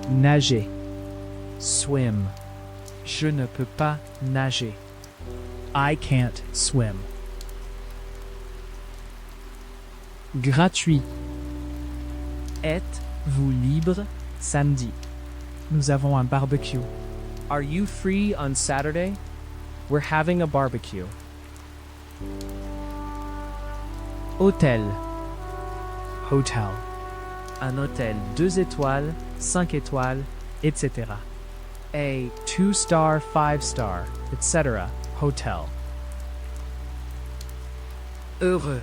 Nager. Swim. Je ne peux pas nager. I can't swim. Gratuit. Êtes-vous libre samedi? Nous avons un barbecue. Are you free on Saturday? We're having a barbecue. Hôtel. Hotel. Un hôtel 2 étoiles, 5 étoiles, etc. A 2-star, 5-star, etc. hotel. Heureux.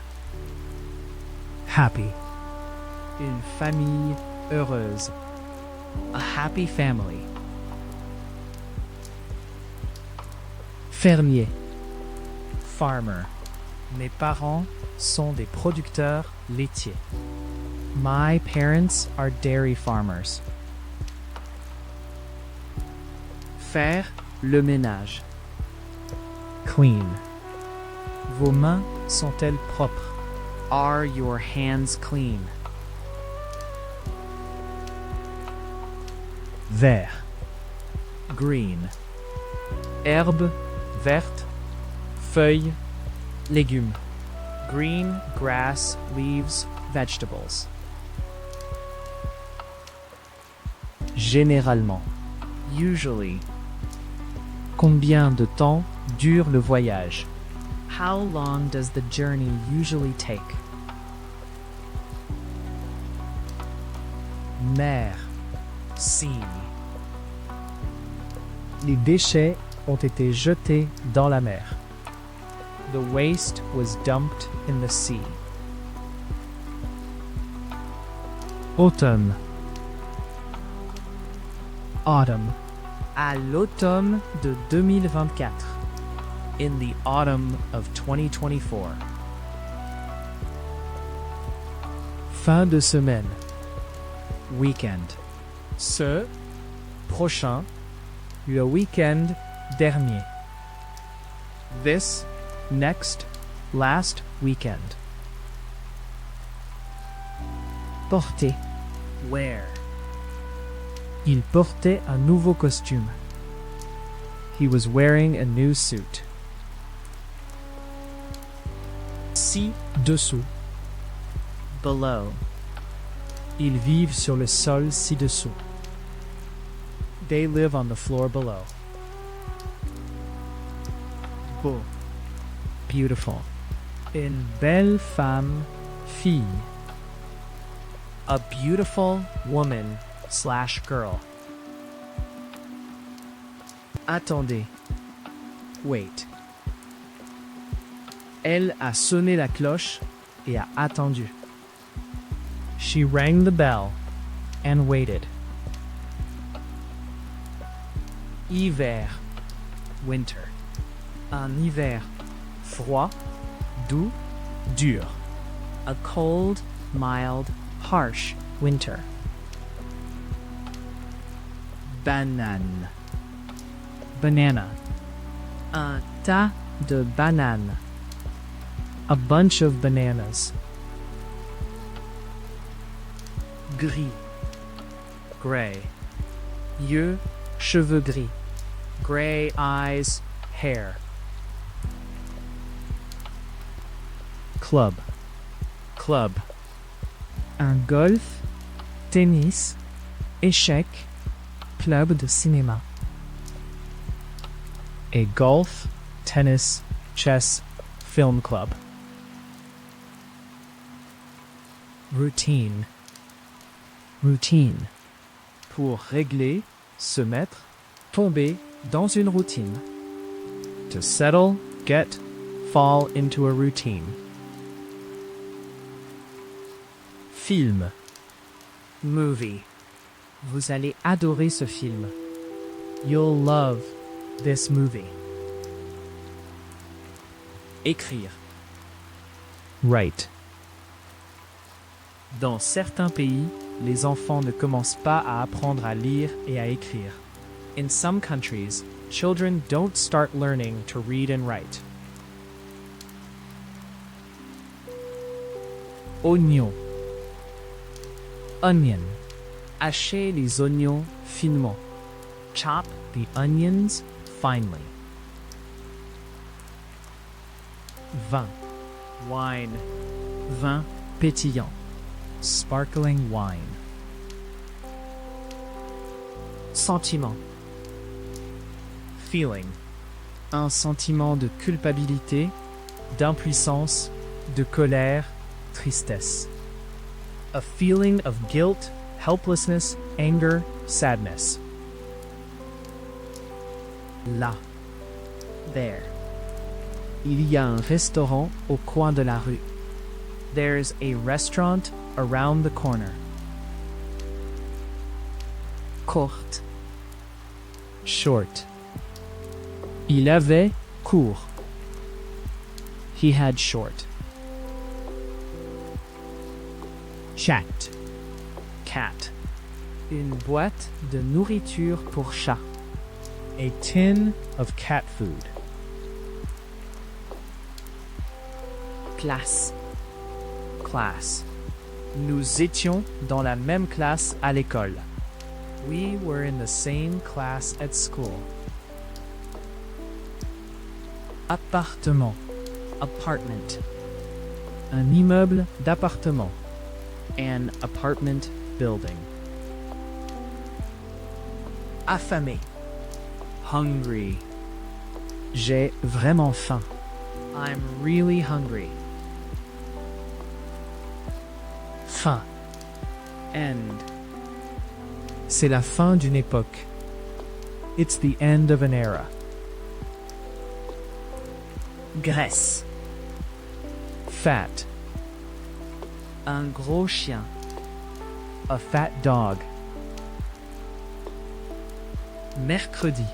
Happy. Une famille heureuse. A happy family. Fermier. Farmer. Mes parents sont des producteurs laitiers. My parents are dairy farmers. Faire le ménage. Clean. Vos mains sont-elles propres? Are your hands clean? Vert. Green. Herbe verte, feuilles, légumes. Green grass, leaves, vegetables. Généralement. Usually. Combien de temps dure le voyage? How long does the journey usually take? Mer. Sea. Les déchets ont été jetés dans la mer. The waste was dumped in the sea. Automne. Autumn. À l'automne de 2024. In the autumn of 2024. Fin de semaine. Weekend. Ce prochain. Le week-end dernier. This next last weekend. Porter. Wear. Il portait un nouveau costume. He was wearing a new suit. Ci-dessous. Below. Ils vivent sur le sol ci-dessous. They live on the floor below. Beau. Beautiful. Une belle femme, fille. A beautiful woman / girl. Attendez. Wait. Elle a sonné la cloche et a attendu. She rang the bell and waited. Hiver. Winter. Un hiver froid, doux, dur. A cold, mild, harsh winter. Banane. Banana. Un tas de bananes. A bunch of bananas. Gris. Gray. Yeux, cheveux gris. Gray eyes, hair. Club. Club. Un golf, tennis, échec, club de cinéma. A golf, tennis, chess, film club. Routine. Routine. Pour régler, se mettre, tomber dans une routine. To settle, get, fall into a routine. Film. Movie. Vous allez adorer ce film. You'll love this movie. Écrire. Write. Dans certains pays, les enfants ne commencent pas à apprendre à lire et à écrire. In some countries, children don't start learning to read and write. Oignon. Onion. Hacher les oignons finement. Chop the onions finely. Vin. Wine. Vin pétillant. Sparkling wine. Sentiment. Feeling. Un sentiment de culpabilité, d'impuissance, de colère, tristesse. A feeling of guilt, helplessness, anger, sadness. Là. There. Il y a un restaurant au coin de la rue. There's a restaurant around the corner. Courte. Short. Il avait court. He had short. Chat. Cat. Une boîte de nourriture pour chat. A tin of cat food. Classe. Class. Nous étions dans la même classe à l'école. We were in the same class at school. Appartement. Apartment. Un immeuble d'appartement. An apartment building. Affamé. Hungry. J'ai vraiment faim. I'm really hungry. Fin. End. C'est la fin d'une époque. It's the end of an era. Graisse. Fat. Un gros chien. A fat dog. Mercredi.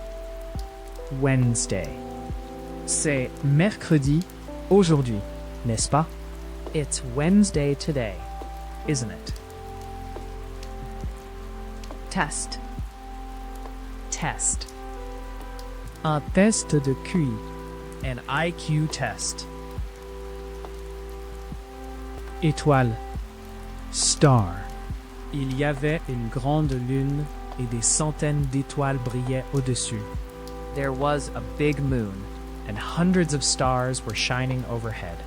Wednesday. C'est mercredi aujourd'hui, n'est-ce pas? It's Wednesday today, isn't it? Test. Test. Un test de QI. An IQ test. Étoile. Star. Il y avait une grande lune et des centaines d'étoiles brillaient au-dessus. There was a big moon, and hundreds of stars were shining overhead.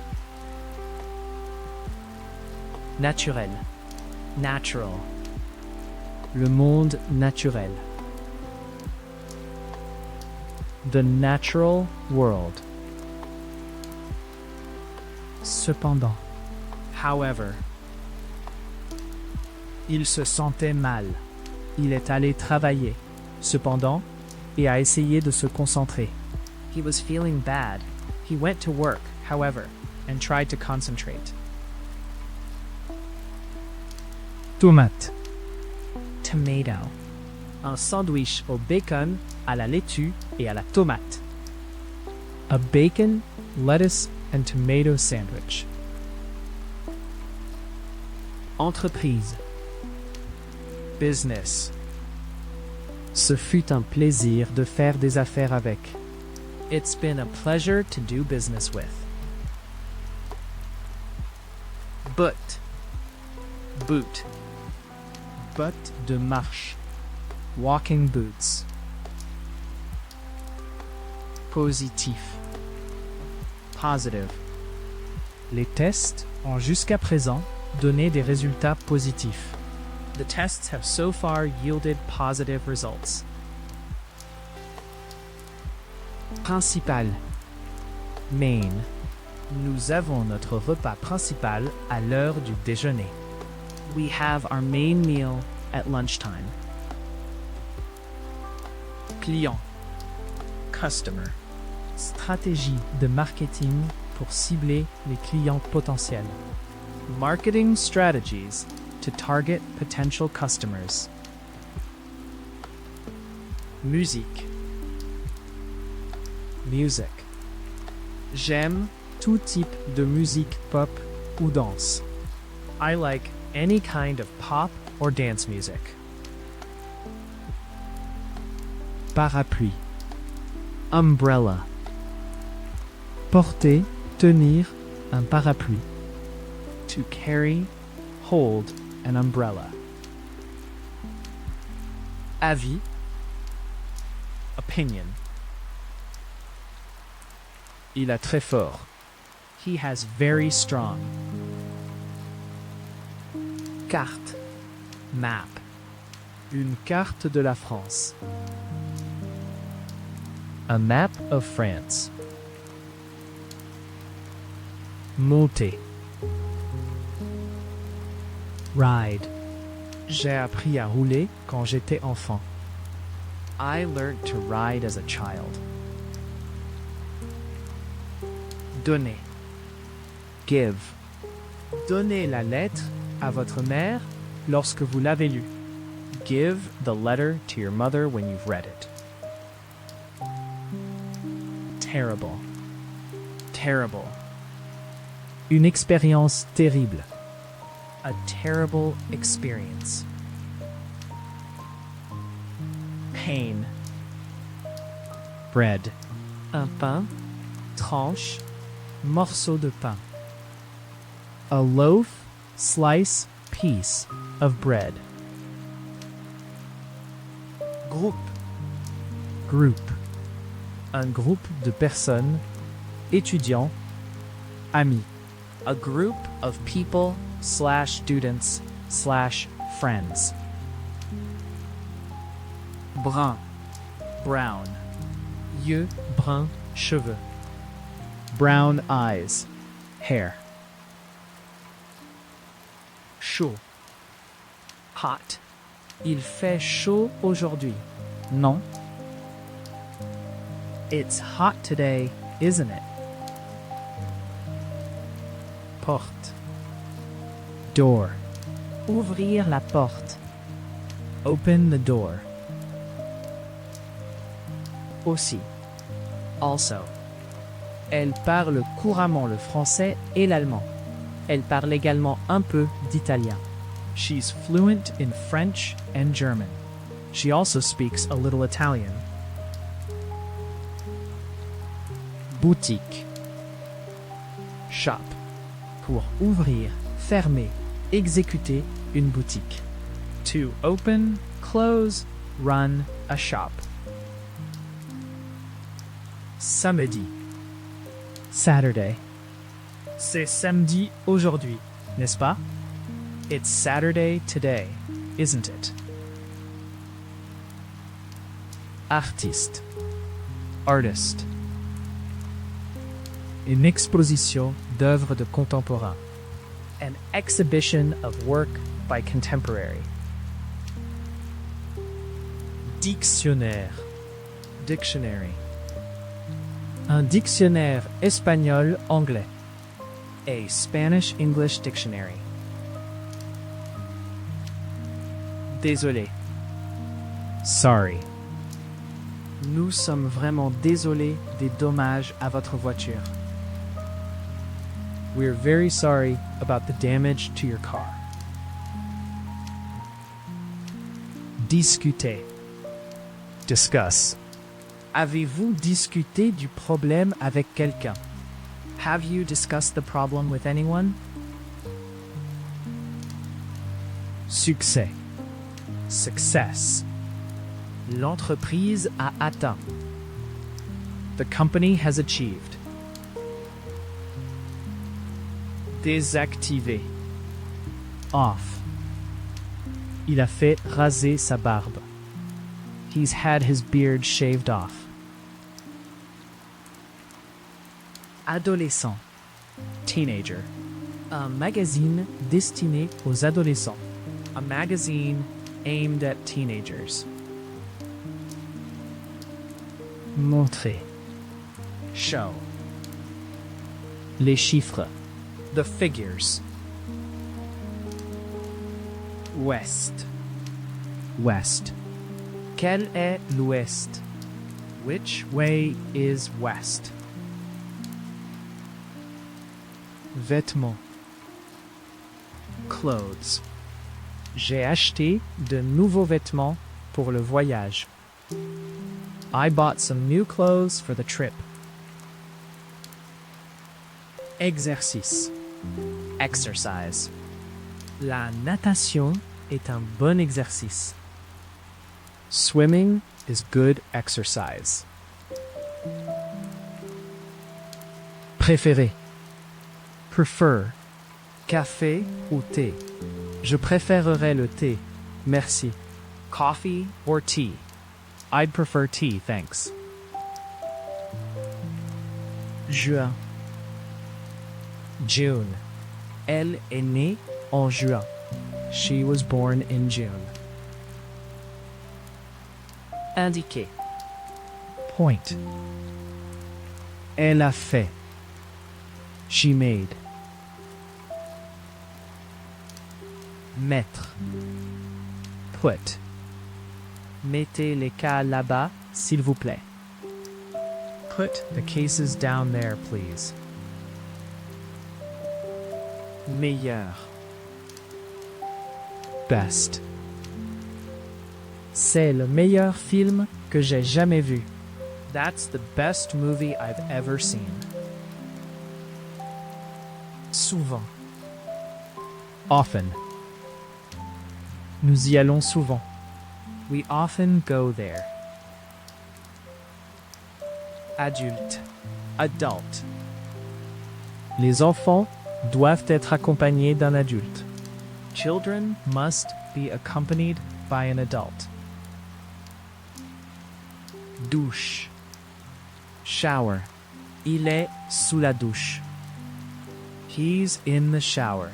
Naturel. Natural. Le monde naturel. The natural world. Cependant. However. Il se sentait mal. Il est allé travailler, cependant, et a essayé de se concentrer. He was feeling bad. He went to work, however, and tried to concentrate. Tomate. Tomato. Un sandwich au bacon, à la laitue et à la tomate. A bacon, lettuce, and tomato sandwich. Entreprise. Business. Ce fut un plaisir de faire des affaires avec. It's been a pleasure to do business with. Boot. Boot. Bottes de marche. Walking boots. Positif. Positive. Les tests ont jusqu'à présent donné des résultats positifs. The tests have so far yielded positive results. Principal. Main. Nous avons notre repas principal à l'heure du déjeuner. We have our main meal at lunchtime. Client. Customer. Stratégie de marketing pour cibler les clients potentiels. Marketing strategies to target potential customers. Musique. Music. J'aime tout type de musique pop ou danse. I like any kind of pop or dance music. Parapluie. Umbrella. Porter, tenir un parapluie. To carry, hold an umbrella. Avis. Opinion. Il a très fort. He has very strong. Carte. Map. Une carte de la France. A map of France. Monter. Ride. J'ai appris à rouler quand j'étais enfant. I learned to ride as a child. Donner. Give. Donnez la lettre à votre mère lorsque vous l'avez lue. Give the letter to your mother when you've read it. Terrible. Terrible. Une expérience terrible. A terrible experience. Pain. Bread. Un pain. Tranche. Morceau de pain. A loaf, slice, piece of bread. Groupe. Group. Un groupe de personnes, étudiants, amis. A group of people / students / friends. Brun. Brown. Yeux bruns, cheveux. Brown eyes, hair. Chaud. Hot. Il fait chaud aujourd'hui. Non, It's hot today, isn't it? porte. Door. Ouvrir la porte. Open the door. Aussi. Also. Elle parle couramment le français et l'allemand. Elle parle également un peu d'italien. She's fluent in French and German. She also speaks a little Italian. Boutique. Shop. Pour ouvrir, fermer, exécuter une boutique. To open, close, run a shop. Samedi. Saturday. C'est samedi aujourd'hui, n'est-ce pas? It's Saturday today, isn't it? Artiste. Artist. Une exposition d'œuvres de contemporains. An exhibition of work by contemporary. Dictionnaire. Dictionary. Un dictionnaire espagnol-anglais. A Spanish-English dictionary. Désolé. Sorry. Nous sommes vraiment désolés des dommages à votre voiture. We're very sorry about the damage to your car. Discuter. Discuss. Avez-vous discuté du problème avec quelqu'un? Have you discussed the problem with anyone? Succès. Success. L'entreprise a atteint. The company has achieved. Désactiver. Off. Il a fait raser sa barbe. He's had his beard shaved off. Adolescent. Teenager. Un magazine destiné aux adolescents. A magazine aimed at teenagers. Montrer. Show. Les chiffres. The figures. Ouest. West. Quel est l'ouest? Which way is west? Vêtements. Clothes. J'ai acheté de nouveaux vêtements pour le voyage. I bought some new clothes for the trip. Exercice. Exercise. La natation est un bon exercice. Swimming is good exercise. Préférer. Prefer. Café ou thé? Je préférerais le thé. Merci. Coffee or tea? I'd prefer tea, thanks. Juin. June. Elle est née en juin. She was born in June. Indiquer. Point. Elle a fait. She made. Mettre. Put. Mettez les cas là-bas, s'il vous plaît. Put the cases down there, please. Meilleur. Best. C'est le meilleur film que j'ai jamais vu. That's the best movie I've ever seen. Souvent. Often. Nous y allons souvent. We often go there. Adulte. Adult. Les enfants doivent être accompagnés d'un adulte. Children must be accompanied by an adult. Douche. Shower. Il est sous la douche. He's in the shower.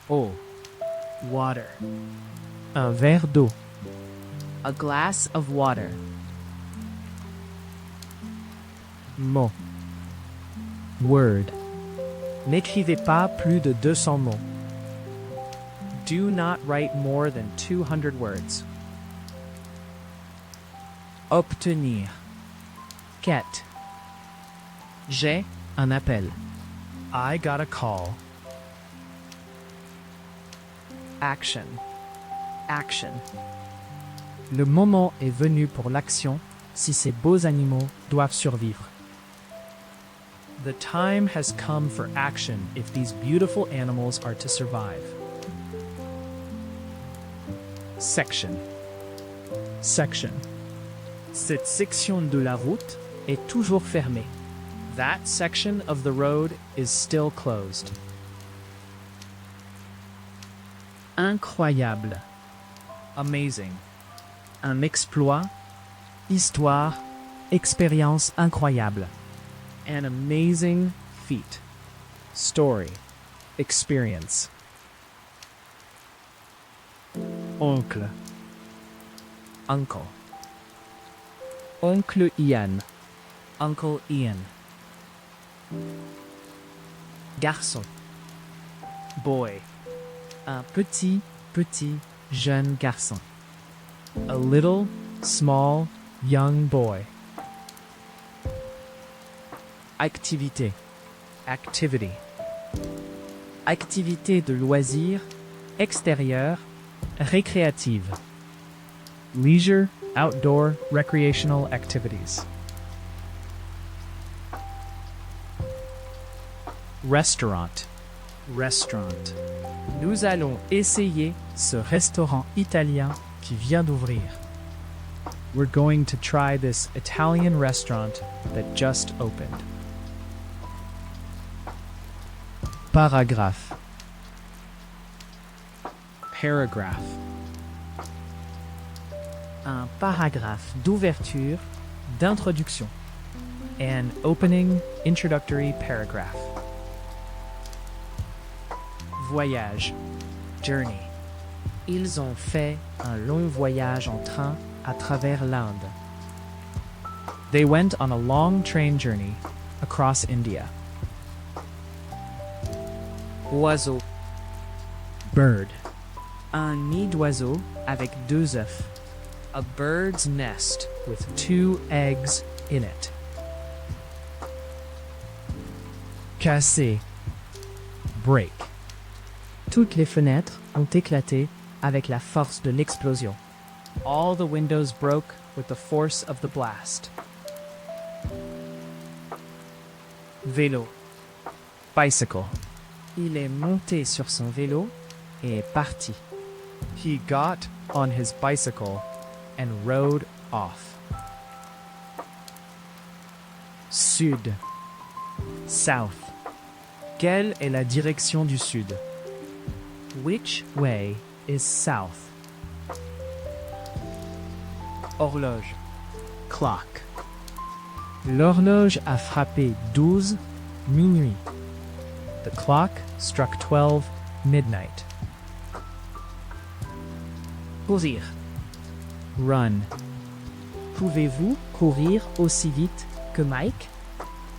Eau. Water. Un verre d'eau. A glass of water. Mot. Word. N'écrivez pas plus de 200 mots. Do not write more than 200 words. Obtenir. Get. J'ai un appel. I got a call. Action. Action. Le moment est venu pour l'action si ces beaux animaux doivent survivre. The time has come for action if these beautiful animals are to survive. Section. Section. Cette section de la route est toujours fermée. That section of the road is still closed. Incroyable. Amazing. Un exploit. Histoire. Expérience incroyable. An amazing feat. Story. Experience. Oncle. Uncle. Oncle Ian. Uncle Ian. Garçon. Boy. Un petit jeune garçon. A little, small, young boy. Activité. Activity. Activité de loisir, extérieure, récréative. Leisure, outdoor, recreational activities. Restaurant. Restaurant. Nous allons essayer ce restaurant italien qui vient d'ouvrir. We're going to try this Italian restaurant that just opened. Paragraphe. Paragraph. Un paragraphe d'ouverture, d'introduction. An opening, introductory paragraph. Voyage. Journey. Ils ont fait un long voyage en train à travers l'Inde. They went on a long train journey across India. Oiseau. Bird. Un nid d'oiseau avec 2 œufs. A bird's nest with 2 eggs in it. Casser. Break. Toutes les fenêtres ont éclaté avec la force de l'explosion. All the windows broke with the force of the blast. Vélo. Bicycle. Il est monté sur son vélo et est parti. He got on his bicycle and rode off. Sud. South. Quelle est la direction du sud? Which way is south? Horloge. Clock. L'horloge a frappé 12 minuit. The clock struck 12 midnight. Courir. Run. Pouvez-vous courir aussi vite que Mike?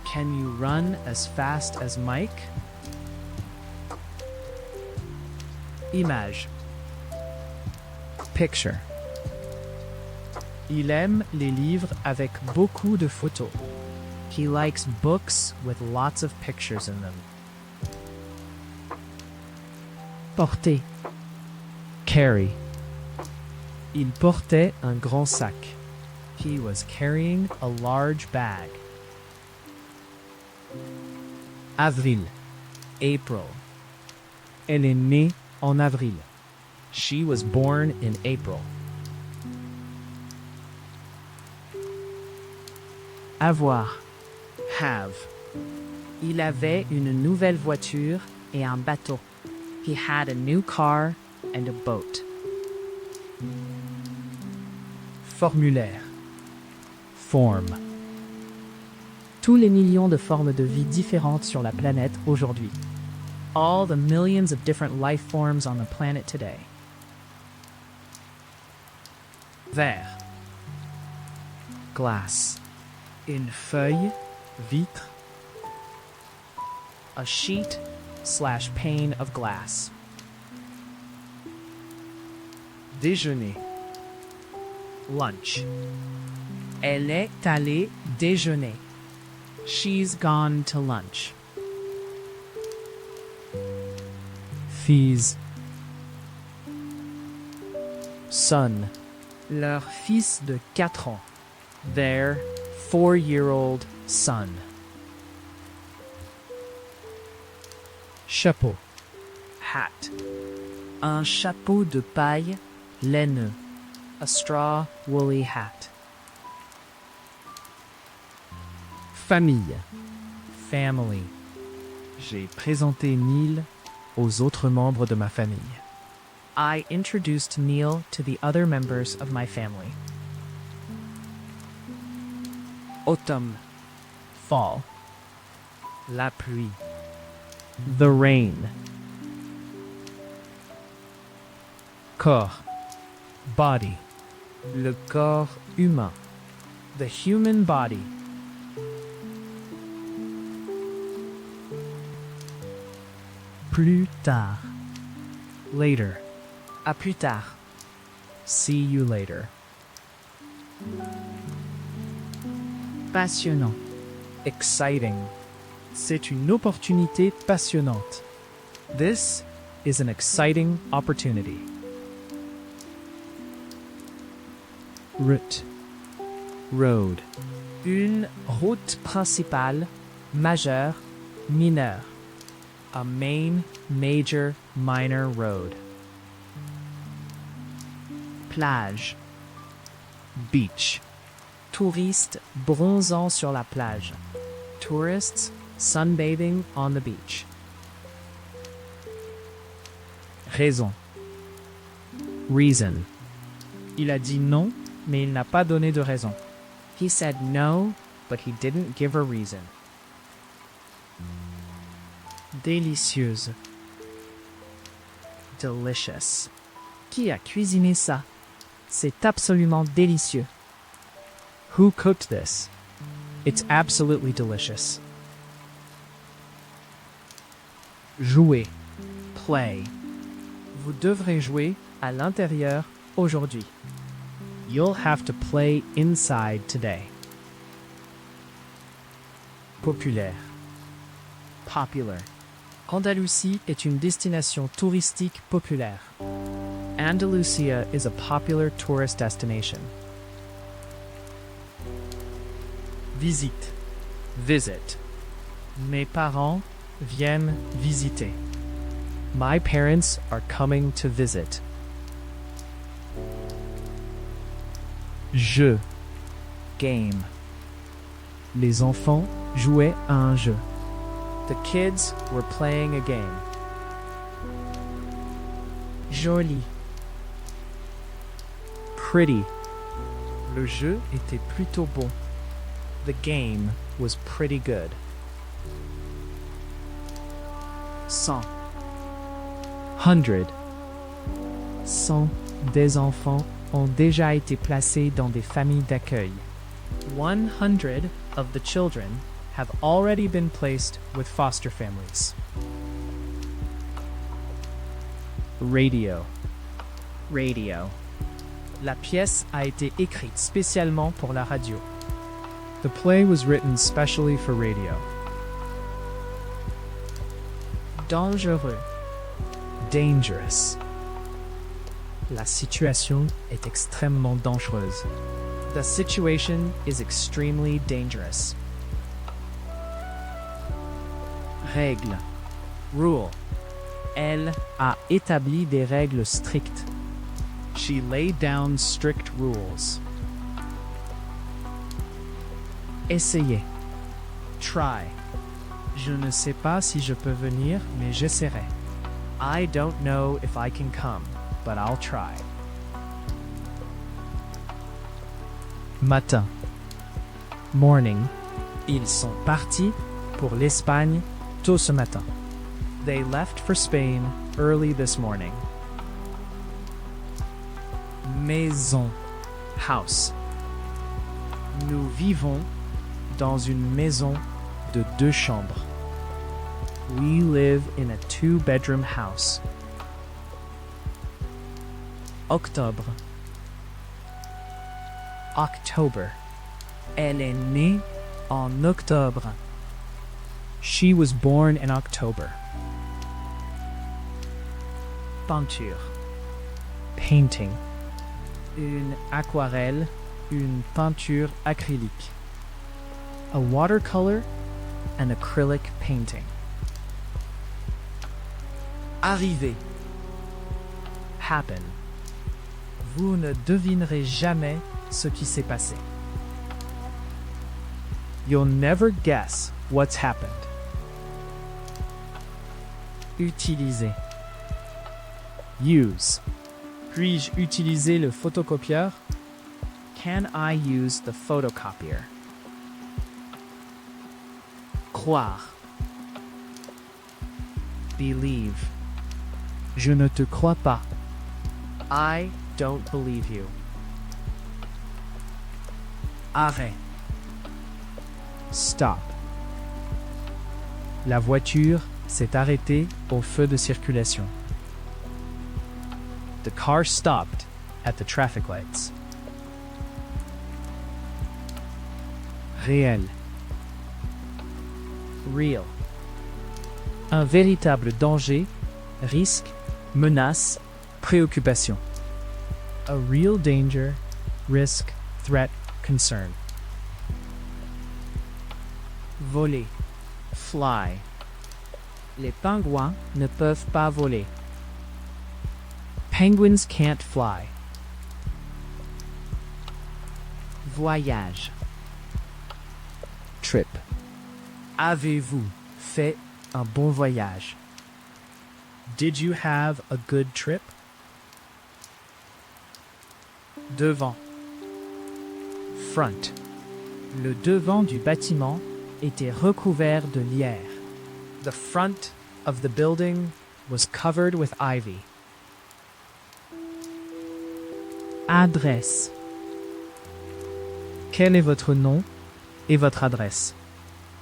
Can you run as fast as Mike? Image. Picture. Il aime les livres avec beaucoup de photos. He likes books with lots of pictures in them. Porter. Carry. Il portait un grand sac. He was carrying a large bag. Avril. April. Elle est née en avril. She was born in April. Avoir. Have. Il avait une nouvelle voiture et un bateau. He had a new car and a boat. Formulaire. Form. Tous les millions de formes de vie différentes sur la planète aujourd'hui. All the millions of different life forms on the planet today. Verre. Glass. Une feuille, vitre. A sheet/pane of glass. Déjeuner. Lunch. Elle est allée déjeuner. She's gone to lunch. Fils. Son. Leur fils de 4 ans. Their 4-year-old son. Chapeau. Hat. Un chapeau de paille laineux. A straw woolly hat. Famille. Family. J'ai présenté Neil aux autres membres de ma famille. I introduced Neil to the other members of my family. Automne. Fall. La pluie. The rain. Corps. Body. Le corps humain. The human body. Plus tard. Later. À plus tard. See you later. Passionnant. Exciting. C'est une opportunité passionnante. This is an exciting opportunity. Route. Road. Une route principale, majeure, mineure. A main, major, minor road. Plage. Beach. Touristes bronzant sur la plage. Tourists sunbathing on the beach. Raison. Reason. Il a dit non, mais il n'a pas donné de raison. He said no, but he didn't give a reason. Délicieuse. Delicious. Qui a cuisiné ça? C'est absolument délicieux. Who cooked this? It's absolutely delicious. Jouer. Play. Vous devrez jouer à l'intérieur aujourd'hui. You'll have to play inside today. Populaire. Popular. Andalousie est une destination touristique populaire. Andalusia is a popular tourist destination. Visite. Visit. Mes parents viennent visiter. My parents are coming to visit. Jeu. Game. Les enfants jouaient à un jeu. The kids were playing a game. Joli. Pretty. Le jeu était plutôt bon. The game was pretty good. 100. 100. 100 des enfants ont déjà été placés dans des familles d'accueil. 100 of the children have already been placed with foster families. Radio. Radio. La pièce a été écrite spécialement pour la radio. The play was written specially for radio. Dangereux. Dangerous. La situation est extrêmement dangereuse. The situation is extremely dangerous. Règle. Rule. Elle a établi des règles strictes. She laid down strict rules. Essayez. Try. Je ne sais pas si je peux venir, mais j'essaierai. I don't know if I can come, but I'll try. Matin. Morning. Ils sont partis pour l'Espagne tôt ce matin. They left for Spain early this morning. Maison. House. Nous vivons dans une maison de 2 chambres. We live in a 2-bedroom house. Octobre. October. Elle est née en octobre. She was born in October. Peinture. Painting. Une aquarelle, une peinture acrylique. A watercolor, an acrylic painting. Arriver. Happen. Vous ne devinerez jamais ce qui s'est passé. You'll never guess what's happened. Utiliser. Use. Puis-je utiliser le photocopieur? Can I use the photocopier? Croire. Believe. Je ne te crois pas. I don't believe you. Arrêt. Stop. La voiture s'est arrêtée au feu de circulation. The car stopped at the traffic lights. Réel. Real. Un véritable danger, risque, menace, préoccupation. A real danger, risk, threat, concern. Voler. Fly. Les pingouins ne peuvent pas voler. Penguins can't fly. Voyage. Trip. Avez-vous fait un bon voyage? Did you have a good trip? Devant. Front. Le devant du bâtiment était recouvert de lierre. The front of the building was covered with ivy. Adresse. Quel est votre nom et votre adresse?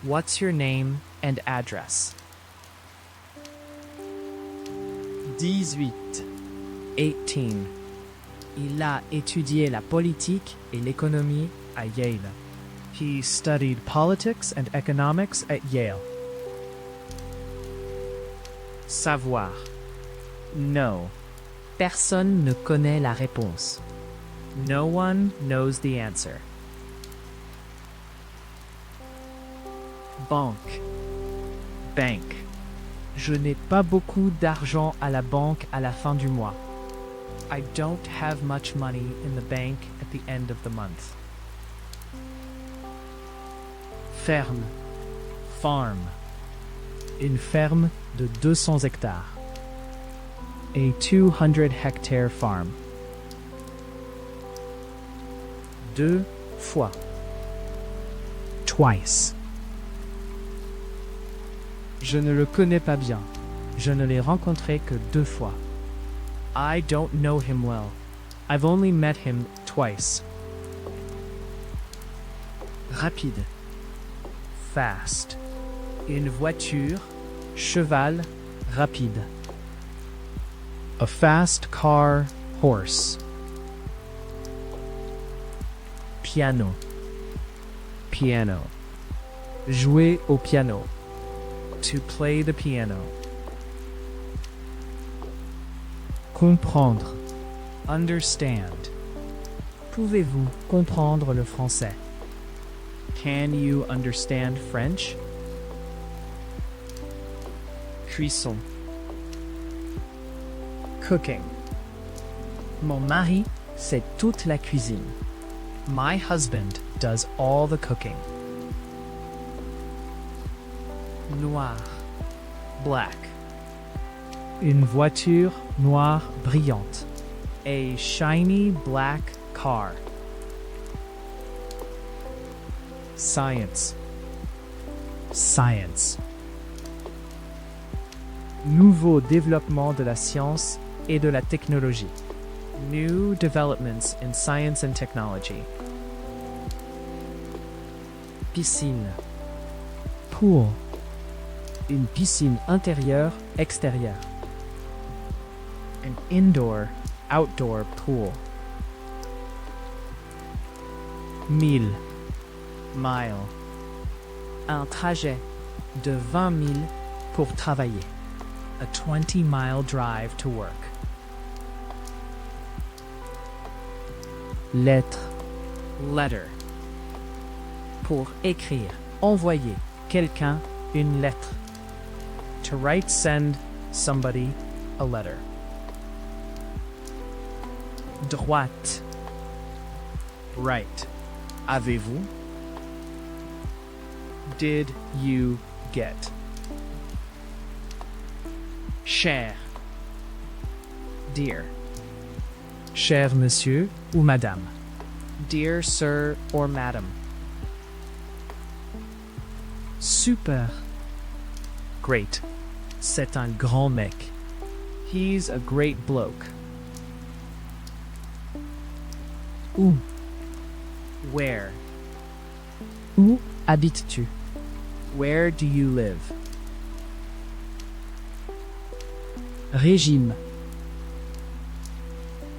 What's your name and address? 18. 18. Il a étudié la politique et l'économie à Yale. He studied politics and economics at Yale. Savoir. Know. Personne ne connaît la réponse. No one knows the answer. Banque. Bank. Je n'ai pas beaucoup d'argent à la banque à la fin du mois. I don't have much money in the bank at the end of the month. Ferme. Farm. Une ferme de 200 hectares. A 200-hectare farm. Deux fois. Twice. Je ne le connais pas bien. Je ne l'ai rencontré que 2 fois. I don't know him well. I've only met him twice. Rapide. Fast. Une voiture, cheval, rapide. A fast car, horse. Piano. Piano. Jouer au piano. To play the piano. Comprendre. Understand. Pouvez-vous comprendre le français? Can you understand French? Cuisson. Cooking. Mon mari fait toute la cuisine. My husband does all the cooking. Noir. Black. Une voiture noire brillante. A shiny black car. Science. Science. Nouveau développement de la science et de la technologie. New developments in science and technology. Piscine. Pool. Une piscine intérieure-extérieure. An indoor-outdoor pool. Mille. Mile. Un trajet de 20 milles pour travailler. A 20-mile drive to work. Lettre. Letter. Pour écrire, envoyer quelqu'un une lettre. To write, send somebody a letter. Droite. Right. Avez-vous? Did you get? Cher. Dear. Cher monsieur ou madame. Dear sir or madam. Super. Great. C'est un grand mec. He's a great bloke. Où? Where? Où habites-tu? Where do you live? Régime.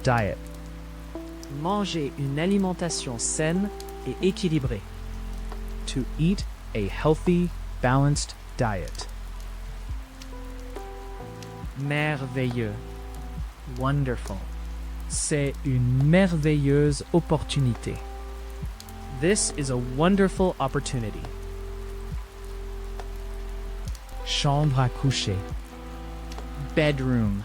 Diet. Manger une alimentation saine et équilibrée. To eat a healthy, balanced diet. Merveilleux. Wonderful. C'est une merveilleuse opportunité. This is a wonderful opportunity. Chambre à coucher. Bedroom.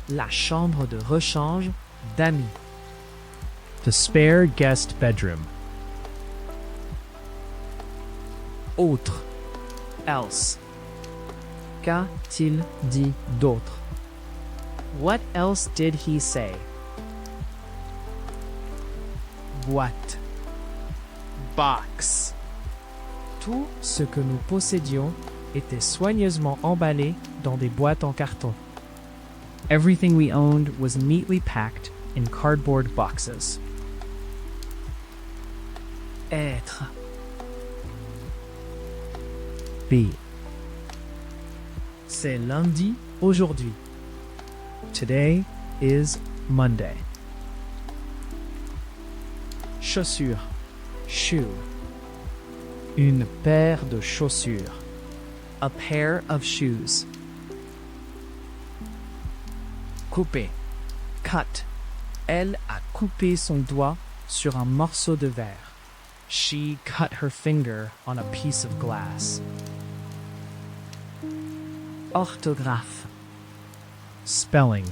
La chambre de rechange d'amis. The spare guest bedroom. Autre. Else. Qu'a-t-il dit d'autre? What else did he say? Boîte. Box. Tout ce que nous possédions était soigneusement emballé dans des boîtes en carton. Everything we owned was neatly packed in cardboard boxes. Être. Be. C'est lundi aujourd'hui. Today is Monday. Chaussure. Shoe. Une paire de chaussures. A pair of shoes. Couper. Cut. Elle a coupé son doigt sur un morceau de verre. She cut her finger on a piece of glass. Orthographe. Spelling.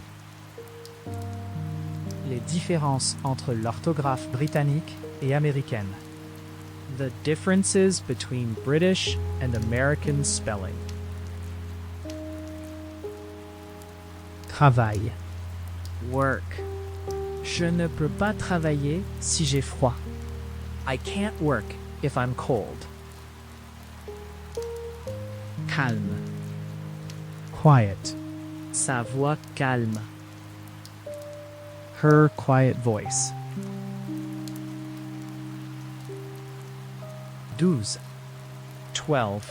Les différences entre l'orthographe britannique et américaine. The differences between British and American spelling. Travail. Work. Je ne peux pas travailler si j'ai froid. I can't work if I'm cold. Calme. Quiet. Sa voix calme. Her quiet voice. 12. 12.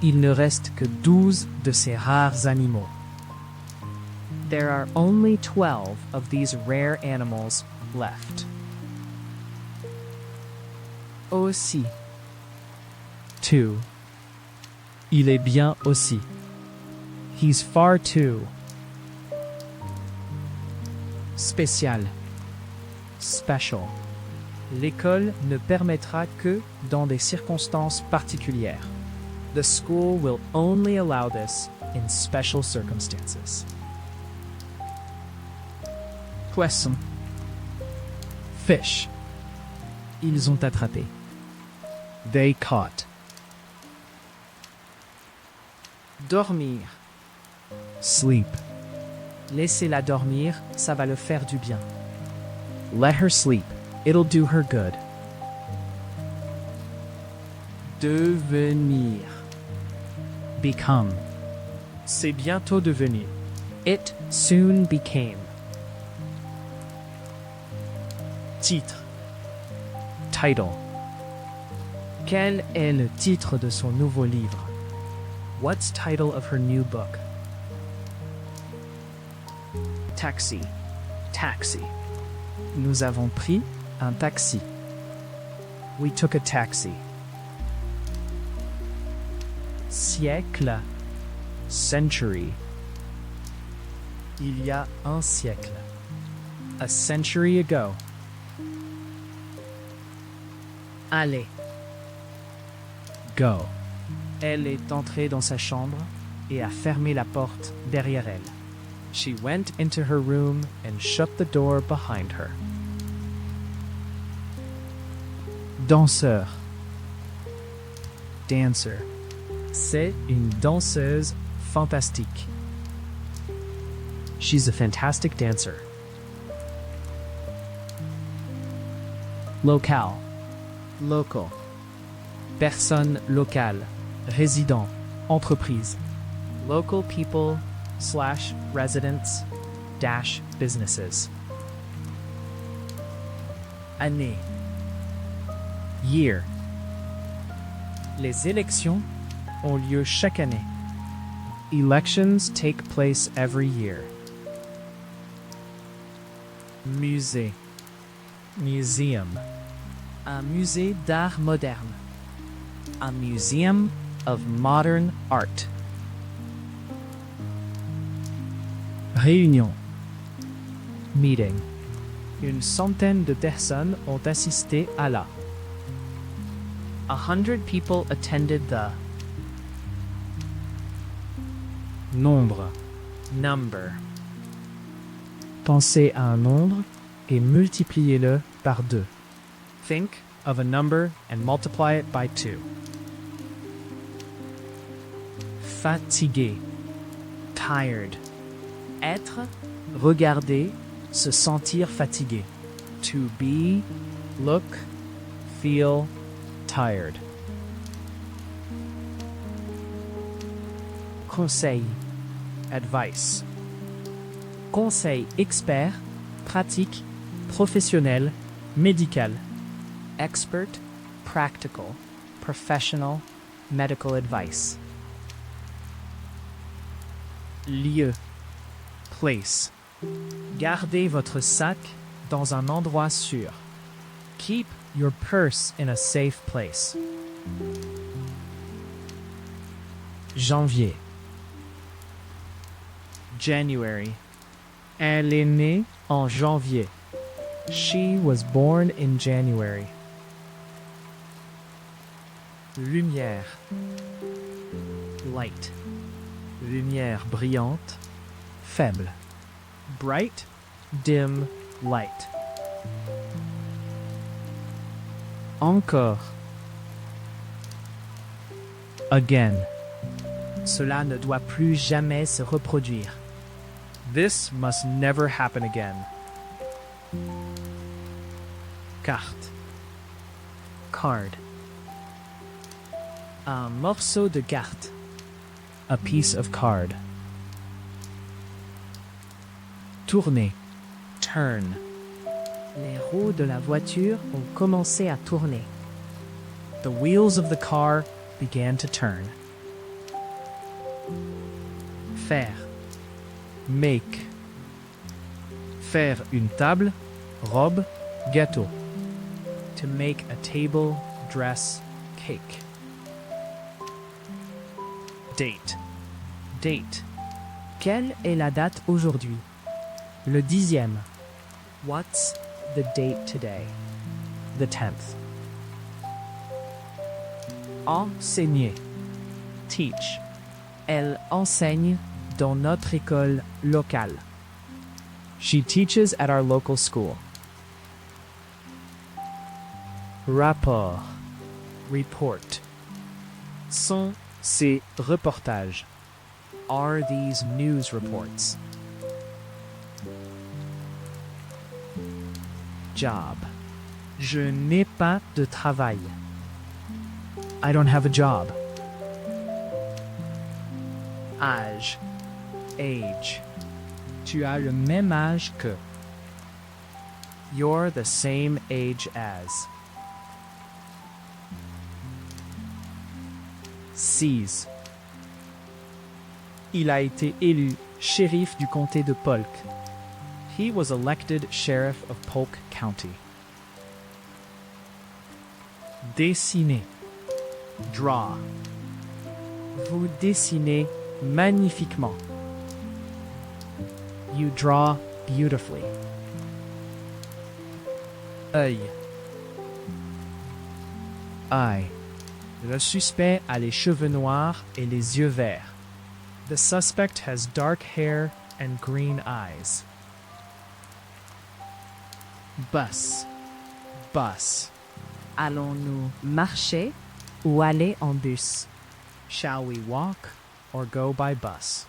Il ne reste que 12 de ces rares animaux. There are only 12 of these rare animals left. Aussi. 2. Il est bien aussi. He's far too. Spécial. Special. L'école ne permettra que dans des circonstances particulières. The school will only allow this in special circumstances. Poisson. Fish. Ils ont attrapé. They caught. Dormir. Sleep. Laissez-la dormir, ça va le faire du bien. Let her sleep. It'll do her good. Devenir. Become. C'est bientôt devenu. It soon became. Titre. Title. Quel est le titre de son nouveau livre? What's title of her new book? Taxi. Taxi. Nous avons pris un taxi. We took a taxi. Siècle. Century. Il y a un siècle. A century ago. Aller. Go. Elle est entrée dans sa chambre et a fermé la porte derrière elle. She went into her room and shut the door behind her. Danseur. Dancer. C'est une danseuse fantastique. She's a fantastic dancer. Local. Local. Personne locale. Résident. Entreprise. Local people / residents - businesses. Année. Year. Les élections ont lieu chaque année. Elections take place every year. Musée. Museum. Un musée d'art moderne. A museum of modern art. Réunion. Meeting. Une centaine de personnes ont assisté à la. 100 people attended the. Nombre. Number. Pensez à un nombre et multipliez-le par 2. Think of a number and multiply it by 2. Fatigué. Tired. Être, regarder, se sentir fatigué. To be, look, feel tired. Conseil. Advice. Conseil expert, pratique, professionnel, médical. Expert, practical, professional, medical advice. Lieu. Place. Gardez votre sac dans un endroit sûr. Keep your purse in a safe place. Janvier. January. Elle est née en janvier. She was born in January. Lumière. Light. Lumière brillante, faible. Bright, dim light. Encore. Again. Cela ne doit plus jamais se reproduire. This must never happen again. Carte. Card. Un morceau de carte. A piece of card. Tourner. Turn. Les roues de la voiture ont commencé à tourner. The wheels of the car began to turn. Faire. Make. Faire une table, robe, gâteau. To make a table, dress, cake. Date. Date. Quelle est la date aujourd'hui? Le 10e. What's the date today? The 10th. Enseigner. Teach. Elle enseigne dans notre école locale. She teaches at our local school. Rapport. Report. Sont Ces reportages. are these news reports? Job. Je n'ai pas de travail. I don't have a job. Âge. Age. Tu as le même âge que. You're the same age as. Seize. Il a été élu shérif du comté de Polk. He was elected sheriff of Polk County. Dessiner. Draw. Vous dessinez magnifiquement. You draw beautifully. Œil. Eye. Le suspect a les cheveux noirs et les yeux verts. The suspect has dark hair and green eyes. Bus. Bus. Allons-nous marcher ou aller en bus? Shall we walk or go by bus?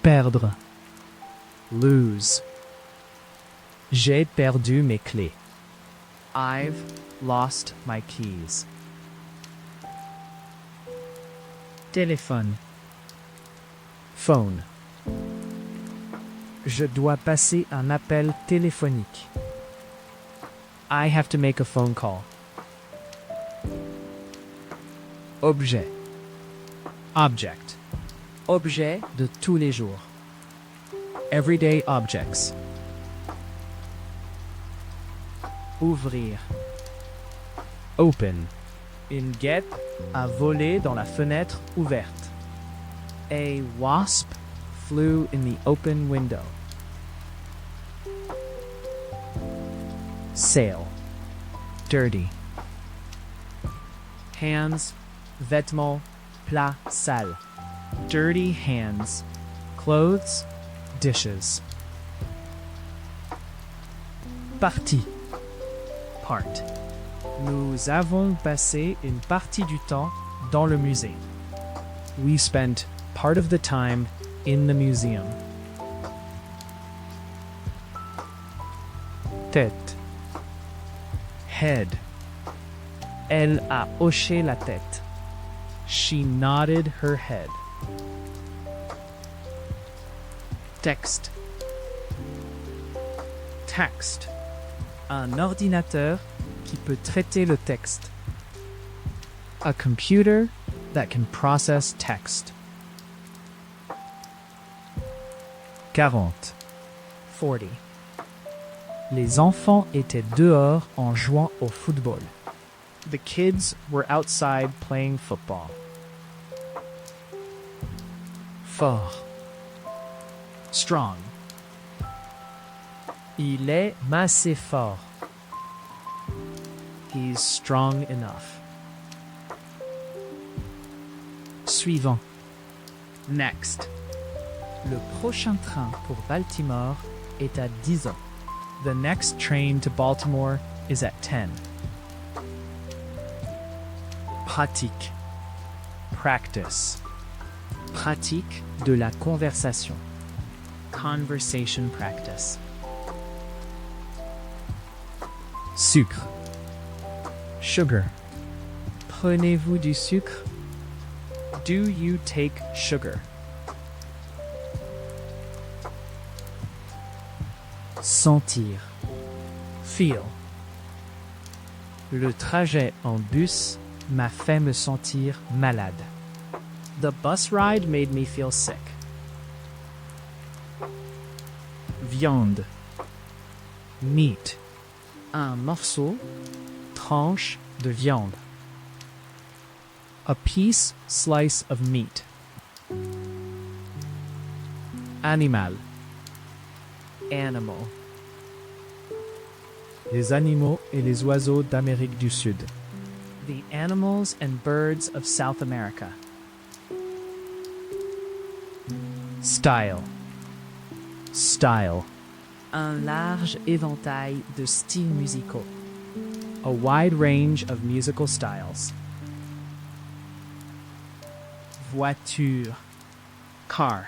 Perdre. Lose. J'ai perdu mes clés. I've Lost my keys. téléphone. Phone. Je dois passer un appel téléphonique. I have to make a phone call. Objet. Object. Objet de tous les jours. Everyday objects. Ouvrir. Open. Une guêpe a volé dans la fenêtre ouverte. A wasp flew in the open window. Sale. Dirty. Hands, vêtements, plats, sales. Dirty hands. Clothes. Dishes. Partie. Part. Nous avons passé une partie du temps dans le musée. We spent part of the time in the museum. Tête. Head. Elle a hoché la tête. She nodded her head. Texte. Text. Un ordinateur qui peut traiter le texte. A computer that can process text. 40. 40. Les enfants étaient dehors en jouant au football. The kids were outside playing football. Fort. Strong. Il est assez fort. He's strong enough. Suivant. Next. Le prochain train pour Baltimore est à 10 ans. The next train to Baltimore is at 10. Pratique. Practice. Pratique de la conversation. Conversation practice. Sucre. Sugar. Prenez-vous du sucre? Do you take sugar? Sentir. Feel. Le trajet en bus m'a fait me sentir malade. The bus ride made me feel sick. Viande. Meat. Un morceau, tranche de viande. A piece, slice of meat. Animal. Animal. Les animaux et les oiseaux d'Amérique du Sud. The animals and birds of South America. Style. Style. Un large éventail de styles musicaux. A wide range of musical styles. Voiture. Car.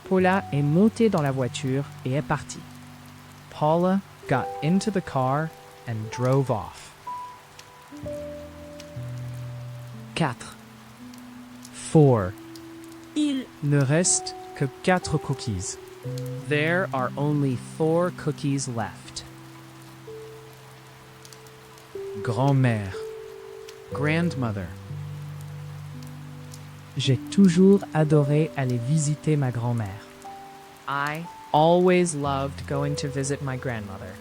Paula est montée dans la voiture et est partie. Paula got into the car and drove off. 4. 4. Il ne reste que 4 cookies. There are only 4 cookies left. Grand-mère. Grandmother. J'ai toujours adoré aller visiter ma grand-mère. I always loved going to visit my grandmother.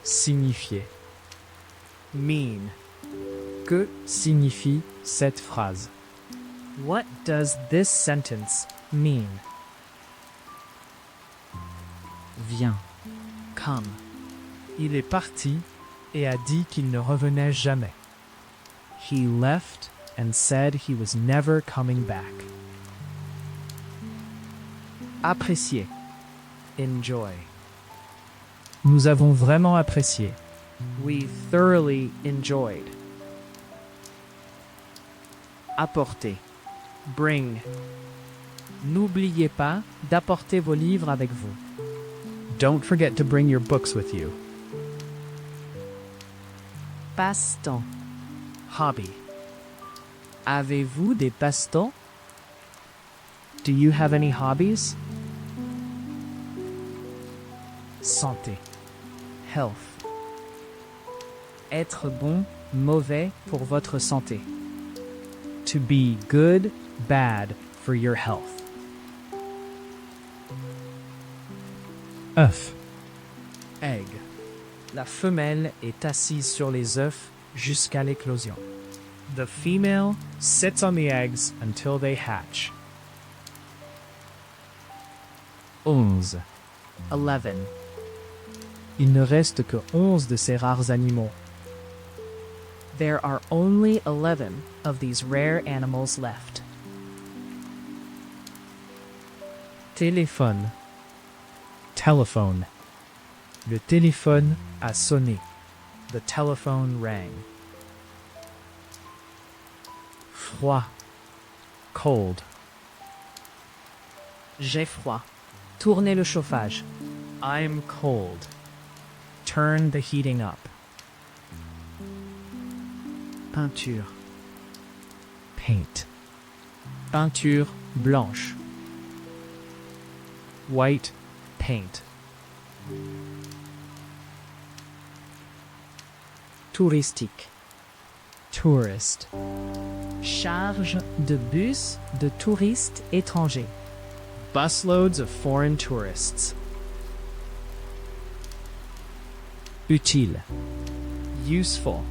Signifier. Mean. Que signifie cette phrase? What does this sentence mean? Viens. Come. Il est parti et a dit qu'il ne revenait jamais. He left and said he was never coming back. Apprécier. Enjoy. Nous avons vraiment apprécié. We thoroughly enjoyed. Apporter. Bring. N'oubliez pas d'apporter vos livres avec vous. Don't forget to bring your books with you. Passe-temps. Hobby. Avez-vous des passe-temps? Do you have any hobbies? Santé. Health. Être bon, mauvais pour votre santé. To be good, bad for your health. œuf, Egg. La femelle est assise sur les œufs jusqu'à l'éclosion. The female sits on the eggs until they hatch. 11. 11. Il ne reste que 11 de ces rares animaux. There are only 11 of these rare animals left. Téléphone. Telephone. Le téléphone a sonné. The telephone rang. Froid. Cold. J'ai froid. Tournez le chauffage. I'm cold. Turn the heating up. Peinture. Paint. Peinture blanche. White. Paint. Touristique. Tourist. Charge de bus de touristes étrangers. Busloads of foreign tourists. Utile. Useful.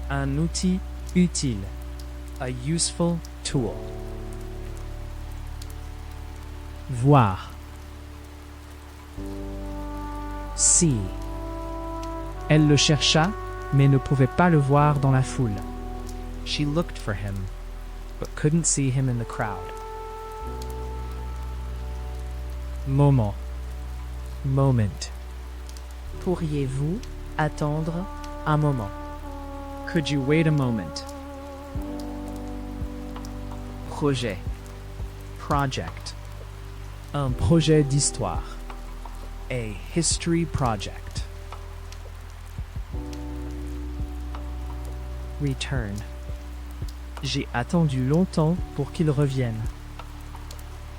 Un outil utile. A useful tool. Voir. See. Elle le chercha, mais ne pouvait pas le voir dans la foule. She looked for him, but couldn't see him in the crowd. Moment. Moment. Pourriez-vous attendre un moment? Could you wait a moment? Projet. Project. Un projet d'histoire. A history project. Return. J'ai attendu longtemps pour qu'il revienne.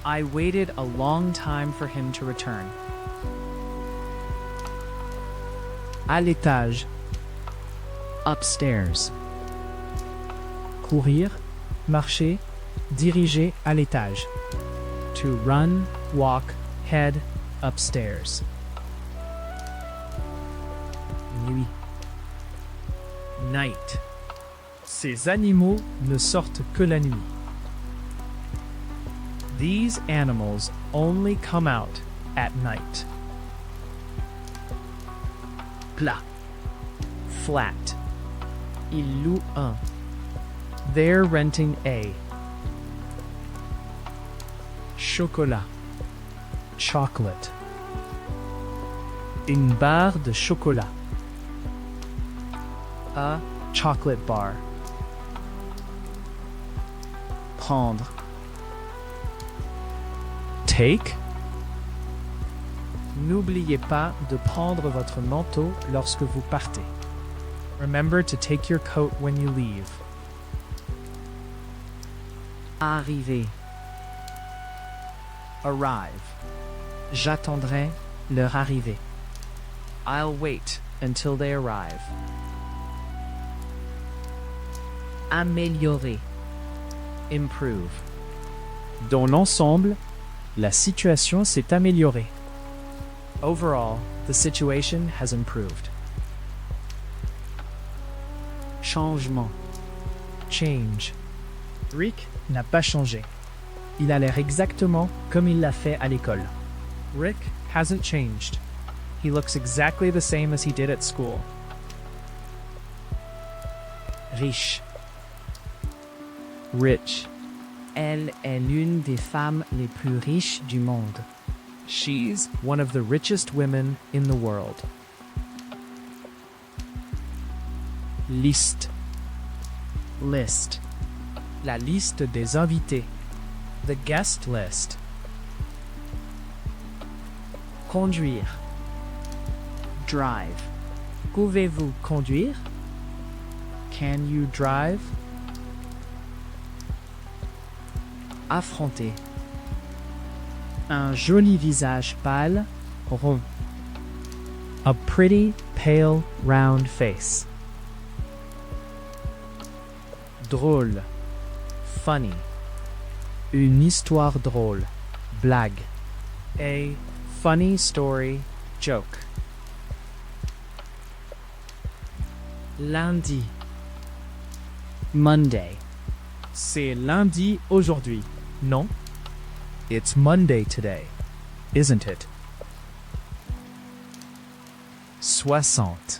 I waited a long time for him to return. À l'étage. Upstairs. Courir, marcher, diriger à l'étage. To run, walk, head upstairs. Nuit. Night. Ces animaux ne sortent que la nuit. These animals only come out at night. Plat. Flat. Il loue un. They're renting a. Chocolat. Chocolate. Une barre de chocolat. A chocolate bar. Prendre. Take. N'oubliez pas de prendre votre manteau lorsque vous partez. Remember to take your coat when you leave. Arriver. Arrive. J'attendrai leur arrivée. I'll wait until they arrive. Améliorer. Improve. Dans l'ensemble, la situation s'est améliorée. Overall, the situation has improved. Changement. Change. Rick n'a pas changé. Il a l'air exactement comme il l'a fait à l'école. Rick hasn't changed. He looks exactly the same as he did at school. Riche. Rich. Elle est l'une des femmes les plus riches du monde. She's one of the richest women in the world. Liste. List. La liste des invités. The guest list. Conduire. Drive. Pouvez-vous conduire? Can you drive? Affronter. Un joli visage pâle, rond. A pretty, pale, round face. Drôle. Funny. Une histoire drôle. Blague. A funny story, joke. Lundi. Monday. C'est lundi aujourd'hui, non? It's Monday today, isn't it? 60.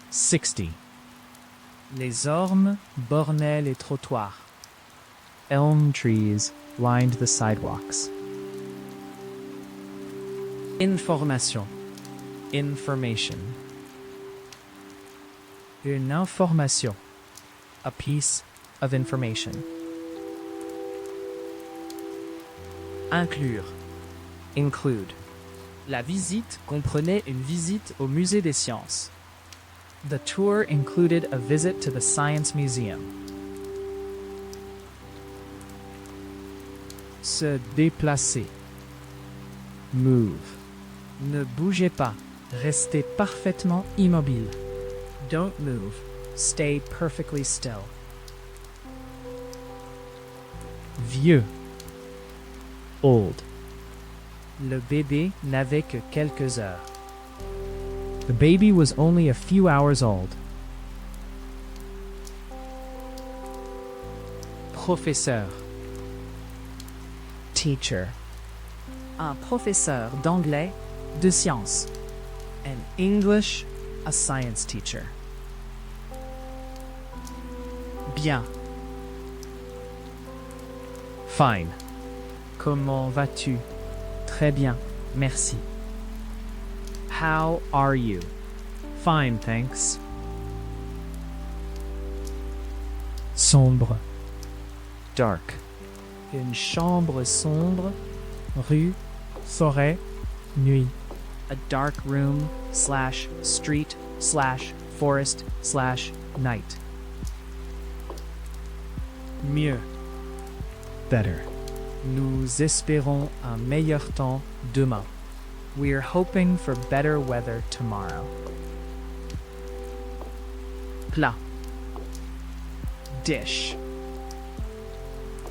60. Les ormes bornaient les trottoirs. Elm trees lined the sidewalks. Information. Information. Une information. A piece of information. Inclure. Include. La visite comprenait une visite au musée des sciences. The tour included a visit to the Science Museum. Se déplacer. Move. Ne bougez pas. Restez parfaitement immobile. Don't move. Stay perfectly still. Vieux. Old. Le bébé n'avait que quelques heures. The baby was only a few hours old. Professeur. Teacher. Un professeur d'anglais, de sciences. An English, a science teacher. Bien. Fine. Comment vas-tu? Très bien, merci. How are you? Fine, thanks. Sombre. Dark. Une chambre sombre. Rue, forêt, nuit. A dark room / street / forest / night. Mieux. Better. Nous espérons un meilleur temps demain. We're hoping for better weather tomorrow. Plat. Dish.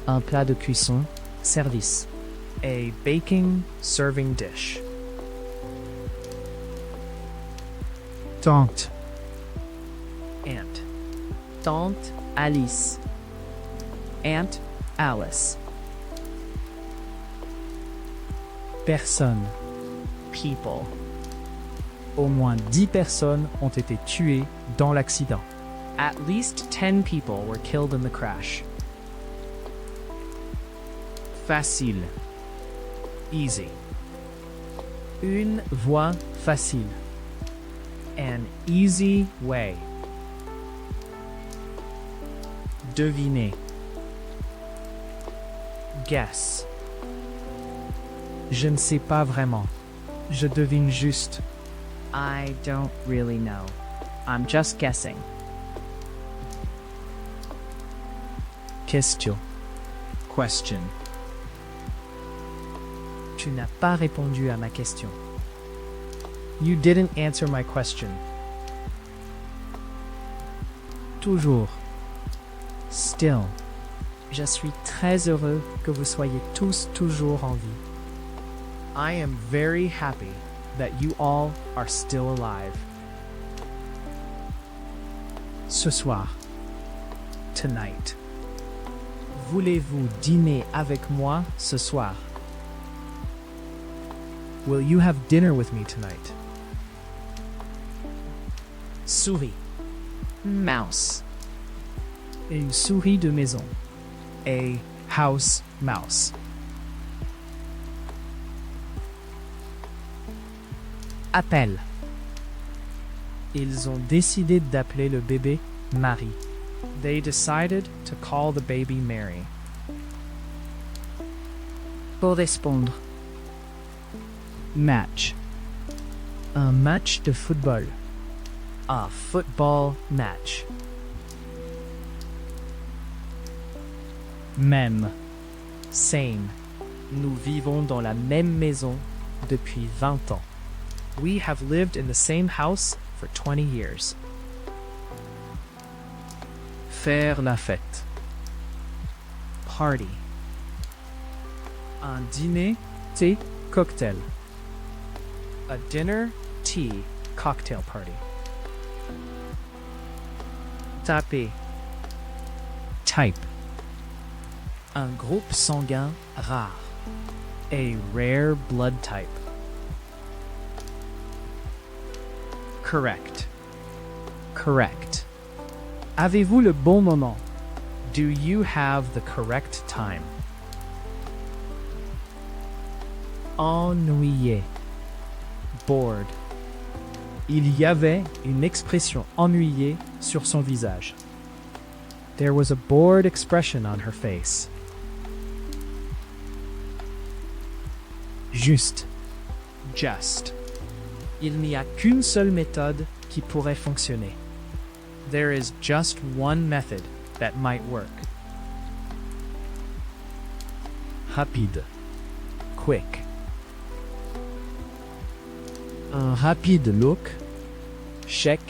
Un plat de cuisson, service. A baking serving dish. Tante. Aunt. Tante Alice. Aunt Alice. Personne. People. Au moins 10 personnes ont été tuées dans l'accident. At least 10 people were killed in the crash. Facile. Easy. Une voie facile. An easy way. Deviner. Guess. Je ne sais pas vraiment. Je devine juste. I don't really know. I'm just guessing. Question. Question. Tu n'as pas répondu à ma question. You didn't answer my question. Toujours. Still. Je suis très heureux que vous soyez tous toujours en vie. I am very happy that you all are still alive. Ce soir. Tonight. Voulez-vous dîner avec moi ce soir? Will you have dinner with me tonight? Souris. Mouse. Une souris de maison. A house mouse. Appel. Ils ont décidé d'appeler le bébé Marie. They decided to call the baby Mary. Correspondre. Match. Un match de football. A football match. Même. Same. Nous vivons dans la même maison depuis 20 ans. We have lived in the same house for 20 years. Faire la fête. Party. Un dîner, thé, cocktail. A dinner, tea, cocktail party. Taper. Type. Un groupe sanguin rare. A rare blood type. Correct. Correct. Avez-vous le bon moment? Do you have the correct time? Ennuyé. Bored. Il y avait une expression ennuyée sur son visage. There was a bored expression on her face. Juste. Just. Il n'y a qu'une seule méthode qui pourrait fonctionner. There is just one method that might work. Rapide. Quick. Un rapide look. Check.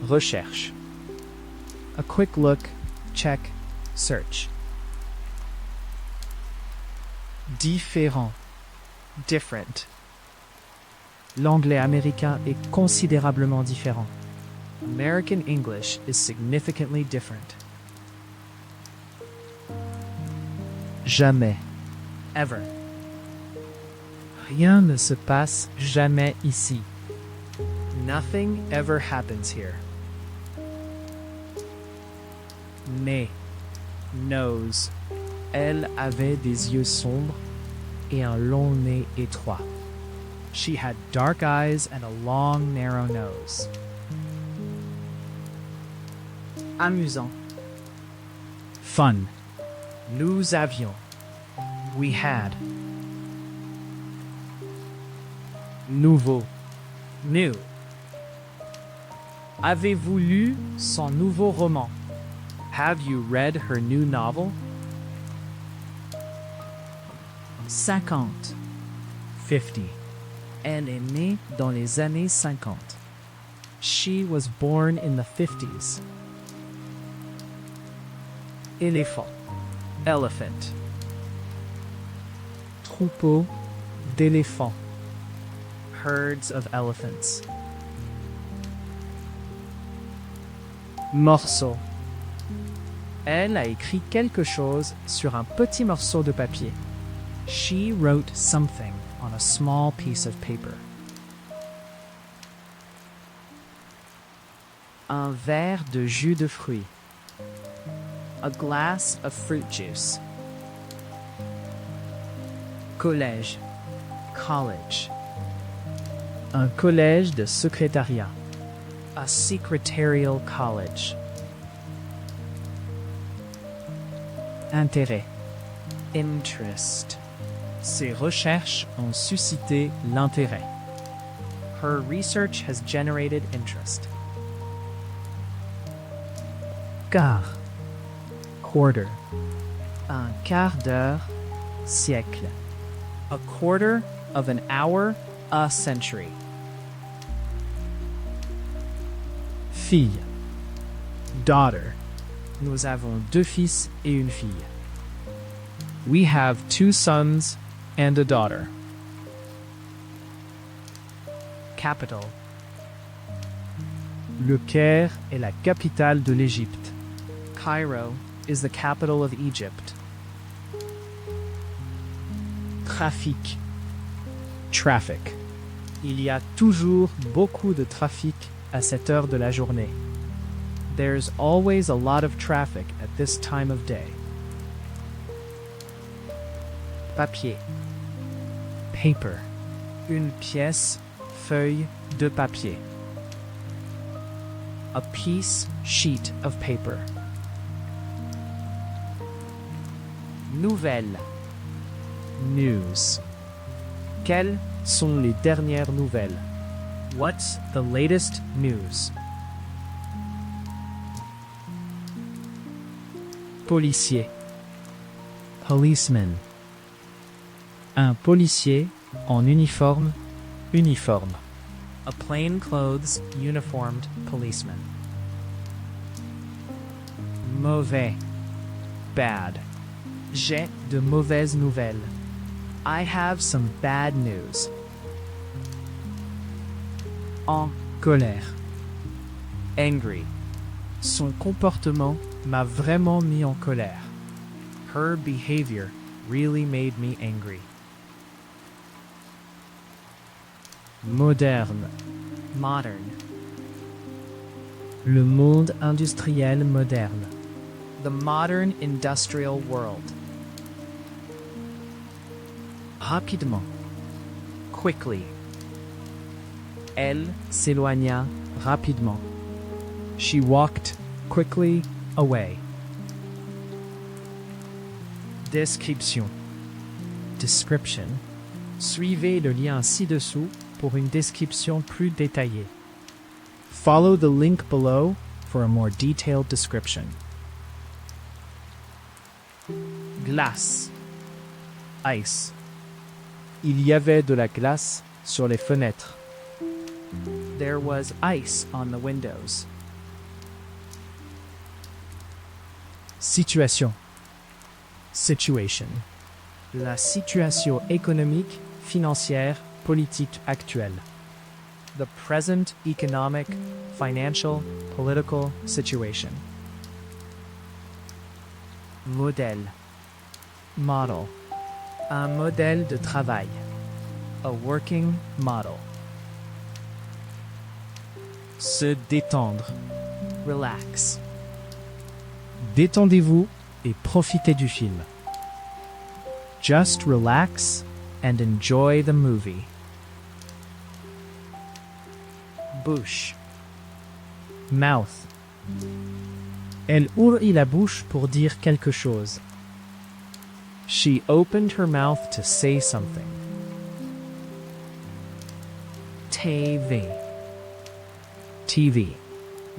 Recherche. A quick look. Check. Search. Différent. Different. L'anglais américain est considérablement différent. American English is significantly different. Jamais. Ever. Rien ne se passe jamais ici. Nothing ever happens here. Nez. Nose. Elle avait des yeux sombres et un long nez étroit. She had dark eyes and a long, narrow nose. Amusant. Fun. Nous avions. We had. Nouveau. New. Avez-vous lu son nouveau roman? Have you read her new novel? 50. 50. Elle est née dans les années 50. She was born in the 50s. Éléphant. Elephant. Troupeau d'éléphants. Herds of elephants. Morceau. Elle a écrit quelque chose sur un petit morceau de papier. She wrote something on a small piece of paper. Un verre de jus de fruits. A glass of fruit juice. Collège. College. Un collège de secrétariat. A secretarial college. Intérêt. Interest. Ses recherches ont suscité l'intérêt. Her research has generated interest. Quart. Quarter. Un quart d'heure. Siècle. A quarter of an hour. A century. Fille. Daughter. Nous avons 2 fils et une fille. We have 2 sons and a daughter. Capital. Le Caire est la capitale de l'Égypte. Cairo is the capital of Egypt. Trafic. Traffic. Il y a toujours beaucoup de trafic à cette heure de la journée. There's always a lot of traffic at this time of day. Papier. Paper. Une pièce, feuille de papier. A piece, sheet of paper. Nouvelle. News. Quelles sont les dernières nouvelles? What's the latest news? Policier. Policeman. Un policier en uniforme. Uniforme. A plainclothes, uniformed policeman. Mauvais. Bad. J'ai de mauvaises nouvelles. I have some bad news. En Colère. angry. Son comportement m'a vraiment mis en colère. Her behavior really made me angry. Moderne. Modern. Le monde industriel moderne. The modern industrial world. Rapidement. Quickly. Elle s'éloigna rapidement. She walked quickly away. Description. Description. Suivez le lien ci-dessous pour une description plus détaillée. Follow the link below for a more detailed description. Glace. Ice. Il y avait de la glace sur les fenêtres. There was ice on the windows. Situation. Situation. La situation économique, financière, politique actuelle. The present economic, financial, political situation. Modèle. Model. Un modèle de travail. A working model. Se détendre. Relax. Détendez-vous et profitez du film. Just relax and enjoy the movie. Bouche. Mouth. Elle ouvrit la bouche pour dire quelque chose. She opened her mouth to say something. TV. TV.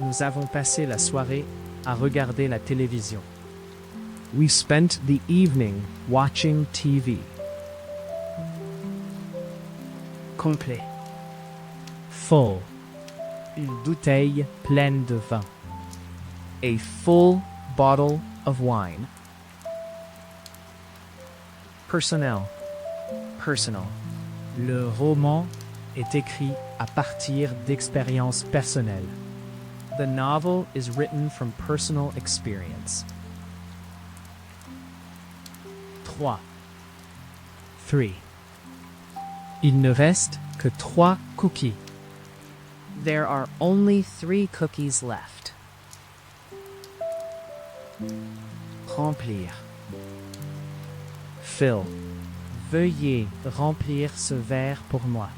Nous avons passé la soirée à regarder la télévision. We spent the evening watching TV. Complet. Full. Une bouteille pleine de vin. A full bottle of wine. Personnel. Personal. Le roman est écrit à partir d'expériences personnelles. The novel is written from personal experience. 3. 3. Il ne reste que 3 cookies. There are only 3 cookies left. Remplir. Fill. Veuillez remplir ce verre pour moi.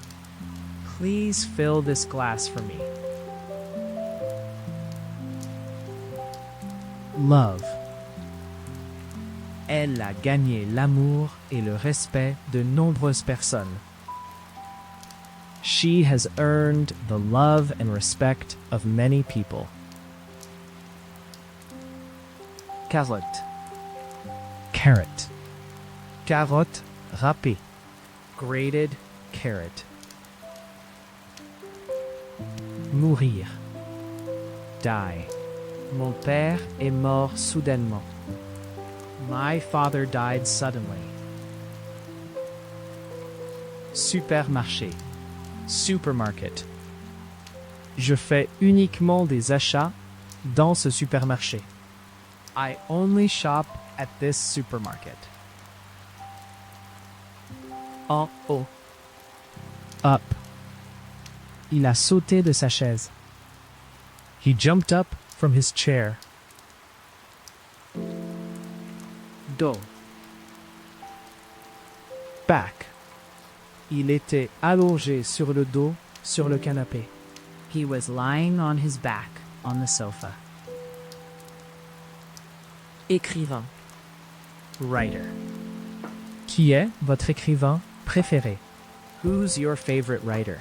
Please fill this glass for me. Love. Elle a gagné l'amour et le respect de nombreuses personnes. She has earned the love and respect of many people. Carotte. Carrot. Carotte Râpée. grated carrot. Mourir. Die. Mon père est mort soudainement. My father died suddenly. Supermarché. Supermarket. Je fais uniquement des achats dans ce supermarché. I only shop at this supermarket. En haut. Up. Il a sauté de sa chaise. He jumped up from his chair. Dos. Back. Il était allongé sur le dos sur le canapé. He was lying on his back on the sofa. Écrivain. Writer. Qui est votre écrivain préféré? Who's your favorite writer?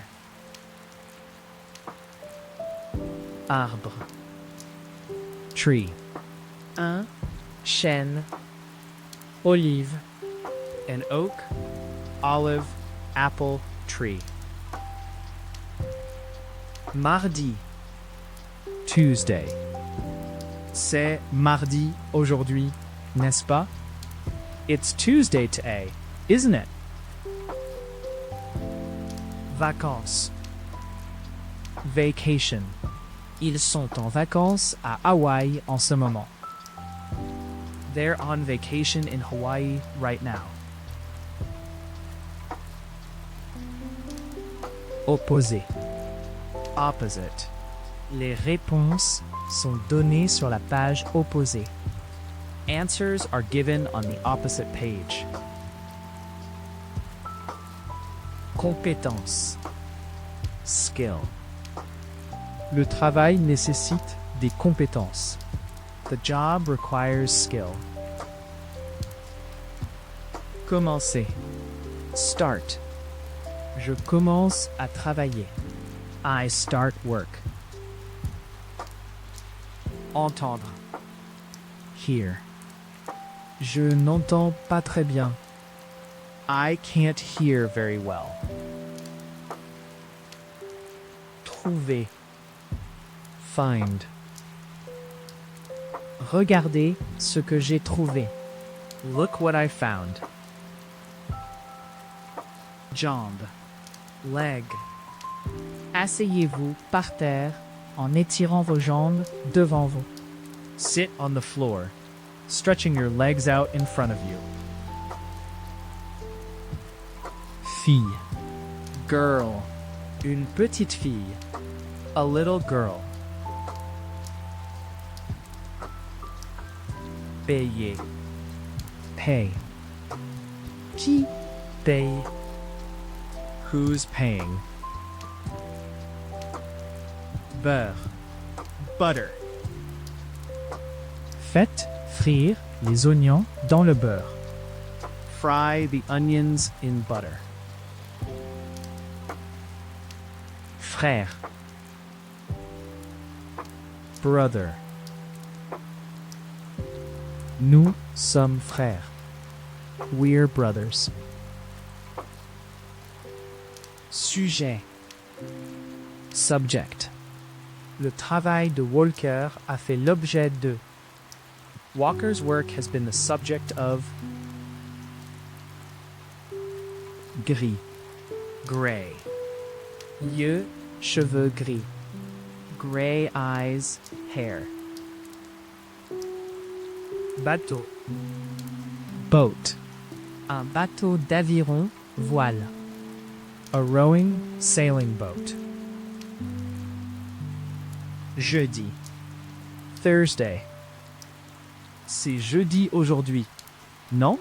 Arbre. Tree. Un chêne. Olive. An oak, olive, apple tree. Mardi. Tuesday. C'est mardi aujourd'hui, n'est-ce pas? It's Tuesday today, isn't it? Vacances. Vacation. Ils sont en vacances à Hawaï en ce moment. They're on vacation in Hawaii right now. Opposé. Opposite. Les réponses sont données sur la page opposée. Answers are given on the opposite page. Compétence. Skill. Le travail nécessite des compétences. The job requires skill. Commencer. Start. Je commence à travailler. I start work. Entendre. Hear. Je n'entends pas très bien. I can't hear very well. Trouver. Find. Regardez ce que j'ai trouvé. Look what I found. Jambe. Leg. Asseyez-vous par terre en étirant vos jambes devant vous. Sit on the floor, stretching your legs out in front of you. Fille. Girl. Une petite fille. A little girl. Payer. Pay. Qui paye? Who's paying? Beurre. Butter. Faites frire les oignons dans le beurre. Fry the onions in butter. Frère. Brother. Nous sommes frères. We're brothers. Sujet. Subject. Le travail de Walker a fait l'objet de. Walker's work has been the subject of Gris. gray. Yeux, cheveux gris. Gray eyes, hair. Bateau. Boat. Un bateau d'aviron, voile. A rowing sailing boat. Jeudi. Thursday. C'est jeudi aujourd'hui. Non?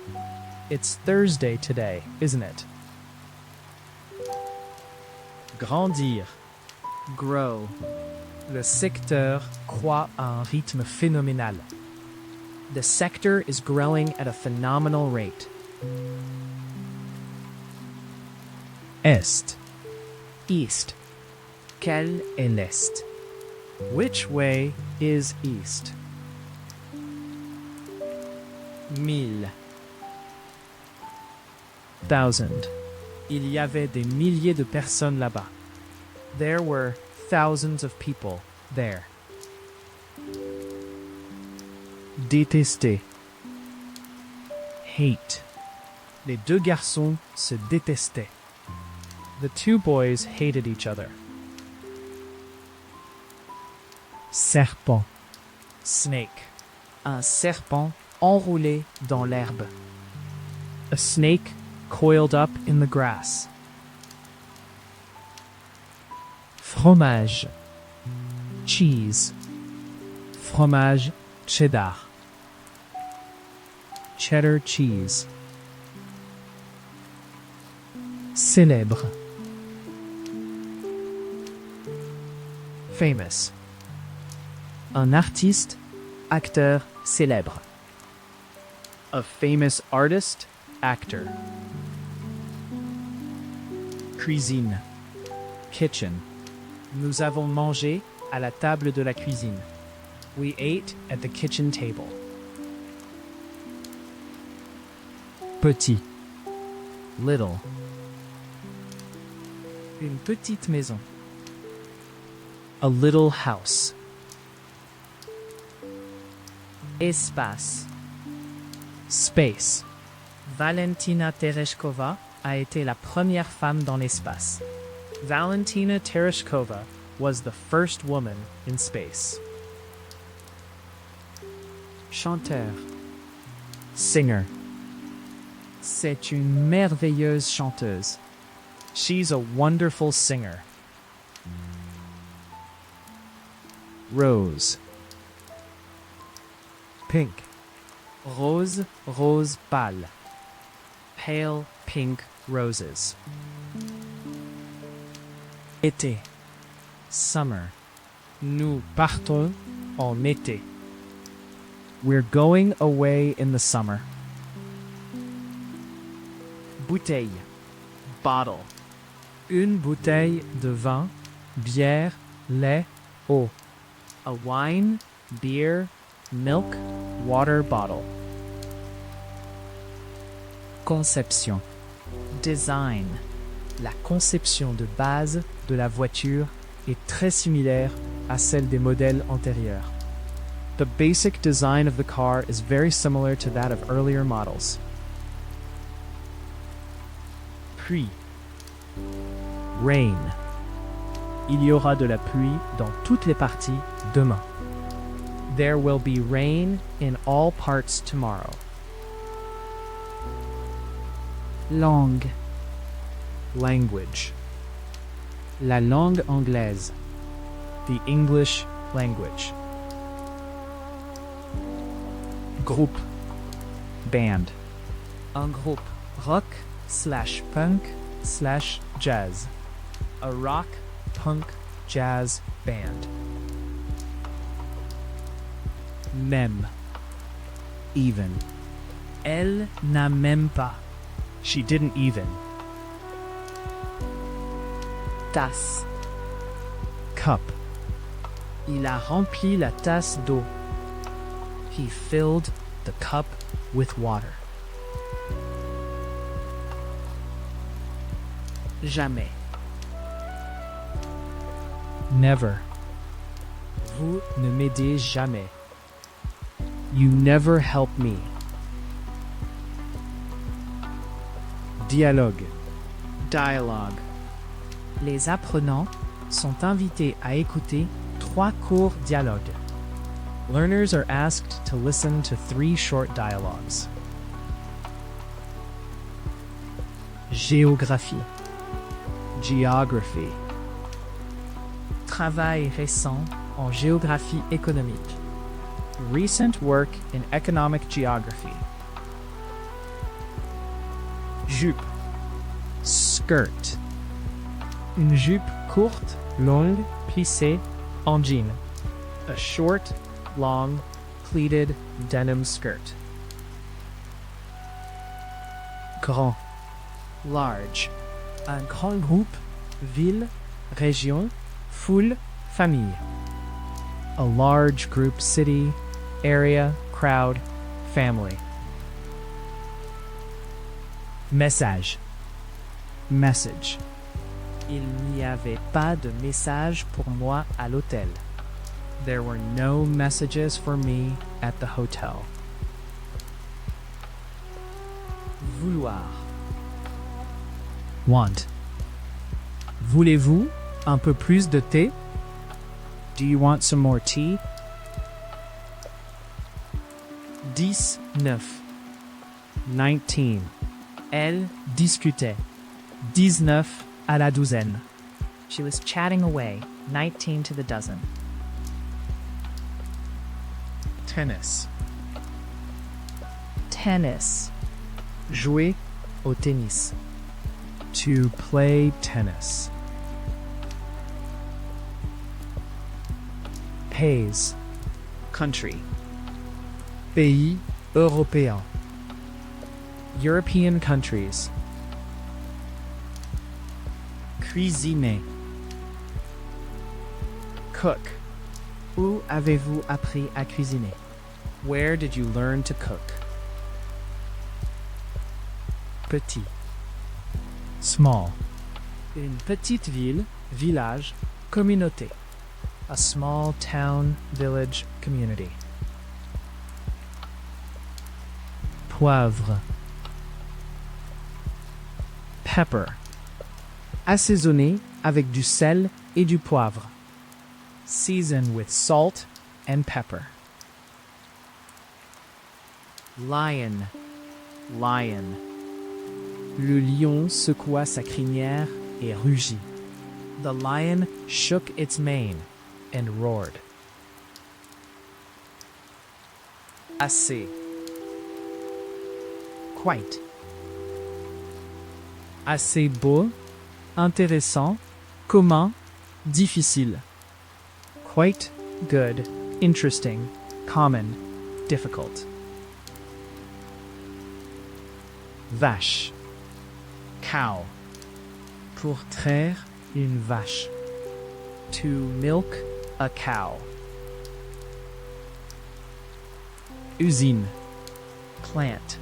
It's Thursday today, isn't it? Grandir. Grow. Le secteur croît à un rythme phénoménal. The sector is growing at a phenomenal rate. Est. East. Quel est l'Est? Which way is east? 1000. 1,000. Il y avait des milliers de personnes là-bas. There were thousands of people there. Détester. Hate. Les deux garçons se détestaient. The two boys hated each other. Serpent. Snake. Un serpent enroulé dans l'herbe. A snake coiled up in the grass. Fromage. Cheese. Fromage cheddar. Cheddar cheese. Célèbre. Famous. Un artiste, acteur célèbre. A famous artist, actor. Cuisine. Kitchen. Nous avons mangé à la table de la cuisine. We ate at the kitchen table. Petit. Little. Une petite maison. A little house. Espace. Space. Valentina Tereshkova a été la première femme dans l'espace. Valentina Tereshkova was the first woman in space. Chanteur. Singer. C'est une merveilleuse chanteuse. She's a wonderful singer. Rose. Pink. Rose, rose pâle. Pale pink roses. Été. Summer. Nous partons en été. We're going away in the summer. Bouteille. Bottle. Une bouteille de vin, bière, lait, eau. A wine, beer, milk, water bottle. Conception. Design. La conception de base de la voiture est très similaire à celle des modèles antérieurs. The basic design of the car is very similar to that of earlier models. Pluie. Rain. Il y aura de la pluie dans toutes les parties demain. There will be rain in all parts tomorrow. Langue. Language. La langue anglaise. The English language. Groupe. Band. Un groupe. Rock / punk / jazz. A rock, punk, jazz band. Même. Even. Elle n'a même pas. She didn't even. Tasse. Cup. Il a rempli la tasse d'eau. He filled the cup with water. Jamais. Never. Vous ne m'aidez jamais. You never help me. Dialogue. Dialogue. Les apprenants sont invités à écouter 3 courts dialogues. Learners are asked to listen to 3 short dialogues. Géographie. Geography. Travail récent en géographie économique. Recent work in economic geography. Jupe. Skirt. Une jupe courte, longue, plissée, en jean. A short, long, pleated denim skirt. Grand. Large. Un grand groupe, ville, région, foule, famille. A large group, city, area, crowd, family. Message. Message. Il n'y avait pas de message pour moi à l'hôtel. There were no messages for me at the hotel. Vouloir. Want. Voulez-vous un peu plus de thé? Do you want some more tea? 19. 19. Elle discutait. 19 à la douzaine. She was chatting away, 19 to the dozen. Tennis. Tennis. Jouer au tennis. To play tennis. Pays. Country. Pays européen. European countries. Cuisiner. Cook. Où avez-vous appris à cuisiner? Where did you learn to cook? Petit. Small. Une petite ville, village, communauté. A small town, village, community. Poivre. Pepper. Assaisonner avec du sel et du poivre. Season with salt and pepper. Lion. Lion. Le lion secoua sa crinière et rugit. The lion shook its mane and roared. Assez. Quite. Assez beau, intéressant, commun, difficile. Quite, good, interesting, common, difficult. Vache. Cow. Pour traire une vache. To milk a cow. Usine. Plant.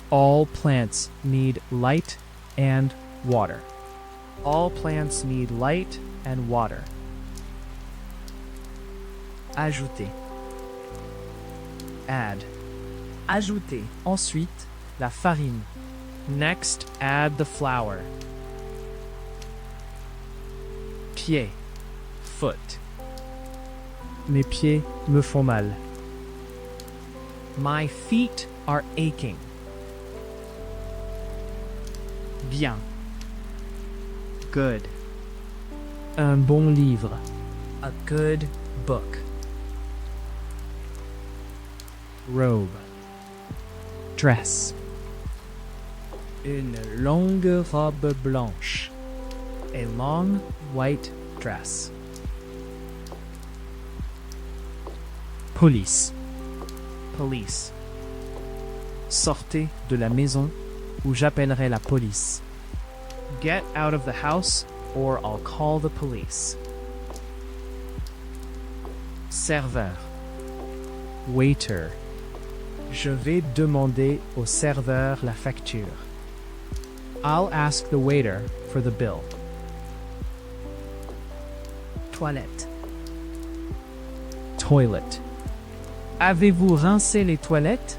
All plants need light and water. All plants need light and water. Ajouter. Add. Ajouter ensuite la farine. Next, add the flour. Pied. Foot. Mes pieds me font mal. My feet are aching. Bien. Good. Un bon livre. A good book. Robe. Dress. Une longue robe blanche. A long white dress. Police. Police. Sortez de la maison ou j'appellerai la police. Get out of the house or I'll call the police. Serveur. Waiter. Je vais demander au serveur la facture. I'll ask the waiter for the bill. Toilette. Toilet. Avez-vous rincé les toilettes?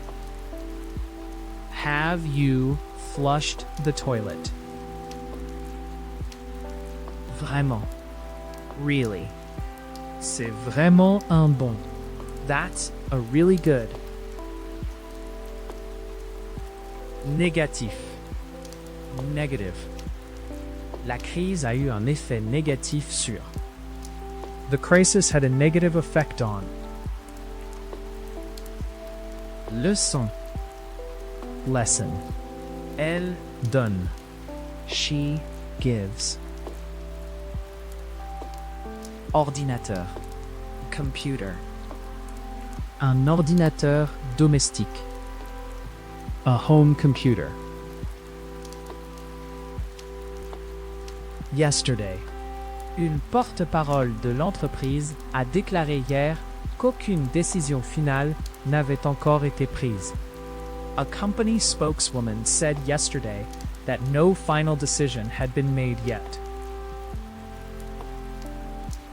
Have you flushed the toilet? Vraiment. Really. C'est vraiment un bon. That's a really good. Négatif. Negative. La crise a eu un effet négatif sur. The crisis had a negative effect on. Leçon. Lesson. Elle donne. She gives. Ordinateur. Computer. Un ordinateur domestique. A home computer. Yesterday. Une porte-parole de l'entreprise a déclaré hier qu'aucune décision finale n'avait encore été prise. A company spokeswoman said yesterday that no final decision had been made yet.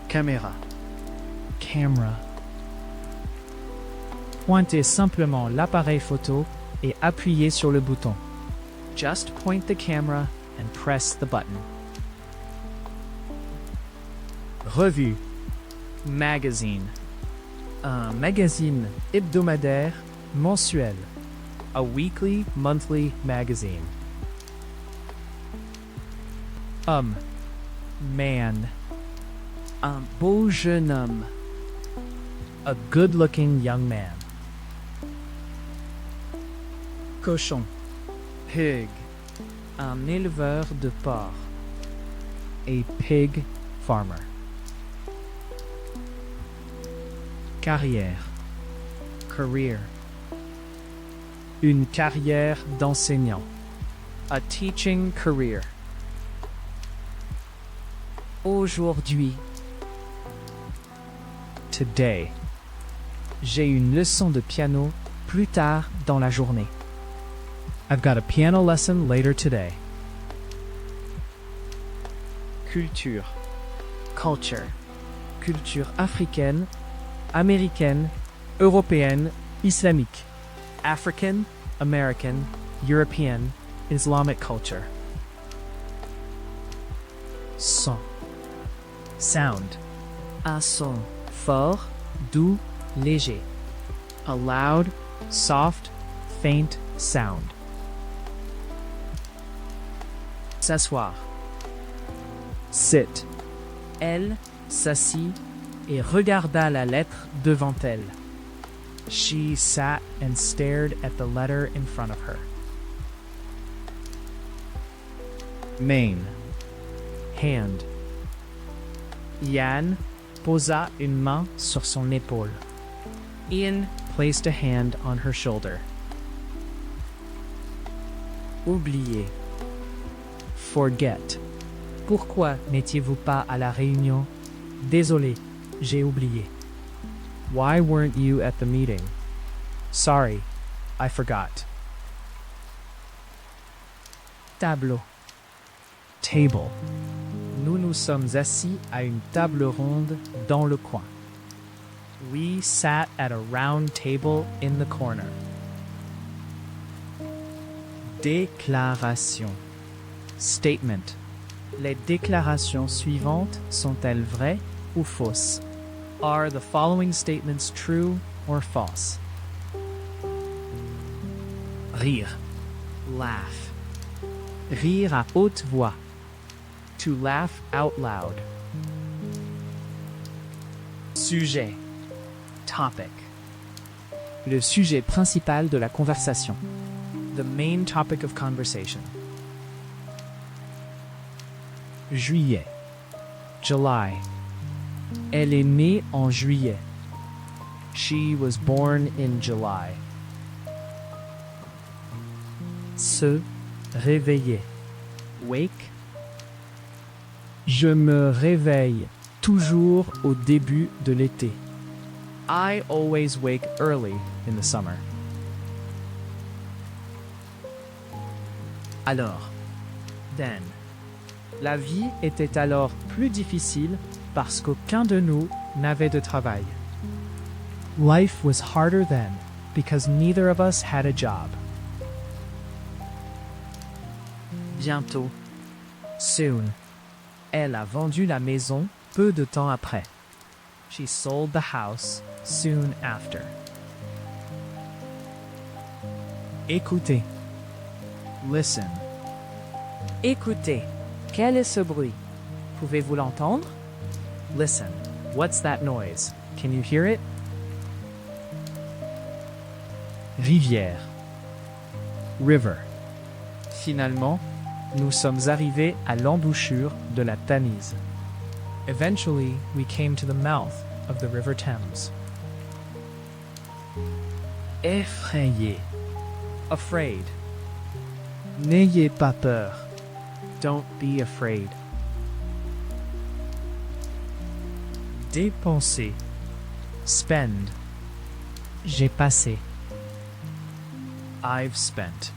Caméra. Camera. Pointez simplement l'appareil photo et appuyez sur le bouton. Just point the camera and press the button. Revue. Magazine. Un magazine hebdomadaire, mensuel. A weekly, monthly magazine. Homme. Man. Un beau jeune homme. A good-looking young man. Cochon. Pig. Un éleveur de porc. A pig farmer. Carrière. Career. Une carrière d'enseignant. A teaching career. Aujourd'hui. Today. J'ai une leçon de piano plus tard dans la journée. I've got a piano lesson later today. Culture. Culture. Culture africaine, américaine, européenne, islamique. African, American, European, Islamic culture. Son. Sound. Un son fort, doux, léger. A loud, soft, faint sound. S'asseoir. Sit. Elle s'assit et regarda la lettre devant elle. She sat and stared at the letter in front of her. Main. Hand. Yann posa une main sur son épaule. Ian placed a hand on her shoulder. Oublier. Forget. Pourquoi n'étiez-vous pas à la réunion? Désolé, j'ai oublié. Why weren't you at the meeting? Sorry, I forgot. Tableau. Table. Nous nous sommes assis à une table ronde dans le coin. We sat at a round table in the corner. Déclaration. Statement. Les déclarations suivantes sont-elles vraies ou fausses? Are the following statements true or false? Rire. Laugh. Rire à haute voix. To laugh out loud. Sujet. Topic. Le sujet principal de la conversation. The main topic of conversation. Juillet. July. Elle est née en juillet. She was born in July. Se réveiller. Wake. Je me réveille toujours au début de l'été. I always wake early in the summer. Alors. Then. La vie était alors plus difficile parce qu'aucun de nous n'avait de travail. Life was harder then because neither of us had a job. Bientôt. Soon. Elle a vendu la maison peu de temps après. She sold the house soon after. Écoutez. Listen. Écoutez. Quel est ce bruit? Pouvez-vous l'entendre? Listen. What's that noise? Can you hear it? Rivière. River. Finalement, nous sommes arrivés à l'embouchure de la Tamise. Eventually, we came to the mouth of the River Thames. Effrayé. Afraid. N'ayez pas peur. Don't be afraid. Dépenser. Spend. J'ai passé. I've spent.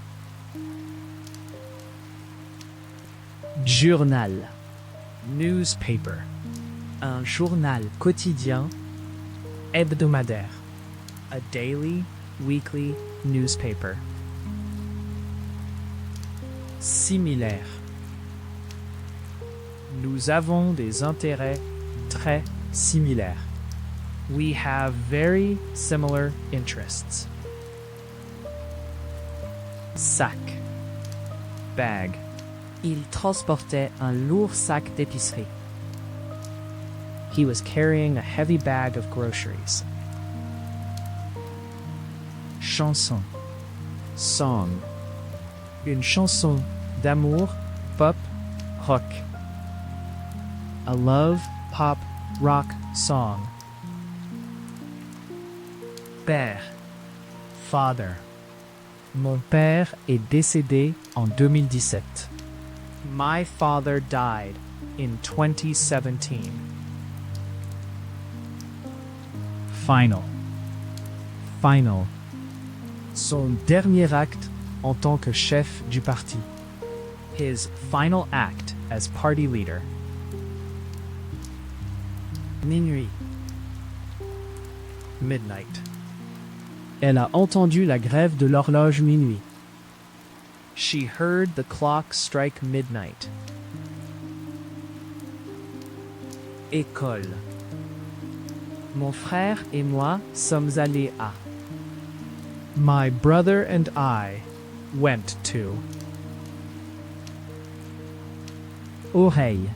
Journal. Newspaper. Un journal quotidien. Hebdomadaire. A daily, weekly newspaper. Similaire. Nous avons des intérêts très similaires. We have very similar interests. Sac. Bag. Il transportait un lourd sac d'épicerie. He was carrying a heavy bag of groceries. Chanson. Song. Une chanson d'amour, pop, rock. A love, pop, rock song. Père. Father. Mon père est décédé en 2017. My father died in 2017. Final. Final. Son dernier acte en tant que chef du parti. His final act as party leader. Minuit. Midnight. Elle a entendu la grève de l'horloge minuit. She heard the clock strike midnight. École. Mon frère et moi sommes allés à. My brother and I went to. Oreille.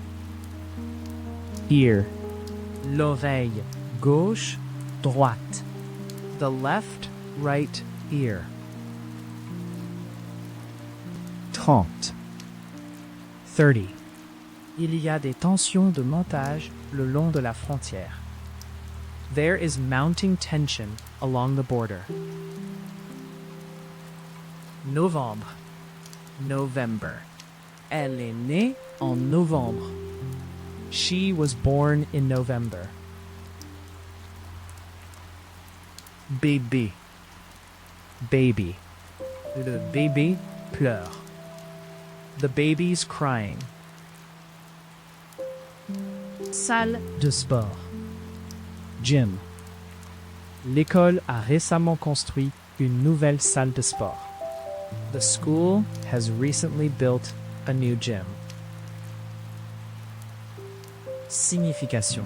Ear. L'oreille gauche, droite. The left, right ear. 30. 30. Il y a des tensions de montage le long de la frontière. There is mounting tension along the border. Novembre. November. Elle est née en novembre. She was born in November. Bébé. Baby. Le bébé pleure. The baby's crying. Salle de sport. Gym. L'école a récemment construit une nouvelle salle de sport. The school has recently built a new gym. Signification.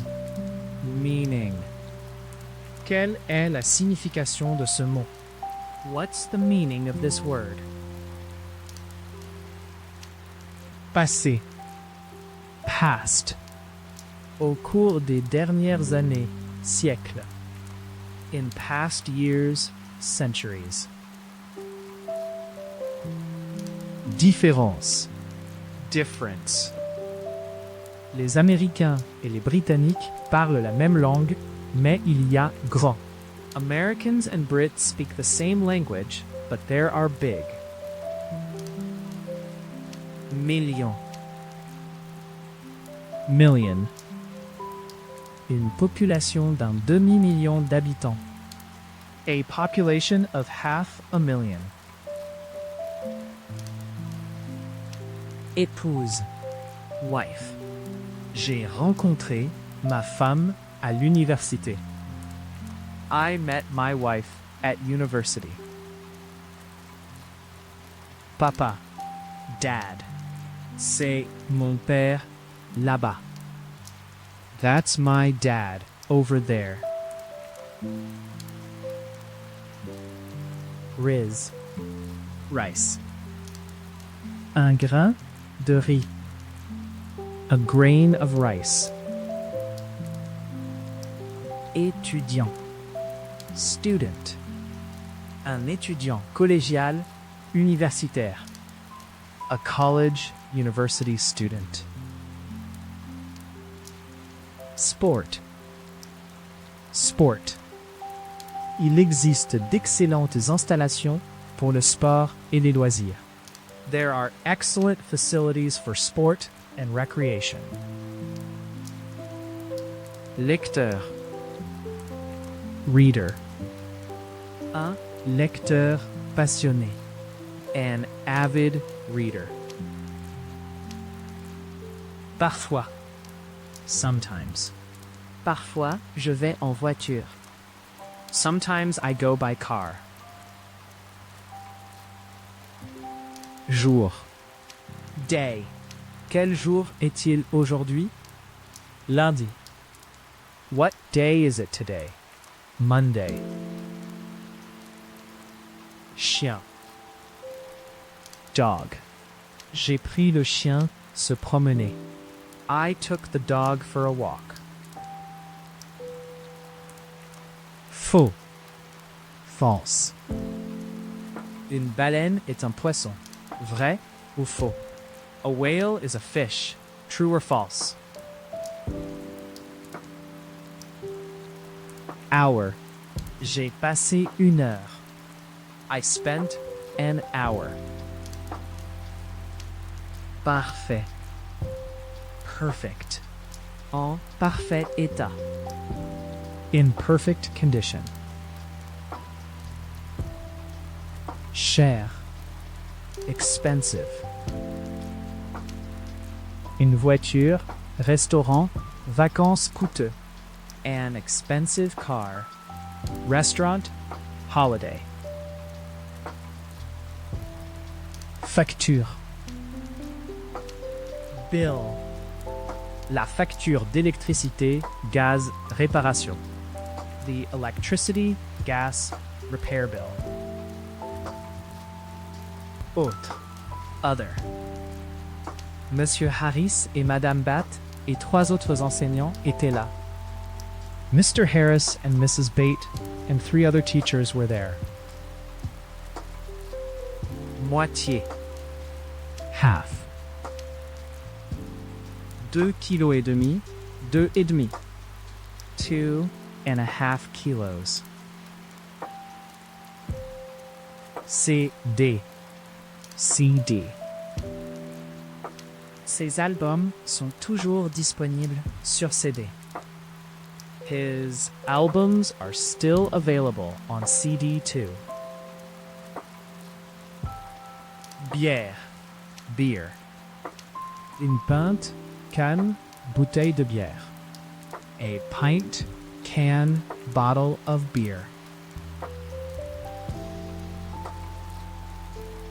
Meaning. Quelle est la signification de ce mot? What's the meaning of this word? Passé. Past. Au cours des dernières années, siècles. In past years, centuries. Différence. Difference. Les Américains et les Britanniques parlent la même langue, mais il y a grand. Americans and Brits speak the same language, but there are big. Million. Million. Une population d'un demi-million d'habitants. A population of 500,000. Épouse. Wife. J'ai rencontré ma femme à l'université. I met my wife at university. Papa. Dad. C'est mon père là-bas. That's my dad over there. Riz. Rice. Un grain de riz. A grain of rice. Étudiant. Student. Un étudiant collégial, universitaire. A college, university student. Sport. Sport. Il existe d'excellentes installations pour le sport et les loisirs. There are excellent facilities for sport and recreation. Lecteur. Reader. Un lecteur passionné. An avid reader. Parfois. Sometimes. Parfois, je vais en voiture. Sometimes I go by car. Jour. Day. Quel jour est-il aujourd'hui? Lundi. What day is it today? Monday. Chien. Dog. J'ai pris le chien se promener. I took the dog for a walk. Faux. False. Une baleine est un poisson. Vrai ou faux? A whale is a fish. True or false? Hour. J'ai passé une heure. I spent an hour. Parfait. Perfect. En parfait état. In perfect condition. Cher. Expensive. Une voiture, restaurant, vacances coûteux. An expensive car. Restaurant, holiday. Facture. Bill. La facture d'électricité, gaz, réparation. The electricity, gas, repair bill. Autre. Other. Monsieur Harris et Madame Batt et 3 autres enseignants étaient là. Mr. Harris and Mrs. Bate and 3 other teachers were there. Moitié. Half. 2 kilos et demi, 2 et demi. 2.5 kilos. CD. CD. Ces albums sont toujours disponibles sur CD. His albums are still available on CD too. Bière. Beer. Une pinte, canne, bouteille de bière. A pint, can, bottle of beer.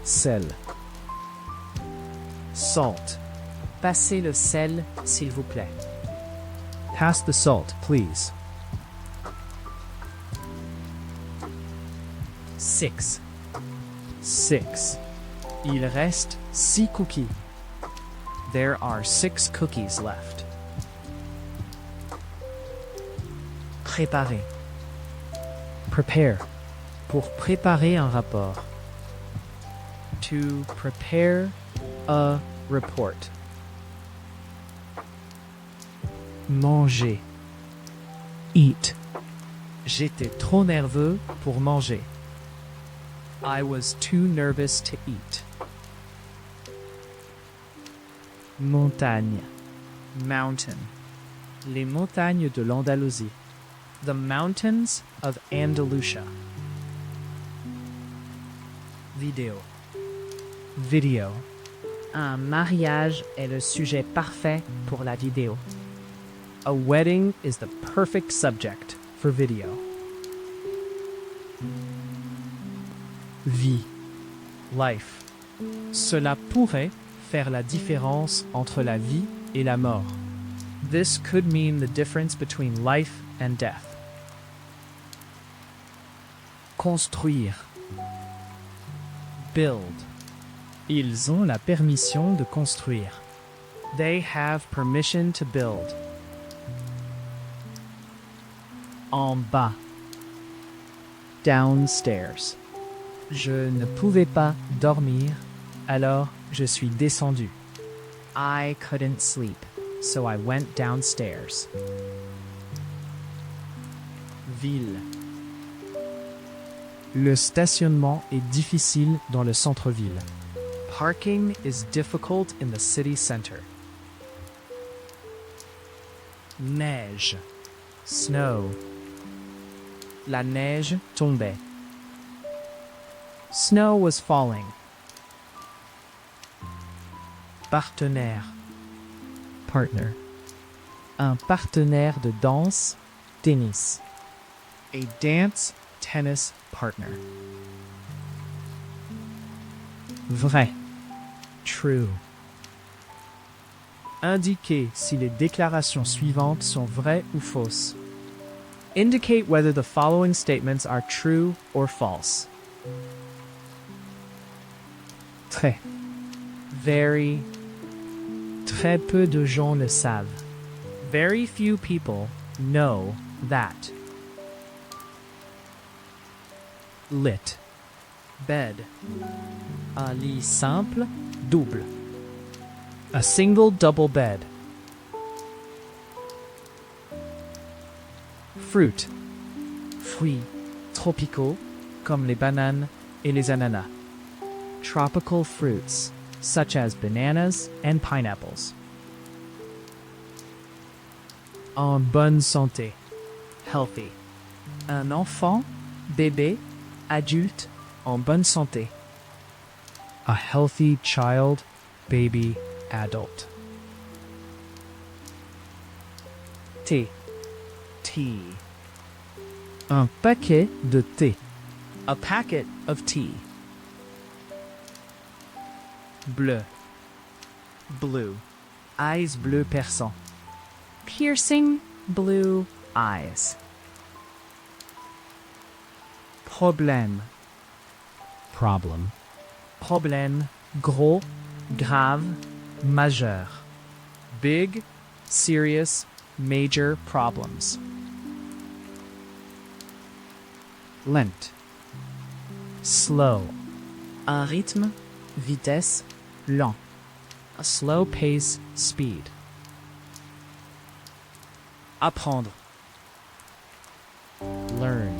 Sel. Salt. Passez le sel, s'il vous plaît. Pass the salt, please. 6. 6. Il reste 6 cookies. There are 6 cookies left. Préparer. Prepare. Pour préparer un rapport. To prepare a report. Manger. Eat. J'étais trop nerveux pour manger. I was too nervous to eat. Montagne. Mountain. Les montagnes de l'Andalousie. The mountains of Andalusia. Vidéo. Video. Un mariage est le sujet parfait pour la vidéo. A wedding is the perfect subject for video. Vie. Life. Cela pourrait faire la différence entre la vie et la mort. This could mean the difference between life and death. Construire. Build. Ils ont la permission de construire. They have permission to build. En bas. Downstairs. Je ne pouvais pas dormir, Alors, je suis descendu. I couldn't sleep, So I went downstairs. Ville. Le stationnement est difficile dans le centre-ville. Parking is difficult in the city center. neige. Snow. La neige tombait. Snow was falling. Partenaire. Partner. Un partenaire de danse, tennis. A dance tennis partner. Vrai. True. Indiquez si les déclarations suivantes sont vraies ou fausses. Indicate whether the following statements are true or false. Très. Very. Très peu de gens le savent. Very few people know that. Lit. Bed. Un lit simple, double. A single double bed. Fruit. Fruits, Tropicaux, comme les bananes et les ananas. Tropical fruits, such as bananas and pineapples. En bonne santé. Healthy. un enfant, bébé, adulte, En bonne santé. A healthy child, baby, adult. thé. Tea. Un paquet de thé. A packet of tea. Bleu. Blue. Eyes bleu perçant. Piercing blue eyes. Problème. Problem. Problème. Gros, grave, majeur. Big, serious, major problems. Lent. Slow. Un rythme, vitesse, lent. A slow pace, speed. Apprendre. Learn.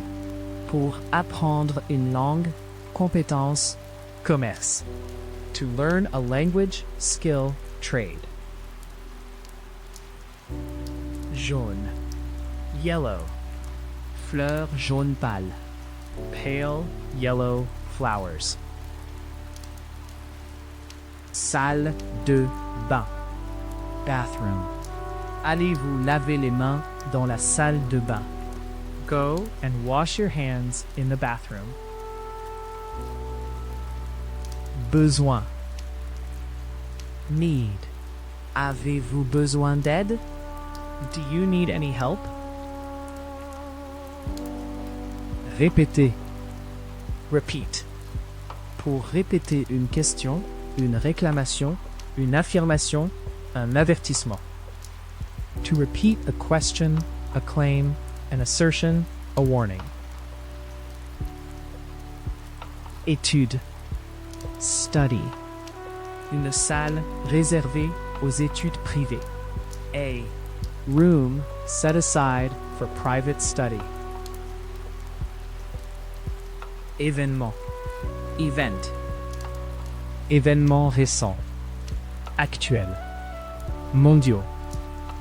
Pour apprendre une langue, compétence, Commerce. To learn a language, skill, trade. Jaune. Yellow. fleur jaune pâle. Pale, yellow flowers. Salle de bain. Bathroom. Allez-vous laver les mains dans la salle de bain? Go and wash your hands in the bathroom. Besoin. Need. Avez-vous besoin d'aide? Do you need any help? Répéter. Repeat. Pour répéter une question, une réclamation, une affirmation, un avertissement. To repeat a question, a claim, an assertion, a warning. Étude. Study. Une salle réservée aux études privées. A. Room set aside for private study. Événement. Event. Événement récent. Actuel. Mondiaux.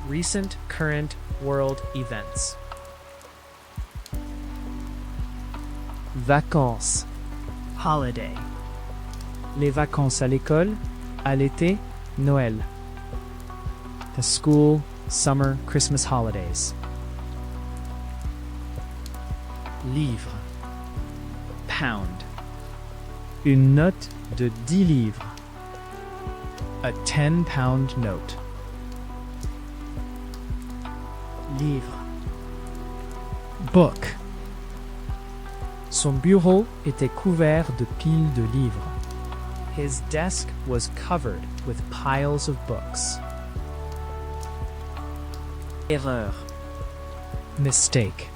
Recent current world events. Vacances. Holiday. Les vacances à l'école, à l'été, Noël. The school, summer, Christmas holidays. Livre. Pound. Une note de 10 livres. A 10-pound note. Livre. Book. Son bureau était couvert de piles de livres. His desk was covered with piles of books. Erreur. Mistake.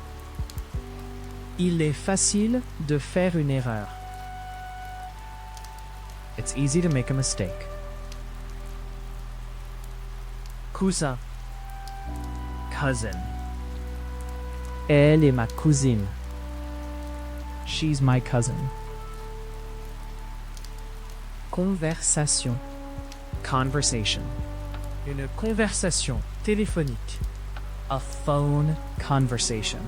Il est facile de faire une erreur. It's easy to make a mistake. Cousin. Cousin. Elle est ma cousine. She's my cousin. Conversation. Conversation. Une conversation téléphonique. A phone conversation.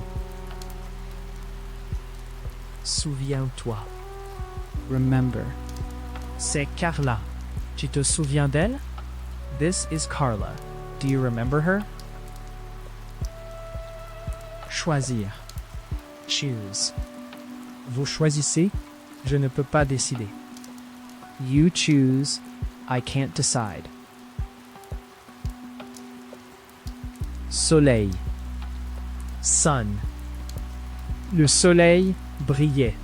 Souviens-toi. Remember. C'est Carla. Tu te souviens d'elle? This is Carla. Do you remember her? Choisir. Choose. Vous choisissez? Je ne peux pas décider. You choose. I can't decide. Soleil. Sun. Le soleil brillait.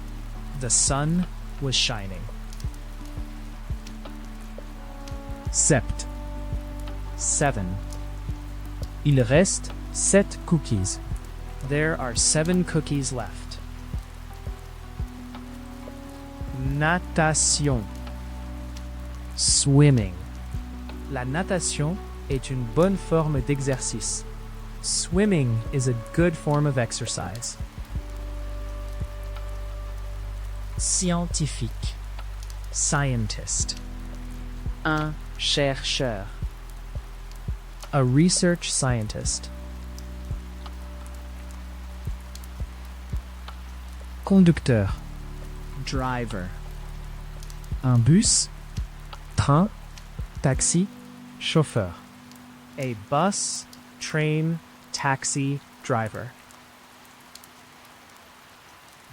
The sun was shining. Sept. 7. Il reste 7 cookies. There are 7 cookies left. Natation. Swimming. La natation est une bonne forme d'exercice. Swimming is a good form of exercise. Scientifique. Scientist. Un chercheur. A research scientist. Conducteur. Driver. Un bus. Train. Taxi. Chauffeur. A bus, train, taxi, driver.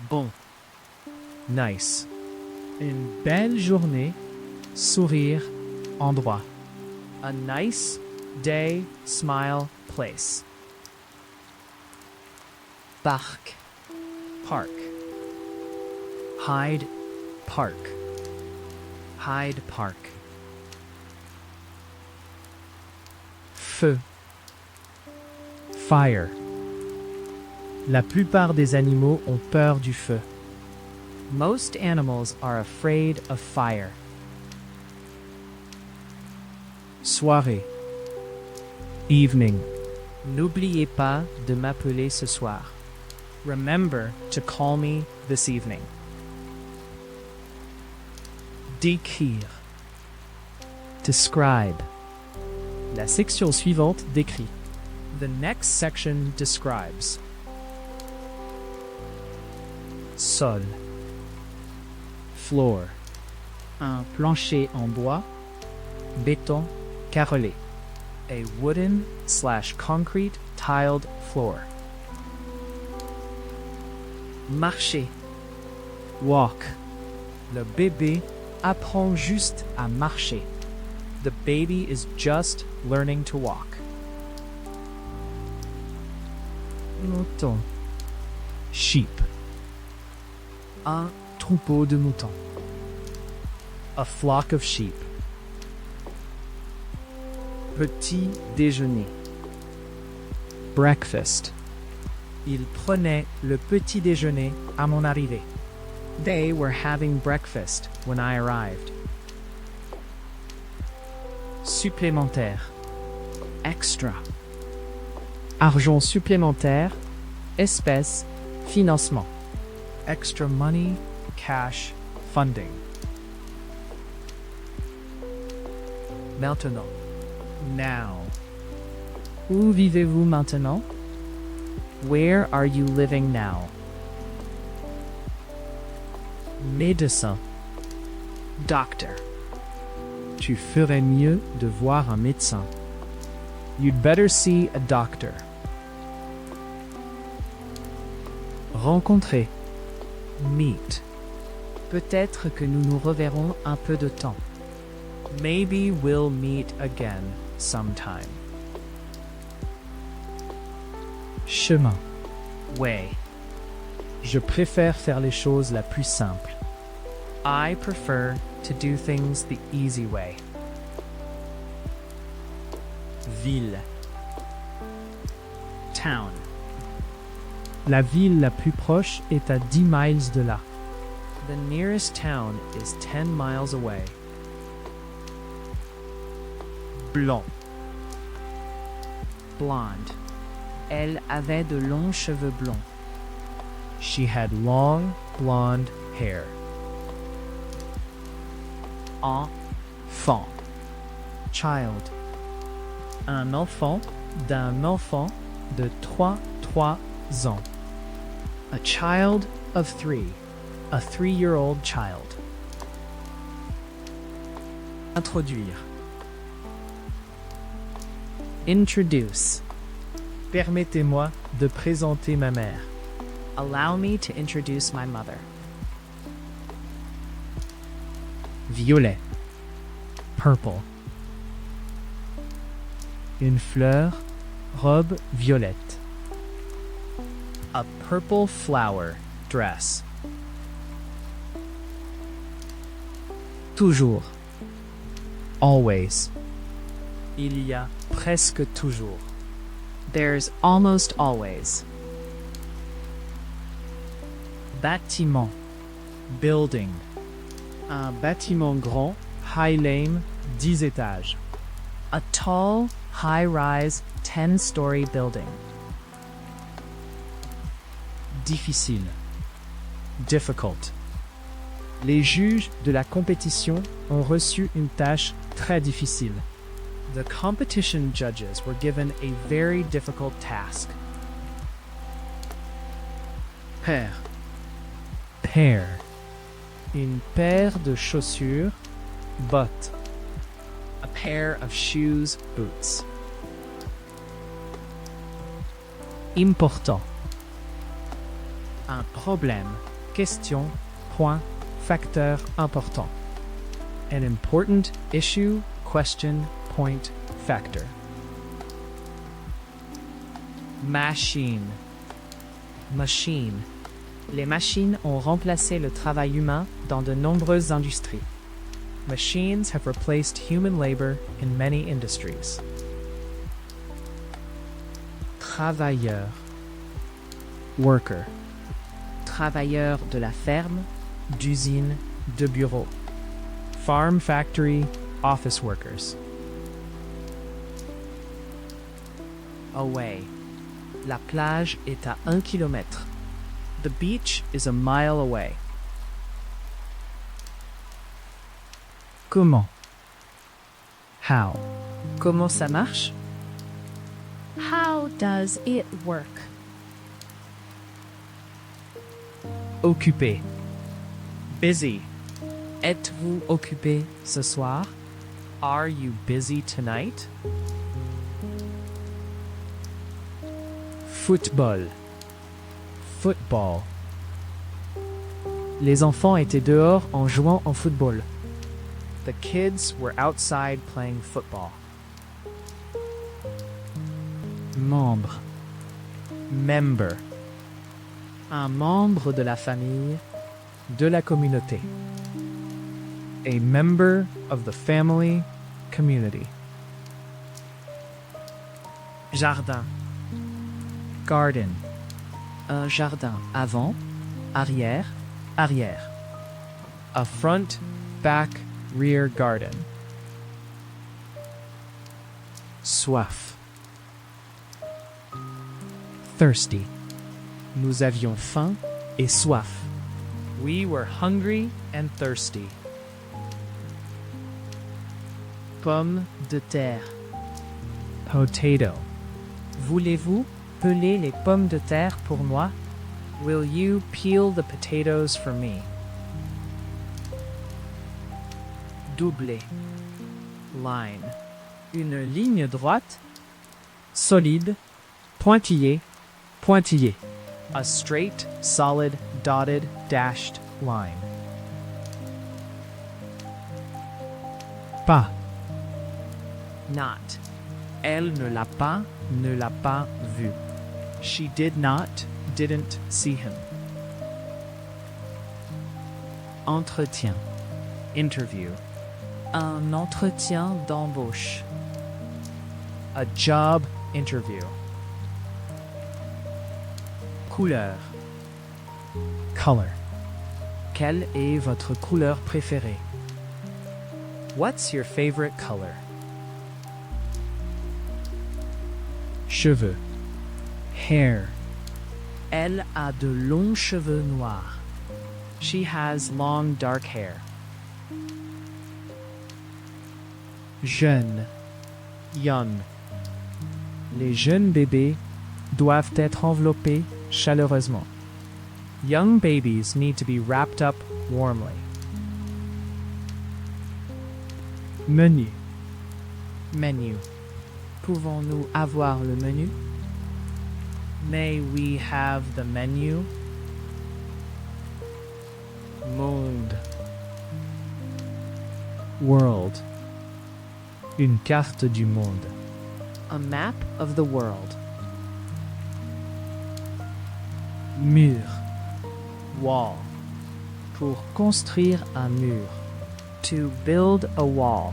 Bon. Nice. Une belle journée. Sourire. Endroit. A nice day, smile, place. Parc. Park. Hyde Park. Hyde Park. Feu. Fire. La plupart des animaux ont peur du feu. Most animals are afraid of fire. Soirée. Evening. N'oubliez pas de m'appeler ce soir. Remember to call me this evening. Décrire. Describe. La section suivante décrit. The next section describes. Sol. Floor. Un plancher en bois. Béton. Carrelé. A wooden/concrete tiled floor. Marcher. Walk. Le bébé apprend juste à marcher. The baby is just learning to walk. Mouton. Sheep. Un troupeau de moutons. A flock of sheep. Petit déjeuner. Breakfast. Ils prenaient le petit déjeuner à mon arrivée. They were having breakfast when I arrived. Supplémentaire. Extra. Argent supplémentaire, espèces, financement. Extra money, cash, funding. Maintenant. Now. Où vivez-vous maintenant? Where are you living now? Médecin. Doctor. Tu ferais mieux de voir un médecin. You'd better see a doctor. Rencontrer. Meet. Peut-être que nous nous reverrons un peu de temps. Maybe we'll meet again sometime. Chemin. Way. Je préfère faire les choses la plus simple. I prefer to do things the easy way. Ville. Town. La ville la plus proche est à 10 miles de là. The nearest town is 10 miles away. Blond. Blonde. Elle avait de longs cheveux blonds. She had long, blonde hair. Enfant. Child. Un enfant D'un enfant de 3 ans. A child of 3. A 3-year-old child. Introduire. Introduce. Permettez-moi de présenter ma mère. Allow me to introduce my mother. Violet. Purple. Une fleur, robe violette. A purple flower dress. Toujours. Always. Il y a Presque toujours. There's almost always. Bâtiment. Building. Un bâtiment grand, high lane, 10 étages. A tall, high-rise, 10-story building. Difficile. Difficult. Les juges de la compétition ont reçu une tâche très difficile. The competition judges were given a very difficult task. Paire. Pair. Une paire de chaussures, bottes. A pair of shoes, boots. Important. Un problème, question, point, facteur important. An important issue, question, point, factor. Machine. Machine. Les machines ont remplacé le travail humain dans de nombreuses industries. Machines have replaced human labor in many industries. Travailleur. Worker. Travailleurs de la ferme, D'usine, de bureau. Farm, factory, office workers. away. La plage est à 1 kilomètre. The beach is a mile away. Comment? How? Comment ça marche? How does it work? Occupé. Busy. Êtes-vous occupé ce soir? Are you busy tonight? Football. Football. Les enfants étaient dehors en jouant au football. The kids were outside playing football. Membre. Member. Un membre de la famille, de la communauté. A member of the family, community. Jardin. Garden. Un jardin avant, arrière, arrière. A front, back, rear garden. Soif. thirsty. Nous avions faim et soif. We were hungry and thirsty. Pomme de terre. Potato. Voulez-vous peler les pommes de terre pour moi? Will you peel the potatoes for me? Doubler. Line. Une ligne droite? Solide. Pointillé. Pointillé. A straight, solid, dotted, dashed line. Pas. Not. Elle ne l'a pas vu. She didn't see him. Entretien. Interview. Un entretien d'embauche. A job interview. Couleur. Color. Quelle est votre couleur préférée? What's your favorite color? Cheveux. Hair. Elle a de longs cheveux noirs. She has long dark hair. Jeune. Young. Les jeunes bébés doivent être enveloppés chaleureusement. Young babies need to be wrapped up warmly. Menu. Menu. Pouvons-nous avoir le menu? May we have the menu? Monde. World. Une carte du monde. A map of the world. Mur. Wall. Pour construire un mur. To build a wall.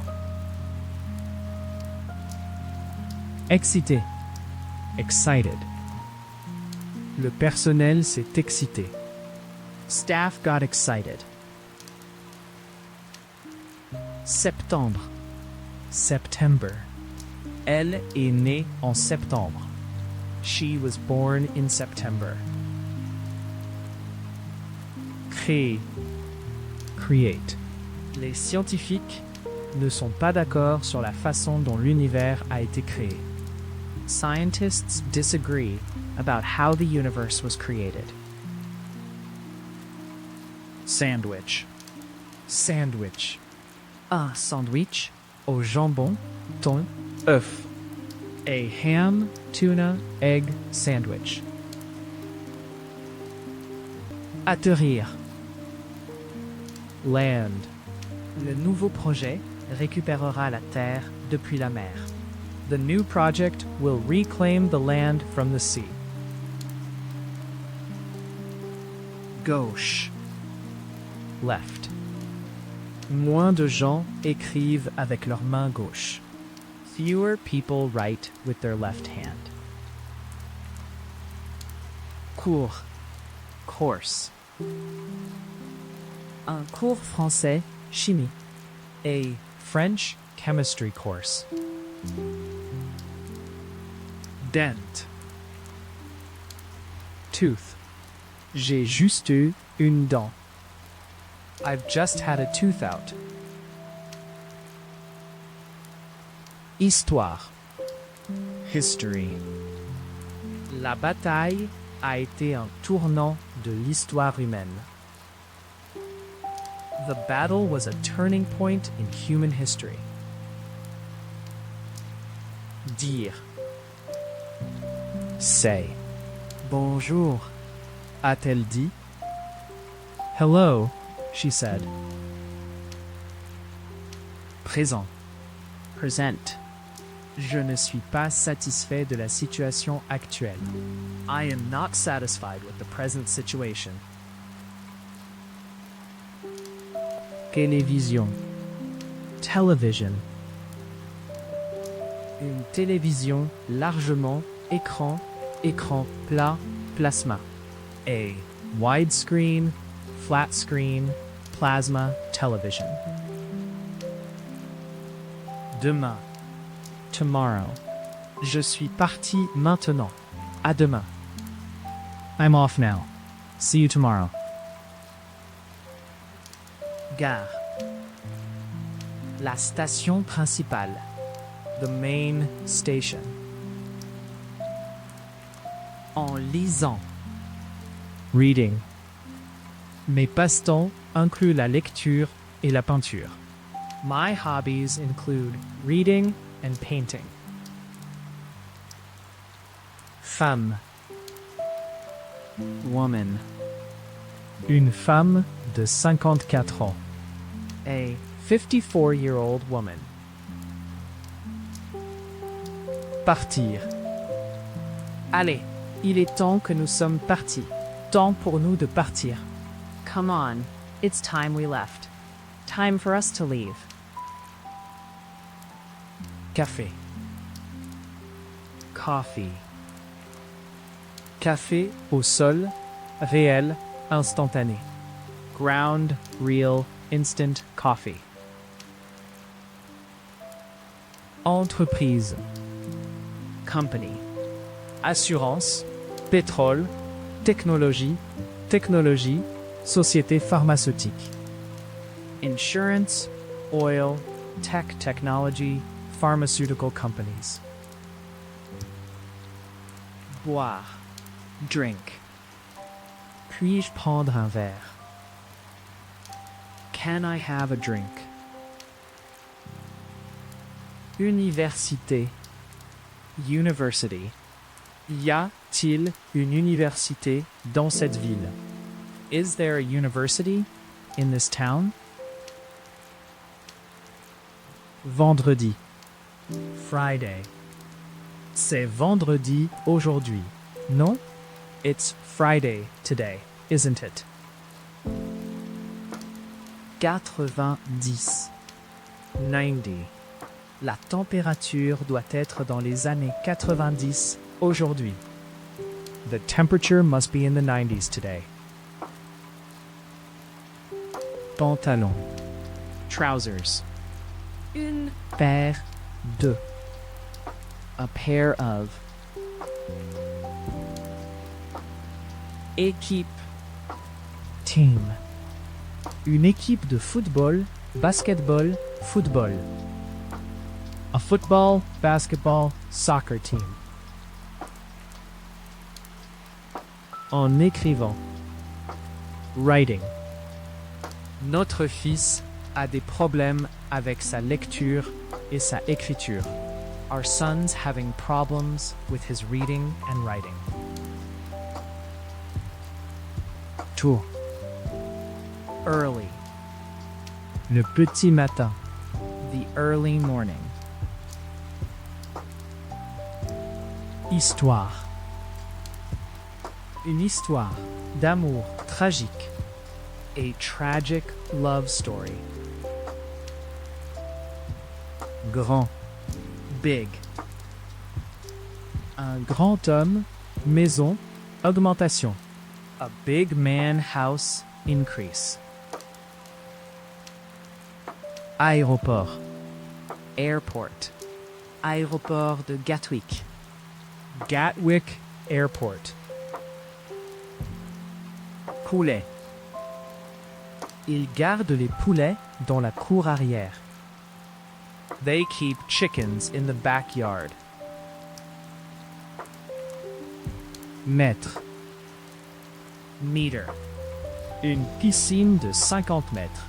Excité. Excited. Le personnel s'est excité. Staff got excited. Septembre. September. Elle est née en septembre. She was born in September. Créer. Create. Les scientifiques ne sont pas d'accord sur la façon dont l'univers a été créé. Scientists disagree about how the universe was created. Sandwich. Sandwich. Un sandwich au jambon, thon, œuf. A ham, tuna, egg sandwich. Atterrir. Land. Le nouveau projet récupérera la terre depuis la mer. The new project will reclaim the land from the sea. Gauche. Left. Moins de gens écrivent avec leur main gauche. Fewer people write with their left hand. Cours. Course. Un cours français, chimie. A French chemistry course. Dent. Tooth. J'ai juste eu une dent. I've just had a tooth out. Histoire. History. La bataille a été un tournant de l'histoire humaine. The battle was a turning point in human history. Dire. Say. Bonjour, a-t-elle dit? Hello, she said. Présent. Present. Je ne suis pas satisfait de la situation actuelle. I am not satisfied with the present situation. Télévision. Television. Une télévision largement écran, écran plat, plasma. A widescreen, flat screen, plasma television. Demain. Tomorrow. Je suis parti maintenant. À demain. I'm off now. See you tomorrow. Gare. La station principale. The main station. En lisant. Reading. Mes passe-temps incluent la lecture et la peinture. My hobbies include reading and painting. Femme. Woman. Une femme de 54 ans. A 54-year-old woman. Partir. Allez, il est temps que nous sommes partis. Temps pour nous de partir. Come on, it's time we left. Time for us to leave. Café. Coffee. Café au sol, réel, instantané. Ground, real, instant coffee. Entreprise. Company. Assurance, pétrole, technologie, technologie, société pharmaceutique. Insurance, oil, tech technology, pharmaceutical companies. Boire. Drink. Puis-je prendre un verre? Can I have a drink? Université. University. Y a-t-il une université dans cette ville? Is there a university in this town? Vendredi. Friday. C'est vendredi aujourd'hui, non? It's Friday today, isn't it? 90. 90. La température doit être dans les années 90 aujourd'hui. The temperature must be in the 90s today. Pantalon. Trousers. Une paire de. A pair of. Équipe. Team. Une équipe de football, basketball, football. A football, basketball, soccer team. En écrivant. Writing. Notre fils a des problèmes avec sa lecture et sa écriture. Our son's having problems with his reading and writing. Tôt. Early. Le petit matin. The early morning. Histoire. Une histoire d'amour tragique. A tragic love story. Grand. Big. Un grand homme, maison, augmentation. A big man house increase. Aéroport. Airport. Aéroport de Gatwick. Gatwick Airport. Poulet. Ils gardent les poulets dans la cour arrière. They keep chickens in the backyard. Mètre. Meter. Une piscine de 50 mètres.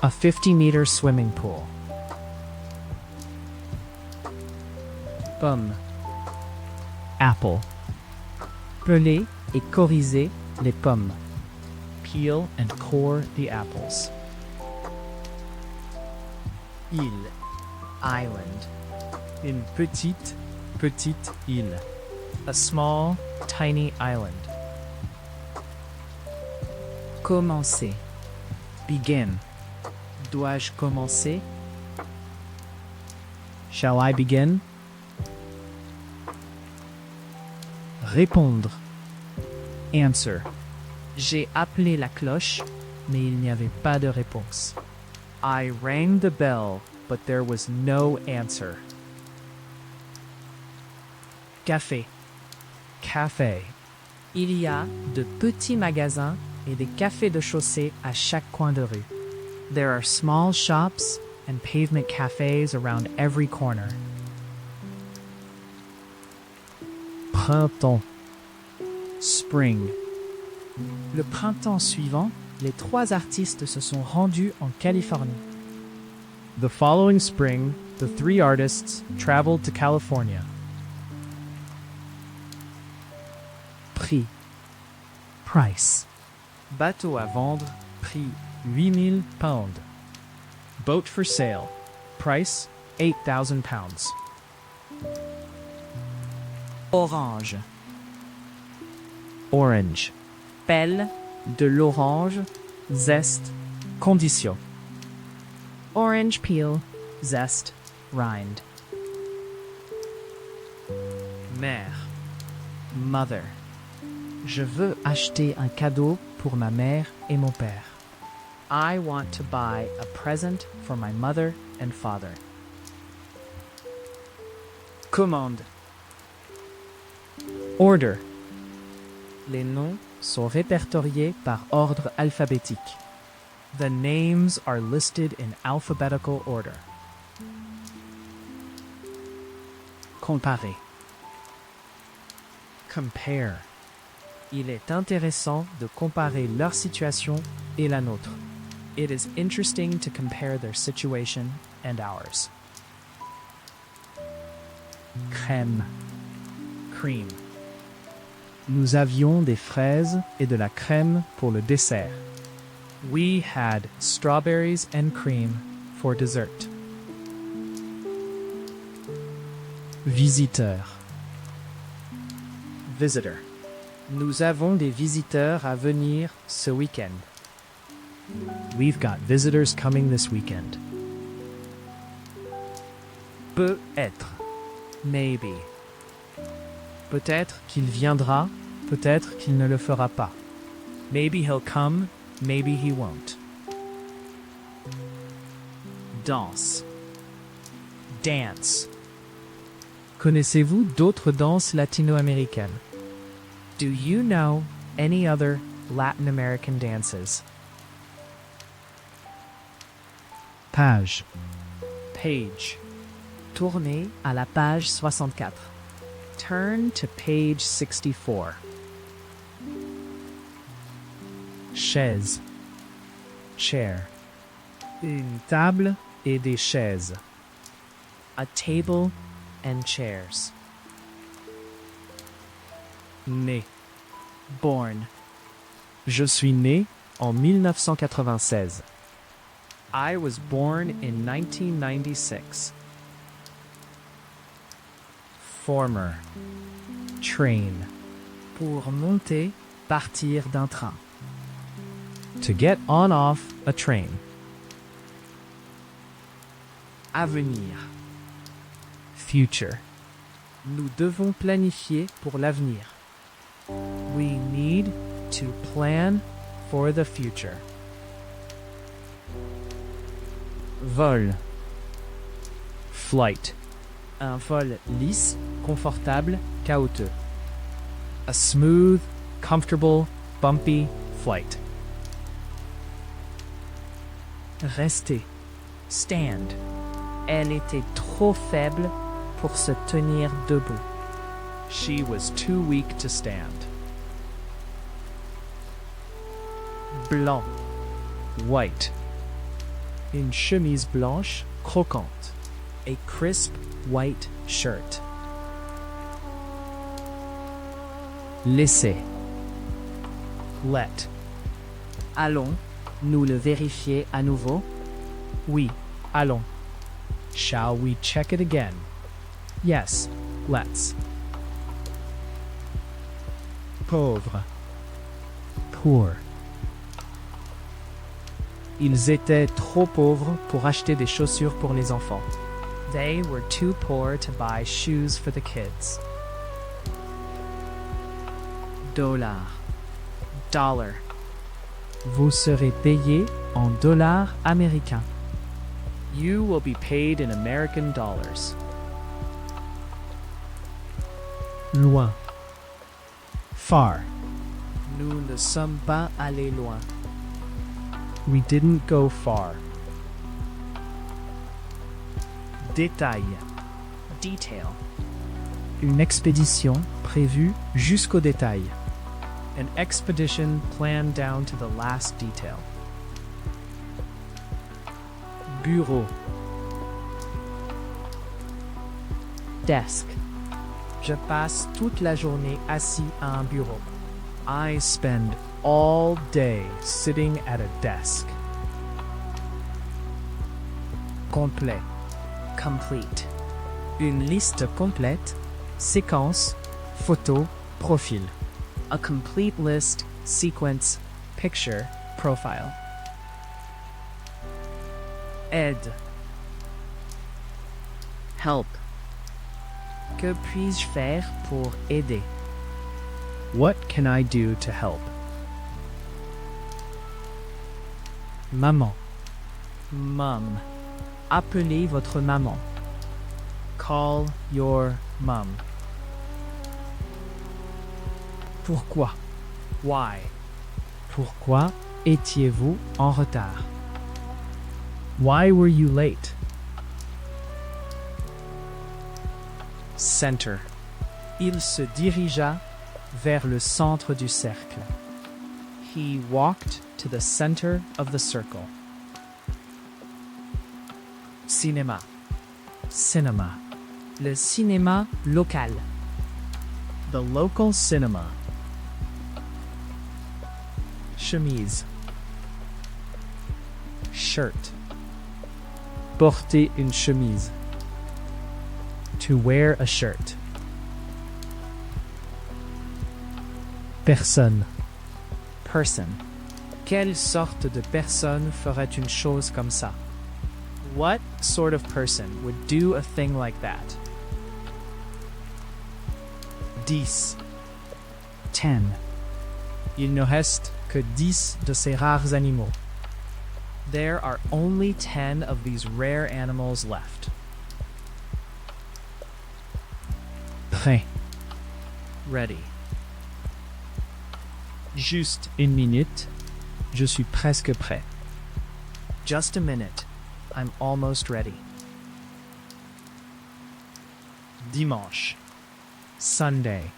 A 50-meter swimming pool. Pomme. Apple. Peler et coriser les pommes. Peel and core the apples. Île. Island. Une petite île. A small, tiny island. Commencer. Begin. Dois-je commencer? Shall I begin? Répondre. Answer. J'ai appelé la cloche, mais il n'y avait pas de réponse. I rang the bell, but there was no answer. Café. Café. Il y a de petits magasins et des cafés de chaussée à chaque coin de rue. There are small shops and pavement cafes around every corner. Printemps. Spring. Le printemps suivant, les 3 artistes se sont rendus en Californie. The following spring, the 3 artists traveled to California. Prix. Price. Bateau à vendre, prix 8,000 pounds. Boat for sale, price 8,000 pounds. Orange. Orange. Pelle, de l'orange, Zest, condition. orange peel, zest, rind. Mère. Mother. Je veux acheter un cadeau pour ma mère et mon père. I want to buy a present for my mother and father. Commande. Order. Les noms sont répertoriés par ordre alphabétique. The names are listed in alphabetical order. Comparer. Compare. Il est intéressant de comparer leur situation et la nôtre. It is interesting to compare their situation and ours. Crème. Cream. Nous avions des fraises et de la crème pour le dessert. We had strawberries and cream for dessert. Visiteur. Visitor. Nous avons des visiteurs à venir ce week-end. We've got visitors coming this weekend. Peut-être. Maybe. Peut-être qu'il viendra, peut-être qu'il ne le fera pas. Maybe he'll come, maybe he won't. Danse. Dance. Connaissez-vous d'autres danses latino-américaines? Do you know any other Latin American dances? Page. Page. Tournez à la page 64. Turn to page 64. Chaise. Chair. Une table et des chaises. A table and chairs. Né. Born. Je suis né en 1996. I was born in 1996. Former. Train. Pour monter, partir d'un train. To get on off a train. Avenir. Future. Nous devons planifier pour l'avenir. We need to plan for the future. Vol. Flight. Un vol lisse, confortable, chaotique. A smooth, comfortable, bumpy flight. Rester. Stand. Elle était trop faible pour se tenir debout. She was too weak to stand. Blanc. White. Une chemise blanche croquante. A crisp white shirt. Laisser. Let. Allons, nous le vérifier à nouveau. Oui, allons. Shall we check it again? Yes, let's. Pauvre. Poor. Ils étaient trop pauvres pour acheter des chaussures pour les enfants. They were too poor to buy shoes for the kids. Dollar. Dollar. Vous serez payé en dollars américains. You will be paid in American dollars. Loin. Far. Nous ne sommes pas allés loin. We didn't go far. Détail. Detail. Une expédition prévue jusqu'au détail. An expedition planned down to the last detail. Bureau. Desk. Je passe toute la journée assis à un bureau. I spend all day sitting at a desk. Complet. Complete. Une liste complète. Séquence. Photo. Profil. A complete list, sequence, picture, profile. Aide. Help. Que puis-je faire pour aider? What can I do to help? Maman. Mum. Appelez votre maman. Call your mum. Pourquoi? Why? Pourquoi étiez-vous en retard? Why were you late? Center. Il se dirigea vers le centre du cercle. He walked to the center of the circle. Cinéma. Cinema. Le cinéma local. The local cinema. Chemise. Shirt. Porter une chemise. To wear a shirt. Personne. Person. Quelle sorte de personne ferait une chose comme ça? What sort of person would do a thing like that? 10. 10. Il ne reste que 10 de ces rares animaux. There are only 10 of these rare animals left. Prêt. Ready. Juste une minute. Je suis presque prêt. Just a minute. I'm almost ready. Dimanche. Sunday.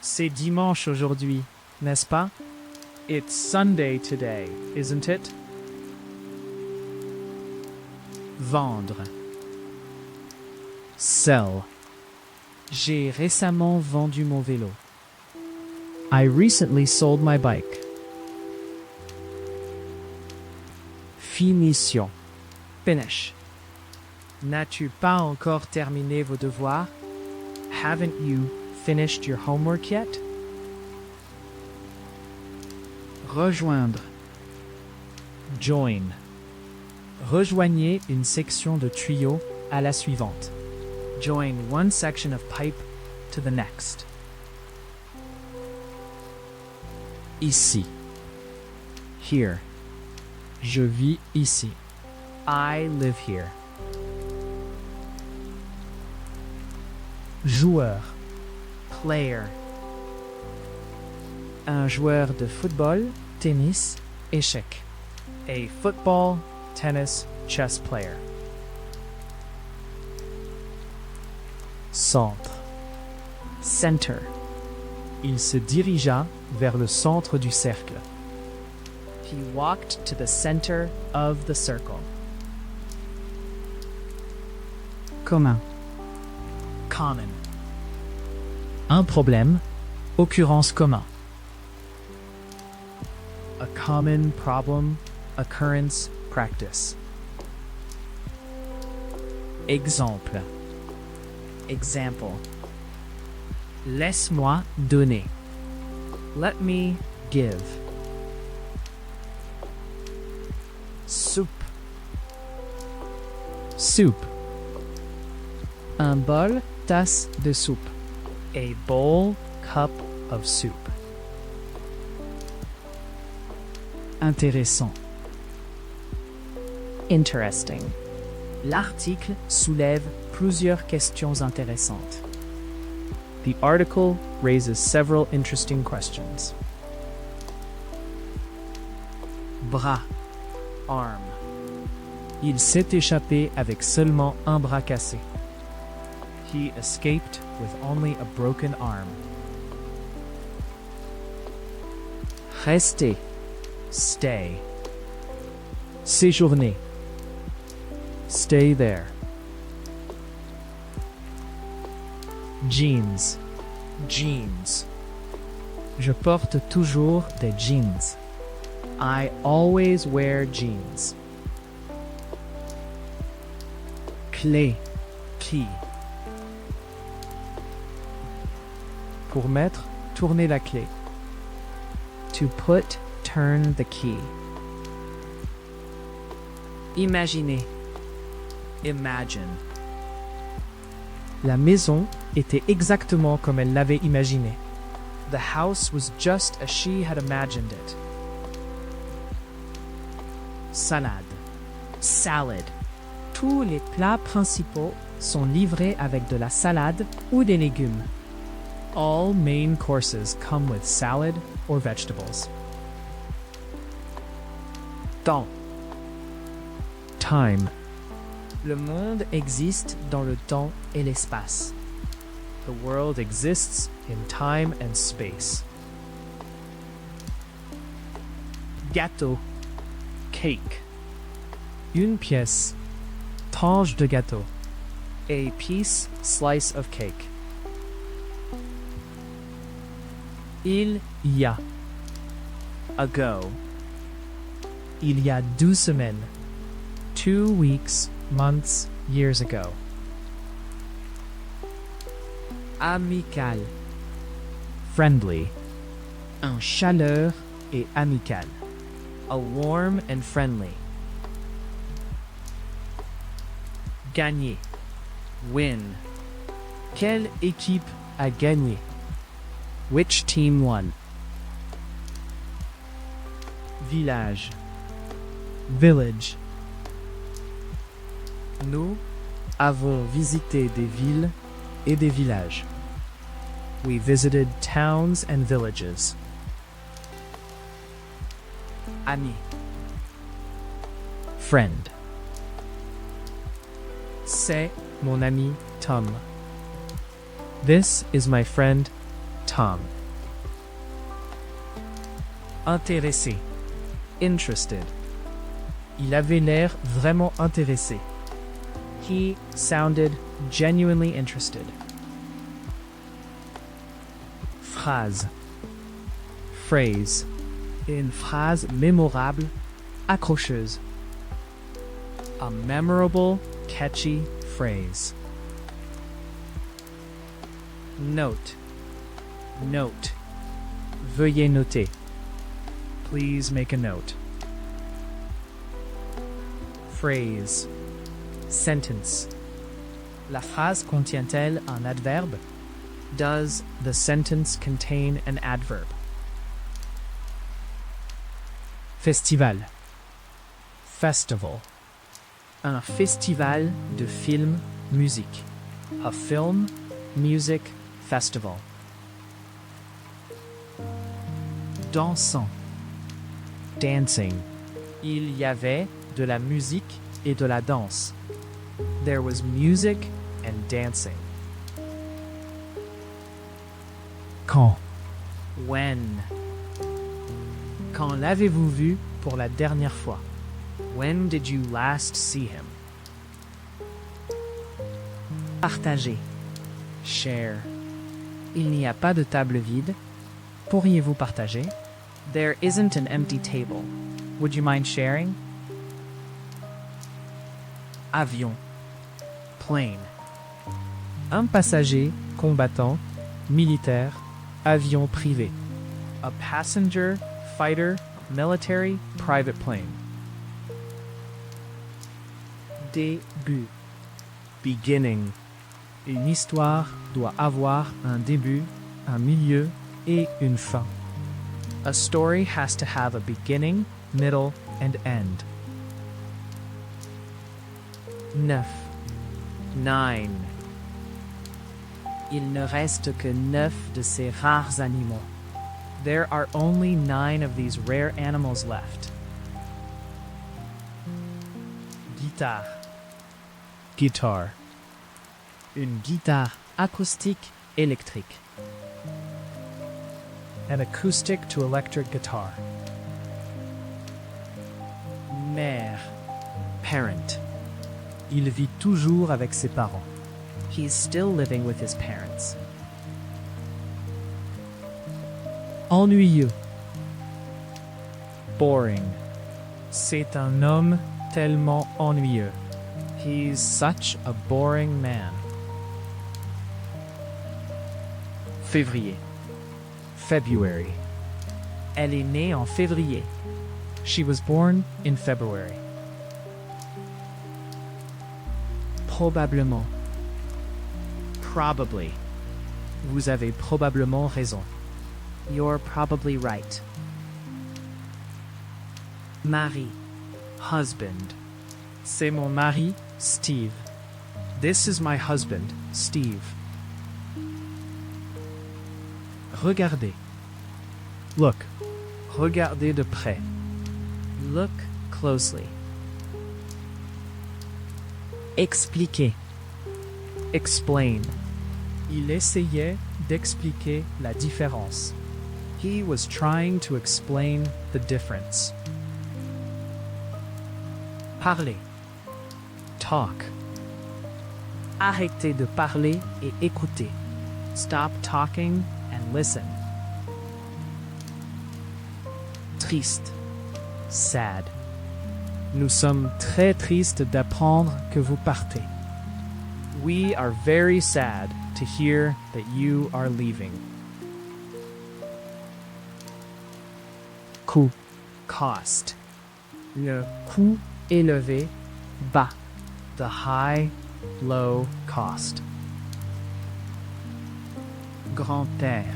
C'est dimanche aujourd'hui, n'est-ce pas? It's Sunday today, isn't it? Vendre. Sell. J'ai récemment vendu mon vélo. I recently sold my bike. Finition. Finish. N'as-tu pas encore terminé vos devoirs? Haven't you finished your homework yet? Rejoindre. Join. Rejoignez une section de tuyau à la suivante. Join one section of pipe to the next. Ici. Here. Je vis ici. I live here. Joueur. Player. Un joueur de football, tennis, échec. A football, tennis, chess player. Centre. Center. Il se dirigea vers le centre du cercle. He walked to the center of the circle. Commun. Common. Un problème. Occurrence commun. A common problem, occurrence, practice. Exemple. Example. Laisse-moi donner. Let me give. Soup. Soup. Un bol, tasse de soupe. A bowl, cup of soup. Intéressant. Interesting. L'article soulève plusieurs questions intéressantes. The article raises several interesting questions. Bras. Arm. Il s'est échappé avec seulement un bras cassé. He escaped with only a broken arm. Rester. Stay. Séjourner. Stay there. Jeans. Jeans. Je porte toujours des jeans. I always wear jeans. Clé. Key. Pour mettre, tourner la clé. To put, turn the key. Imaginer. Imagine. La maison était exactement comme elle l'avait imaginé. The house was just as she had imagined it. Salade. Salad. Tous les plats principaux sont livrés avec de la salade ou des légumes. All main courses come with salad or vegetables. Temps. Time. Le monde existe dans le temps et l'espace. The world exists in time and space. Gâteau. Cake. Une pièce. Tranche de gâteau. A piece, slice of cake. Il y a. Ago. Il y a 2 semaines. 2 weeks, months, years ago. Amical. Friendly. Un chaleur Et amical. a warm and friendly. Gagner. Win. Quelle équipe a gagné? Which team won? Village. Village. Nous Avons visité des villes et des villages. We visited towns and villages. Ami. Friend. C'est mon ami Tom. This is my friend Tom. Intéressé. Interested. Il avait l'air vraiment intéressé. He sounded genuinely interested. Phrase. Phrase. Une phrase mémorable, accrocheuse. A memorable, catchy phrase. Note. Note. Veuillez noter. Please make a note. Phrase. Sentence. La phrase contient-elle un adverbe? Does the sentence contain an adverb? Festival. Festival. Un festival de film, musique. A film, music festival. Dansant. Dancing. Il y avait de la musique et de la danse. There was music and dancing. Quand? When? Quand l'avez-vous vu pour la dernière fois? When did you last see him? Partager. Share. Il n'y a pas de table vide. Pourriez-vous partager? There isn't an empty table. Would you mind sharing? Avion. Plane. Un passager, combattant, militaire, avion privé. A passenger, fighter, military, private plane. Début. Beginning. Une histoire doit avoir un début, un milieu et une fin. A story has to have a beginning, middle, and end. 9. 9. Il ne reste que 9 de ces rares animaux. There are only 9 of these rare animals left. Guitare. Guitar. Une guitare acoustique électrique. An acoustic to electric guitar. Mère. Parent. Il vit toujours avec ses parents. He's still living with his parents. Ennuyeux. Boring. C'est un homme tellement ennuyeux. He's such a boring man. Février. February. Elle est née en février. She was born in February. Probablement. Probably. Vous avez probablement raison. You're probably right. Mari. Husband. C'est mon mari, Steve. This is my husband, Steve. Regardez. Look. Regardez de près. Look closely. Expliquer. Explain. Il essayait d'expliquer la différence. He was trying to explain the difference. Parler. Talk. Arrêtez de parler et écoutez. Stop talking and listen. Triste. Sad. Nous sommes très tristes d'apprendre que vous partez. We are very sad to hear that you are leaving. Coût. Cost. Le coût élevé, bas. The high, low cost. Grand-père.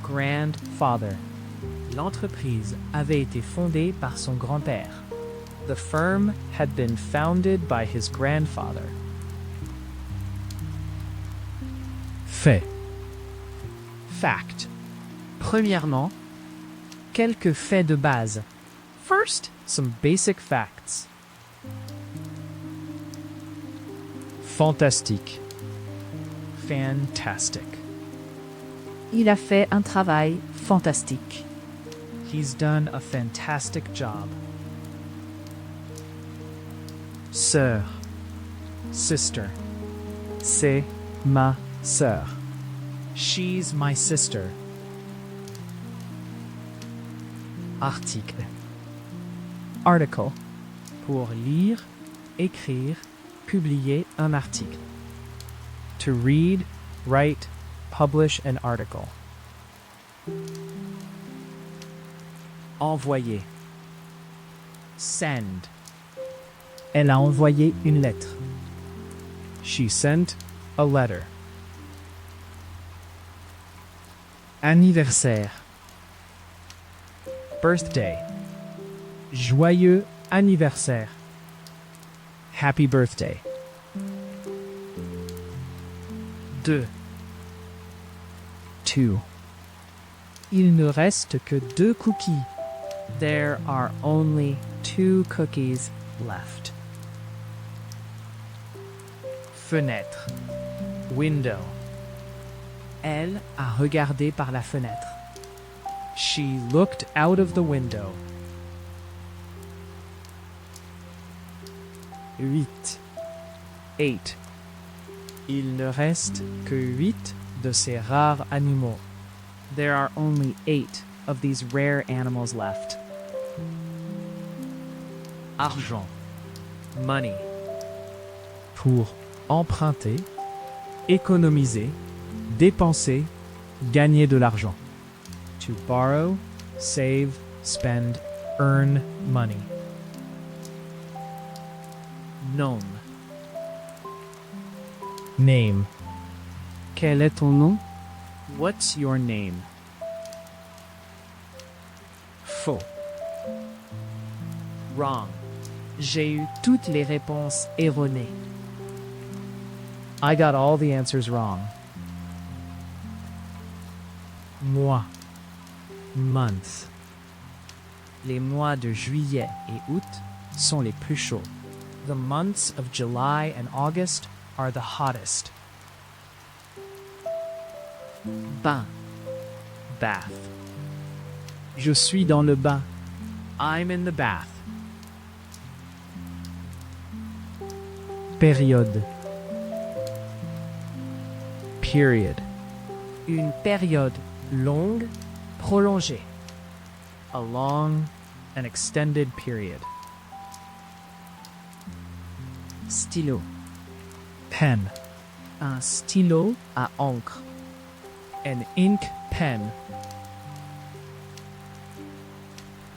Grandfather. L'entreprise avait été fondée par son grand-père. The firm had been founded by his grandfather. Fait. Fact. Premièrement, quelques faits de base. First, some basic facts. Fantastique. Fantastic. Il a fait un travail fantastique. He's done a fantastic job. Sœur. Sister. C'est ma sœur. She's my sister. Article. Article. Pour lire, écrire, publier un article. To read, write, publish an article. Envoyer. Send. Elle a envoyé une lettre. She sent a letter. Anniversaire. Birthday. Joyeux anniversaire. Happy birthday. 2. 2. Il ne reste que 2 cookies. There are only 2 cookies left. Fenêtre. Window. Elle a regardé par la fenêtre. She looked out of the window. 8. 8. Il ne reste que 8 de ces rares animaux. There are only 8 of these rare animals left. Argent. Money. Pour emprunter, économiser, dépenser, gagner de l'argent. To borrow, save, spend, earn money. Nom. Name. Quel est ton nom? What's your name? Faux. Wrong. J'ai eu toutes les réponses erronées. I got all the answers wrong. Mois. Month. Les mois de juillet et août sont les plus chauds. The months of July and August are the hottest. Bain. Bath. Je suis dans le bain. I'm in the bath. Période. Period. Une période longue, prolongée. A long and extended period. Stylo. Pen. Un stylo à encre. An ink pen.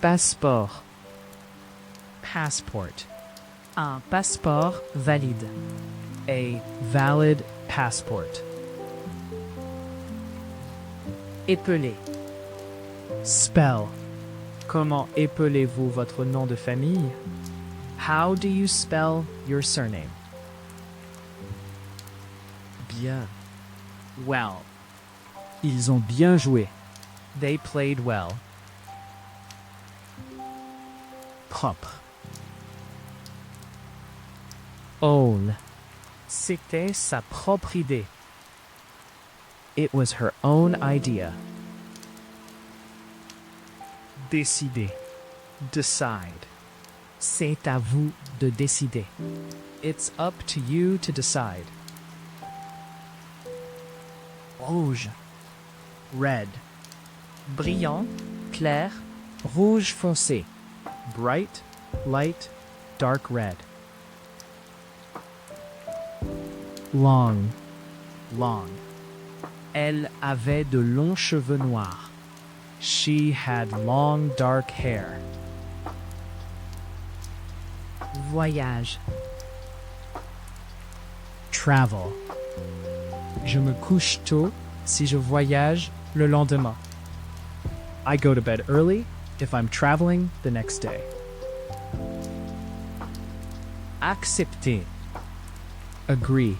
Passeport. Passport. Un passeport valide. A valid passport. Épeler. Spell. Comment épelez-vous votre nom de famille? How do you spell your surname? Bien. Well. Ils ont bien joué. They played well. Propre. Own. C'était sa propre idée. It was her own idea. Décider. Decide. C'est à vous de décider. It's up to you to decide. Rouge. Red. Brillant, clair, Rouge foncé. Bright, light, dark red. Long. Long. Elle avait de longs cheveux noirs. She had long dark hair. Voyage. Travel. Je me couche tôt si je voyage le lendemain. I go to bed early if I'm traveling the next day. Accepter. Agree.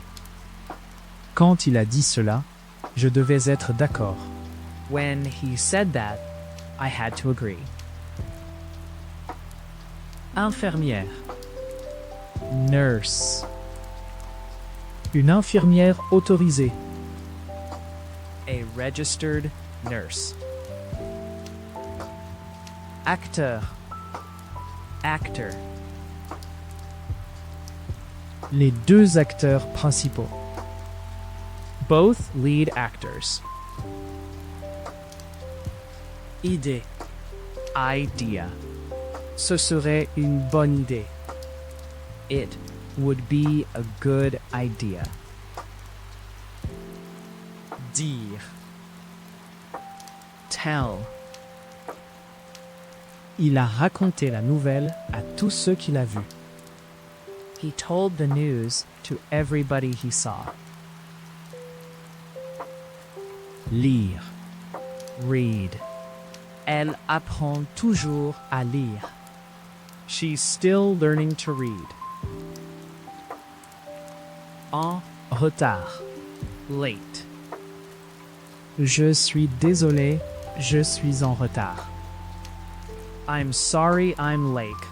Quand il a dit cela, je devais être d'accord. When he said that, I had to agree. Infirmière. Nurse. Une infirmière autorisée. A registered nurse. Acteur. Actor. Les deux acteurs principaux. Both lead actors. Idée. Idea. Ce serait une bonne idée. It would be a good idea. Dire. Tell. Il a raconté la nouvelle à tous ceux qu'il a vus. He told the news to everybody he saw. Lire. Read. Elle apprend toujours à lire. She's still learning to read. En retard. Late. Je suis désolé, je suis en retard. I'm sorry I'm late.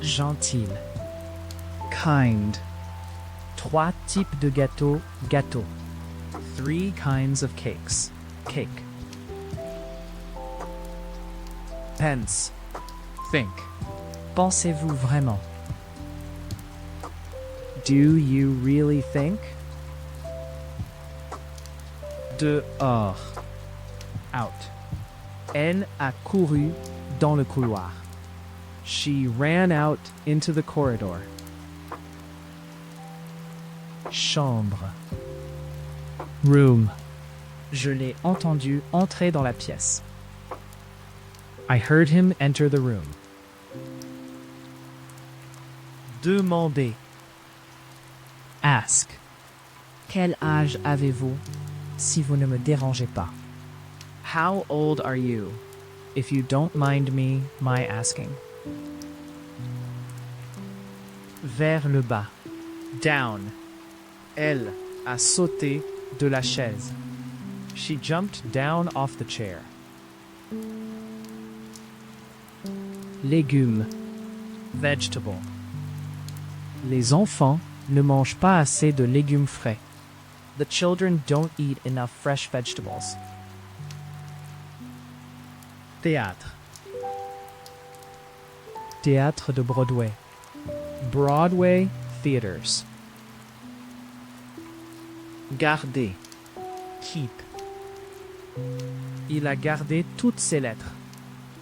Gentil. Kind. 3 types de gâteaux. Gâteau. 3 kinds of cakes. Cake. Pense. Think. Pensez-vous vraiment? Do you really think? Dehors. Out. Elle a couru dans le couloir. She ran out into the corridor. Chambre. Room. Je l'ai entendu entrer dans la pièce. I heard him enter the room. Demander. Ask. Quel âge avez-vous? Si vous ne me dérangez pas. How old are you? If you don't mind me, my asking. vers le bas. Down. Elle a sauté de la chaise. She jumped down off the chair. Légumes. Vegetable. Les enfants ne mangent pas assez de légumes frais. The children don't eat enough fresh vegetables. Théâtre. Théâtre de Broadway. Broadway theaters. Garder. Keep. Il a gardé toutes ses lettres.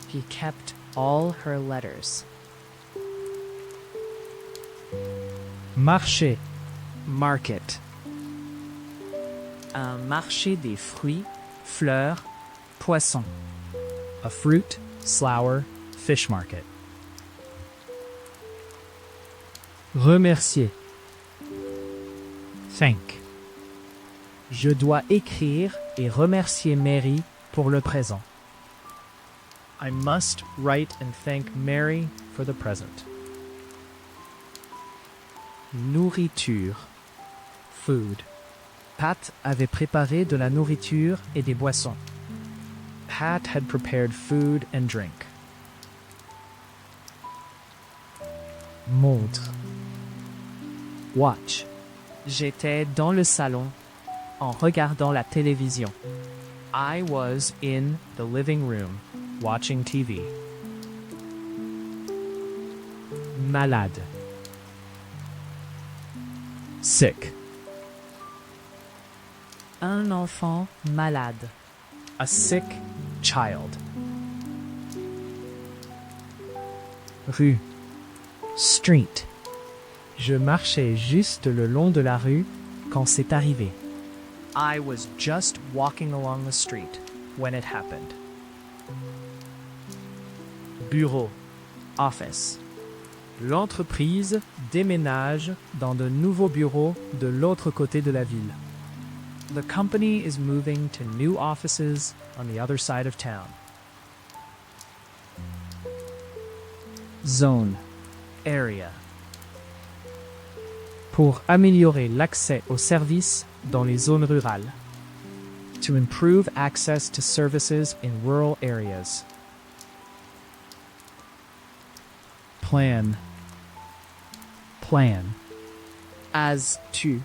He kept all her letters. Marché. Market. Un marché des fruits, fleurs, poissons. A fruit, flower, fish market. Remercier. Thank. Je dois écrire et remercier Mary pour le présent. I must write and thank Mary for the present. Nourriture. Food. Pat avait préparé de la nourriture et des boissons. Pat had prepared food and drink. Montre. Watch. J'étais dans le salon en regardant la télévision. I was in the living room watching TV. Malade. Sick. Un enfant malade. A sick child. Rue. Street. Je marchais juste le long de la rue quand c'est arrivé. I was just walking along the street when it happened. Bureau. Office. L'entreprise déménage dans de nouveaux bureaux de l'autre côté de la ville. The company is moving to new offices on the other side of town. Zone. Area. Pour améliorer l'accès aux services dans les zones rurales. To improve access to services in rural areas. Plan. Plan. As to.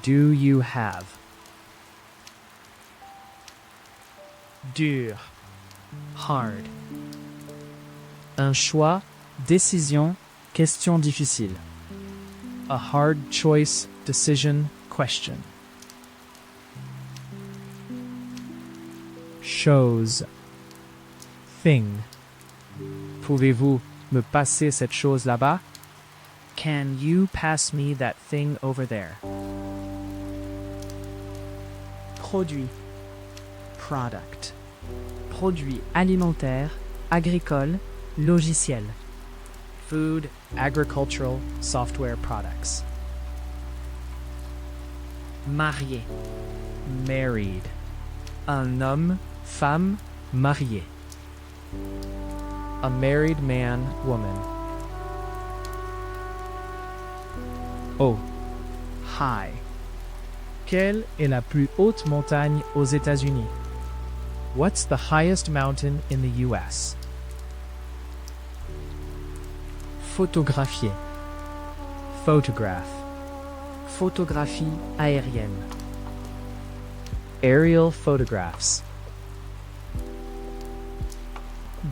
Do you have? Dur. Hard. Un choix, décision, question difficile. A hard choice, decision, question. Chose. Thing. Pouvez-vous me passer cette chose là-bas? Can you pass me that thing over there? Produit. Product. Produits alimentaires, agricoles, logiciels. Food, agricultural, software products. Marié. Married. Un homme, femme, marié. A married man, woman. Oh. High. Quelle est la plus haute montagne aux États-Unis? What's the highest mountain in the US? Photographier. Photograph. Photographie aérienne. Aerial photographs.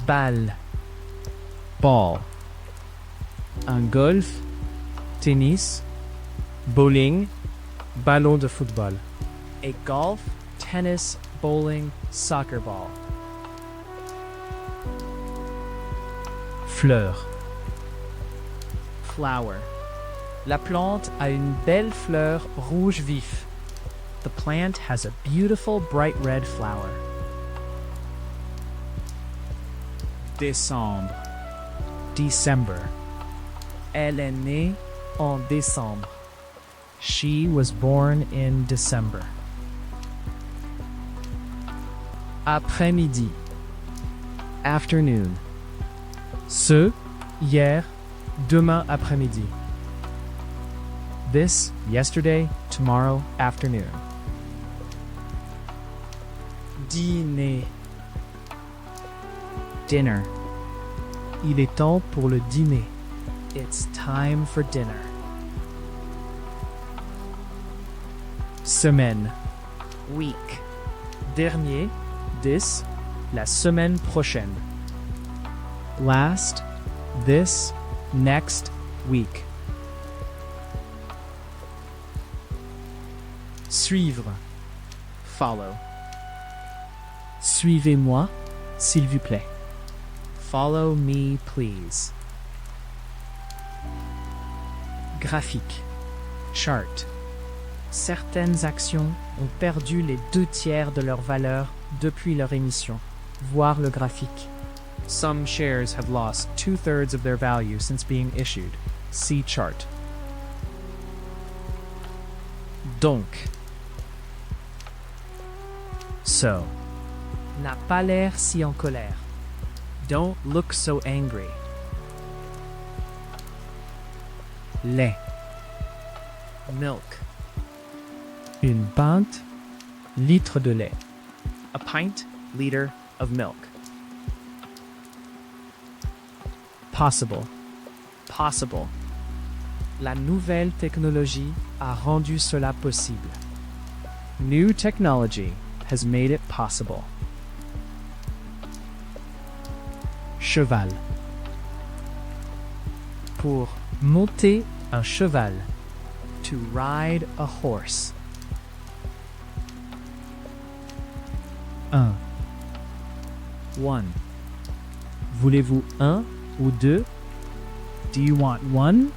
Balle. Ball. Un golf, tennis, bowling, ballon de football. A golf, tennis, bowling, soccer ball. Fleur. Flower. La plante a une belle fleur rouge vif. The plant has a beautiful bright red flower. Décembre. December. Elle est née en décembre. She was born in December. Après-midi. Afternoon. Ce, hier, Demain après-midi. This, yesterday, tomorrow afternoon. Dîner. Dinner. Il est temps pour le dîner. It's time for dinner. Semaine. Week. Dernier, this, la semaine prochaine. Last, this, next week. Suivre. Follow. Suivez-moi, s'il vous plaît. Follow me, please. Graphique. Chart. Certaines actions ont perdu les 2/3 de leur valeur depuis leur émission. Voir le graphique. Some shares have lost 2/3 of their value since being issued. See chart. Donc. So. N'a pas l'air si en colère. Don't look so angry. Lait. Milk. Une pinte, litre de lait. A pint, liter of milk. Possible. Possible. La nouvelle technologie a rendu cela possible. New technology has made it possible. Cheval. Pour monter Un cheval. To ride a horse. Un. One. Voulez-vous un ou deux? Do you want one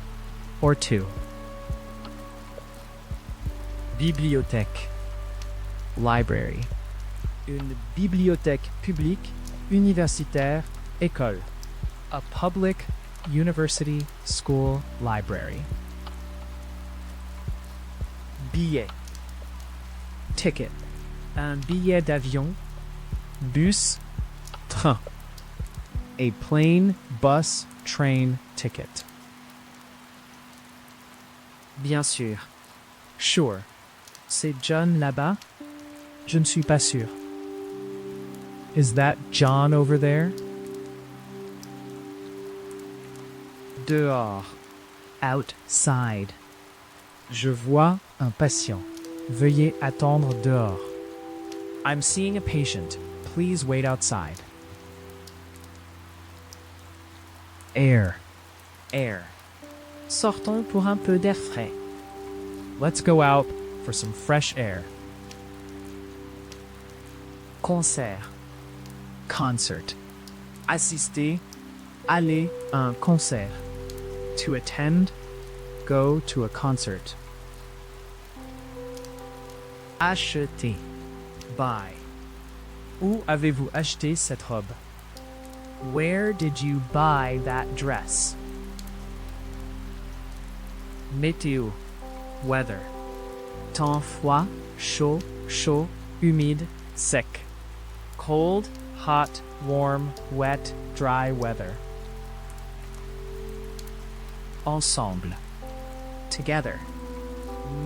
or two? Bibliothèque. Library. Une bibliothèque publique, universitaire, école. A public, university, school, library. Billet. Ticket. Un billet d'avion. Bus. Train. A plane, bus, train ticket. Bien sûr. Sure. C'est John là-bas? Je ne suis pas sûr. Is that John over there? Dehors. Outside. Je vois un patient. Veuillez attendre dehors. I'm seeing a patient. Please wait outside. Air. Air. Sortons pour un peu d'air frais. Let's go out for some fresh air. Concert. Concert. Assister. Aller à un concert. To attend. Go to a concert. Acheter. Buy. Où avez-vous acheté cette robe? Where did you buy that dress? Météo. Weather. Temps froid, chaud, chaud, Humide, sec. Cold, hot, warm, wet, dry weather. ensemble. Together.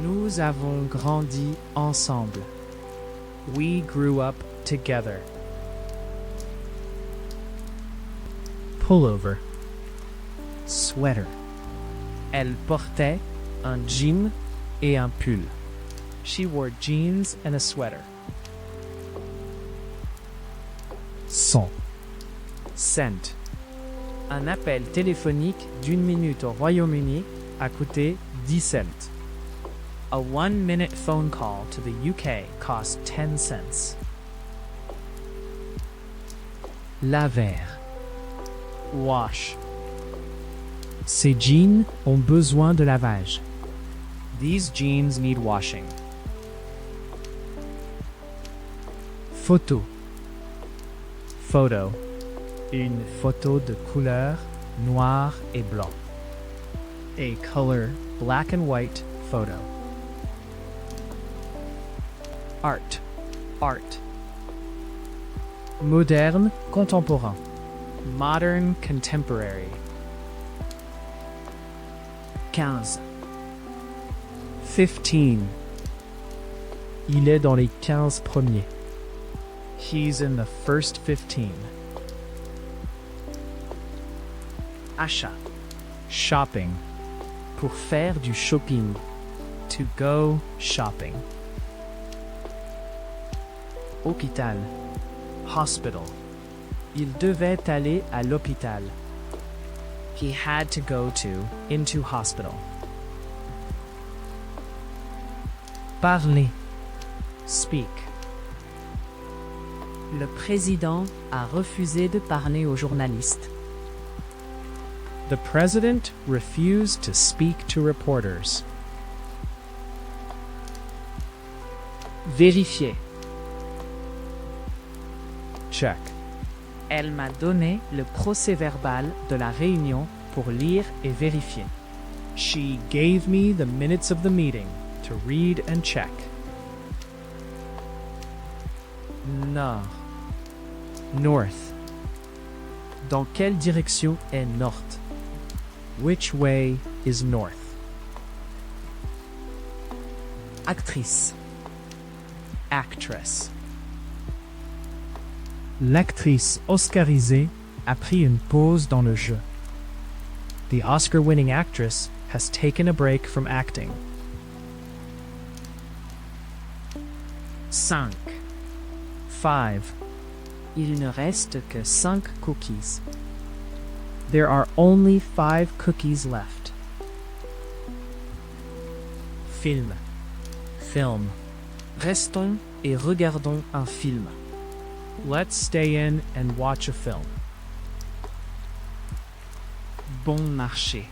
Nous avons grandi ensemble. We grew up together. Pullover. Sweater. Elle portait un jean et un pull. She wore jeans and a sweater. Son. Cent. Un appel téléphonique d'1 minute au Royaume-Uni a coûté 10 cents. A 1-minute phone call to the UK cost 10 cents. Laver. Wash. Ces jeans ont besoin de lavage. These jeans need washing. Photo. Photo. Une photo de couleur noir et blanc. A color black and white photo. Art. Art. Moderne, contemporain. Modern contemporary. 15. 15. Il est dans les 15 premiers. He's in the first 15. Achat. Shopping. Pour faire du shopping. To go shopping. Hôpital. Hospital. Il devait aller à l'hôpital. He had to go into hospital. Parler. Speak. Le président a refusé de parler aux journalistes. The president refused to speak to reporters. Vérifier. Check. Elle m'a donné le procès-verbal de la réunion pour lire et vérifier. She gave me the minutes of the meeting to read and check. Nord. North. Dans quelle direction est nord? Which way is north? Actrice. Actress. L'actrice oscarisée a pris une pause dans le jeu. The Oscar-winning actress has taken a break from acting. 5. 5. Il ne reste que 5 cookies. There are only 5 cookies left. Film. Film. Restons et regardons un film. Let's stay in and watch a film. Bon marché.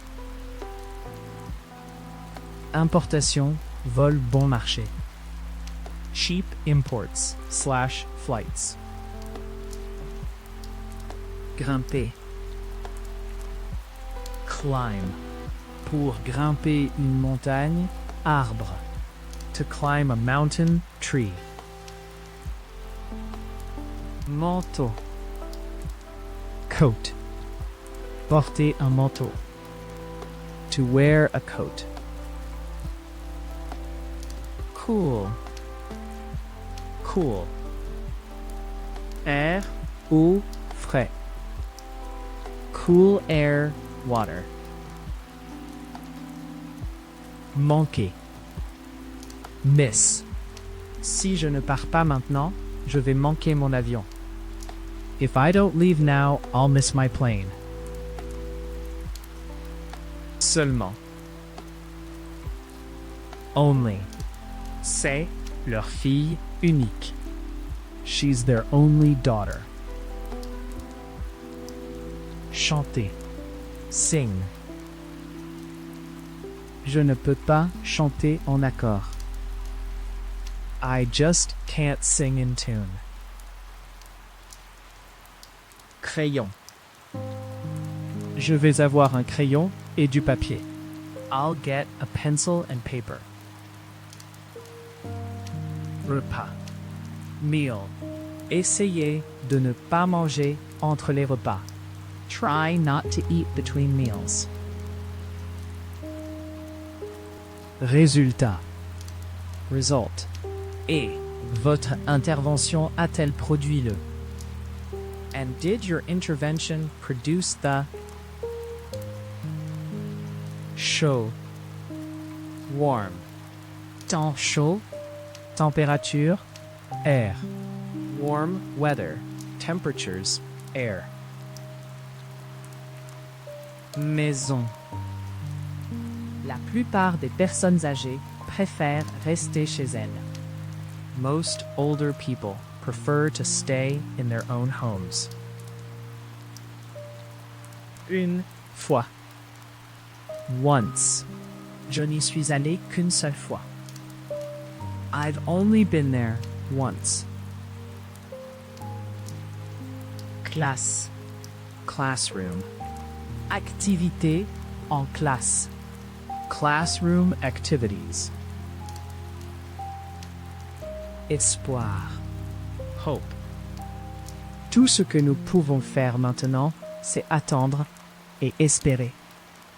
Importation, vol bon marché. Cheap imports / flights. Grimper. Climb. Pour grimper une montagne, arbre. To climb a mountain, tree. Manteau. Coat. Porter un manteau. To wear a coat. Cool. Cool. Air, Eau, frais. cool air, water. Manquer. Miss. Si je ne pars pas maintenant, je vais manquer mon avion. If I don't leave now, I'll miss my plane. Seulement. Only. C'est leur fille unique. She's their only daughter. Chanter. Sing. Je ne peux pas chanter en accord. I just can't sing in tune. Crayon. Je vais avoir un crayon et du papier. I'll get a pencil and paper. Repas. Meal. Essayez de ne pas manger entre les repas. Try not to eat between meals. Résultat. Result. Et votre intervention a-t-elle produit le? And did your intervention produce the? Chaud. Warm. Temps chaud. Température. Air. Warm weather. Temperatures. Air. Maison. La plupart des personnes âgées préfèrent rester chez elles. Most older people prefer to stay in their own homes. Une fois. Once. Je n'y suis allé qu'une seule fois. I've only been there once. Classe. Classroom. Activité en classe. Classroom activities. Espoir. Hope. Tout ce que nous pouvons faire maintenant, c'est attendre et espérer.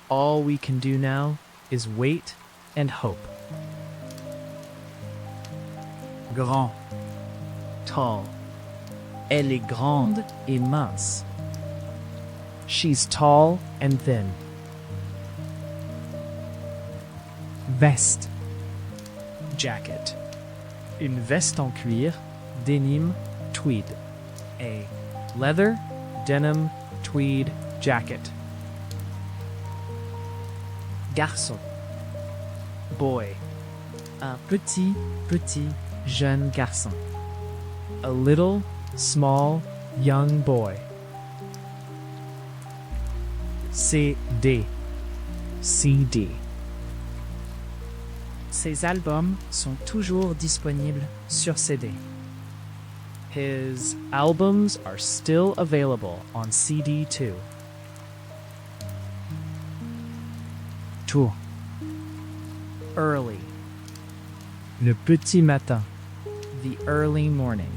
All we can do now is wait and hope. Grand, tall. Elle est grande et mince. She's tall and thin. Veste, jacket. Une veste en cuir, denim, tweed. A leather, denim, tweed jacket. Garçon, boy. Un petit, jeune garçon. A little, small, young boy. CD, CD. Ces albums sont toujours disponibles sur CD. His albums are still available on CD too. Tôt, early. Le petit matin, the early morning.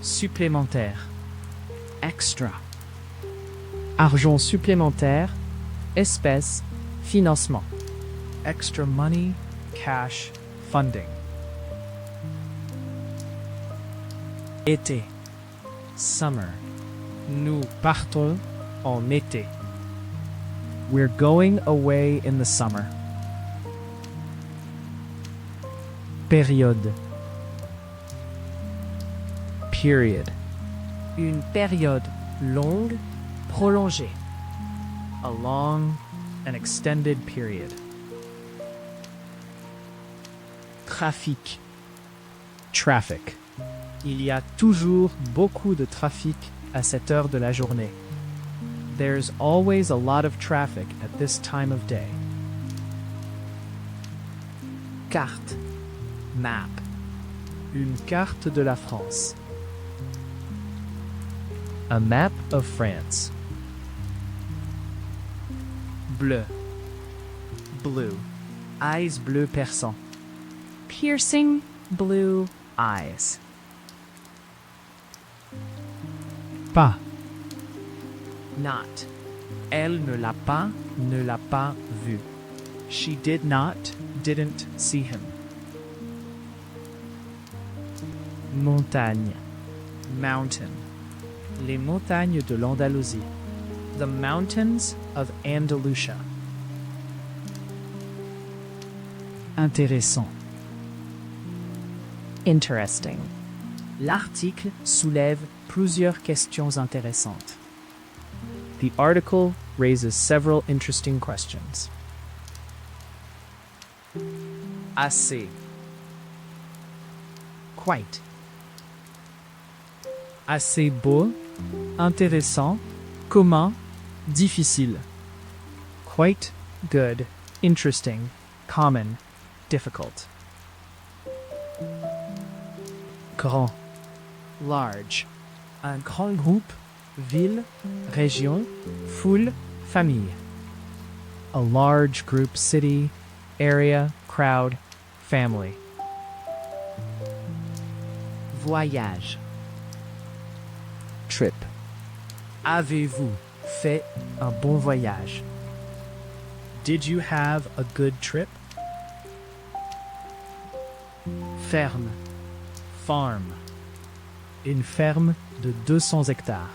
Supplémentaire, extra. Argent supplémentaire, espèce, financement. Extra money, cash, funding. Été, summer. Nous partons en été. We're going away in the summer. Période. Period. Une période longue, prolongée. A long, an extended period. Trafic. Traffic. Il y a toujours beaucoup de trafic à cette heure de la journée. There's always a lot of traffic at this time of day. Carte. Map. Une carte de la France. A map of France. Bleu. Blue. Eyes bleu perçant. Piercing blue eyes. Pas. Not. Elle ne l'a pas vu. She didn't see him. Montagne. Mountain. Les montagnes de l'Andalousie. The mountains of Andalusia. Intéressant. Interesting. L'article soulève plusieurs questions intéressantes. The article raises several interesting questions. Assez. Quite. Assez beau, intéressant, commun, difficile. Quite, good, interesting, common, difficult. Grand. Large. Un grand groupe, ville, région, foule, famille. A large group, city, area, crowd, family. Voyage. Trip. Avez-vous fait un bon voyage? Did you have a good trip? Ferme. Farm. Une ferme de 200 hectares.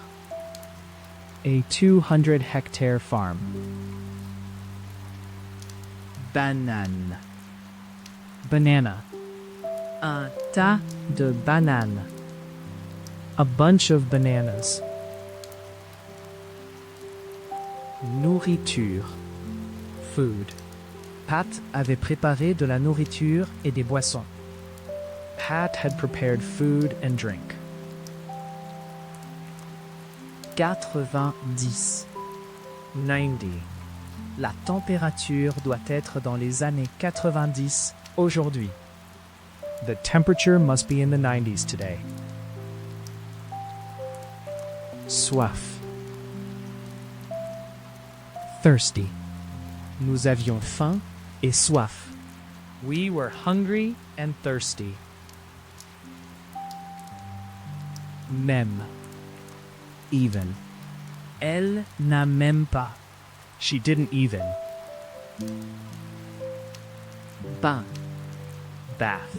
A 200-hectare farm. Banane. Banana. Un tas de bananes. A bunch of bananas. Nourriture. Food. Pat avait préparé de la nourriture et des boissons. Pat had prepared food and drink. 90. 90. La température doit être dans les années 90 aujourd'hui. The temperature must be in the 90s today. Soif. Thirsty. Nous avions faim et soif. We were hungry and thirsty. Même. Even. Elle n'a même pas. She didn't even. Bain. Bath.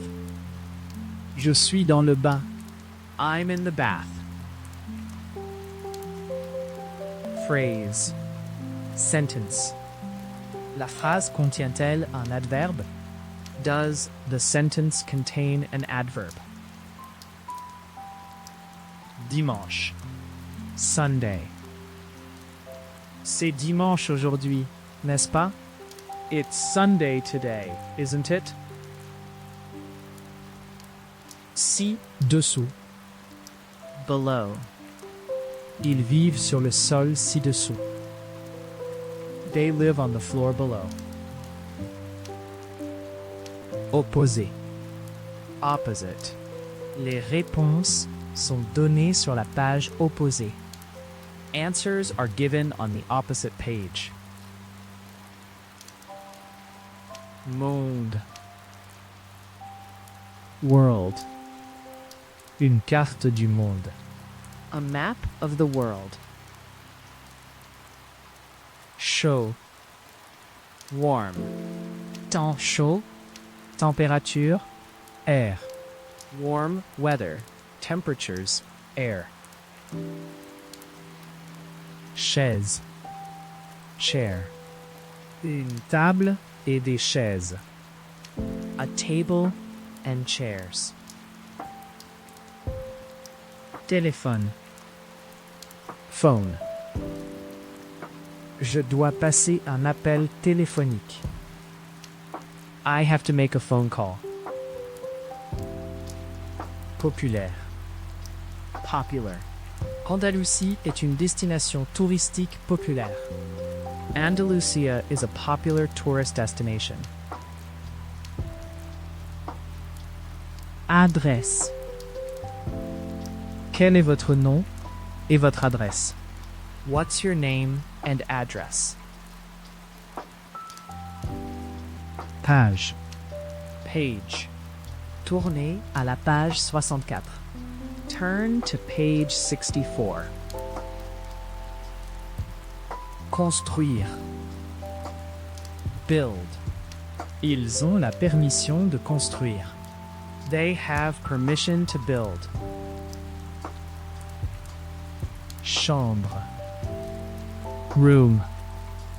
Je suis dans le bain. I'm in the bath. Phrase. Sentence. La phrase contient-elle un adverbe? Does the sentence contain an adverb? Dimanche. Sunday. C'est dimanche aujourd'hui, n'est-ce pas? It's Sunday today, isn't it? Ci-dessous. Below. Ils vivent sur le sol ci-dessous. They live on the floor below. Opposé. Opposite. Les réponses sont données sur la page opposée. Answers are given on the opposite page. Monde. World. Une carte du monde. A map of the world. Chaud. Warm. Temps chaud. Température. Air. Warm weather. Temperatures. Air. Chaise. Chair. Une table et des chaises. A table and chairs. Téléphone. Phone. Je dois passer un appel téléphonique. I have to make a phone call. Populaire. Popular. Andalousie est une destination touristique populaire. Andalusia is a popular tourist destination. Adresse. Quel est votre nom et votre adresse? What's your name and address? Page. Page. Tournez à la page 64. Turn to page 64. Construire. Build. Ils ont la permission de construire. They have permission to build. Chambre. Room.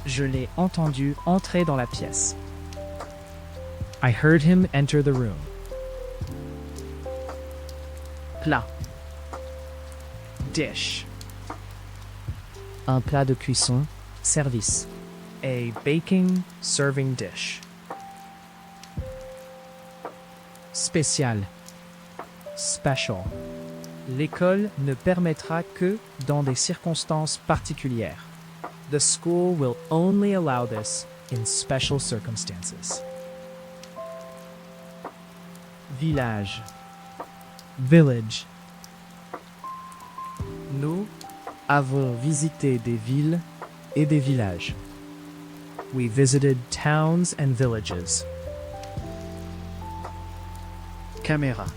Je l'ai entendu entrer dans la pièce. I heard him enter the room. Plat. Dish. Un plat de cuisson. Service. A baking serving dish. Spécial. Special. L'école ne permettra que dans des circonstances particulières. The school will only allow this in special circumstances. Village. Village. Nous avons visité des villes et des villages. We visited towns and villages. Caméra.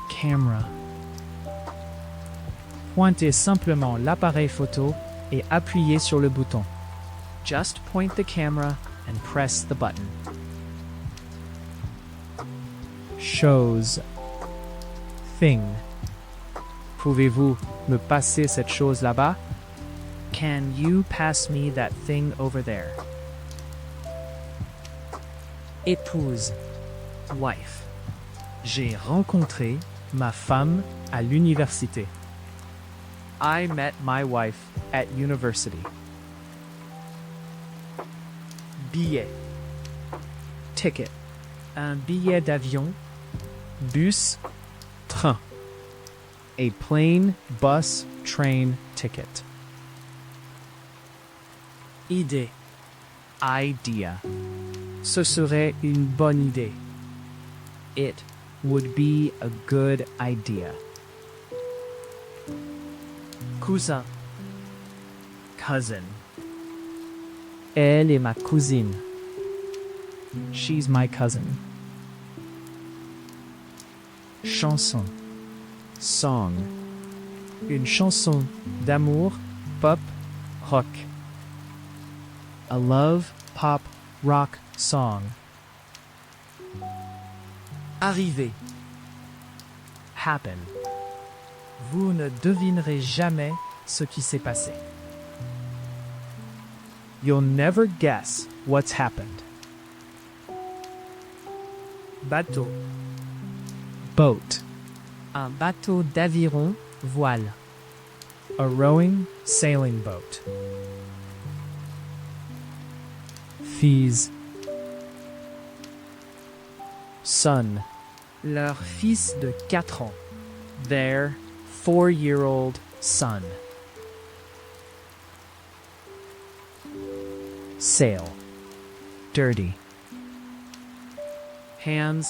Camera. Pointez simplement l'appareil photo et appuyez sur le bouton. Just point the camera and press the button. Chose. Thing. Pouvez-vous me passer cette chose là-bas? Can you pass me that thing over there? Épouse. Wife. J'ai rencontré ma femme à l'université. I met my wife at university. Billet. Ticket. Un billet d'avion. Bus. Train. A plane, bus, train ticket. Idée. Idea. Ce serait une bonne idée. It would be a good idea. Cousin. Cousin. Elle est ma cousine. She's my cousin. Chanson. Song. Une chanson d'amour, pop, rock. a love, pop, rock song. Arriver. Happen. Vous ne devinerez jamais ce qui s'est passé. You'll never guess what's happened. Bateau. Boat, Un bateau d'aviron voile. a rowing sailing boat. Fils, son, Leur fils de 4 ans. their 4-year-old son. Sail, dirty. Hands,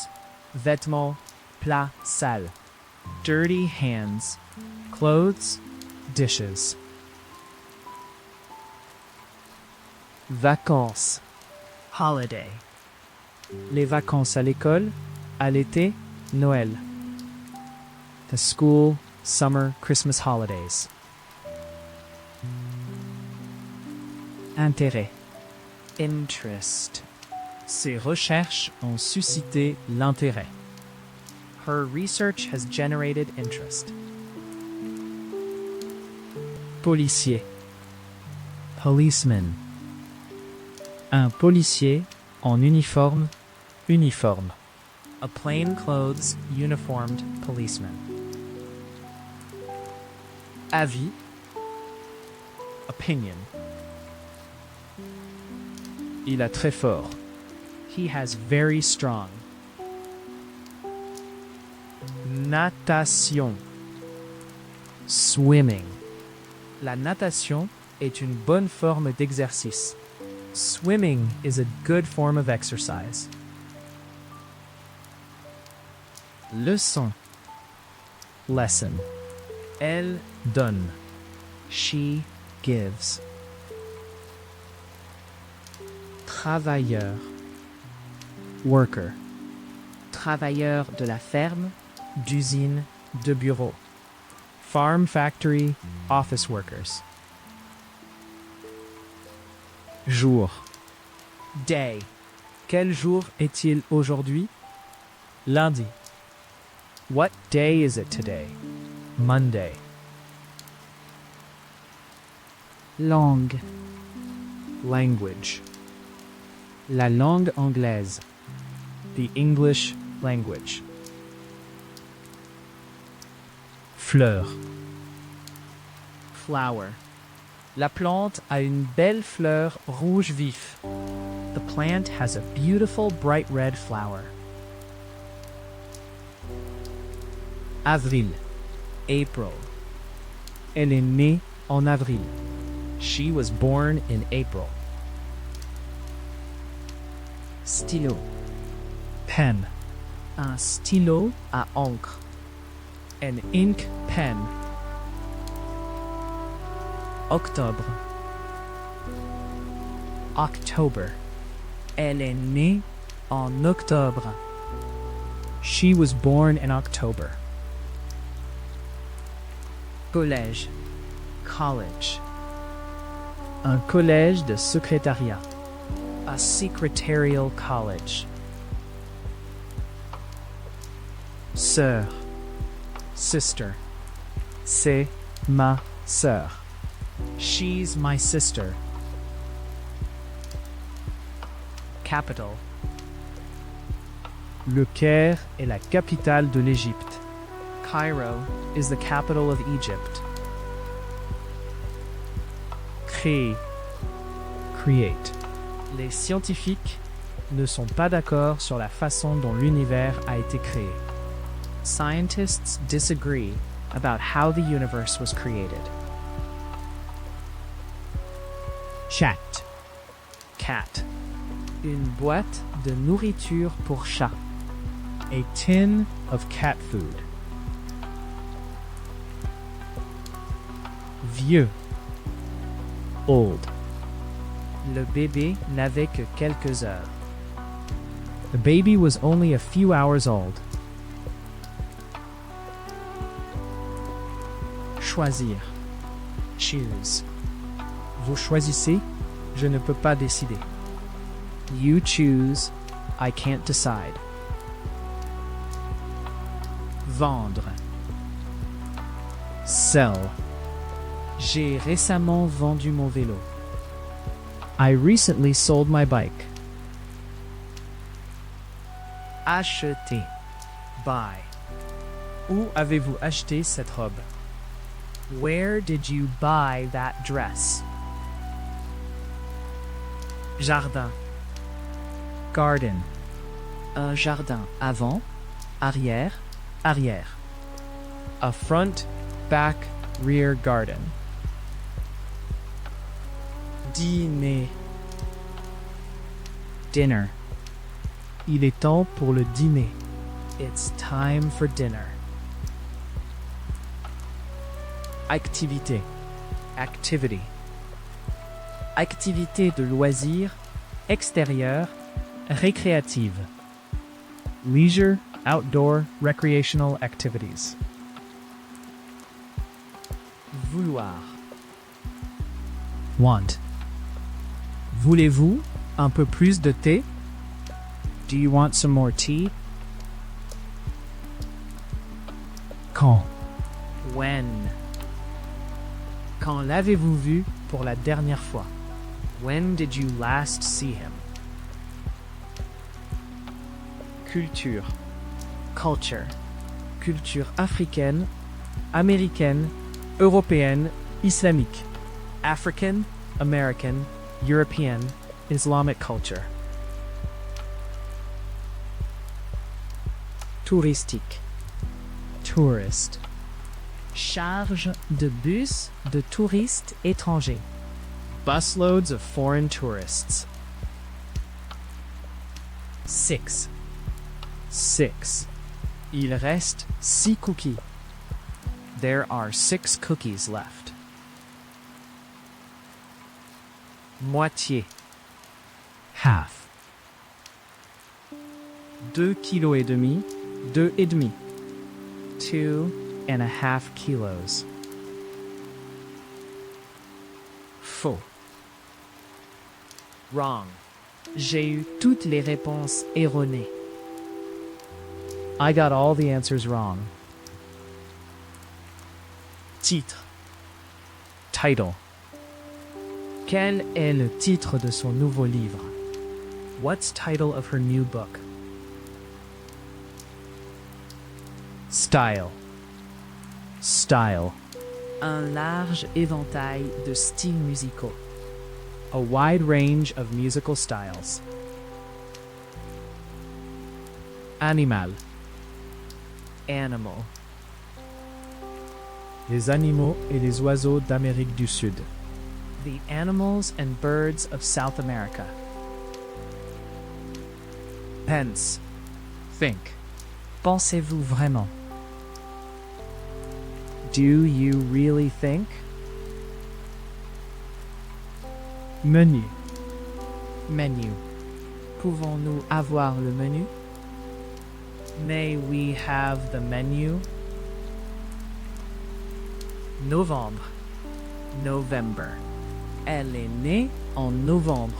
vêtements, plat, sale. Dirty hands, clothes, dishes. Vacances. Holiday. Les vacances à l'école, à l'été, Noël. The school, summer, Christmas holidays. Intérêt, Interest. ses recherches ont suscité l'intérêt. Her research has generated interest. Policier, policeman. Un policier en uniforme, uniforme. A plainclothes, uniformed policeman. Avis. Opinion. Il a très fort. He has very strong. Natation. Swimming. La natation est une bonne forme d'exercice. Swimming is a good form of exercise. Leçon. Lesson. Elle Donne. She gives. Travailleur. Worker. Travailleur de la ferme, D'usine, de bureau. Farm, factory, office workers. Jour. day. Quel jour est-il aujourd'hui? Lundi. What day is it today? Monday. Langue. Language. La langue anglaise. The English language. Fleur. Flower. La plante a une belle fleur rouge vif. The plant has a beautiful bright red flower. Avril. April. Elle est née en avril. She was born in April. Stylo. Pen. Un stylo à encre. An ink pen. Octobre. October. Elle est née en octobre. She was born in October. Collège. College. Un collège de secrétariat. A secretarial college. Sœur. Sister. C'est ma sœur. She's my sister. Capital. Le Caire est la capitale de l'Égypte. Cairo is the capital of Egypt. Créer. Create. Les scientifiques Ne sont pas d'accord sur la façon dont l'univers a été créé. Scientists disagree about how the universe was created. Chat. Cat. Une boîte de nourriture pour chat. A tin of cat food. Vieux. Old. Le bébé n'avait que quelques heures. The baby was only a few hours old. Choisir. Choose. Vous choisissez? Je ne peux pas décider. You choose. I can't decide. Vendre. Sell. J'ai récemment vendu mon vélo. I recently sold my bike. Acheter. Buy. Où avez-vous acheté cette robe? Where did you buy that dress? Jardin. Garden. Un jardin. Avant, arrière, arrière. A front, back, rear garden. Dîner. Dinner. Il est temps pour le dîner. It's time for dinner. Activité. Activity. Activité de loisir, extérieure, récréative. Leisure, outdoor, recreational activities. Vouloir. Want. Voulez-vous un peu plus de thé? Do you want some more tea? Quand? When. Quand l'avez-vous vu pour la dernière fois? When did you last see him? Culture. Culture. Culture africaine, américaine, européenne, islamique. African, American, European, Islamic culture. Touristique. Tourist. Charge de bus de touristes étrangers. Busloads of foreign tourists. 6. 6. Il reste 6 cookies. There are 6 cookies left. Moitié. Half. 2,5 kg. 2,5. 2.5 kilos. Faux. Wrong. J'ai eu toutes les réponses erronées. I got all the answers wrong. Titre. Title. Quel est le titre de son nouveau livre? What's title of her new book? Style. Style. Un large éventail de styles musicaux. A wide range of musical styles. Animal. Animal. Les animaux et les oiseaux d'Amérique du Sud. The animals and birds of South America. Pense. Think. Pensez-vous vraiment? Do you really think? Menu. Menu. Pouvons-nous avoir le menu? May we have the menu? Novembre. November. Elle est née en novembre.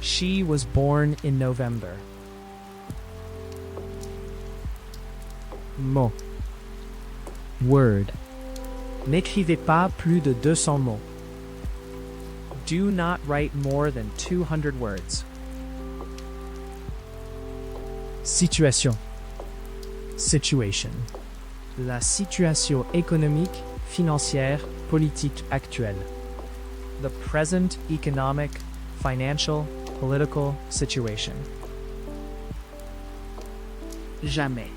She was born in November. Mot. Word. N'écrivez pas plus de 200 mots. Do not write more than 200 words. Situation. Situation. La situation économique, financière, politique actuelle. The present economic, financial, political situation. Jamais.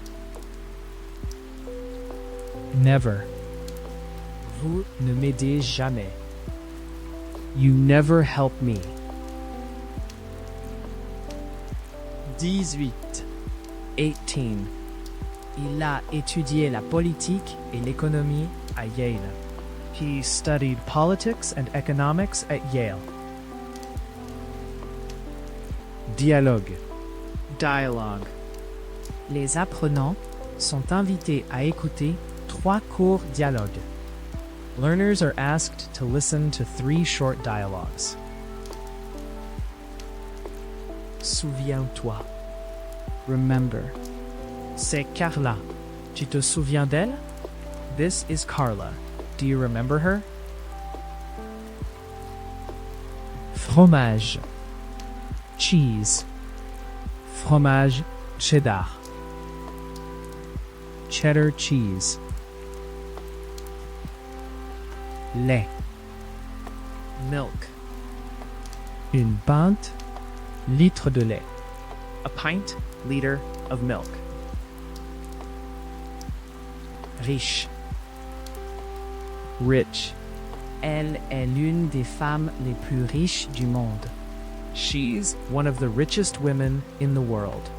Never. Vous ne m'aidez jamais. You never help me. 18. 18. Il a étudié la politique et l'économie à Yale. He studied politics and economics at Yale. Dialogue. Dialogue. Les apprenants sont invités à écouter 3 courts dialogues. Learners are asked to listen to 3 short dialogues. Souviens-toi. Remember. C'est Carla. Tu te souviens d'elle? This is Carla. Do you remember her? Fromage. Cheese. Fromage cheddar. Cheddar cheese. Lait. Milk. Une pinte. Litre de lait. A pint, liter of milk. Riche. Rich. Elle est l'une des femmes les plus riches du monde. She's one of the richest women in the world.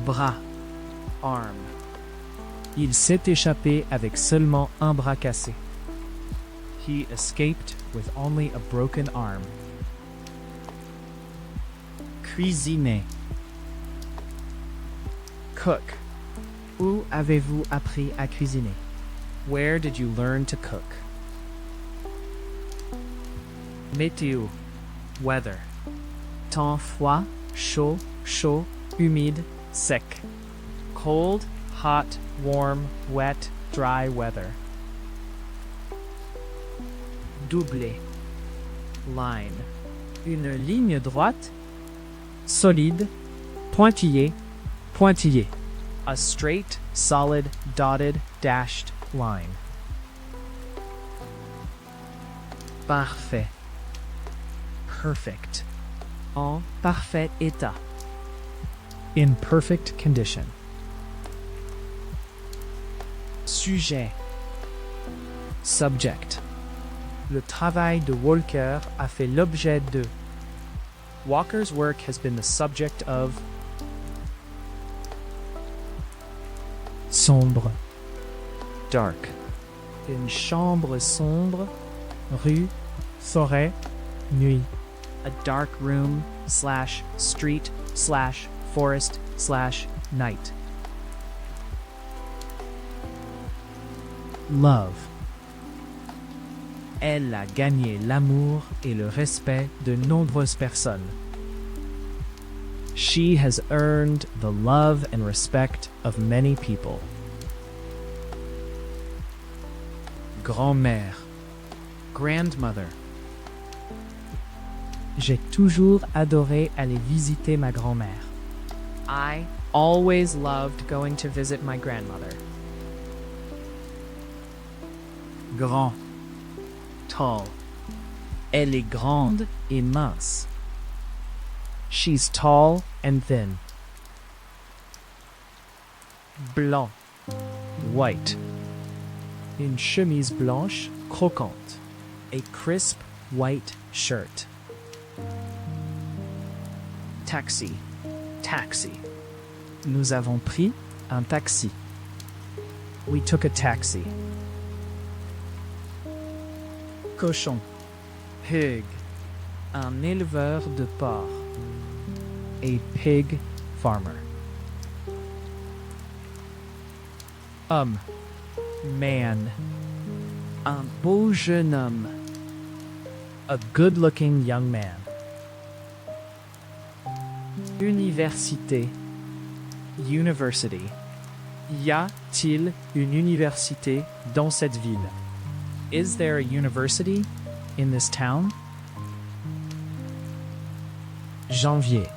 Bras. Arm. Il s'est échappé avec seulement un bras cassé. He escaped with only a broken arm. Cuisiner. Cook. Où avez-vous appris à cuisiner? Where did you learn to cook? Météo. Weather. Temps froid, chaud, chaud, humide, sec. Cold, hot, warm, wet, dry weather. Doubler. Line. Une ligne droite. Solide. Pointillé. Pointillé. A straight, solid, dotted, dashed line. Parfait. Perfect. En parfait état. In perfect condition. Sujet. Subject. Le travail de Walker a fait l'objet de. Walker's work has been the subject of. Sombre. Dark. Une chambre sombre. Rue. Forêt. Nuit. A dark room / street / forest / night. Love. Elle a gagné l'amour et le respect de nombreuses personnes. She has earned the love and respect of many people. Grand-mère. Grandmother. J'ai toujours adoré aller visiter ma grand-mère. I always loved going to visit my grandmother. Grand. Tall. Elle est grande et mince. She's tall and thin. Blanc. White. Une chemise blanche croquante. A crisp white shirt. Taxi. Taxi. Nous avons pris un taxi. We took a taxi. Cochon. Pig. Un éleveur de porc. A pig farmer. Man. Un beau jeune homme. A good-looking young man. Université. University. Y a-t-il une université dans cette ville? Is there a university in this town? Janvier.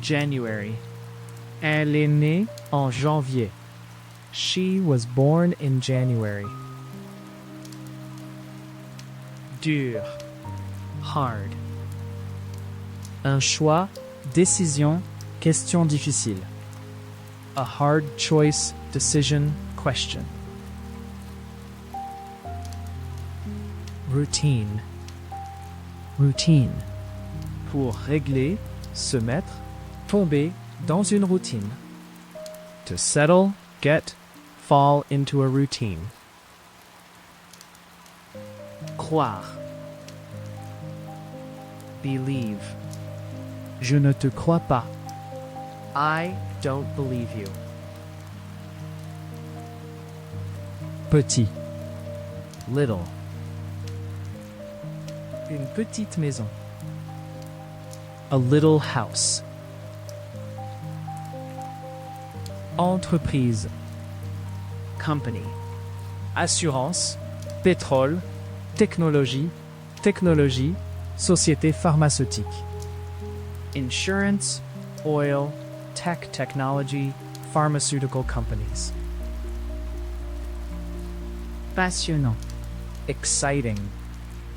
January. Elle est née en janvier. She was born in January. Dur. Hard. Un choix, décision, question difficile. A hard choice, decision, question. Routine. Routine. Pour régler, se mettre, tomber dans une routine. To settle, get, fall into a routine. Croire. Believe. Je ne te crois pas. I don't believe you. Petit. Little. Une petite maison. A little house. Entreprise. Company. Assurance. Pétrole. Technologie. Technologie. Société pharmaceutique. Insurance. Oil. Tech technology. Pharmaceutical companies. Passionnant. Exciting.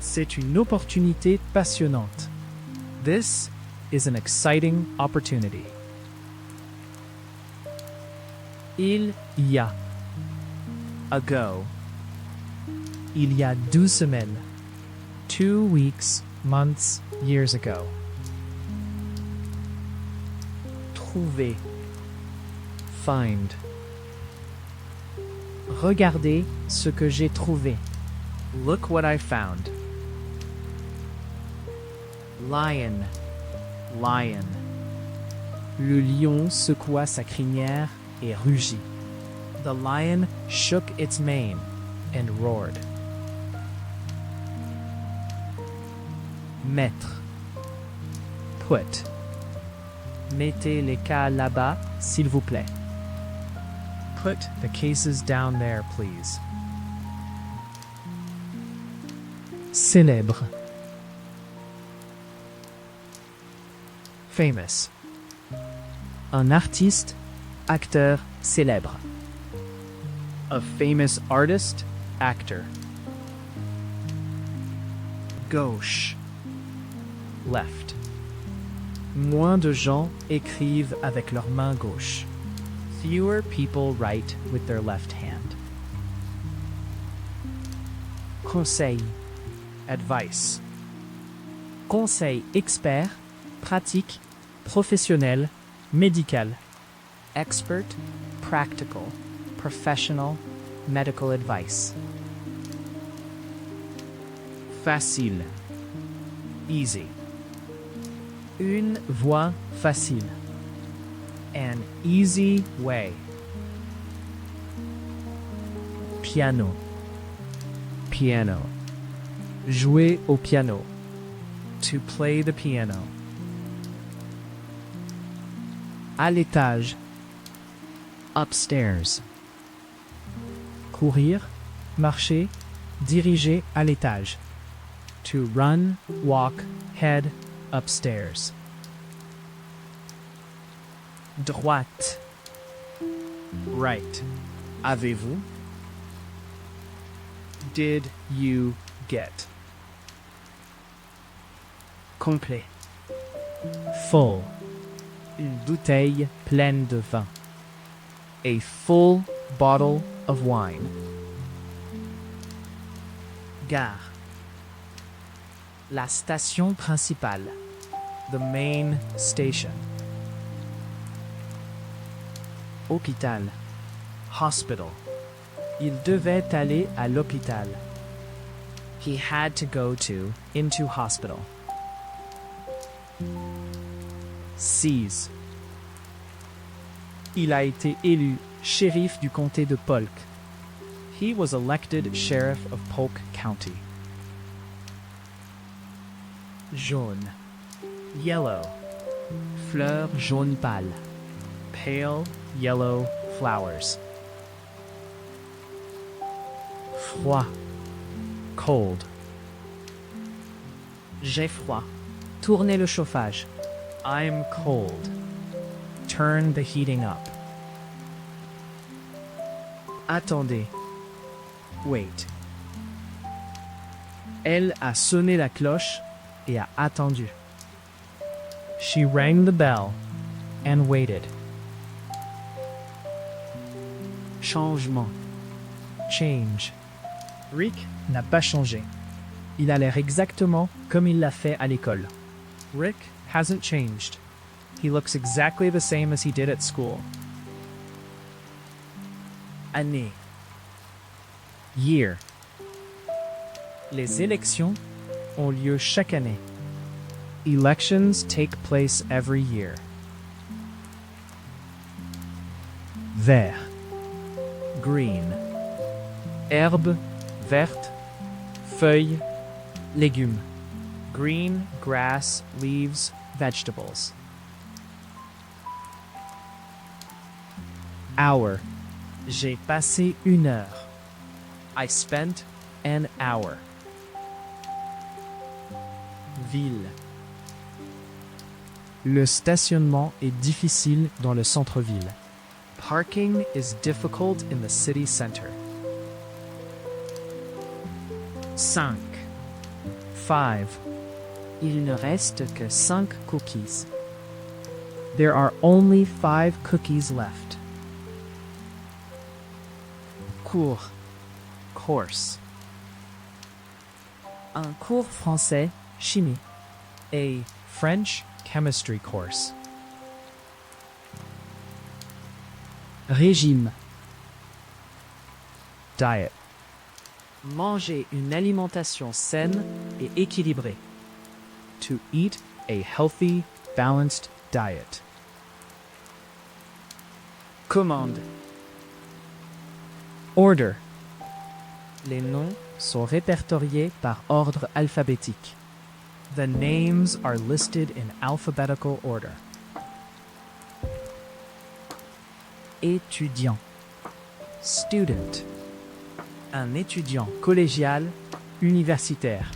C'est une opportunité passionnante. This is an exciting opportunity. Il y a. Ago. Il y a 2 semaines. 2 weeks, months, years ago. Trouver. Find. Regardez ce que j'ai trouvé. Look what I found. Lion. Lion. Le lion secoua sa crinière et rugit. The lion shook its mane and roared. Mettre. Put. Mettez les cas là-bas, s'il vous plaît. Put the cases down there, please. Célèbre. Famous. Un artiste, acteur célèbre. A famous artist, actor. Gauche. Left. Moins de gens écrivent avec leur main gauche. Fewer people write with their left hand. Conseil. Advice. Conseil expert, pratique, Professionnel, médical. expert, practical, professional, medical advice. Facile. Easy. Une voie facile. An easy way. Piano. Piano. Jouer au piano. To play the piano. À l'étage. Upstairs. Courir, marcher, diriger à l'étage. To run, walk, head upstairs. Droite. Right. Avez-vous? Did you get? Complet. Full. Une bouteille pleine de vin. A full bottle of wine. Gare. La station principale. The main station. Hôpital. Hospital. Il devait aller à l'hôpital. He had to go into hospital. Seize. Il a été élu shérif du comté de Polk. He was elected sheriff of Polk County. Jaune. Yellow. Fleur jaune pâle. Pale yellow flowers. Froid. Cold. J'ai froid. Tournez le chauffage. I'm cold. Turn the heating up. Attendez. Wait. Elle a sonné la cloche et a attendu. She rang the bell and waited. Changement. Change. Rick n'a pas changé. Il a l'air exactement comme il l'a fait à l'école. Rick hasn't changed. He looks exactly the same as he did at school. Année. Year. Les élections ont lieu chaque année. Elections take place every year. Vert. Green. Herbe verte. Feuilles. Légumes. green, grass, leaves, vegetables. Hour. J'ai passé une heure. I spent an hour. Ville. Le stationnement est difficile dans le centre-ville. Parking is difficult in the city center. 5. 5. Il ne reste que 5 cookies. There are only 5 cookies left. Cours. Course. Un cours français, chimie. A French chemistry course. Régime. Diet. Manger une alimentation saine et équilibrée. To eat a healthy, balanced diet. Commande. Order. Les noms sont répertoriés par ordre alphabétique. The names are listed in alphabetical order. Étudiant. Student. Un étudiant collégial, universitaire.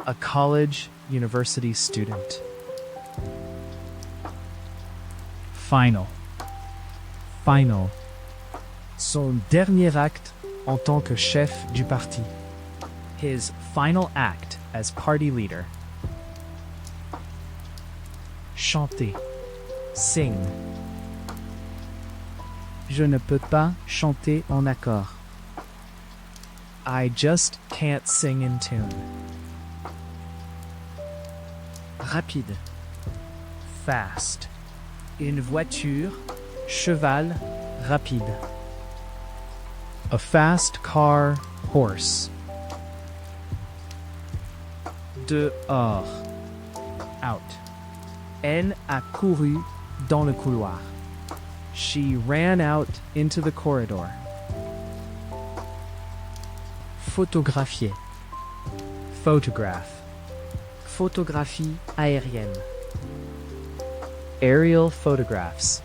A college, university student. Final. Final. Son dernier acte en tant que chef du parti. His final act as party leader. Chanter. Sing. Je ne peux pas chanter en accord. I just can't sing in tune. Rapide. Fast. Une voiture, cheval, rapide. A fast car, horse. Dehors. Out. Elle a couru dans le couloir. She ran out into the corridor. Photographier. Photograph. Photographie aérienne. Aerial photographs.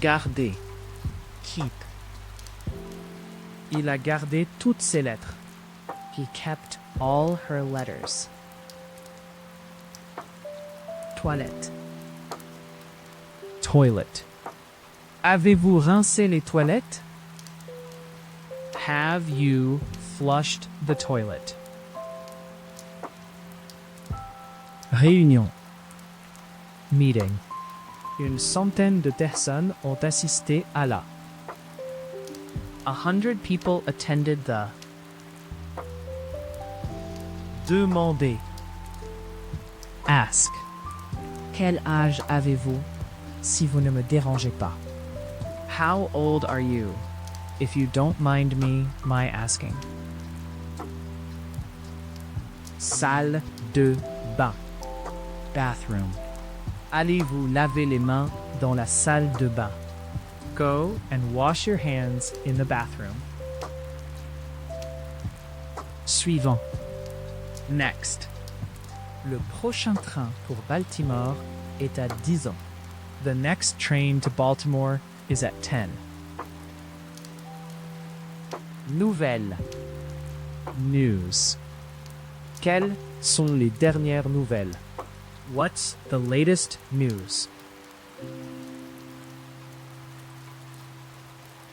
Garder. Keep. Il a gardé toutes ses lettres. He kept all her letters. Toilette. Toilet. Avez-vous rincé les toilettes? Have you flushed the toilet? Réunion. Meeting. Une centaine de personnes ont assisté à la. 100 people attended the. Demander. Ask. Quel âge avez-vous? Si vous ne me dérangez pas. How old are you? If you don't mind my asking. Salle de bain. Bathroom. Allez-vous laver les mains dans la salle de bain? Go and wash your hands in the bathroom. Suivant. Next. Le prochain train pour Baltimore est à 10 ans. The next train to Baltimore is at 10. Nouvelles. News. Quelles sont les dernières nouvelles? What's the latest news?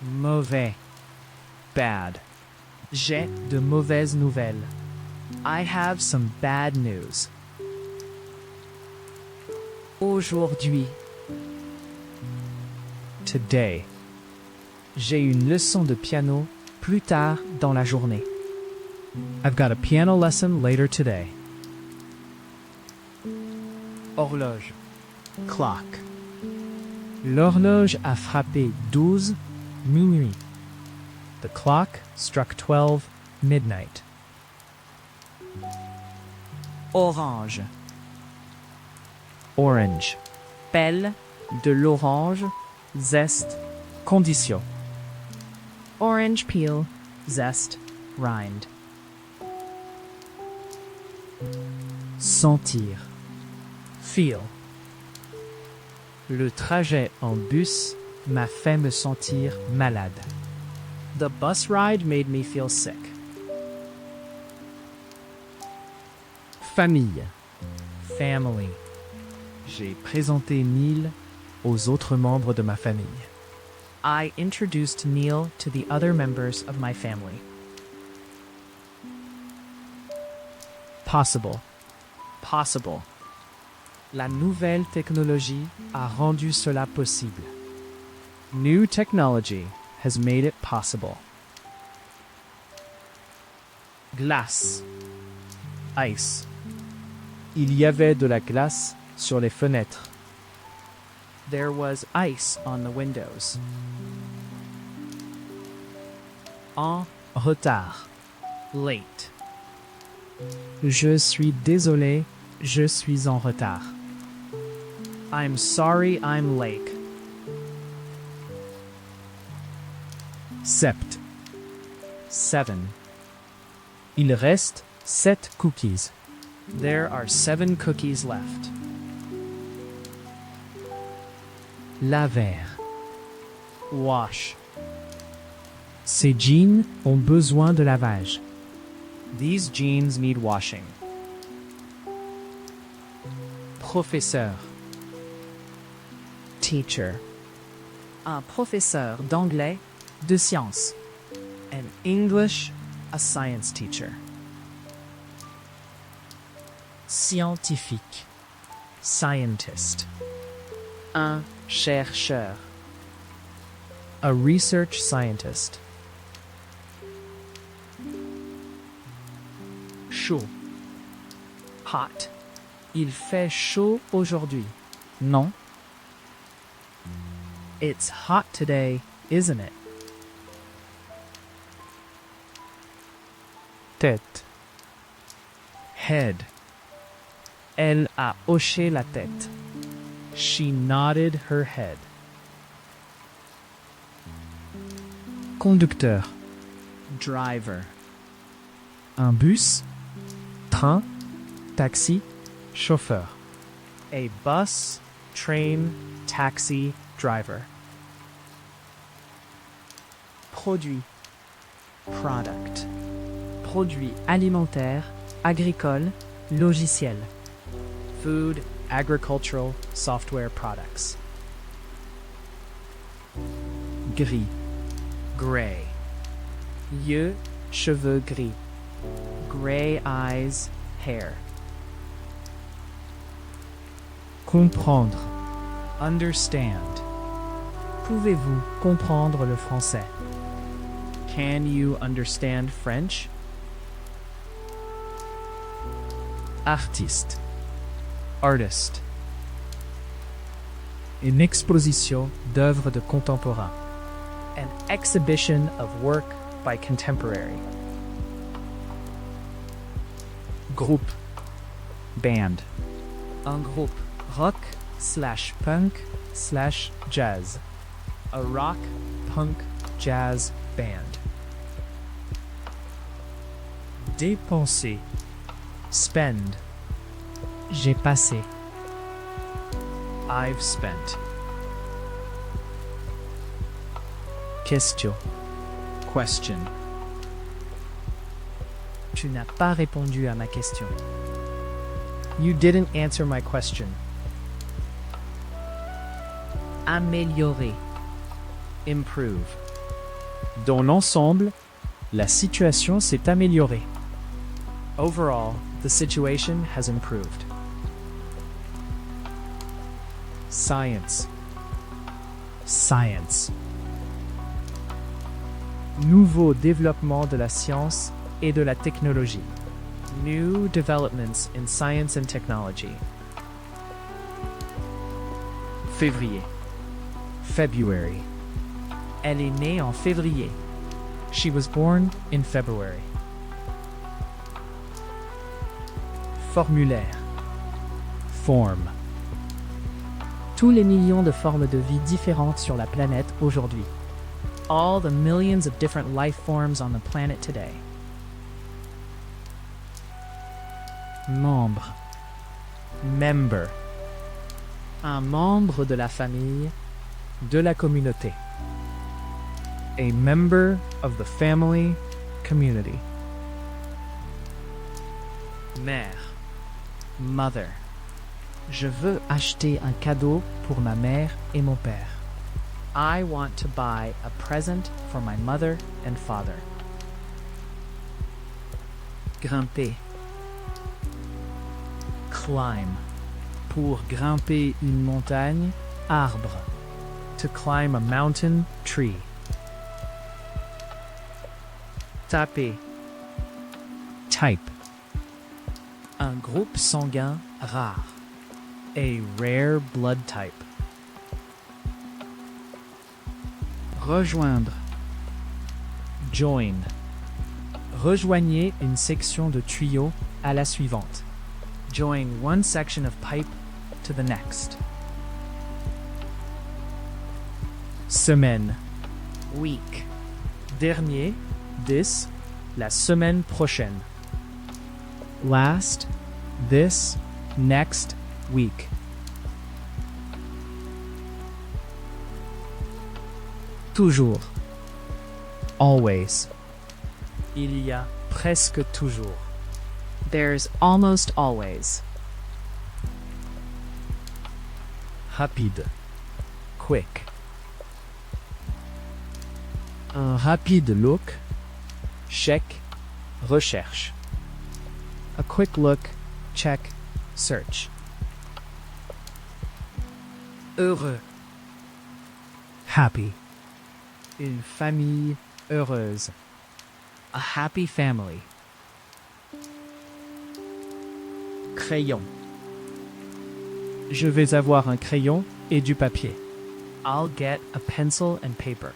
Mauvais. Bad. J'ai de mauvaises nouvelles. I have some bad news. Aujourd'hui. Today. J'ai une leçon de piano plus tard dans la journée. I've got a piano lesson later today. Horloge. Clock. L'horloge a frappé 12 minuit. The clock struck 12 midnight. Orange. Orange. Pelle de l'orange, zeste, condition. Orange peel, zest, rind. Sentir. Feel. Le trajet en bus m'a fait me sentir malade. The bus ride made me feel sick. Famille. Family. J'ai présenté Neil aux autres membres de ma famille. I introduced Neil to the other members of my family. Possible. Possible. La nouvelle technologie a rendu cela possible. New technology has made it possible. Glace. Ice. Il y avait de la glace sur les fenêtres. There was ice on the windows. En retard. Late. Je suis désolé, je suis en retard. I'm sorry I'm late. Sept. 7. Il reste 7 cookies. There are 7 cookies left. Laver. Wash. Ces jeans ont besoin de lavage. These jeans need washing. Professeur. Teacher. Un professeur d'anglais, de sciences. An English, a science teacher. Scientifique. Scientist. Un chercheur. A research scientist. Chaud. Hot. Il fait chaud aujourd'hui. Non? It's hot today, isn't it? Tête. Head. Elle a hoché la tête. She nodded her head. Conducteur. Driver. Un bus. Train. Taxi. Chauffeur. A bus, train, taxi, driver. Produit. Product. Produits alimentaires, agricoles, logiciels. Food, agricultural, software products. Gris. Gray. Yeux, cheveux gris. Gray eyes, hair. Comprendre. Understand. Pouvez-vous comprendre le français? Can you understand French? Artiste. Artist. Une exposition d'œuvres de contemporains. An exhibition of work by contemporary. Groupe. Band. Un groupe rock/punk/jazz. A rock, punk, jazz band. Dépenser. Spend. J'ai passé. I've spent. Question. Question. Tu n'as pas répondu à ma question. You didn't answer my question. Améliorer. Improve. Dans l'ensemble, la situation s'est améliorée. Overall, the situation has improved. Science. Science. Nouveau développement de la science et de la technologie. New developments in science and technology. Février. February. Elle est née en février. She was born in February. Formulaire. Form. Tous les millions de formes de vie différentes sur la planète aujourd'hui. All the millions of different life forms on the planet today. Membre. Member. Un membre de la famille, de la communauté. A member of the family, community. Mère. Mother. Je veux acheter un cadeau pour ma mère et mon père. I want to buy a present for my mother and father. Grimper. Climb. Pour grimper une montagne, arbre. To climb a mountain, tree. Taper. Type. Un groupe sanguin rare. A rare blood type. Rejoindre. Join. Rejoignez une section de tuyau à la suivante. Join one section of pipe to the next. Semaine. Week. Dernier, this, la semaine prochaine. Last, this, next week. Toujours. Always. Il y a presque toujours. There's almost always. Rapide. Quick. Un rapide look. Check. Recherche. A quick look. Check. Search. Heureux. Happy. Une famille heureuse. A happy family. Crayon. Je vais avoir un crayon et du papier. I'll get a pencil and paper.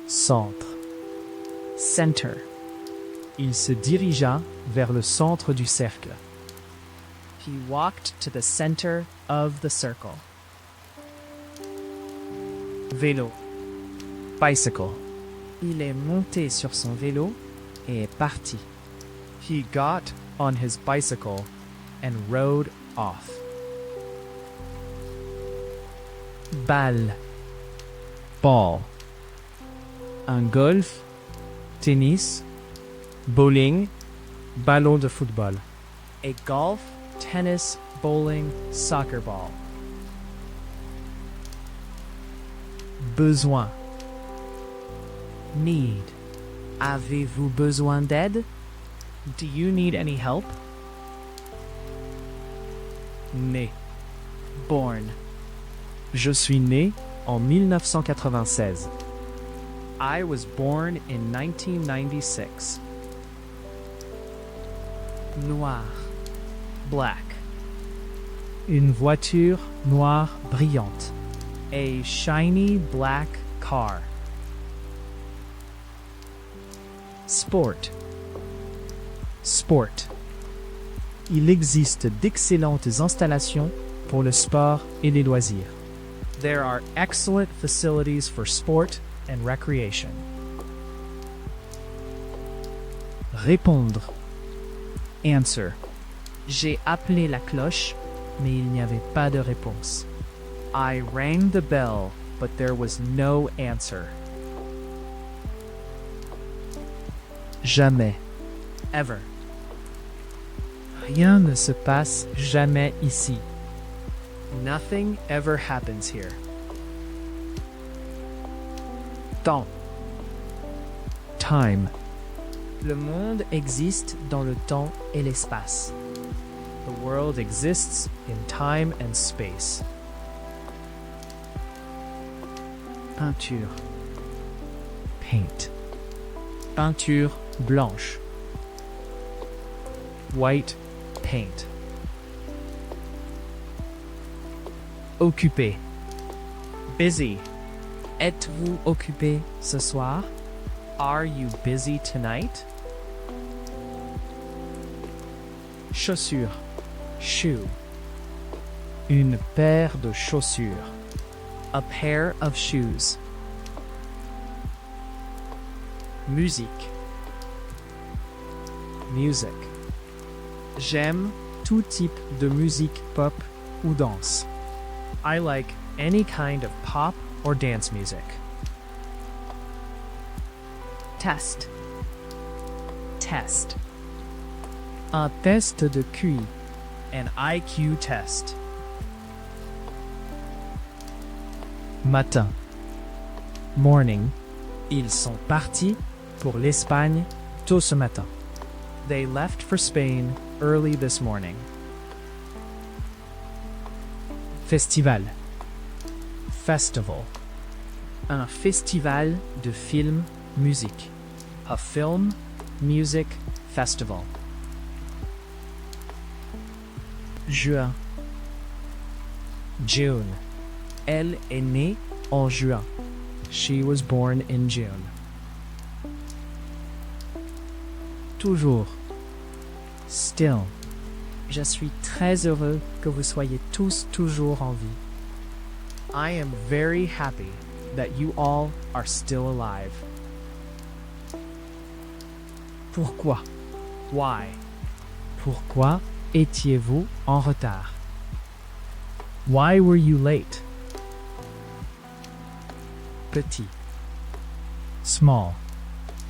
Centre. Center. Il se dirigea vers le centre du cercle. He walked to the center of the circle. Vélo. Bicycle. Il est monté sur son vélo et est parti. He got on his bicycle and rode off. Balle. Ball. Un golf, tennis, bowling, ballon de football. A golf, tennis, bowling, soccer ball. Besoin. Need. Avez-vous besoin d'aide? Do you need any help? Né. Born. Je suis né en 1996. I was born in 1996. Noir. Black. Une voiture noire brillante. A shiny black car. Sport. Sport. Il existe d'excellentes installations pour le sport et les loisirs. There are excellent facilities for sport and recreation. Répondre. Answer. J'ai appelé la cloche, mais il n'y avait pas de réponse. I rang the bell, but there was no answer. Jamais. Ever. Rien ne se passe jamais ici. Nothing ever happens here. Temps. Time. Le monde existe dans le temps et l'espace. The world exists in time and space. Peinture. Paint. Peinture blanche. White. Paint. Occupé. Busy. Êtes-vous occupé ce soir? Are you busy tonight? Chaussure. Shoe. Une paire de chaussures. A pair of shoes. Musique. music. J'aime tout type de musique pop ou danse. I like any kind of pop or dance music. Test. Test. Un test de QI. An IQ test. Matin. Morning. Ils sont partis pour l'Espagne tôt ce matin. They left for Spain early this morning. Festival. Festival. Un festival de film, musique. A film, music festival. Juin. June. Elle est née en juin. She was born in June. Toujours. Still. Je suis très heureux que vous soyez tous toujours en vie. I am very happy that you all are still alive. Pourquoi? Why? Pourquoi étiez-vous en retard? Why were you late? Petit. Small.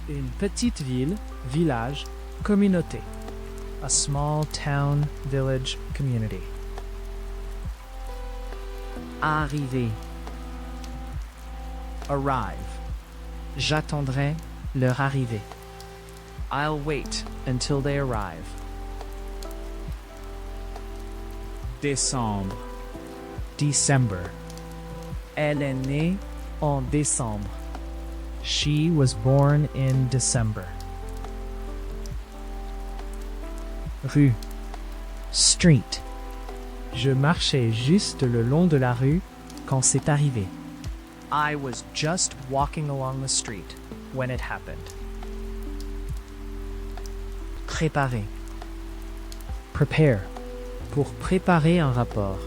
Une petite ville, village, communauté. A small town, village, community. Arriver. Arrive. J'attendrai leur arrivée. I'll wait until they arrive. Décembre. December. Elle est née en décembre. She was born in December. Rue. Street. Je marchais juste le long de la rue quand c'est arrivé. I was just walking along the street when it happened. Préparer. Prepare. Pour préparer un rapport.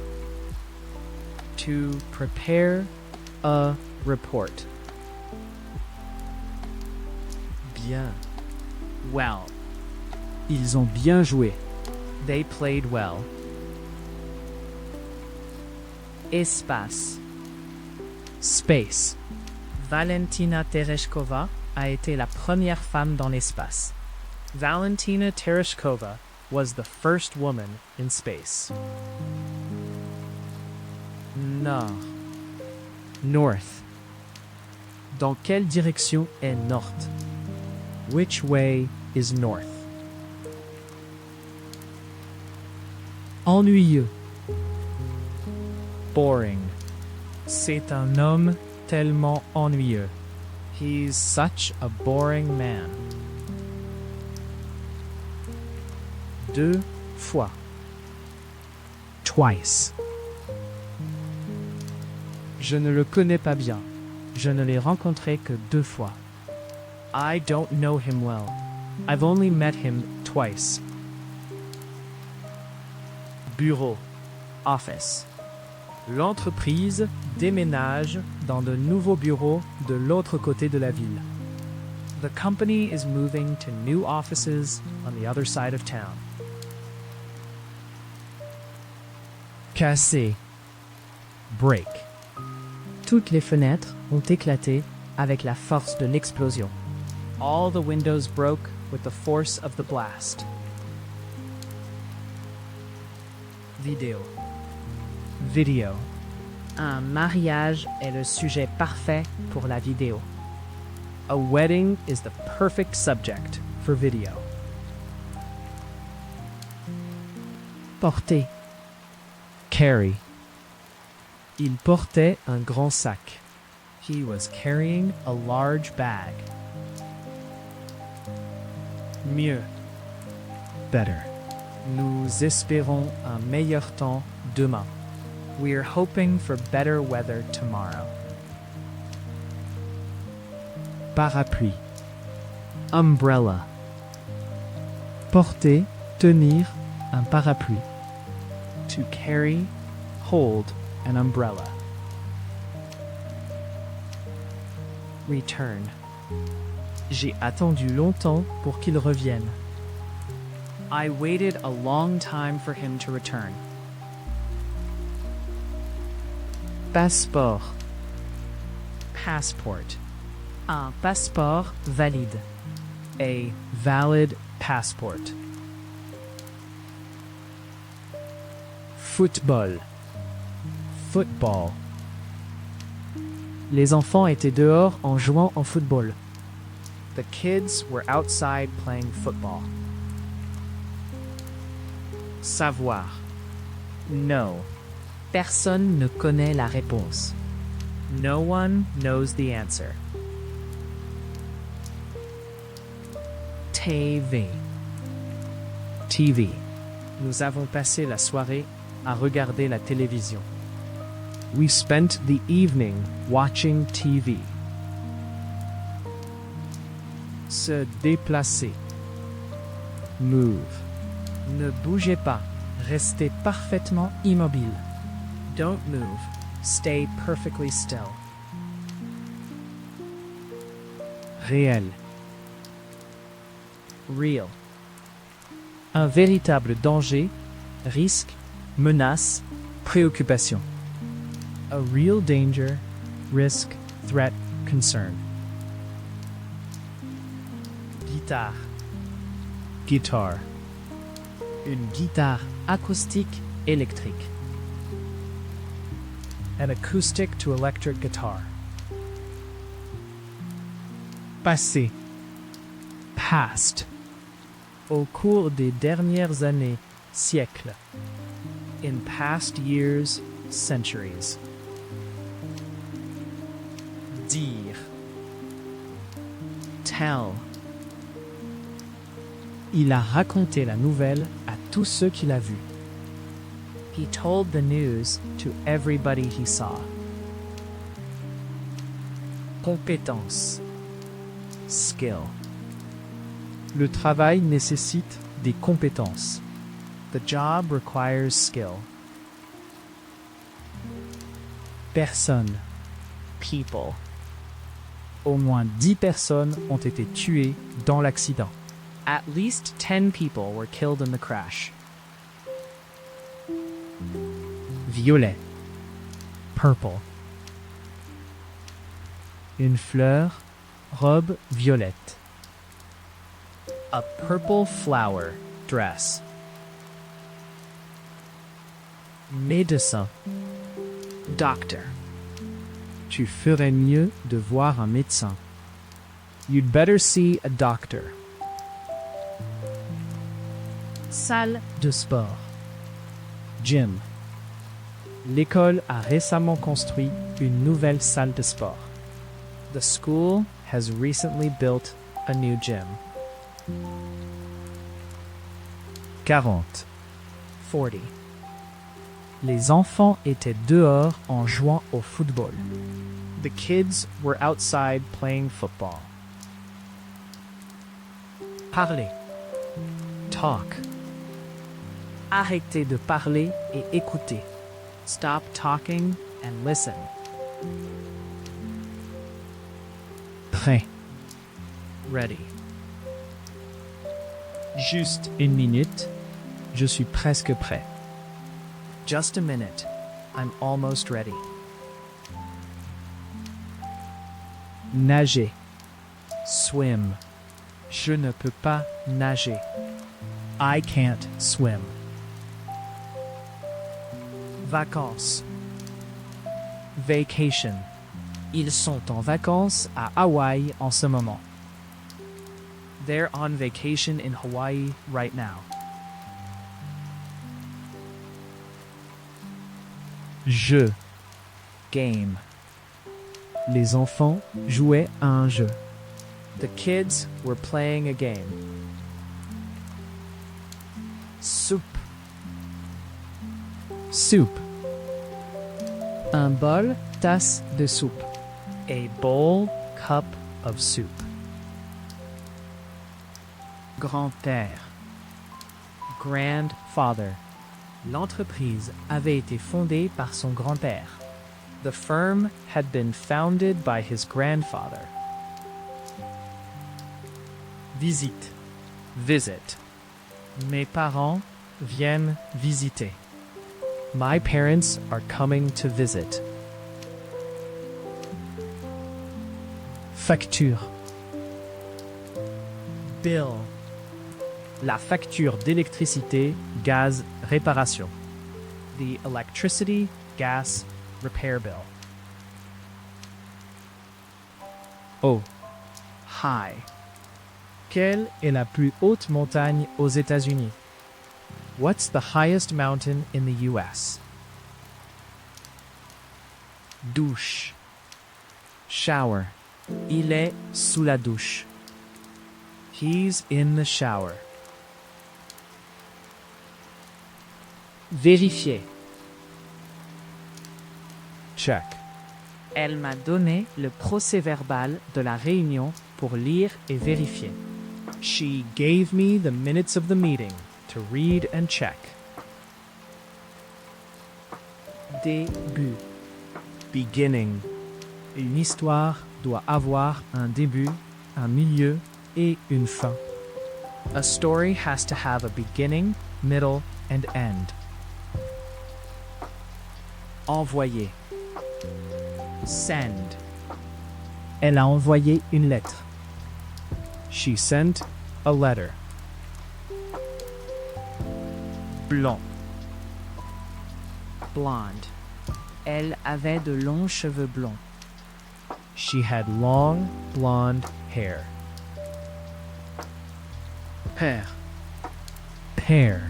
To prepare a report. Bien. Well. Ils ont bien joué. They played well. Espace. Space. Valentina Tereshkova a été la première femme dans l'espace. Valentina Tereshkova was the first woman in space. Nord. North. Dans quelle direction est nord? Which way is north? Ennuyeux. Boring. C'est un homme tellement ennuyeux. He's such a boring man. Deux fois. Twice. Je ne le connais pas bien. Je ne l'ai rencontré que 2 fois. I don't know him well. I've only met him twice. Bureau. Office. L'entreprise déménage dans de nouveaux bureaux de l'autre côté de la ville. The company is moving to new offices on the other side of town. Casser. Break. Toutes les fenêtres ont éclaté avec la force de l'explosion. All the windows broke with the force of the blast. Vidéo. Video. Un mariage est le sujet parfait pour la vidéo. A wedding is the perfect subject for video. Porter. Carry. Il portait un grand sac. He was carrying a large bag. Mieux. Better. Nous espérons un meilleur temps demain. We're hoping for better weather tomorrow. Parapluie. Umbrella. Porter, tenir un parapluie. To carry, hold an umbrella. Return. J'ai attendu longtemps pour qu'il revienne. I waited a long time for him to return. Passeport. Passport. Un passeport valide. A valid passport. Football. Football. Les enfants étaient dehors en jouant au football. The kids were outside playing football. Savoir. Know. Personne ne connaît la réponse. No one knows the answer. TV. TV. Nous avons passé la soirée à regarder la télévision. We spent the evening watching TV. Se déplacer. Move. Ne bougez pas. Restez parfaitement immobile. Don't move. Stay perfectly still. Réel. Real. Un véritable danger, risque, menace, préoccupation. A real danger, risk, threat, concern. Guitare. Guitar. Une guitare acoustique électrique. An acoustic to electric guitar. Passé. Past. Au cours des dernières années, siècles. In past years, centuries. Dire. Tell. Il a raconté la nouvelle à tous ceux qu'il a vus. He told the news to everybody he saw. Compétence. Skill. Le travail nécessite des compétences. The job requires skill. Personne. People. Au moins 10 personnes ont été tuées dans l'accident. At least 10 people were killed in the crash. Violet. Purple. Une fleur, robe violette. A purple flower dress. Médecin. Doctor. Tu ferais mieux de voir un médecin. You'd better see a doctor. Salle de sport. Gym. L'école a récemment construit une nouvelle salle de sport. The school has recently built a new gym. 40. 40. Les enfants étaient dehors en jouant au football. The kids were outside playing football. Parler. Talk. Arrêtez de parler et écoutez. Stop talking and listen. Prêt. Ready. Juste une minute. Je suis presque prêt. Just a minute. I'm almost ready. Nager. Swim. Je ne peux pas nager. I can't swim. Vacances. Vacation. Ils sont en vacances à Hawaï en ce moment. They're on vacation in Hawaii right now. Jeu. Game. Les enfants jouaient à un jeu. The kids were playing a game. Soup. Soup. Un bol, tasse de soupe. A bowl, cup of soup. Grand-père. Grandfather. L'entreprise avait été fondée par son grand-père. The firm had been founded by his grandfather. Visite. Visit. Mes parents viennent visiter. My parents are coming to visit. Facture. Bill. La facture d'électricité, gaz, réparation. The electricity, gas, repair bill. Oh. High. Quelle est la plus haute montagne aux États-Unis? What's the highest mountain in the US? Douche. Shower. Il est sous la douche. He's in the shower. Vérifier. Check. Elle m'a donné le procès-verbal de la réunion pour lire et vérifier. She gave me the minutes of the meeting to read and check. Début. Beginning. Une histoire doit avoir un début, un milieu et une fin. A story has to have a beginning, middle, and end. Envoyer. Send. Elle a envoyé une lettre. She sent a letter. Blond. Blonde. Elle avait de longs cheveux blonds. She had long, blonde hair. Paire. Pair.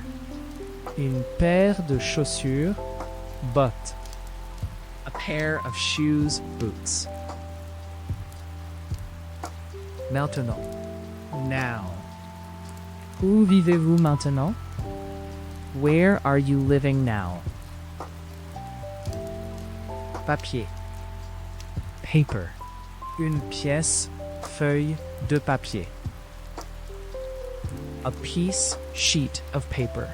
Une paire de chaussures, bottes. A pair of shoes, boots. Maintenant. Now. Où vivez-vous maintenant? Where are you living now? Papier. Paper. Une pièce, feuille de papier. A piece, sheet of paper.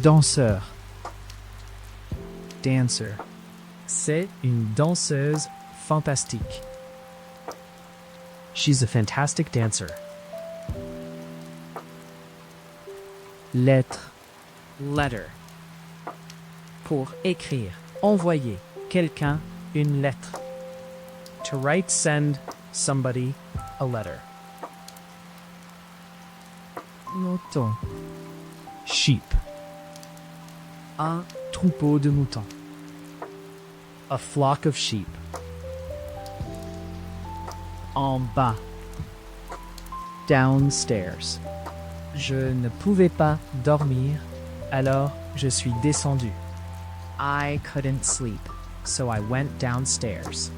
Danseur. Dancer. C'est une danseuse fantastique. She's a fantastic dancer. Lettre. Letter. Pour écrire, envoyer quelqu'un une lettre. To write, send somebody a letter. Mouton. Sheep. Un troupeau de moutons. A flock of sheep. En bas. Downstairs. Je ne pouvais pas dormir, alors je suis descendu. I couldn't sleep, so I went downstairs.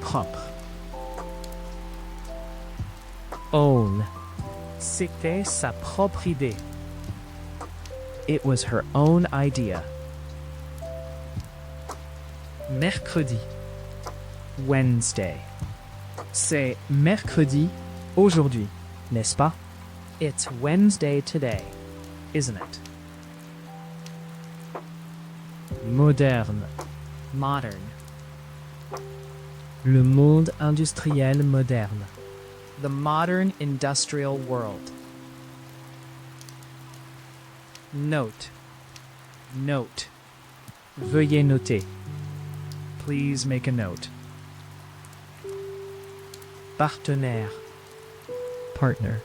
Propre. Own. C'était sa propre idée. It was her own idea. Mercredi. Wednesday. C'est mercredi aujourd'hui, n'est-ce pas? It's Wednesday today, isn't it? Moderne. Modern. Le monde industriel moderne. The modern industrial world. Note. Note. Veuillez noter. Please make a note. Partenaire. Partner.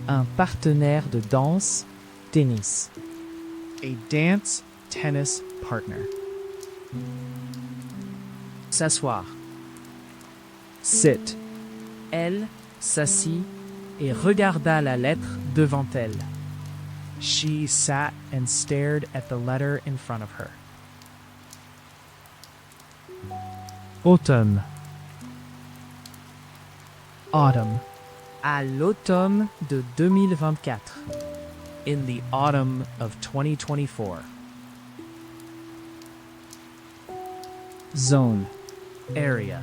Un partenaire de danse, tennis. A dance, tennis partner. S'asseoir. Sit. Elle s'assit et regarda la lettre devant elle. She sat and stared at the letter in front of her. Automne. Autumn. À l'automne de 2024. In the autumn of 2024. Zone. Area.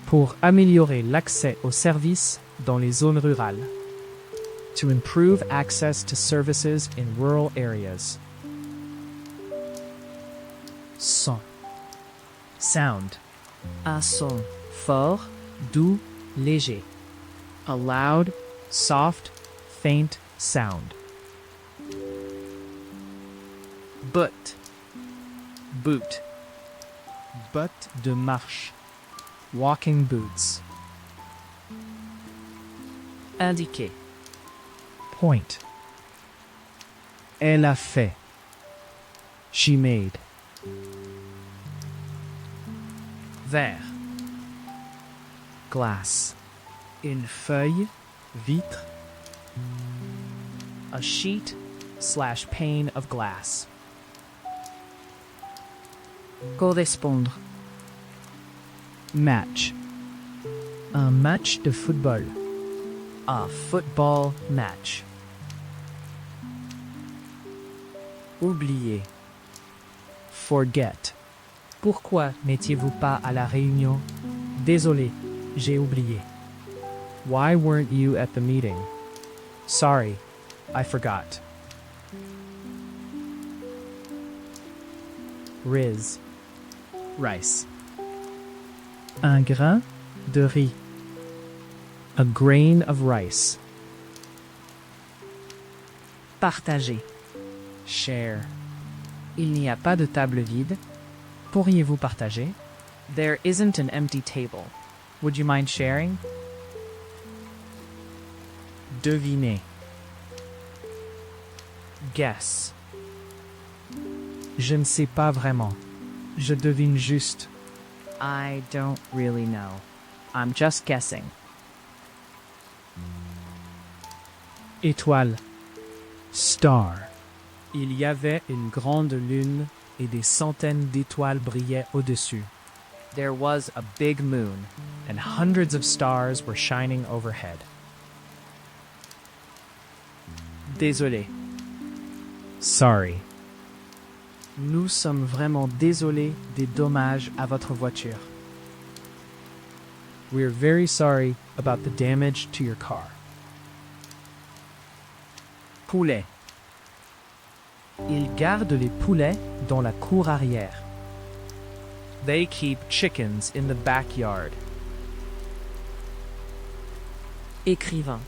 Pour améliorer l'accès aux services dans les zones rurales. To improve access to services in rural areas. Son. Sound. Un son. Fort, doux, léger. A loud, soft, faint sound. Boot. Boot. Bottes de marche. Walking boots. Indiquer. Point. Elle a fait. She made. Verre. Glass. Une feuille, vitre. A sheet/pane of glass. Correspondre. Match. Un match de football. A football match. Oublier. Forget. Pourquoi n'étiez-vous pas à la réunion? Désolé, j'ai oublié. Why weren't you at the meeting? Sorry, I forgot. Riz. Rice. Un grain de riz. A grain of rice. Partager. Share. Il n'y a pas de table vide. Pourriez-vous partager? There isn't an empty table. Would you mind sharing? Deviner. Guess. Je ne sais pas vraiment. Je devine juste. I don't really know. I'm just guessing. Étoile. Star. Il y avait une grande lune et des centaines d'étoiles brillaient au-dessus. There was a big moon, and hundreds of stars were shining overhead. Désolé. Sorry. Nous sommes vraiment désolés des dommages à votre voiture. We're very sorry about the damage to your car. Poulet. Ils gardent les poulets dans la cour arrière. They keep chickens in the backyard. Écrivain.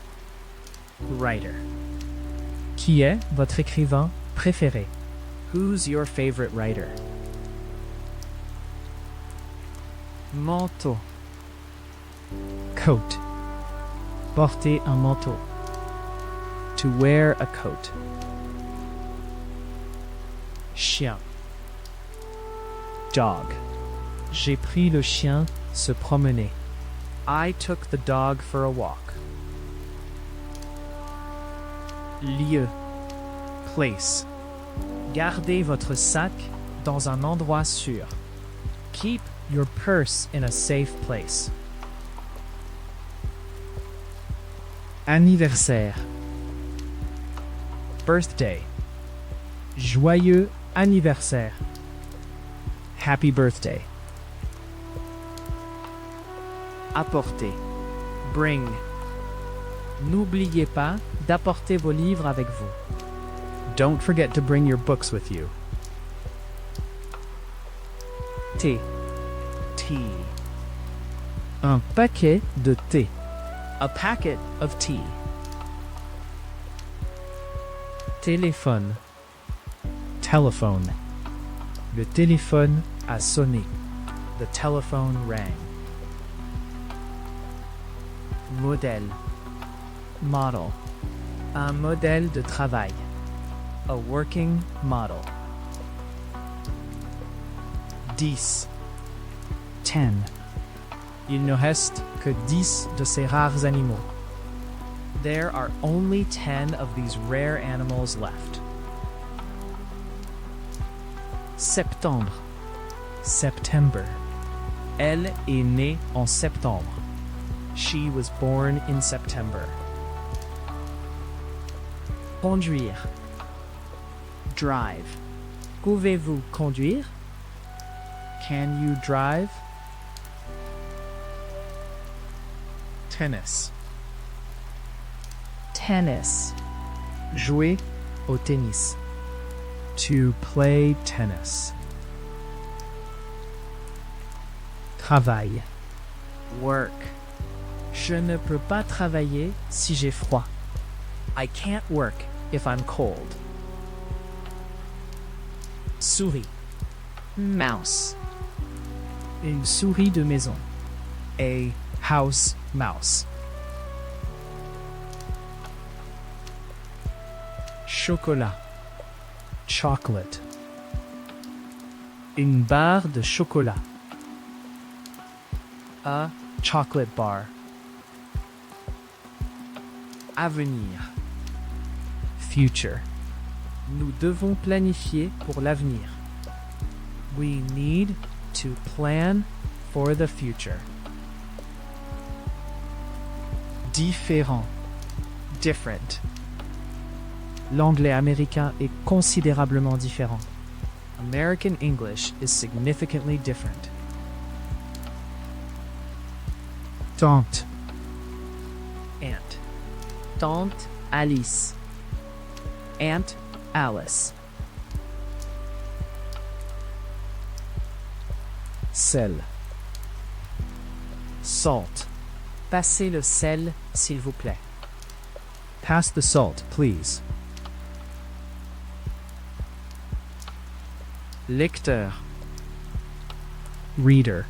Writer. Qui est votre écrivain préféré? Who's your favorite writer? Manteau. Coat. Porter un manteau. To wear a coat. Chien. Dog. J'ai pris le chien se promener. I took the dog for a walk. Lieu. Place. Gardez votre sac dans un endroit sûr. Keep your purse in a safe place. Anniversaire. Birthday. Joyeux anniversaire. Happy birthday. Apporter. Bring. N'oubliez pas d'apporter vos livres avec vous. Don't forget to bring your books with you. Thé. Tea. Un paquet de thé. A packet of tea. Téléphone. Telephone. Le téléphone a sonné. The telephone rang. Modèle. Model. Un modèle de travail. A working model. 10. 10. Il ne reste que 10 de ces rares animaux. There are only 10 of these rare animals left. Septembre. September. Elle est née en septembre. She was born in September. Conduire. Drive. Pouvez-vous conduire? Can you drive? Tennis. Tennis. Jouer au tennis. To play tennis. Travail. Work. Je ne peux pas travailler si j'ai froid. I can't work if I'm cold. Souris. Mouse. Une souris de maison. A house mouse. Chocolat. Chocolate. Une barre de chocolat. A chocolate bar. Avenir. Future. Nous devons planifier pour l'avenir. We need to plan for the future. Différent. Different. L'anglais américain est considérablement différent. American English is significantly different. Tante. Aunt. Tante Alice. Aunt Alice. Sel. Salt. Passez le sel, s'il vous plaît. Pass the salt, please. Lecteur. Reader.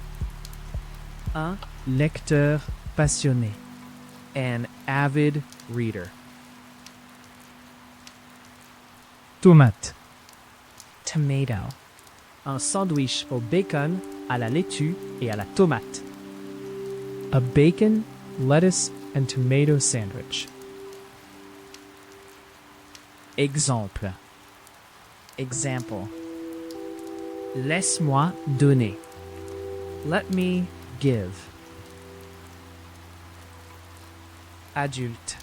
Un lecteur passionné. An avid reader. Tomate. Tomato. Un sandwich au bacon, à la laitue et à la tomate. A bacon, lettuce, and tomato sandwich. Exemple. Example. Laisse-moi donner. Let me give. Adulte.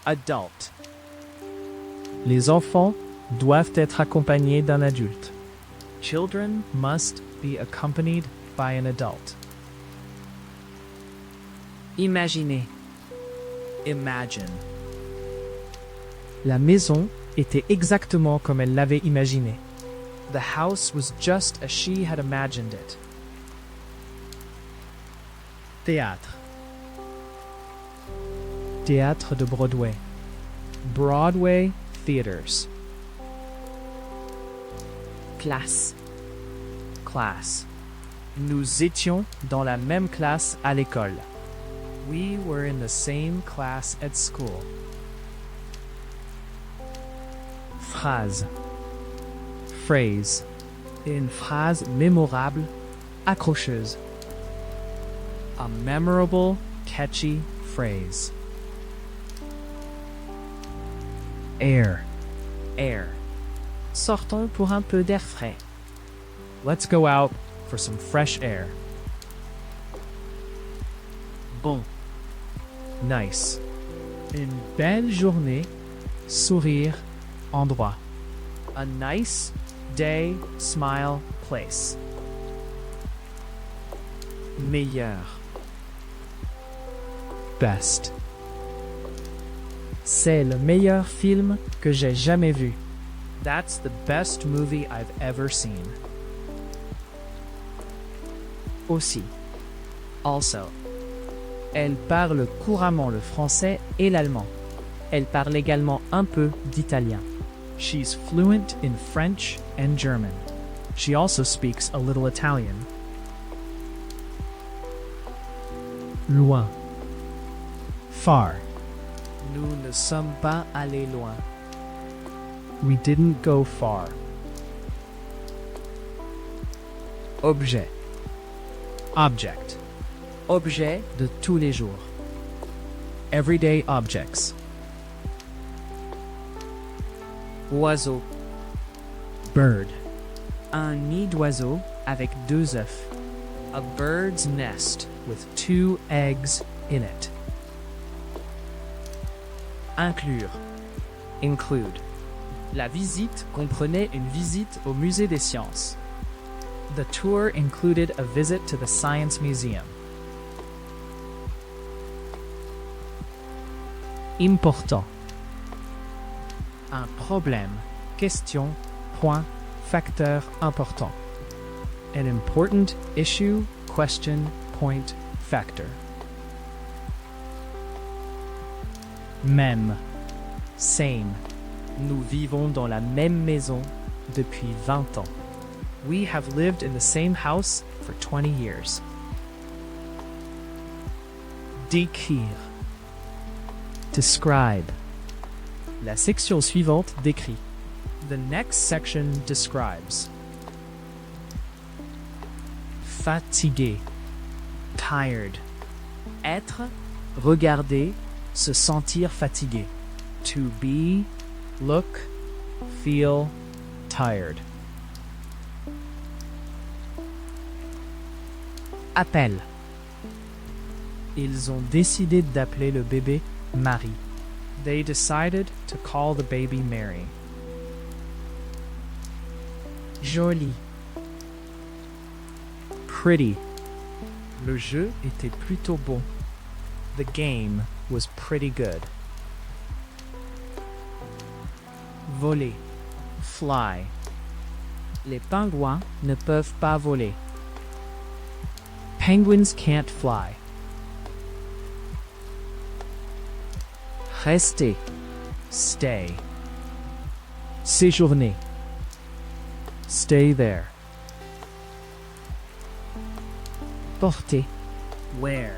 Adult. Les enfants doivent être accompagnés d'un adulte. Children must be accompanied by an adult. Imaginez. Imagine. La maison était exactement comme elle l'avait imaginé. The house was just as she had imagined it. Théâtre. Théâtre de Broadway. Broadway theaters. Classe. Class. Nous étions dans la même classe à l'école. We were in the same class at school. Phrase. Phrase. Une phrase mémorable, accrocheuse. A memorable, catchy phrase. Air. Air. Sortons pour un peu d'air frais. Let's go out for some fresh air. Bon. Nice. Une belle journée, sourire, Endroit. a nice day, smile, place. Meilleur. Best. C'est le meilleur film que j'ai jamais vu. That's the best movie I've ever seen. Aussi. Also. Elle parle couramment le français et l'allemand. Elle parle également un peu d'italien. She's fluent in French and German. She also speaks a little Italian. Loin. Far. Nous ne sommes pas allés loin. We didn't go far. Objet. Object. Objet de tous les jours. Everyday objects. Oiseau. Bird. Un nid d'oiseau avec 2 œufs. A bird's nest with 2 eggs in it. Inclure. Include. La visite comprenait une visite au musée des sciences. The tour included a visit to the Science Museum. Important. Un problème, question, point, facteur important. An important issue, question, point, factor. Même. Same. Nous vivons dans la même maison depuis 20 ans. We have lived in the same house for 20 years. Décrire. Describe. La section suivante décrit. The next section describes. Fatigué. Tired. Être, regarder, se sentir fatigué. To be, look, feel, tired. Appel. Ils ont décidé d'appeler le bébé Marie. They decided to call the baby Mary. Joli. Pretty. Le jeu était plutôt bon. The game was pretty good. Voler. Fly. Les pingouins ne peuvent pas voler. Penguins can't fly. Rester. Stay. Séjourner. Stay there. Porter. Wear.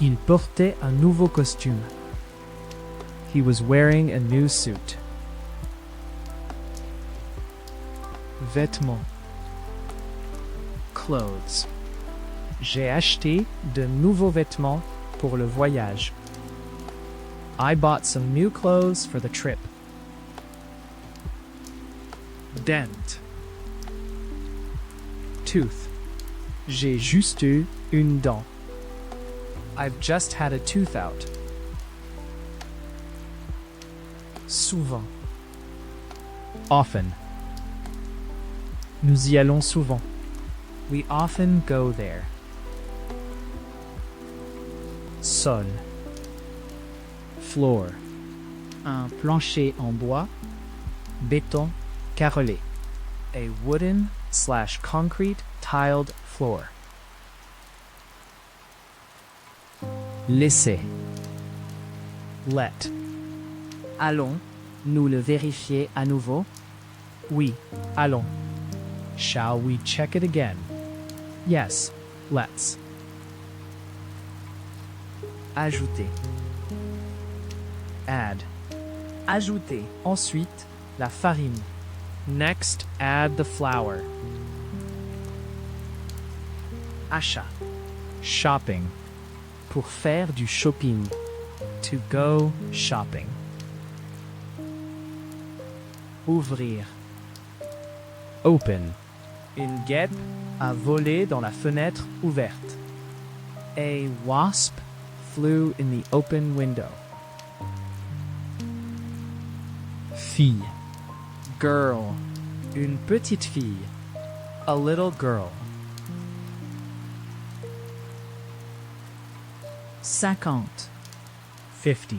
Il portait un nouveau costume. He was wearing a new suit. Vêtements. Clothes. J'ai acheté de nouveaux vêtements pour le voyage. I bought some new clothes for the trip. Dent. Tooth. J'ai juste eu une dent. I've just had a tooth out. Souvent. Often. Nous y allons souvent. We often go there. Sol. Floor. Un plancher en bois. Béton carrelé. A wooden/concrete tiled floor. Laisser. Let. Allons, nous le vérifier à nouveau? Oui, allons. Shall we check it again? Yes, let's. Ajouter. Add. Ajouter. Ensuite, la farine. Next, add the flour. Achat. Shopping. Pour faire du shopping. To go shopping. Ouvrir. Open. Une guêpe a volé dans la fenêtre ouverte. A wasp flew in the open window. Fille. Girl. Une petite fille. A little girl. 50. 50.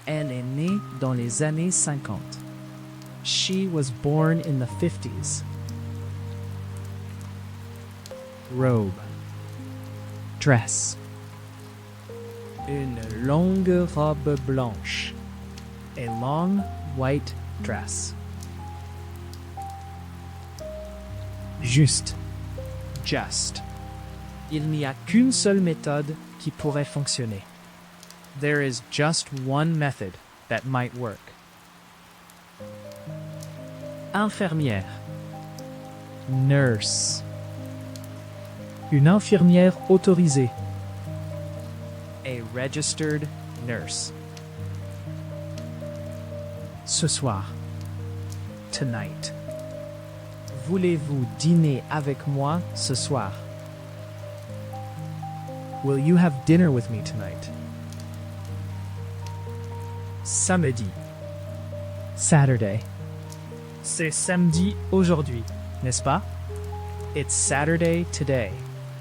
Elle est née dans les années 50. She was born in the 50s. Robe. Dress. Une longue robe blanche. A long white dress. Juste. Just. Il n'y a qu'une seule méthode qui pourrait fonctionner. There is just one method that might work. Infirmière. Nurse. Une infirmière autorisée. A registered nurse. Ce soir. Tonight. Voulez-vous dîner avec moi ce soir? Will you have dinner with me tonight? Samedi. Saturday. C'est samedi aujourd'hui, n'est-ce pas? It's Saturday today,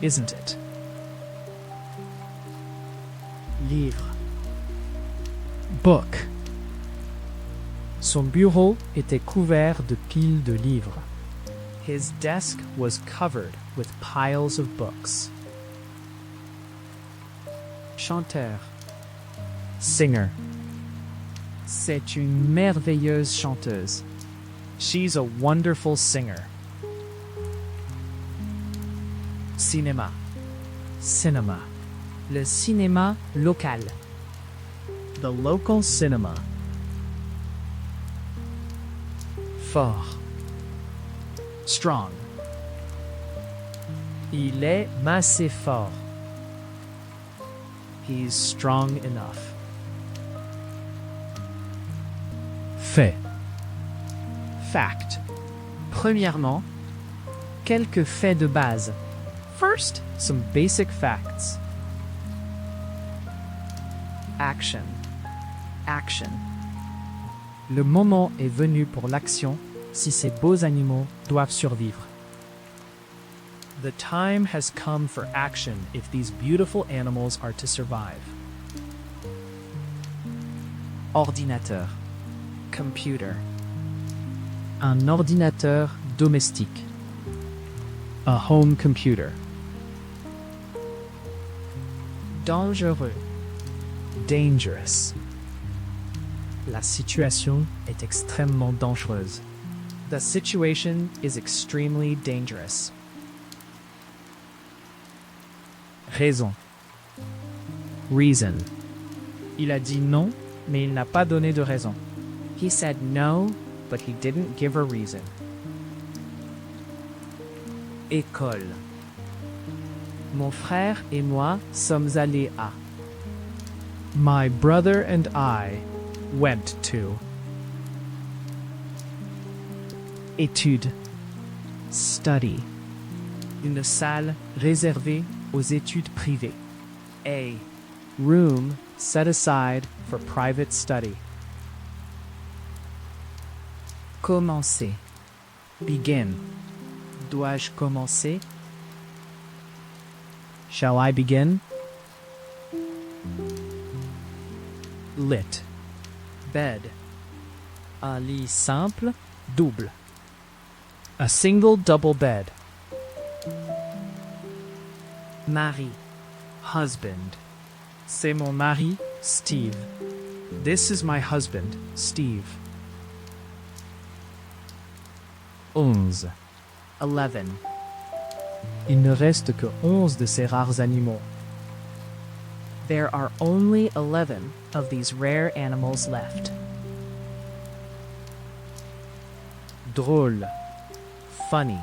isn't it? Livre. Book. Son bureau était couvert de piles de livres. His desk was covered with piles of books. Chanteur. Singer. C'est une merveilleuse chanteuse. She's a wonderful singer. Cinéma. Cinema. Le cinéma local. The local cinema. Fort. Strong. Il est assez fort. He's strong enough. Fait. Fact. Premièrement, quelques faits de base. First, some basic facts. Action. Action. Le moment est venu pour l'action si ces beaux animaux doivent survivre. The time has come for action if these beautiful animals are to survive. Ordinateur. Computer. Un ordinateur domestique. A home computer. Dangereux. Dangerous. La situation est extrêmement dangereuse. The situation is extremely dangerous. Raison. Reason. Il a dit non, mais il n'a pas donné de raison. He said no, but he didn't give a reason. École. Mon frère et moi sommes allés à. My brother and I went to. Étude. Study. Une salle réservée aux études privées. A room set aside for private study. Commencer. Begin. Dois-je commencer? Shall I begin? Lit. Bed. Un lit simple, double. A single double bed. Mari. Husband. C'est mon mari, Steve. This is my husband, Steve. 11. 11. Il ne reste que 11 de ces rares animaux. There are only 11 of these rare animals left. Drôle. Funny.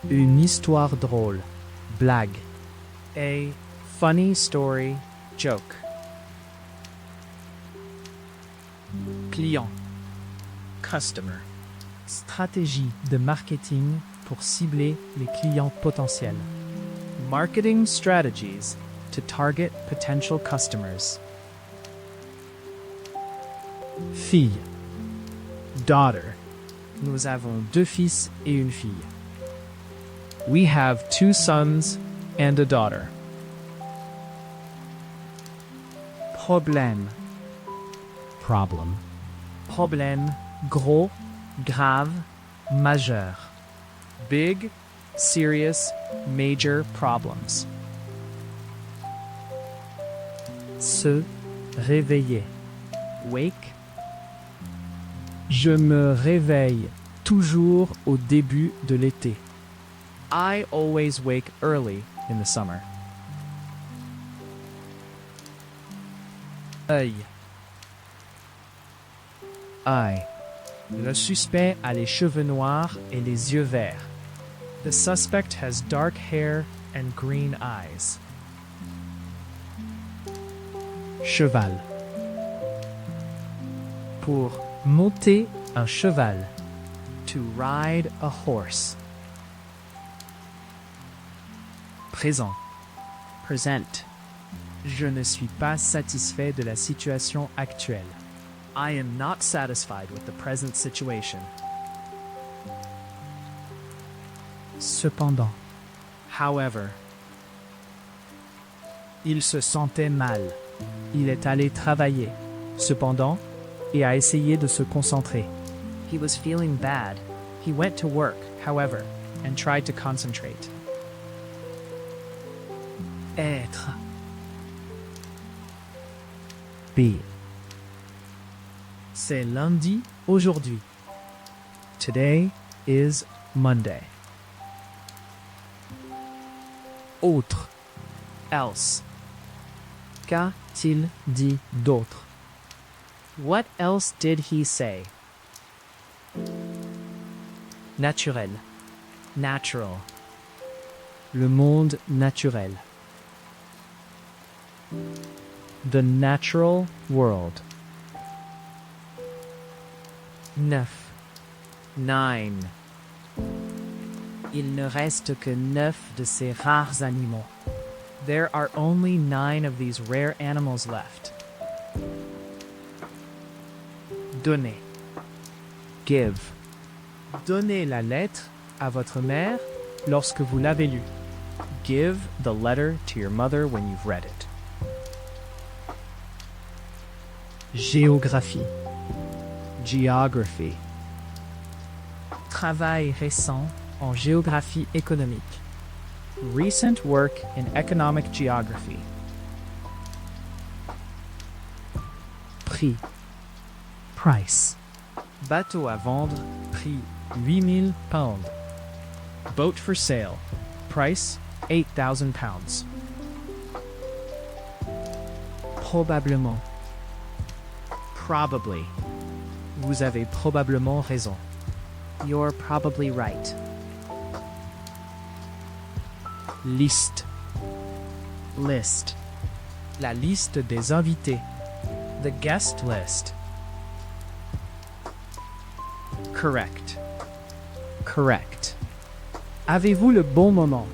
Une histoire drôle. Blague. A funny story. Joke. Client. Customer. Stratégie de marketing pour cibler les clients potentiels. Marketing strategies to target potential customers. Fille. Daughter. Nous avons 2 fils et une fille. We have 2 sons and a daughter. Problème. Problem. Problème gros, grave, majeur. Big, serious, major problems. Se réveiller. Wake. Je me réveille toujours au début de l'été. I always wake early in the summer. Œil. Eye. Le suspect a les cheveux noirs et les yeux verts. The suspect has dark hair and green eyes. Cheval. Pour monter un cheval. To ride a horse. Présent. Present. Je ne suis pas satisfait de la situation actuelle. I am not satisfied with the present situation. Cependant. However. Il se sentait mal. Il est allé travailler. Cependant, et a essayé de se concentrer. He was feeling bad. He went to work, however, and tried to concentrate. Être. be. C'est lundi aujourd'hui. Today is Monday. Autre. Else. Qu'a-t-il dit d'autre? What else did he say? Naturel. Natural. Le monde naturel. The natural world. Neuf. 9. Il ne reste que 9 de ces rares animaux. There are only 9 of these rare animals left. Donner. Give. Donnez la lettre à votre mère lorsque vous l'avez lue. Give the letter to your mother when you've read it. Géographie. Geography. Travail récent en géographie économique. Recent work in economic geography. Prix. Price. Bateau à vendre, prix 8,000 pounds. Boat for sale, price 8,000 pounds. Probablement. Probably. Vous avez probablement raison. You're probably right. Liste. List. La liste des invités. The guest list. Correct. Correct. Avez-vous le bon moment?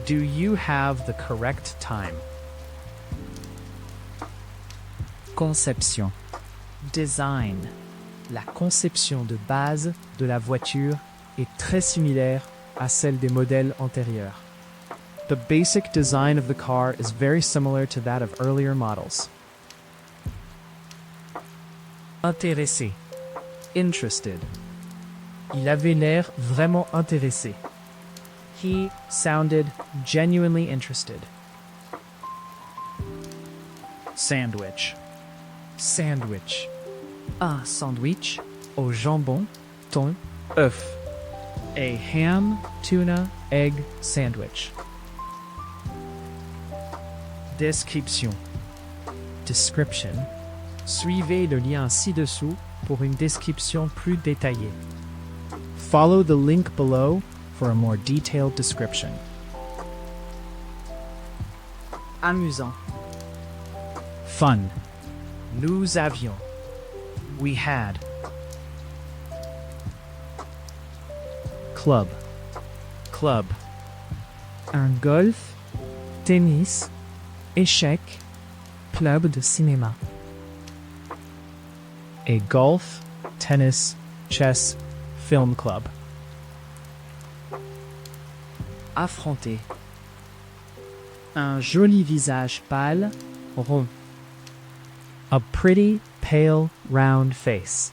Do you have the correct time? Conception. Design. La conception de base de la voiture est très similaire à celle des modèles antérieurs. The basic design of the car is very similar to that of earlier models. Intéressé. Interested. Il avait l'air vraiment intéressé. He sounded genuinely interested. Sandwich. Sandwich. Un sandwich au jambon, thon, œuf. A ham, tuna, egg sandwich. Description. Description. Suivez le lien ci-dessous pour une description plus détaillée. Follow the link below for a more detailed description. Amusant. Fun. Nous avions. We had. Club. Club. Un golf, tennis, échec, club de cinéma. A golf, tennis, chess, film club. Affronter. Un joli visage pâle, rond. A pretty, pale, round face.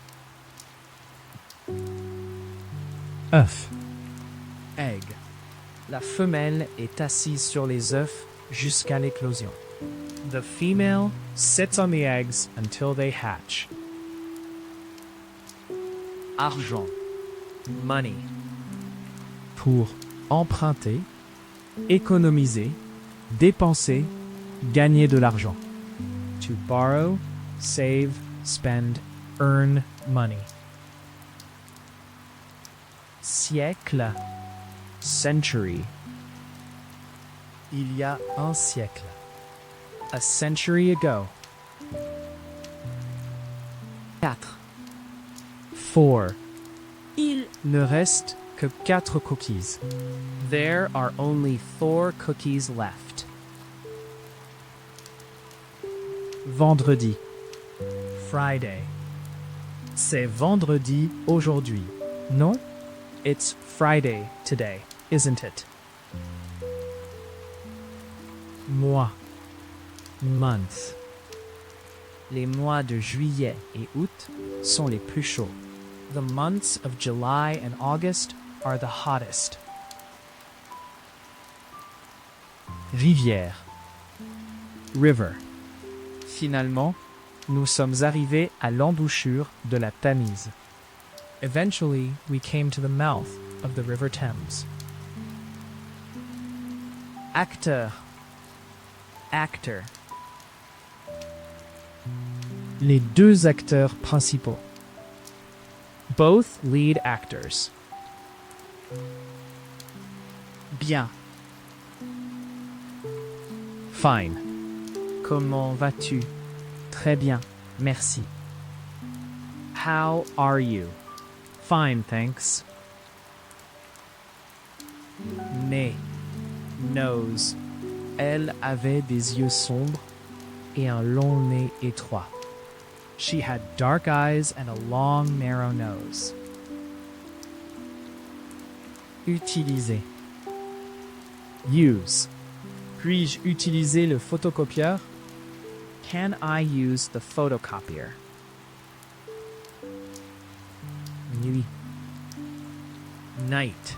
œuf, Egg. La femelle est assise sur les œufs jusqu'à l'éclosion. The female sits on the eggs until they hatch. Argent. Money. pour emprunter, économiser, dépenser, gagner de l'argent. To borrow, save, spend, earn money. Siècle. Century. Il y a un siècle. A century ago. 4. 4. Il Ne reste que 4 cookies. There are only 4 cookies left. Vendredi. Friday. C'est vendredi aujourd'hui, non? It's Friday today, isn't it? Mois. Month. Les mois de juillet et août sont les plus chauds. The months of July and August are the hottest. Rivière. River. Finalement, Nous sommes arrivés à l'embouchure de la Tamise. Eventually, we came to the mouth of the River Thames. Acteur. Actor. Les deux acteurs principaux. Both lead actors. Bien. Fine. Comment vas-tu? Très bien, merci. How are you? Fine, thanks. Nez. Nose. Elle avait des yeux sombres et un long nez étroit. She had dark eyes and a long, narrow nose. Utiliser. Use. Puis-je utiliser le photocopieur? Can I use the photocopier? Nuit. Night.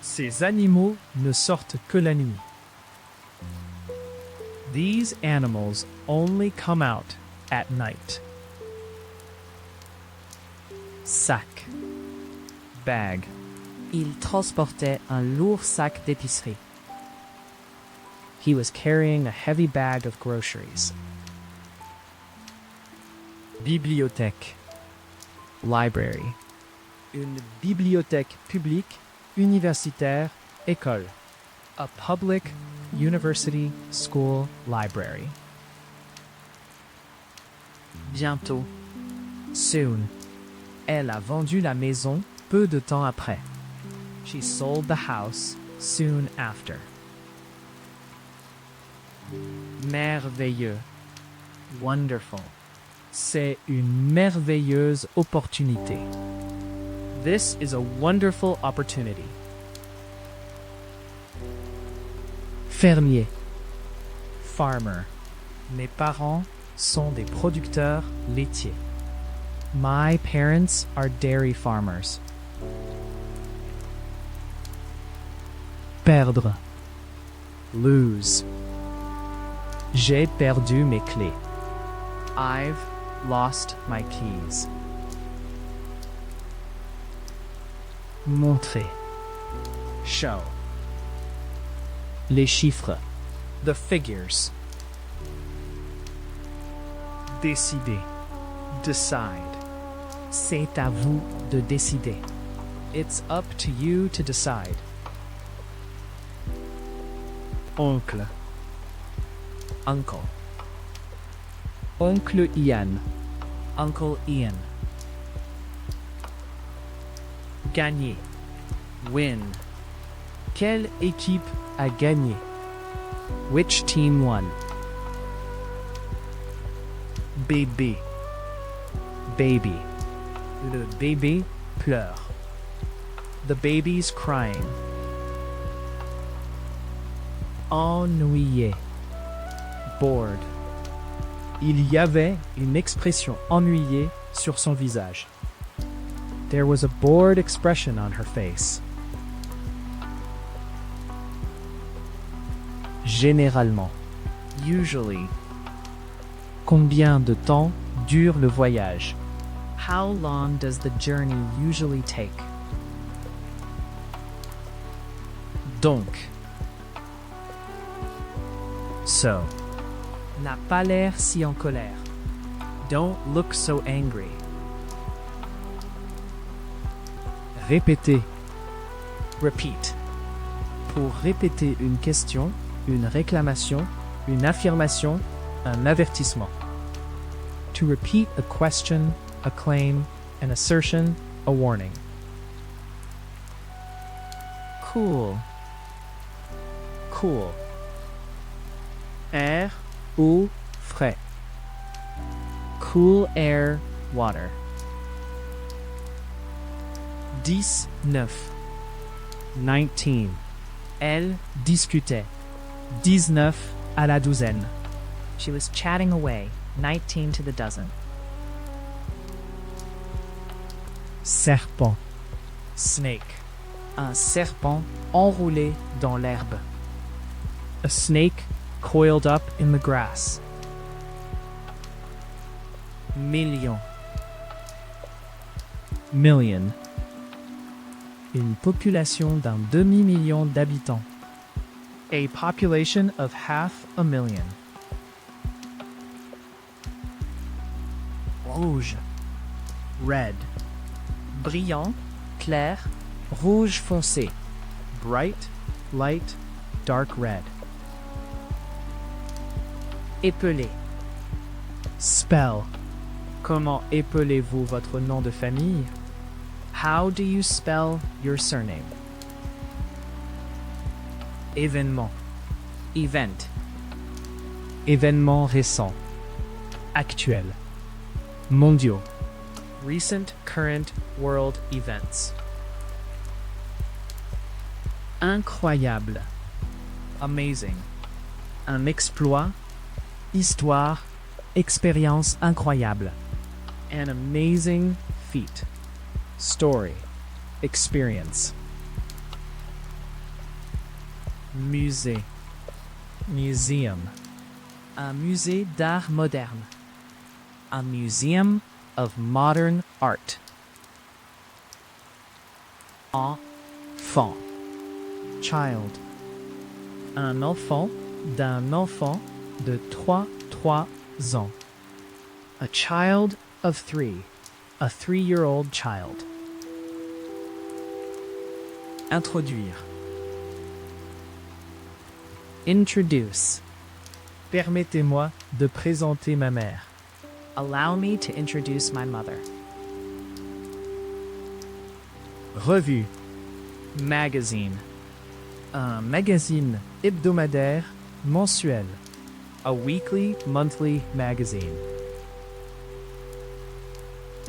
Ces animaux ne sortent que la nuit. These animals only come out at night. Sac. Bag. Il transportait un lourd sac d'épicerie. He was carrying a heavy bag of groceries. Bibliothèque. Library. Une bibliothèque publique, universitaire, école. A public, university, school, library. Bientôt. Soon. Elle a vendu la maison peu de temps après. She sold the house soon after. Merveilleux. Wonderful. C'est une merveilleuse opportunité. This is a wonderful opportunity. Fermier. Farmer. Mes parents sont des producteurs laitiers. My parents are dairy farmers. Perdre. Lose. J'ai perdu mes clés. I've lost my keys. Montrer. Show. Les chiffres. The figures. Décider. Decide. C'est à vous de décider. It's up to you to decide. Oncle. Uncle. Oncle Ian. Uncle Ian. Gagner. Win. Quelle équipe a gagné? Which team won? Bébé. Baby. Le bébé pleure. The baby's crying. Ennuyé. Bored. Il y avait une expression ennuyée sur son visage. There was a bored expression on her face. Généralement. Usually. Combien de temps dure le voyage? How long does the journey usually take? Donc. So. N'a pas l'air si en colère. Don't look so angry. Répéter. Repeat. Pour répéter une question, une réclamation, une affirmation, un avertissement. To repeat a question, a claim, an assertion, a warning. Cool. Cool. Air ou frais? Cool air, water. 19. 19. Elle discutait. 19 à la douzaine. She was chatting away, 19 to the dozen. Serpent. Snake. Un serpent enroulé dans l'herbe. A snake coiled up in the grass. Million. Million. Une population d'un demi-million d'habitants. A population of 500,000. Rouge. Red. Brillant, clair, rouge foncé. Bright, light, dark red. Épelé. Spell. Comment épelez-vous votre nom de famille? How do you spell your surname? Événement. Event. Événement récent. Actuel. Mondiaux. Recent current world events. Incroyable. Amazing. Un exploit. Histoire. Expérience incroyable. An amazing feat. Story. Experience. Musée. Museum. Un musée d'art moderne. A museum of modern art. Enfant. Child. Un enfant d'un enfant de 3 ans. A child of 3. A 3-year-old child. Introduire. Introduce. Permettez-moi de présenter ma mère. Allow me to introduce my mother. Revue. Magazine. Un magazine hebdomadaire mensuel. A weekly, monthly magazine.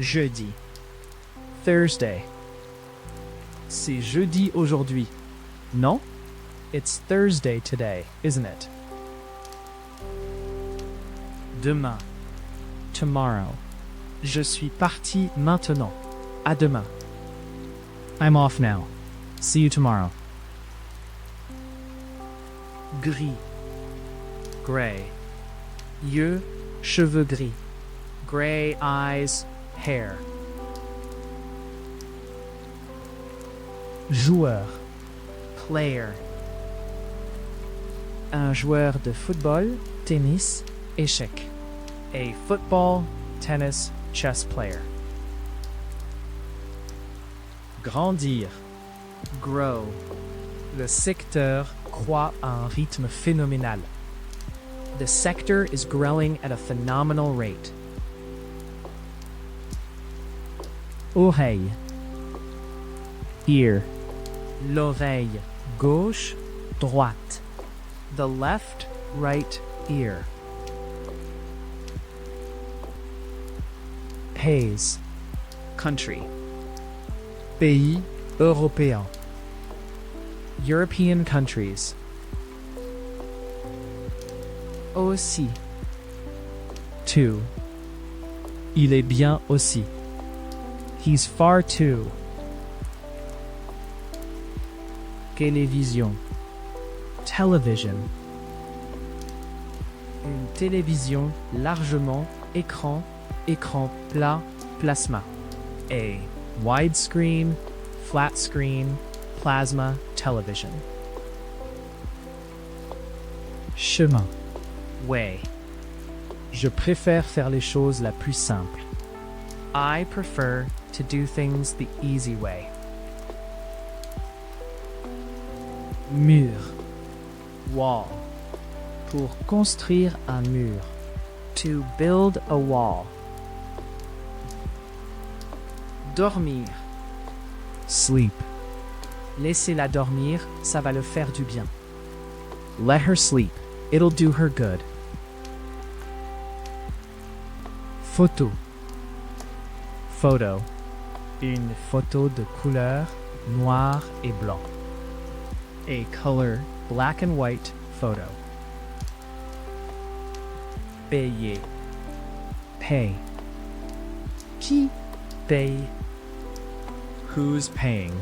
Jeudi. Thursday. C'est jeudi aujourd'hui. Non? It's Thursday today, isn't it? Demain. Tomorrow. Je suis parti maintenant. À demain. I'm off now. See you tomorrow. Gris. Gray. Yeux, cheveux gris. Gray eyes, hair. Joueur. Player. Un joueur de football, tennis, échec. A football, tennis, chess player. Grandir. Grow. Le secteur croît à un rythme phénoménal. The sector is growing at a phenomenal rate. Oreille. Ear. L'oreille. Gauche, droite. The left, right ear. Pays. Country. Pays européen. European countries. Aussi. Too. Il est bien aussi. He's far too. Télévision. Television. Une télévision largement écran, écran plat, plasma. A widescreen, flat screen, plasma television. Chemin. Way. Je préfère faire les choses la plus simple. I prefer to do things the easy way. Mur. Wall. Pour construire un mur. To build a wall. Dormir. Sleep. Laissez-la dormir, ça va le faire du bien. Let her sleep. It'll do her good. Photo. Photo. Une photo de couleur noir et blanc. A color black and white photo. Payer. Pay. Qui paye? Who's paying?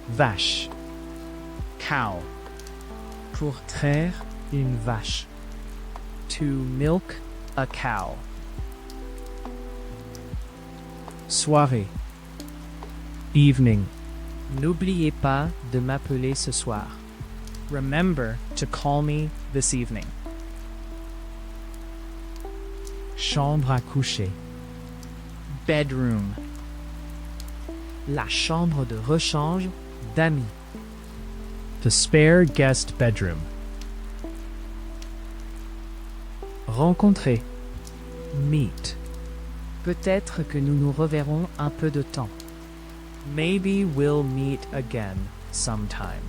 Vache. Cow. Pour traire une vache. to milk a cow. Soirée. Evening. N'oubliez pas de m'appeler ce soir. Remember to call me this evening. Chambre à coucher. Bedroom. La chambre de rechange d'amis. The spare guest bedroom. Rencontrer. Meet. Peut-être que nous nous reverrons un peu de temps. Maybe we'll meet again sometime.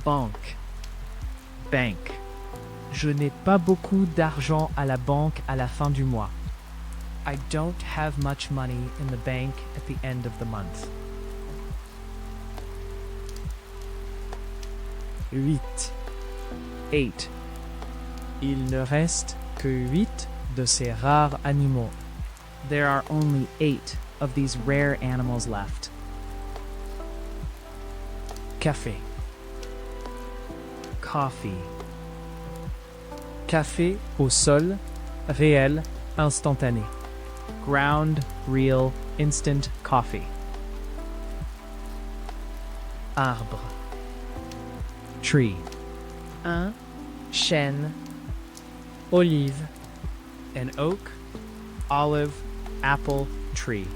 Banque. Bank. Je n'ai pas beaucoup d'argent à la banque à la fin du mois. I don't have much money in the bank at the end of the month. 8. 8. Il ne reste que 8 de ces rares animaux. There are only 8 of these rare animals left. Café. Coffee. Café au sol, réel, instantané. Ground, real, instant coffee. Arbre. Tree. Un chêne. Olive. An oak, olive, apple tree.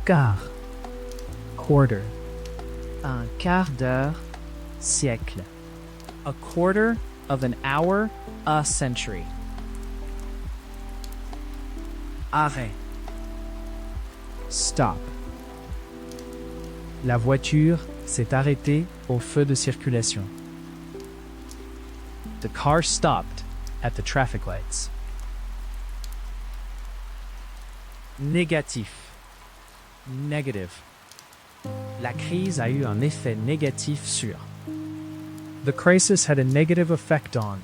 Quart. Quarter. Un quart d'heure, siècle. A quarter of an hour, a century. Arrêt. Stop. La voiture s'est arrêtée au feu de circulation. The car stopped at the traffic lights. Négatif. Negative. La crise a eu un effet négatif sur. The crisis had a negative effect on.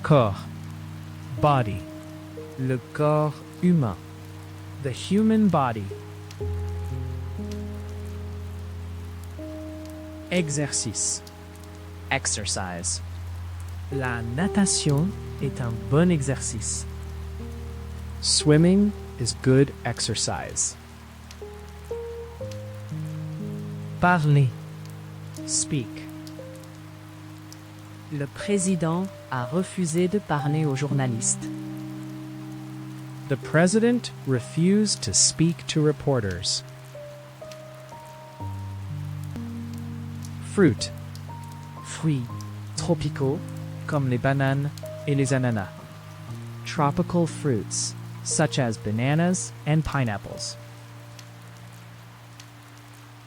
Corps. Body. Le corps humain. The human body. Exercice. Exercise. La natation est un bon exercice. Swimming is good exercise. Parler. Speak. Le président a refusé de parler aux journalistes. The president refused to speak to reporters. Fruit. Fruits tropicaux Comme les bananes et les ananas. tropical fruits such as bananas and pineapples.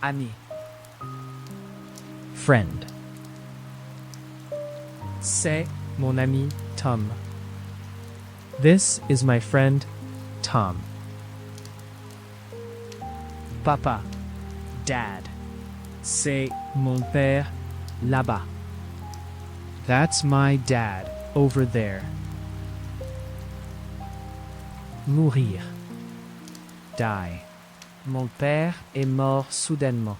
Ami. Friend. C'est Mon ami Tom. This is my friend Tom. papa, dad. C'est mon père là-bas. That's my dad over there. Mourir. Die. Mon père est mort soudainement.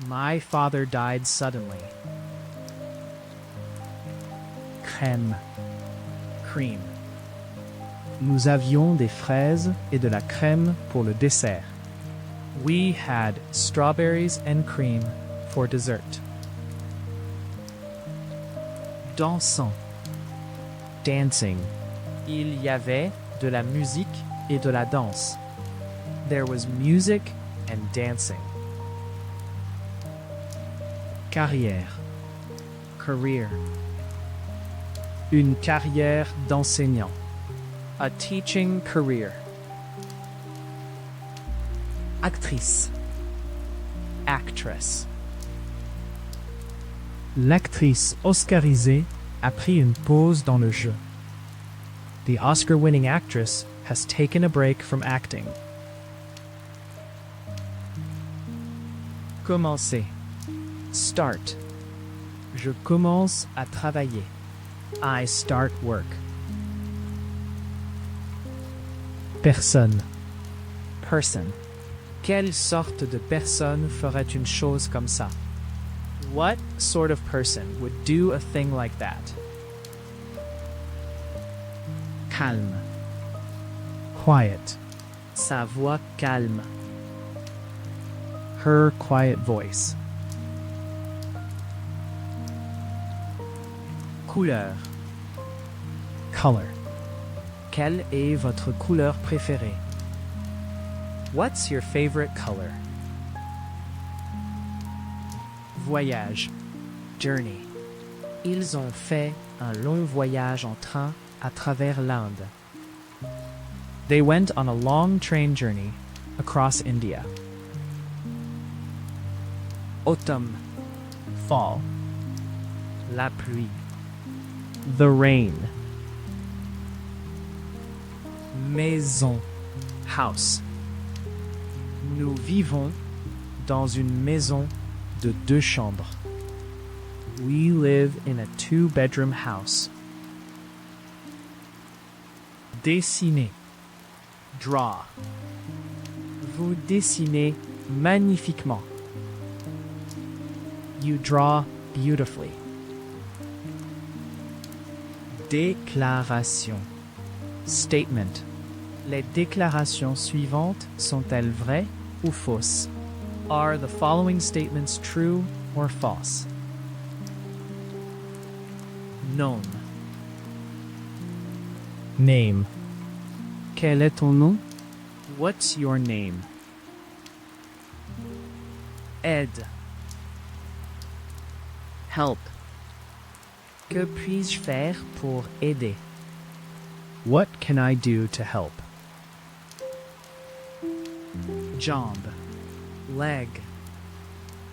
My father died suddenly. Crème. Cream. Nous avions des fraises et de la crème pour le dessert. We had strawberries and cream for dessert. Dansant. Dancing. Il y avait de la musique et de la danse. There was music and dancing. Carrière. Career. Une carrière d'enseignant. A teaching career. Actrice. Actress. L'actrice oscarisée a pris une pause dans le jeu. The Oscar-winning actress has taken a break from acting. Commencer. Start. Je commence à travailler. I start work. Personne. Person. Quelle sorte de personne ferait une chose comme ça? What sort of person would do a thing like that? Calme. Quiet. Sa voix calme. Her quiet voice. Couleur. Color. Quelle est votre couleur préférée? What's your favorite color? Voyage. Journey. Ils ont fait un long voyage en train à travers l'Inde. They went on a long train journey across India. Automne. Fall. La pluie. The rain. Maison. House. Nous vivons dans une maison de 2 chambres. We live in a 2-bedroom house. Dessiner. Draw. Vous dessinez magnifiquement. You draw beautifully. Déclaration. Statement. Les déclarations suivantes sont-elles vraies ou fausses? Are the following statements true or false? Nom. Name. Quel est ton nom? What's your name? Aide. Help. Que puis-je faire pour aider? What can I do to help? Jambe. Leg.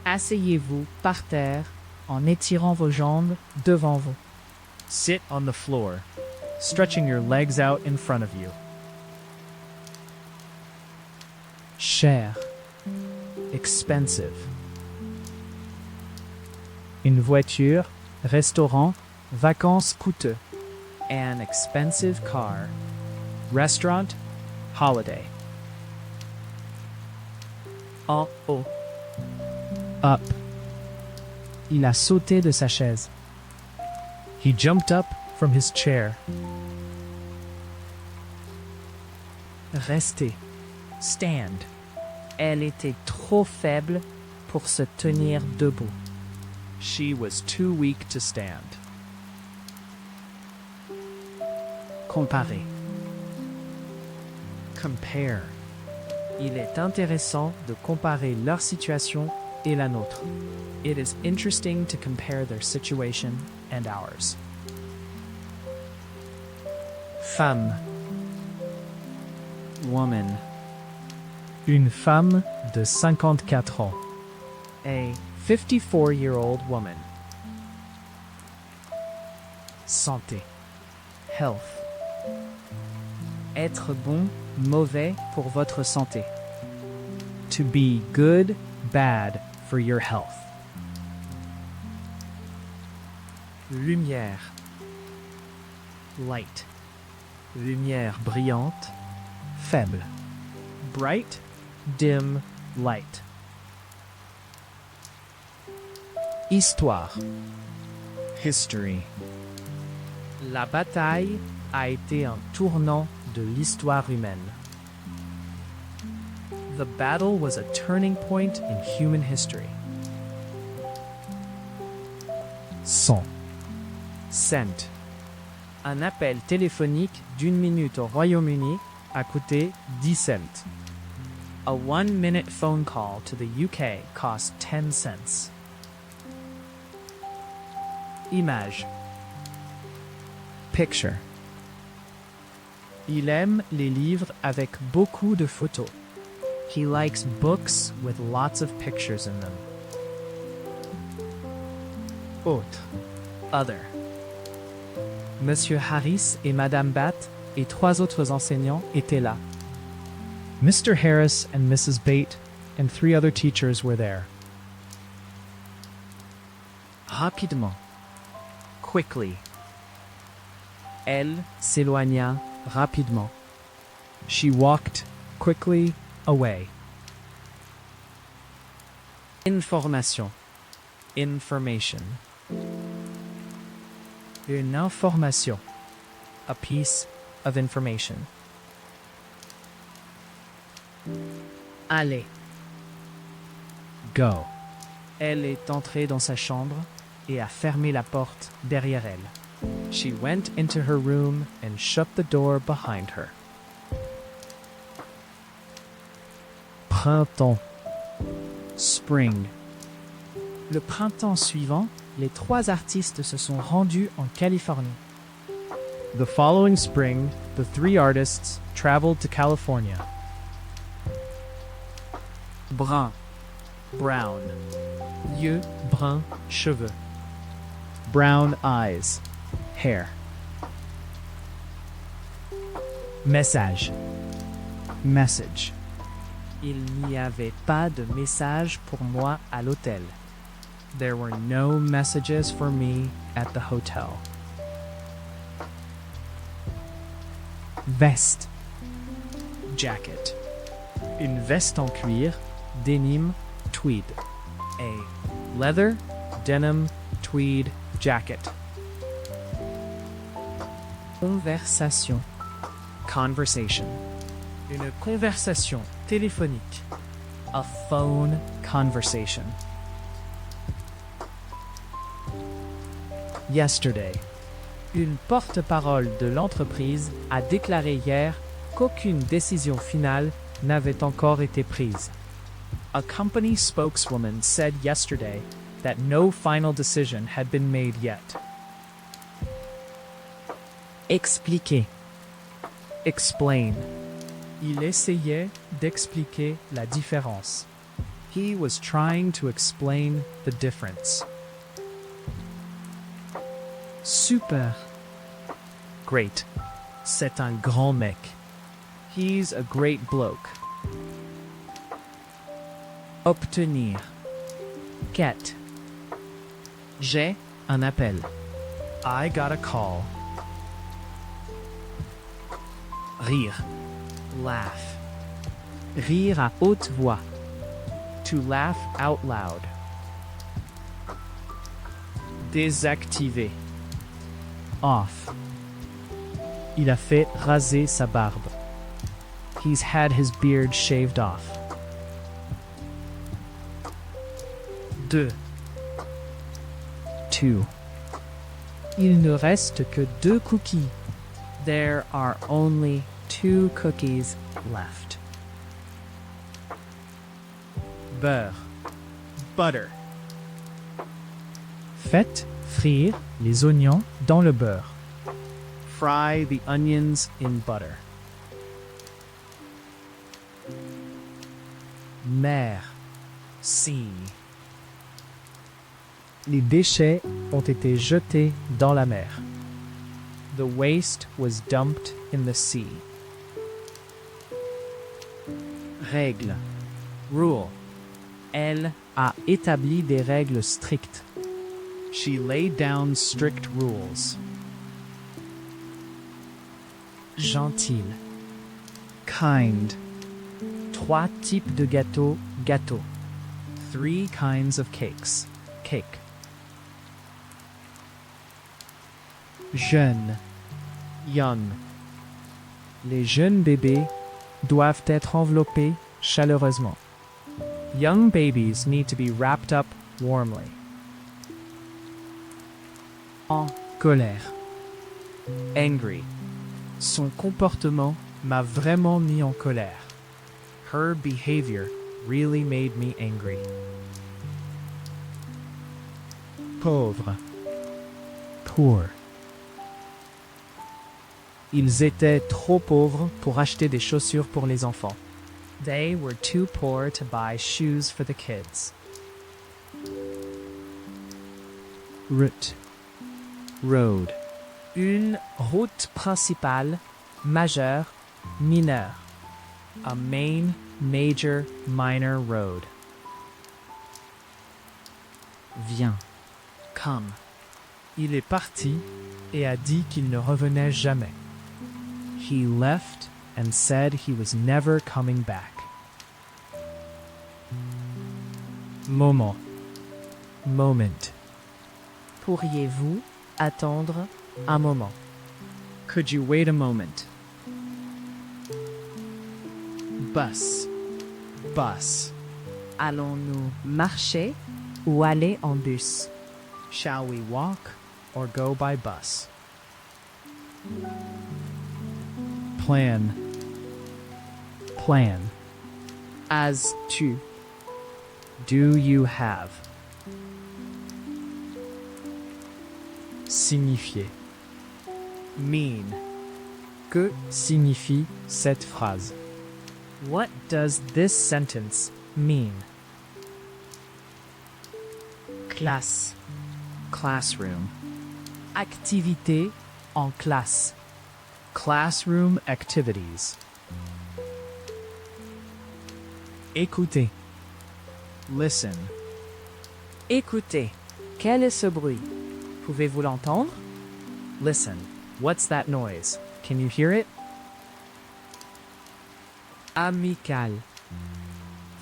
Asseyez-vous par terre en étirant vos jambes devant vous. Sit on the floor, stretching your legs out in front of you. Cher. Expensive. Une voiture, restaurant, vacances coûteux. An expensive car. Restaurant. Holiday. En haut. Up. Il a sauté de sa chaise. He jumped up from his chair. Rester. Stand. Elle était trop faible pour se tenir debout. She was too weak to stand. Comparer. Compare. Il est intéressant de comparer leur situation et la nôtre. It is interesting to compare their situation and ours. Femme. Woman. Une femme de 54 ans. A 54-year-old woman. Santé. Health. Être bon, mauvais pour votre santé. To be good, bad for your health. Lumière. Light. Lumière brillante, Faible. bright, dim, light. Histoire. History. La bataille a été un tournant de l'histoire humaine. The battle was a turning point in human history. Son. Cent. Un appel téléphonique d'1 minute au Royaume-Uni a coûté 10 cents. A 1-minute phone call to the UK cost 10 cents. Image. Picture. Il aime les livres avec beaucoup de photos. He likes books with lots of pictures in them. Autre. Other. Monsieur Harris et Madame Batt et 3 autres enseignants étaient là. Mr. Harris and Mrs. Bate and 3 other teachers were there. Rapidement. Quickly. Elle s'éloigna rapidement. She walked quickly away. Information. Information. Une information. A piece of information. Aller. Go. Elle est entrée dans sa chambre et a fermé la porte derrière elle. She went into her room and shut the door behind her. Printemps. Spring. Le printemps suivant, les 3 artistes se sont rendus en Californie. The following spring, the 3 artists traveled to California. Brun. Brown. Yeux, brun, cheveux. Brown eyes, hair. Message. Message. Il n'y avait pas de message pour moi à l'hôtel. There were no messages for me at the hotel. Veste. Jacket. Une veste en cuir, denim, tweed. A leather, denim, tweed jacket. Conversation. Conversation. Une conversation téléphonique. A phone conversation. Yesterday. Une porte-parole de l'entreprise a déclaré hier qu'aucune décision finale n'avait encore été prise. A company spokeswoman said yesterday that no final decision had been made yet. Expliquer. Explain. Il essayait d'expliquer la différence. He was trying to explain the difference. Super. Great. C'est un grand mec. He's a great bloke. Obtenir. Get. J'ai un appel. I got a call. Rire. Laugh. Rire à haute voix. To laugh out loud. Désactiver. Off. Il a fait raser sa barbe. He's had his beard shaved off. 2. 2. Il ne reste que 2 cookies. There are only 2 cookies left. Beurre. Butter. Faites frire les oignons dans le beurre. Fry the onions in butter. Mer. Sea. Les déchets ont été jetés dans la mer. The waste was dumped in the sea. Règle. Rule. Elle a établi des règles strictes. She laid down strict rules. Gentil. Kind. 3 types de gâteaux. Gâteau. 3 kinds of cakes. Cake. Jeune. Young. Les jeunes bébés doivent être enveloppés chaleureusement. Young babies need to be wrapped up warmly. En colère. Angry. Son comportement m'a vraiment mis en colère. Her behavior really made me angry. Pauvre. Poor. Ils étaient trop pauvres pour acheter des chaussures pour les enfants. They were too poor to buy shoes for the kids. Route. Road. Une route principale, majeure, mineure. A main, major, minor road. Viens. Come. Il est parti et a dit qu'il ne revenait jamais. He left and said he was never coming back. Moment. Moment. Pourriez-vous attendre un moment? Could you wait a moment? Bus. Bus. Allons-nous marcher ou aller en bus? Shall we walk or go by bus? Plan. Plan. As tu. Do you have? Signifier. Mean. Que signifie cette phrase? What does this sentence mean? Classe. Classroom. Activité en classe. Classroom activities. Écouter. Listen. Écoutez. Quel est ce bruit? Pouvez-vous l'entendre? Listen. What's that noise? Can you hear it? Amical.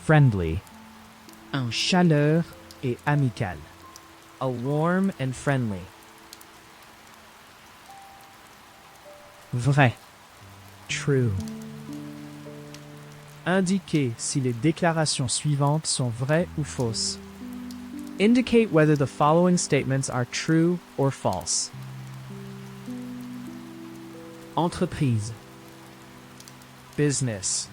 Friendly. Un chaleur Et amical. A warm and friendly. Vrai. True. Indiquer si les déclarations suivantes sont vraies ou fausses. Indicate whether the following statements are true or false. Entreprise. Business.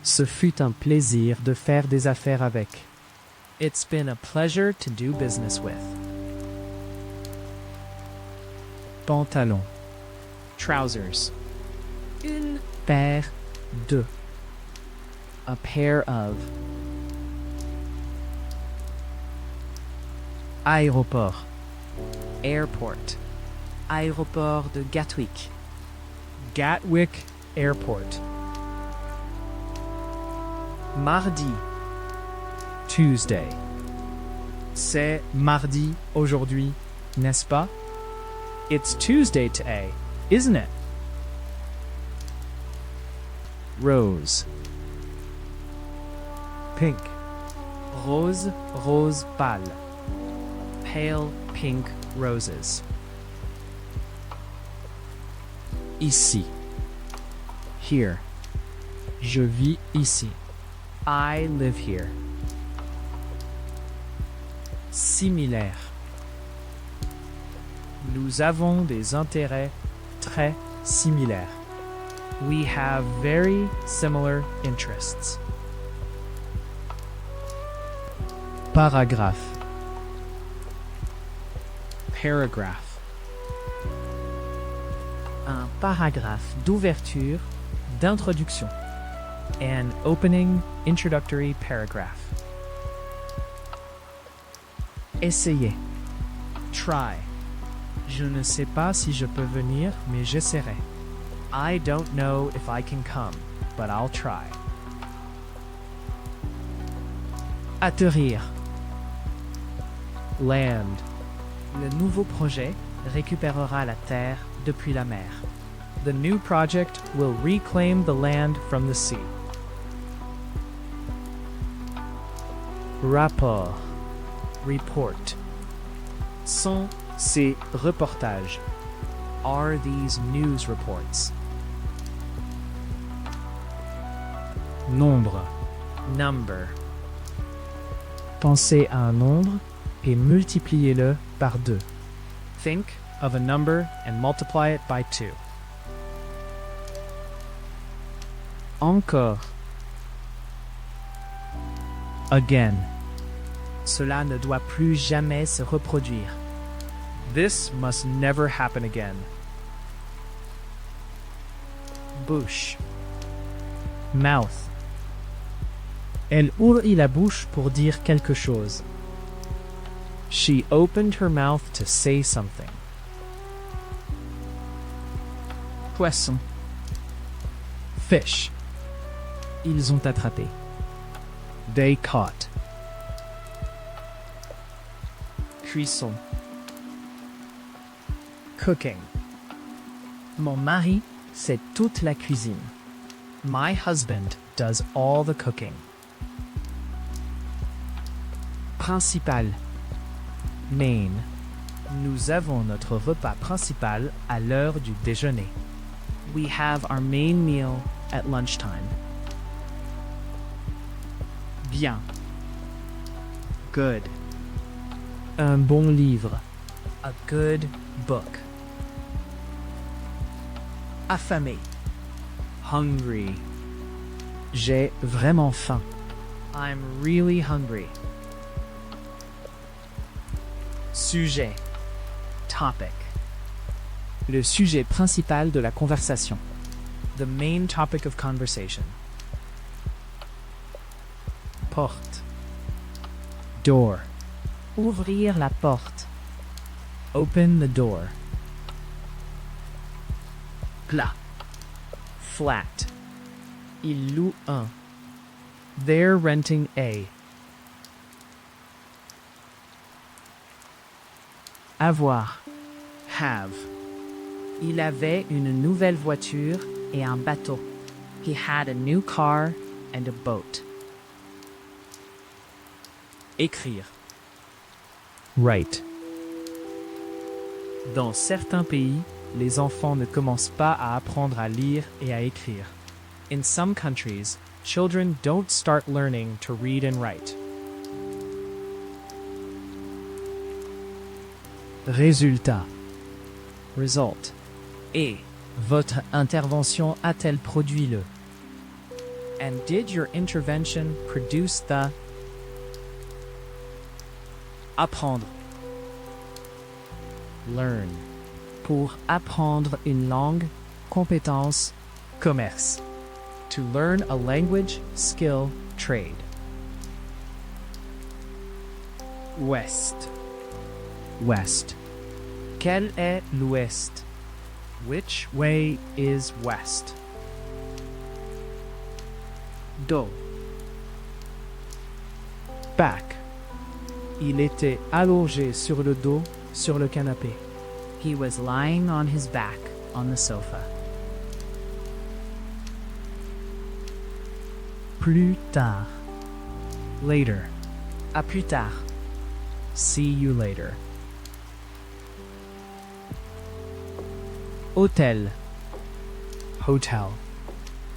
Ce fut un plaisir de faire des affaires avec. It's been a pleasure to do business with. Pantalon. Trousers. Une Paire de. A pair of. Aéroport. Airport. aéroport de Gatwick. Gatwick Airport. Mardi. Tuesday. C'est mardi aujourd'hui, n'est-ce pas? It's Tuesday today, isn't it? Rose. Pink. Rose, rose pâle. Pale pink roses. Ici. Here. Je vis ici. I live here. Similaire. Nous avons des intérêts Très similaire. We have very similar interests. Paragraphe. Paragraph. Un paragraphe d'ouverture, d'introduction. An opening introductory paragraph. Essayer. Try. Je ne sais pas si je peux venir, mais j'essaierai. I don't know if I can come, but I'll try. Atterrir. Land. Le nouveau projet récupérera la terre depuis la mer. The new project will reclaim the land from the sea. Rapport. Report. Sont ces reportages? Are these news reports? Nombre. Number. Pensez à un nombre et multipliez-le par 2. Think of a number and multiply it by 2. Encore. Again. Cela ne doit plus jamais se reproduire. This must never happen again. Bouche. Mouth. Elle ouvrit la bouche pour dire quelque chose. She opened her mouth to say something. Poisson. Fish. Ils ont attrapé. They caught. Cuisson. Cooking. Mon mari, c'est toute la cuisine. My husband does all the cooking. Principal. Main. Nous avons notre repas principal à l'heure du déjeuner. We have our main meal at lunchtime. Bien. Good. Un bon livre. A good book. Affamé. Hungry. J'ai vraiment faim. I'm really hungry. Sujet. Topic. Le sujet principal de la conversation. The main topic of conversation. Porte. Door. Ouvrir la porte. Open the door. Plat. Flat. Ils louent un. They're renting a. Avoir. Have. Il avait une nouvelle voiture et un bateau. He had a new car and a boat. Écrire. Write. Dans certains pays, les enfants ne commencent pas à apprendre à lire et à écrire. In some countries, children don't start learning to read and write. Résultat. Result. Et votre intervention a-t-elle produit le? And did your intervention produce the? Apprendre. Learn. Pour apprendre une langue, compétence, commerce. To learn a language, skill, trade. Ouest. West. Quel est l'ouest? Which way is west? Dos. Back. Il était allongé sur le dos sur le canapé. He was lying on his back on the sofa. Plus tard. Later. À plus tard. See you later. Hôtel. Hotel.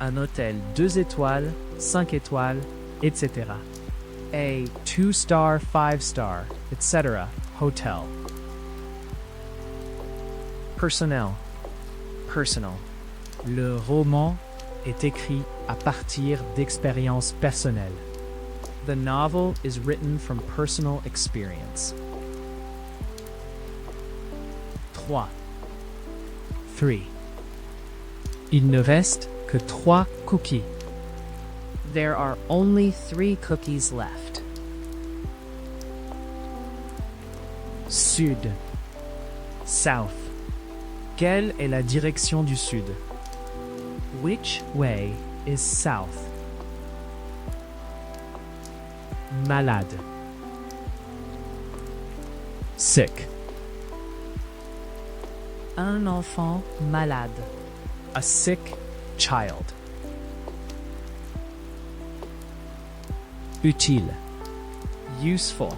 Un hôtel 2 étoiles, 5 étoiles, etc. A 2-star, 5-star, etc. hotel. Personnel. Personal. Le roman est écrit à partir d'expériences personnelles. The novel is written from personal experience. 3. 3. Il ne reste que 3 cookies. There are only 3 cookies left. Sud. South. Quelle est la direction du sud? Which way is south? Malade. Sick. Un enfant malade. A sick child. Utile. Useful.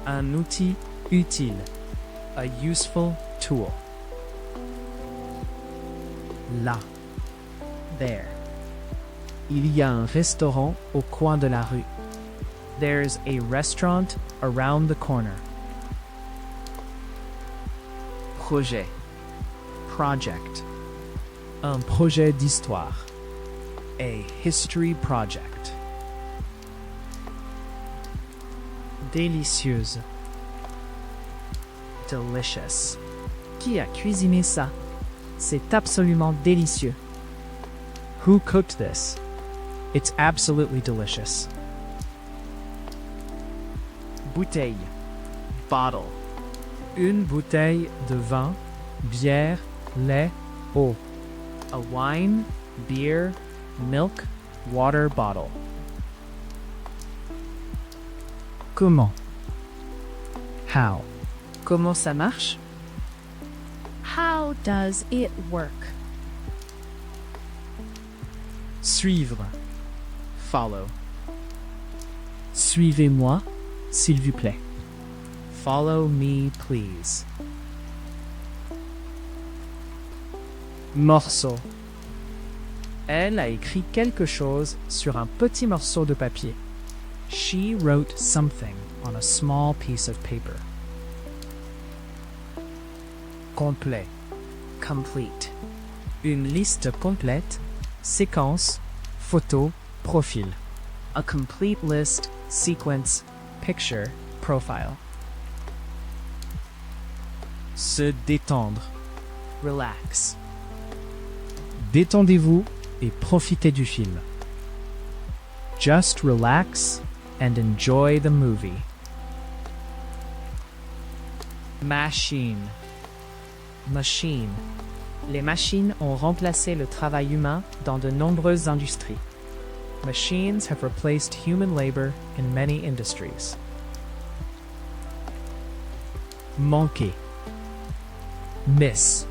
Un outil utile. A useful tool. Là. There. Il y a un restaurant au coin de la rue. There's a restaurant around the corner. Projet. Project. Un projet d'histoire. A history project. Délicieuse. Delicious. Qui a cuisiné ça? C'est absolument délicieux. Who cooked this? It's absolutely delicious. Bouteille. Bottle. Une bouteille de vin, bière, lait, eau. A wine, beer, milk, water bottle. Comment? How? Comment ça marche? How does it work? Suivre. Follow. Suivez-moi. s'il vous plaît. Follow me, please. Morceau. Elle a écrit quelque chose sur un petit morceau de papier. She wrote something on a small piece of paper. Complet. Complete. Une liste complète, séquence, photo, profil. A complete list, sequence, picture, profile. Se détendre. Relax. Détendez-vous et profitez du film. Just relax and enjoy the movie. Machine. Machine. Les machines ont remplacé le travail humain dans de nombreuses industries. Machines have replaced human labor in many industries. Manquer. Miss.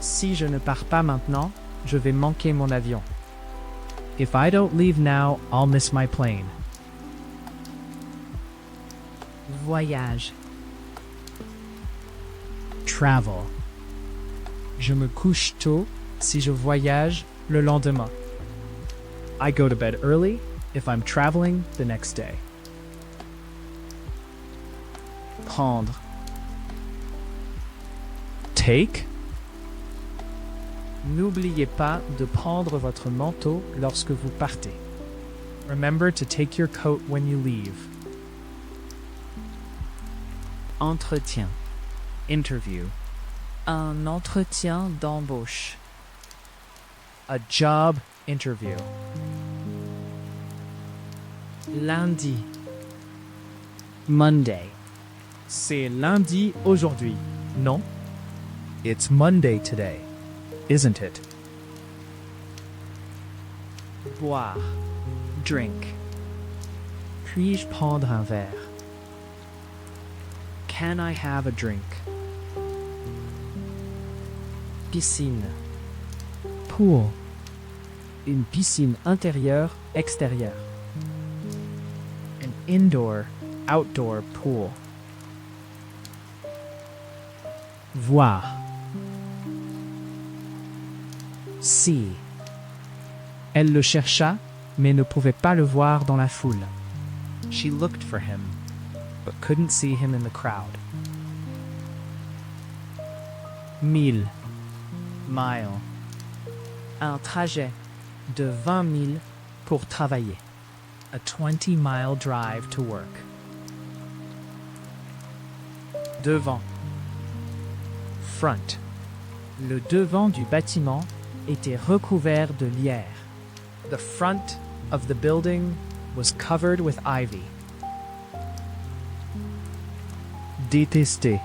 Si je ne pars pas maintenant, je vais manquer mon avion. If I don't leave now, I'll miss my plane. Voyage. Travel. Je me couche tôt si je voyage le lendemain. I go to bed early if I'm traveling the next day. Prendre. Take. N'oubliez pas de prendre votre manteau lorsque vous partez. Remember to take your coat when you leave. Entretien. Interview. Un entretien d'embauche. A job interview. Lundi. Monday. C'est lundi aujourd'hui, non? It's Monday today, isn't it? Boire. Drink. Puis-je prendre un verre? Can I have a drink? Piscine. Pool. Une piscine intérieure, extérieure. An indoor, outdoor pool. Voir. See. Elle le chercha, mais ne pouvait pas le voir dans la foule. She looked for him, but couldn't see him in the crowd. Mille. Mile. Un trajet de 20 milles pour travailler. A 20-mile drive to work. Devant. Front. Le devant du bâtiment était recouvert de lierre. The front of the building was covered with ivy. Détester.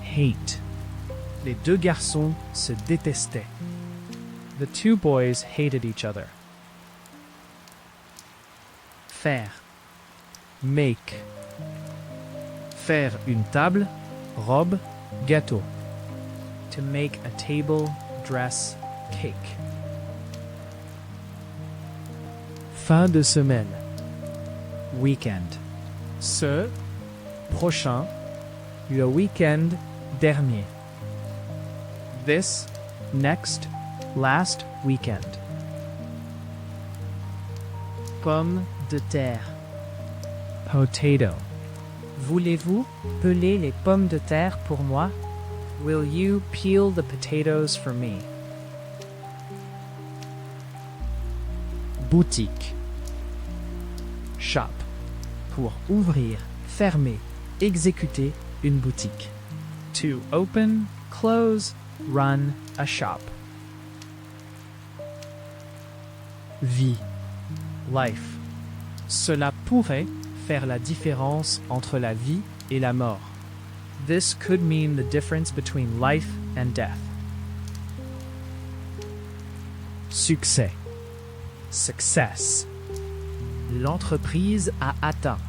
Hate. Les deux garçons se détestaient. The two boys hated each other. Faire. Make. Faire une table, robe, gâteau. To make a table, dress, cake. Fin de semaine. Weekend. Ce, prochain, le week-end dernier. This, next, last weekend. Pomme de terre. Potato. Voulez-vous peler les pommes de terre pour moi? Will you peel the potatoes for me? Boutique. Shop. Pour ouvrir, fermer, exécuter une boutique. To open, close, run a shop. Vie. Life. Cela pourrait faire la différence entre la vie et la mort. This could mean the difference between life and death. Succès. Success. L'entreprise a atteint.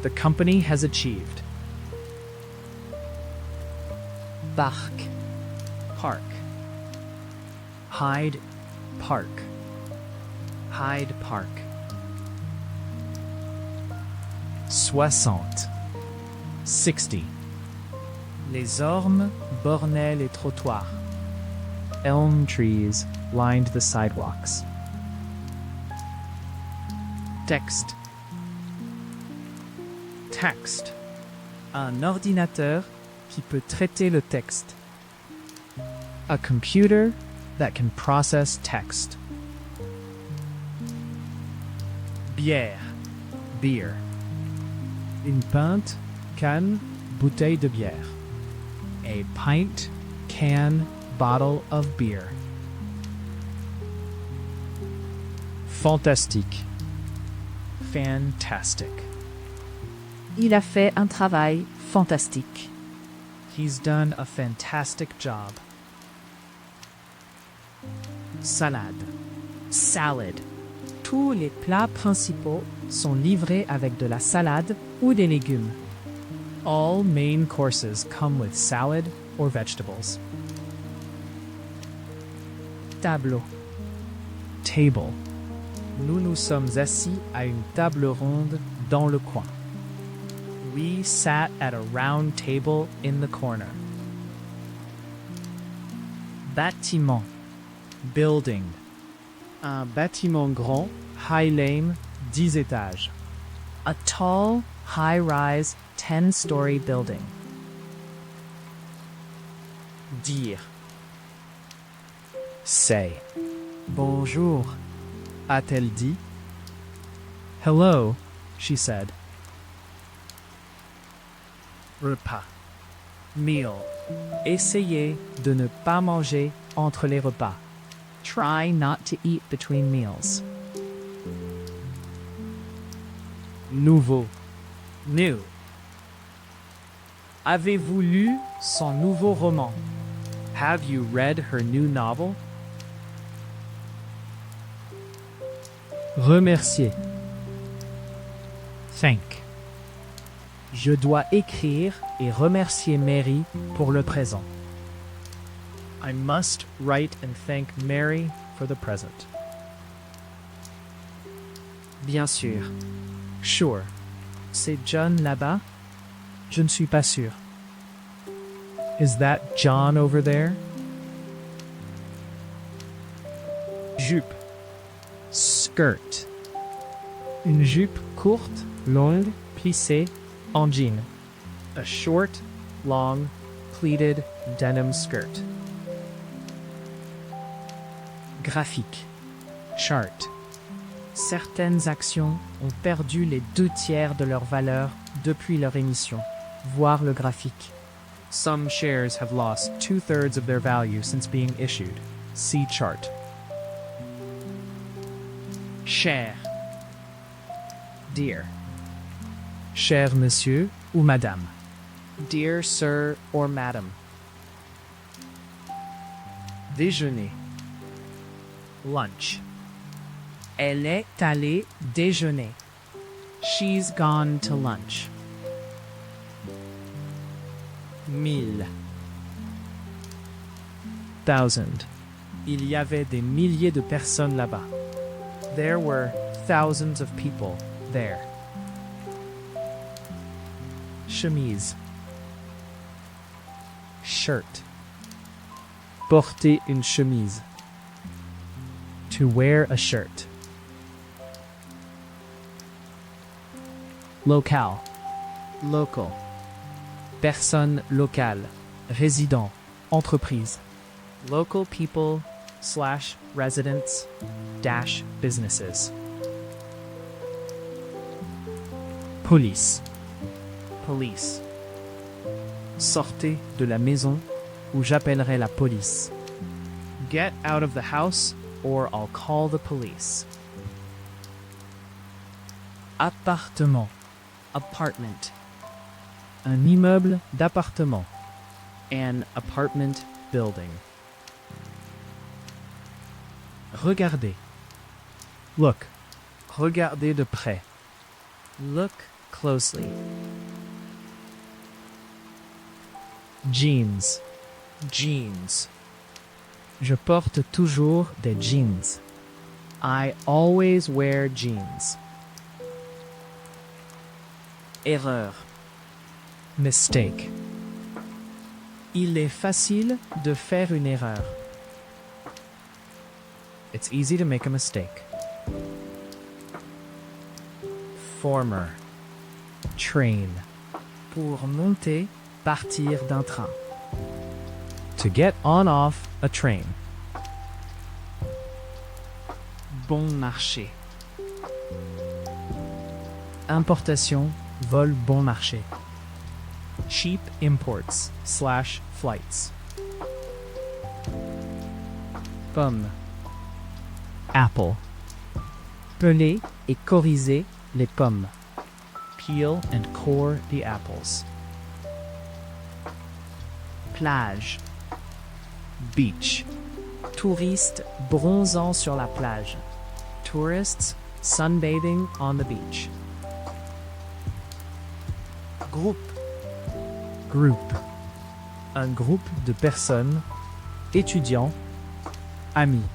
The company has achieved. Parc. Park. Hyde Park. Hyde Park. 60. 60. Les ormes bornaient les trottoirs. Elm trees lined the sidewalks. Texte. Text. Un ordinateur qui peut traiter le texte. A computer that can process text. Bière. Beer. Une pinte, canne, bouteille de bière. A pint, can, bottle of beer. Fantastique. Fantastic. Il a fait un travail fantastique. He's done a fantastic job. Salade. Salad. Tous les plats principaux sont livrés avec de la salade ou des légumes. All main courses come with salad or vegetables. Tableau. Table. Nous nous sommes assis à une table ronde dans le coin. We sat at a round table in the corner. Bâtiment. Building. Un bâtiment grand, high lane, 10 étages. A tall, high-rise, 10-story building. Dire. Say. Bonjour, a-t-elle dit? Hello, she said. Repas. Meal. Essayez de ne pas manger entre les repas. Try not to eat between meals. Nouveau. New. Avez-vous lu son nouveau roman? Have you read her new novel? Remercier. Thank. Je dois écrire et remercier Mary pour le présent. I must write and thank Mary for the present. Bien sûr. Sure. C'est John là-bas? Je ne suis pas sûr. Is that John over there? Jupe. Skirt. Une jupe courte, longue, plissée, en jean. A short, long, pleated denim skirt. Graphique. Chart. Certaines actions ont perdu les 2/3 de leur valeur depuis leur émission. Voir le graphique. Some shares have lost 2/3 of their value since being issued. See chart. Cher. Dear. Cher monsieur ou madame. Dear sir or madam. Déjeuner. Lunch. Elle est allée déjeuner. She's gone to lunch. 1000. 1000. Il y avait des milliers de personnes là-bas. There were thousands of people there. Chemise. Shirt. Porter une chemise. To wear a shirt. Local. Local. Personne locale. Résident. Entreprise. Local people / residents - businesses. Police. Police. Sortez de la maison ou j'appellerai la police. Get out of the house or I'll call the police. Appartement. Apartment. Un immeuble d'appartement. An apartment building. Regardez. Look. Regardez de près. Look closely. Jeans. Jeans. Je porte toujours des jeans. I always wear jeans. Erreur. Mistake. Il est facile de faire une erreur. It's easy to make a mistake. Former. Train. Pour monter, partir d'un train. To get on off a train. Bon marché. Importation, vol bon marché. Cheap imports / flights. Pomme. Apple. Peler et coriser les pommes. Peel and core the apples. Plage. Beach. Touristes bronzant sur la plage. Tourists sunbathing on the beach. Groupe. Group. Un groupe de personnes, étudiants, amis.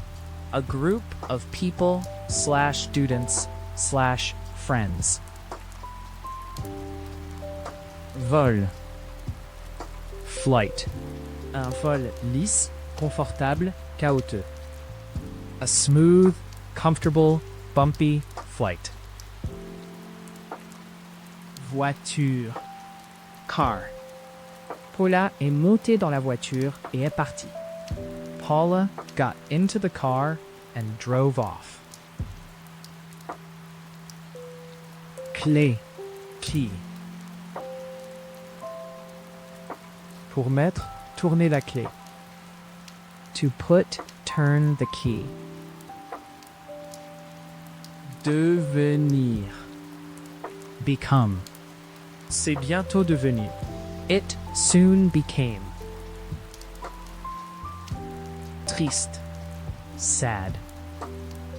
A group of people / students / friends. Vol. Flight. Un vol lisse, confortable, chaotique. A smooth, comfortable, bumpy flight. Voiture. Car. Paula est montée dans la voiture et est partie. Paula got into the car and drove off. Clé. Key. Pour mettre, tourner la clé. To put, turn the key. Devenir. Become. C'est bientôt devenu. It soon became. Triste. Sad.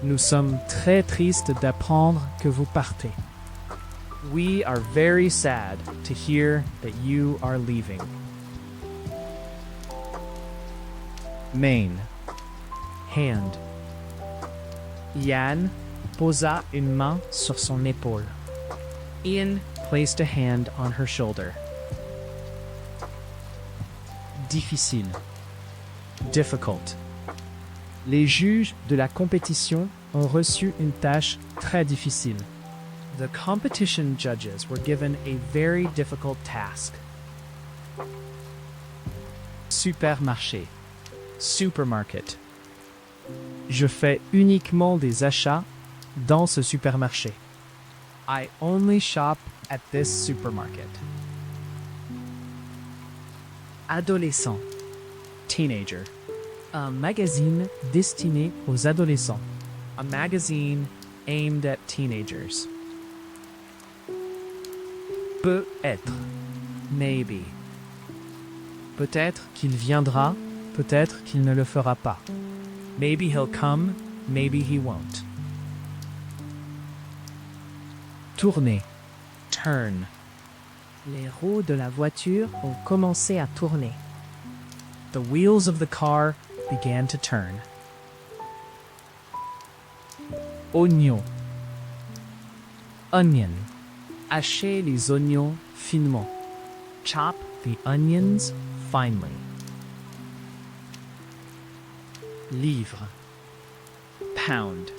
Nous sommes très tristes d'apprendre que vous partez. We are very sad to hear that you are leaving. Main. Hand. Yann posa une main sur son épaule. Ian placed a hand on her shoulder. Difficile. Difficult. Les juges de la compétition ont reçu une tâche très difficile. The competition judges were given a very difficult task. Supermarché. Supermarket. Je fais uniquement des achats dans ce supermarché. I only shop at this supermarket. Adolescent. Teenager. Un magazine destiné aux adolescents. A magazine aimed at teenagers. Peut-être. Maybe. Peut-être qu'il viendra, peut-être qu'il ne le fera pas. Maybe he'll come, maybe he won't. Tourner. Turn. Les roues de la voiture ont commencé à tourner. The wheels of the car began to turn. Oignon. Onion. Hacher les oignons finement. Chop the onions finely. Livre. Pound.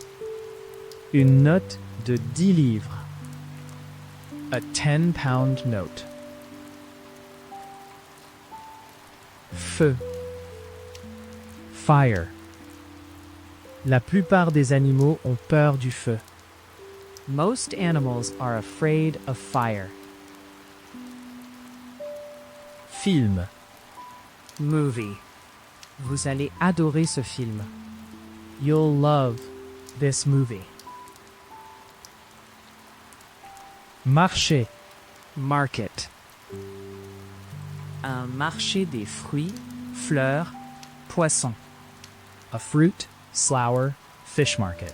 Une note de 10 livres. A 10-pound note. Feu. Fire. La plupart des animaux ont peur du feu. Most animals are afraid of fire. Film. Movie. Vous allez adorer ce film. You'll love this movie. Marché. Market. Un marché des fruits, fleurs, poissons. A fruit, flower, fish market.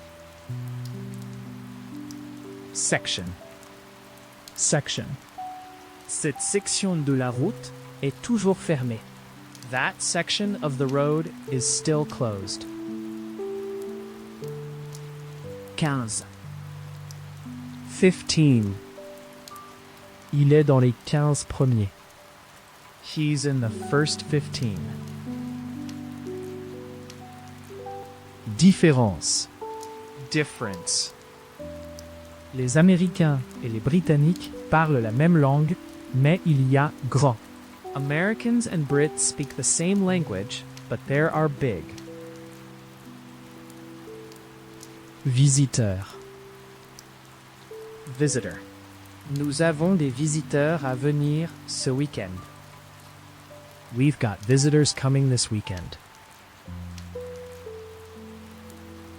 Section. Section. Cette section de la route est toujours fermée. That section of the road is still closed. 15. 15. Il est dans les 15 premiers. He's in the first 15. Différence. Difference. Les Américains et les Britanniques parlent la même langue, mais il y a grand. Americans and Brits speak the same language, but there are big. Visiteur. Visitor. Nous avons des visiteurs à venir ce week-end. We've got visitors coming this weekend.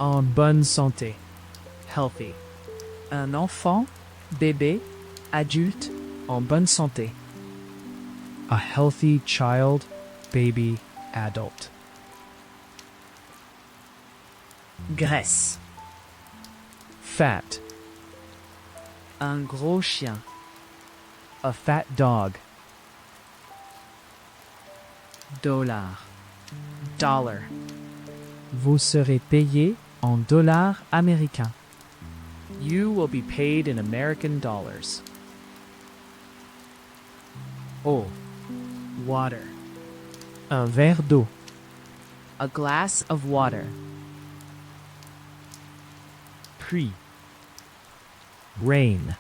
En bonne santé. Healthy. Un enfant, bébé, adulte, en bonne santé. A healthy child, baby, adult. Graisse. Fat. Un gros chien. A fat dog. Dollar. Dollar. Vous serez payé en dollars américains. You will be paid in American dollars. Eau. Water. Un verre d'eau. A glass of water. Pluie. Rain.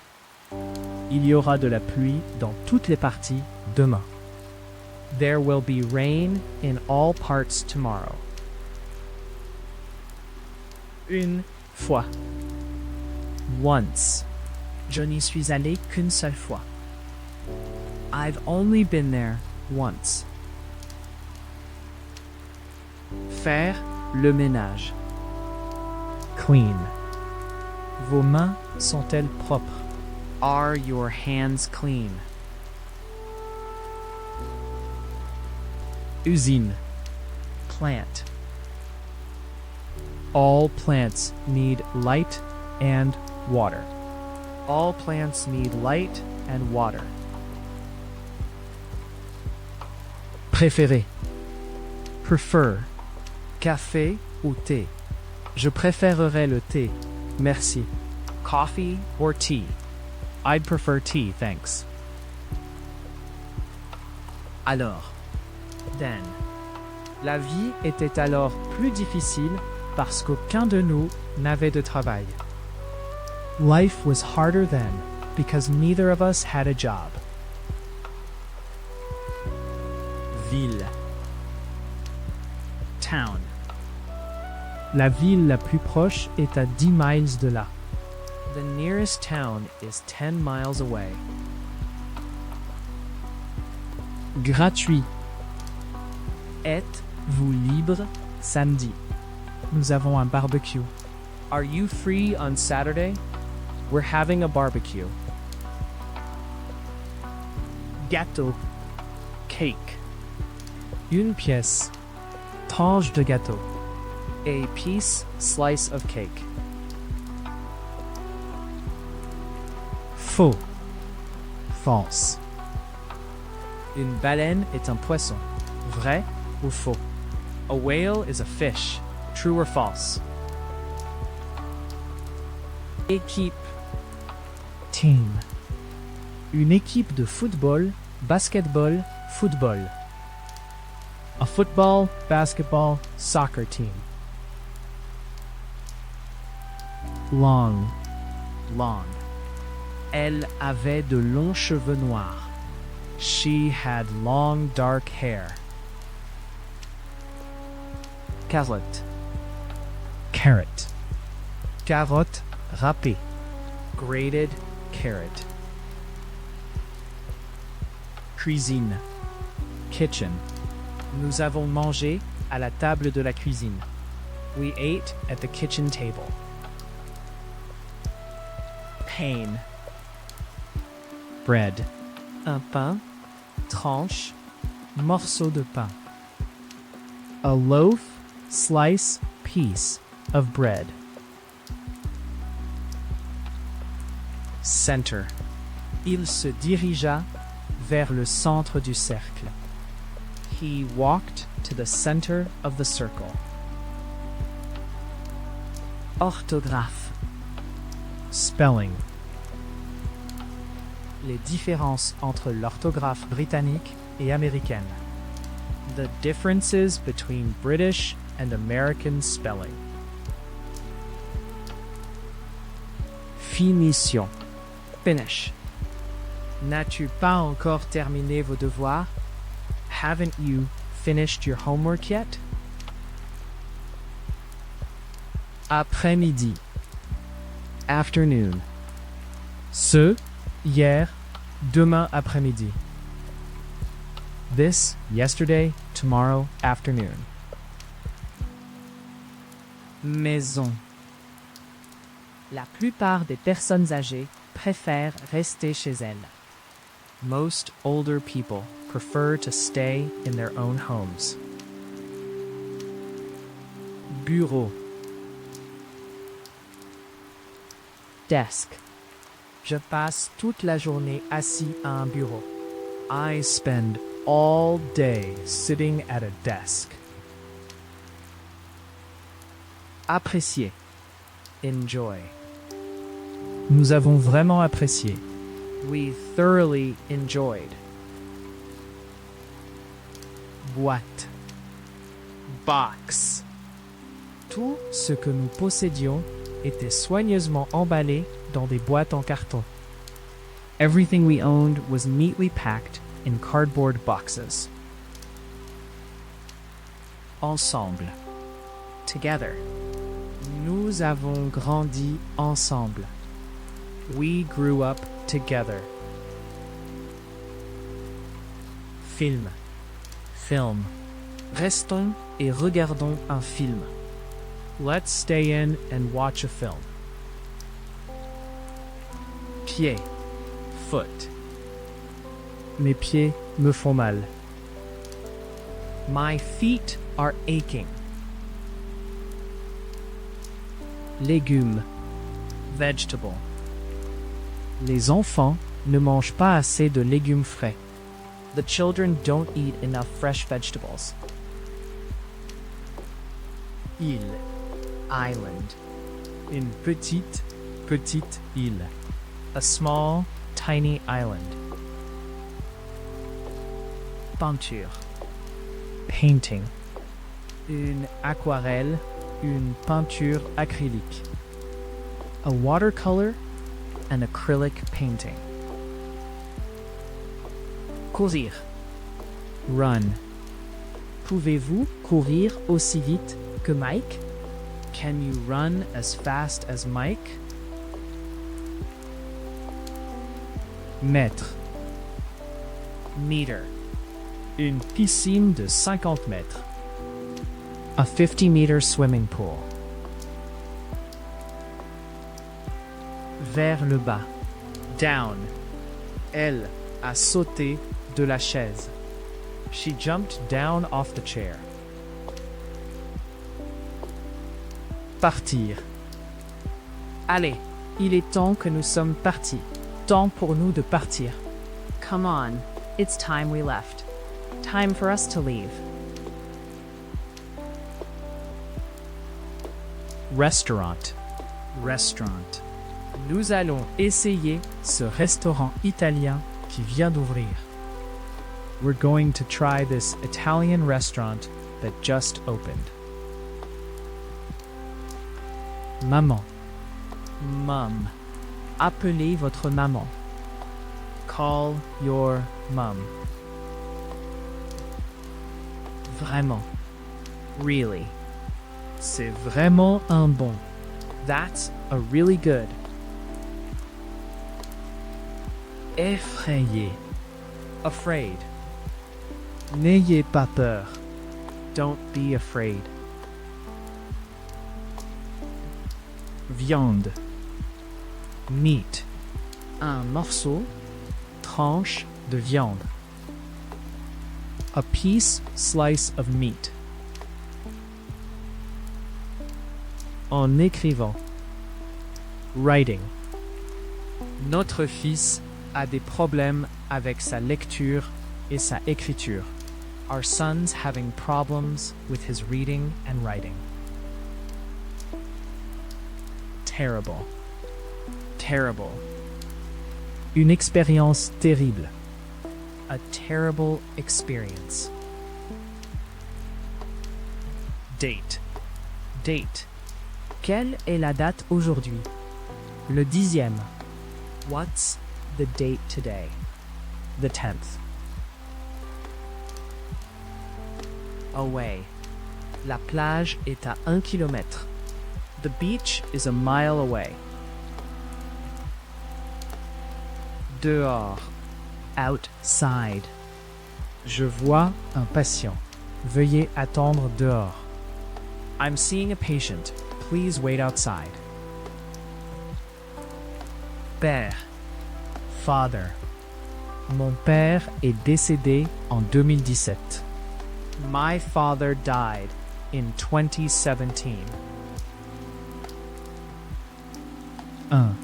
Il y aura de la pluie dans toutes les parties demain. There will be rain in all parts tomorrow. Une fois. Once. Je n'y suis allé qu'une seule fois. I've only been there once. Faire le ménage. Clean. Vos mains sont-elles propres? Are your hands clean? Usine. Plant. All plants need light and water. All plants need light and water. Préféré. Prefer. Café ou thé? Je préférerais le thé. Merci. Coffee or tea? I'd prefer tea, thanks. Alors. Then. La vie était alors plus difficile parce qu'aucun de nous n'avait de travail. Life was harder then because neither of us had a job. Ville. Town. La ville la plus proche est à 10 miles de là. The nearest town is 10 miles away. Gratuit. Êtes-vous libre samedi? Nous avons un barbecue. Are you free on Saturday? We're having a barbecue. Gâteau. Cake. Une pièce. Tranche de gâteau. A piece, slice of cake. Faux. False. Une baleine est un poisson. Vrai ou faux? A whale is a fish. True or false? Équipe. Team. Une équipe de football, basketball, football. A football, basketball, soccer team. Long. Long. Elle avait de longs cheveux noirs. She had long dark hair. Carotte. Carrot. Carotte râpée. Grated carrot. Cuisine. Kitchen. Nous avons mangé à la table de la cuisine. We ate at the kitchen table. Pain. Bread. Un pain. Tranche. Morceau de pain. A loaf, slice, piece of bread. Center. Il se dirigea vers le centre du cercle. He walked to the center of the circle. Orthographe. Spelling. les différences entre l'orthographe britannique et américaine. The differences between British and American spelling. Finition. Finish. N'as-tu pas encore terminé vos devoirs? Haven't you finished your homework yet? Après-midi. Afternoon. Ce, hier, demain après-midi. This, yesterday, tomorrow afternoon. Maison. La plupart des personnes âgées préfèrent rester chez elles. Most older people prefer to stay in their own homes. Bureau. Desk. Je passe toute la journée assis à un bureau. I spend all day sitting at a desk. Apprécier. Enjoy. Nous avons vraiment apprécié. We thoroughly enjoyed. Boîte. Box. Tout ce que nous possédions était soigneusement emballé dans des boîtes en carton. Everything we owned was neatly packed in cardboard boxes. Ensemble. Together. Nous avons grandi ensemble. We grew up together. Film. Film. Restons et regardons un film. Let's stay in and watch a film. Pied. Foot. Mes pieds me font mal. My feet are aching. Légumes. Vegetable. Les enfants ne mangent pas assez de légumes frais. The children don't eat enough fresh vegetables. Île. Island. Une petite île. A small, tiny island. Peinture. Painting. Une aquarelle, une peinture acrylique. A watercolor, an acrylic painting. Courir. Run. Pouvez-vous courir aussi vite que Mike? Can you run as fast as Mike? Mètre. Meter. Une piscine de 50 mètres. A 50-meter swimming pool. Vers le bas. Down. Elle a sauté de la chaise. She jumped down off the chair. Partir. Allez, il est temps que nous sommes partis. Temps pour nous de partir. Come on, it's time we left. Time for us to leave. Restaurant. Restaurant. Nous allons essayer ce restaurant italien qui vient d'ouvrir. We're going to try this Italian restaurant that just opened. Maman. Mum. Appelez votre maman. Call your mum. Vraiment. Really. C'est vraiment un bon. That's a really good. Effrayé. Afraid. N'ayez pas peur. Don't be afraid. Viande. Meat. Un morceau, tranche de viande. A slice of meat. En écrivant. Writing. Notre fils a des problèmes avec sa lecture et sa écriture. Our son's having problems with his reading and writing. Terrible. Terrible. Une expérience terrible. A terrible experience. Date. Date. Quelle est la date aujourd'hui? Le 10e. What's the date today? The 10th. Away. La plage est à 1 kilomètre. The beach is a mile away. Dehors. Outside. Je vois un patient. Veuillez attendre dehors. I'm seeing a patient. Please wait outside. Père. Father. Mon père est décédé en 2017. My father died in 2017. 1.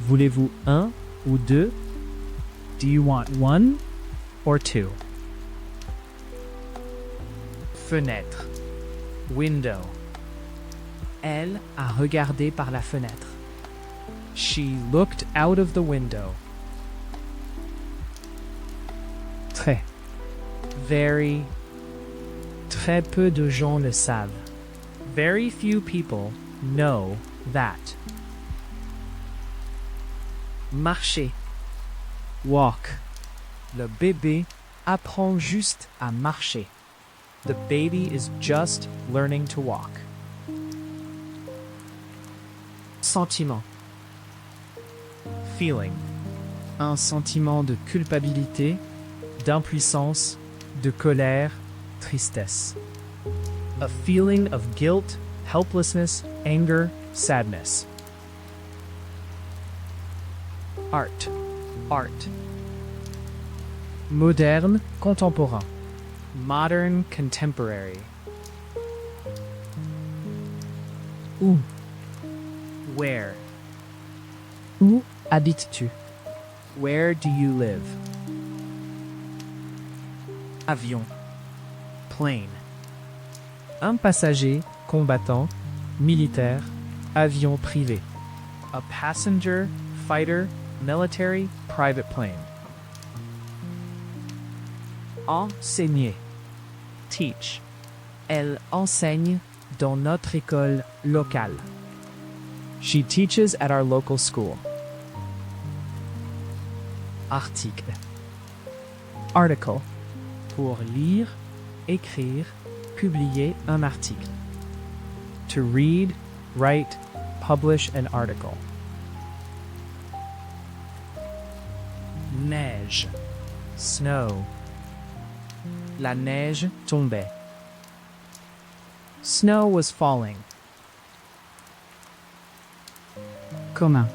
Voulez-vous un ou deux? Do you want one or two? Fenêtre. Window. Elle a regardé par la fenêtre. She looked out of the window. Très. Very. Très peu de gens le savent. Very few people know that. Marcher. Walk. Le bébé apprend juste à marcher. The baby is just learning to walk. Sentiment. Feeling. Un sentiment de culpabilité, D'impuissance, de colère, tristesse. A feeling of guilt, helplessness, anger, sadness. art. Moderne, contemporain. Modern, contemporary. Où? Where? Où habites-tu? Where do you live? Avion. Plane. Un passager, combattant, militaire, avion privé. A passenger, fighter, military, private plane. Enseigner. Teach. Elle enseigne dans notre école locale. She teaches at our local school. Article. Article. Pour lire, écrire, publier un article. To read, write, publish an article. Neige. Snow. La neige tombait. Snow was falling. Commun.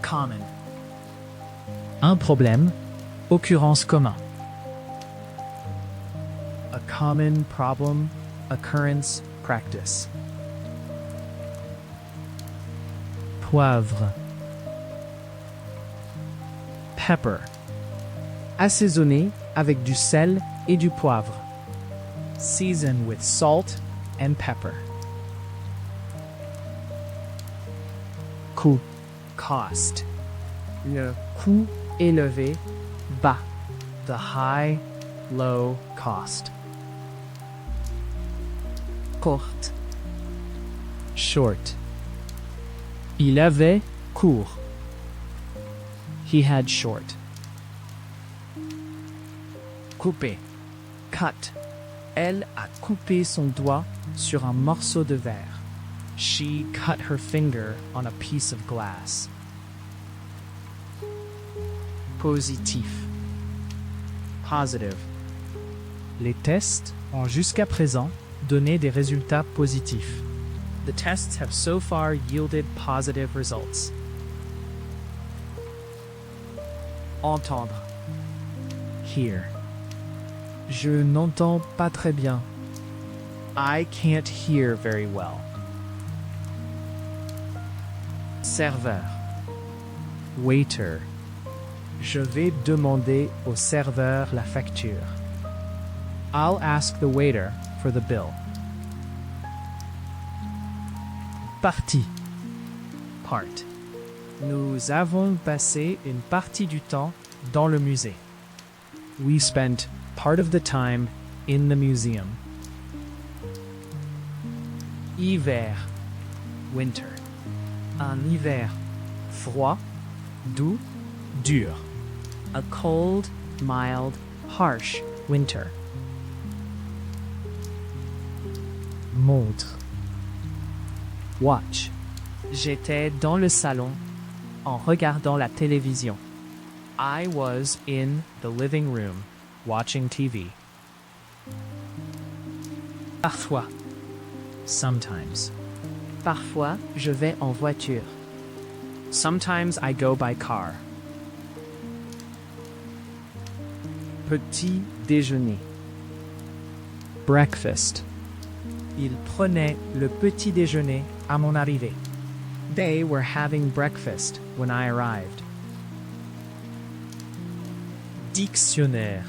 Common. Un problème, occurrence commun. A common problem, occurrence, practice. Poivre. Pepper. Assaisonner avec du sel et du poivre. Season with salt and pepper. Coût. Cost. Le coût élevé, bas. The high, low cost. Courte. Short. Il avait court. He had short. Couper. Cut. Elle a coupé son doigt sur un morceau de verre. She cut her finger on a piece of glass. Positif. Positive. Les tests ont jusqu'à présent donné des résultats positifs. The tests have so far yielded positive results. Entendre. Hear. Je n'entends pas très bien. I can't hear very well. Serveur. Waiter. Je vais demander au serveur la facture. I'll ask the waiter for the bill. Partie. Part. Nous avons passé une partie du temps dans le musée. We spent part of the time in the museum. Hiver, winter. Un hiver froid, doux, dur. A cold, mild, harsh winter. Montre. Watch. J'étais dans le salon en regardant la télévision. I was in the living room watching TV. Parfois. Sometimes. Parfois, je vais en voiture. Sometimes I go by car. Petit déjeuner. Breakfast. Ils prenaient le petit déjeuner à mon arrivée. They were having breakfast when I arrived. Dictionnaire.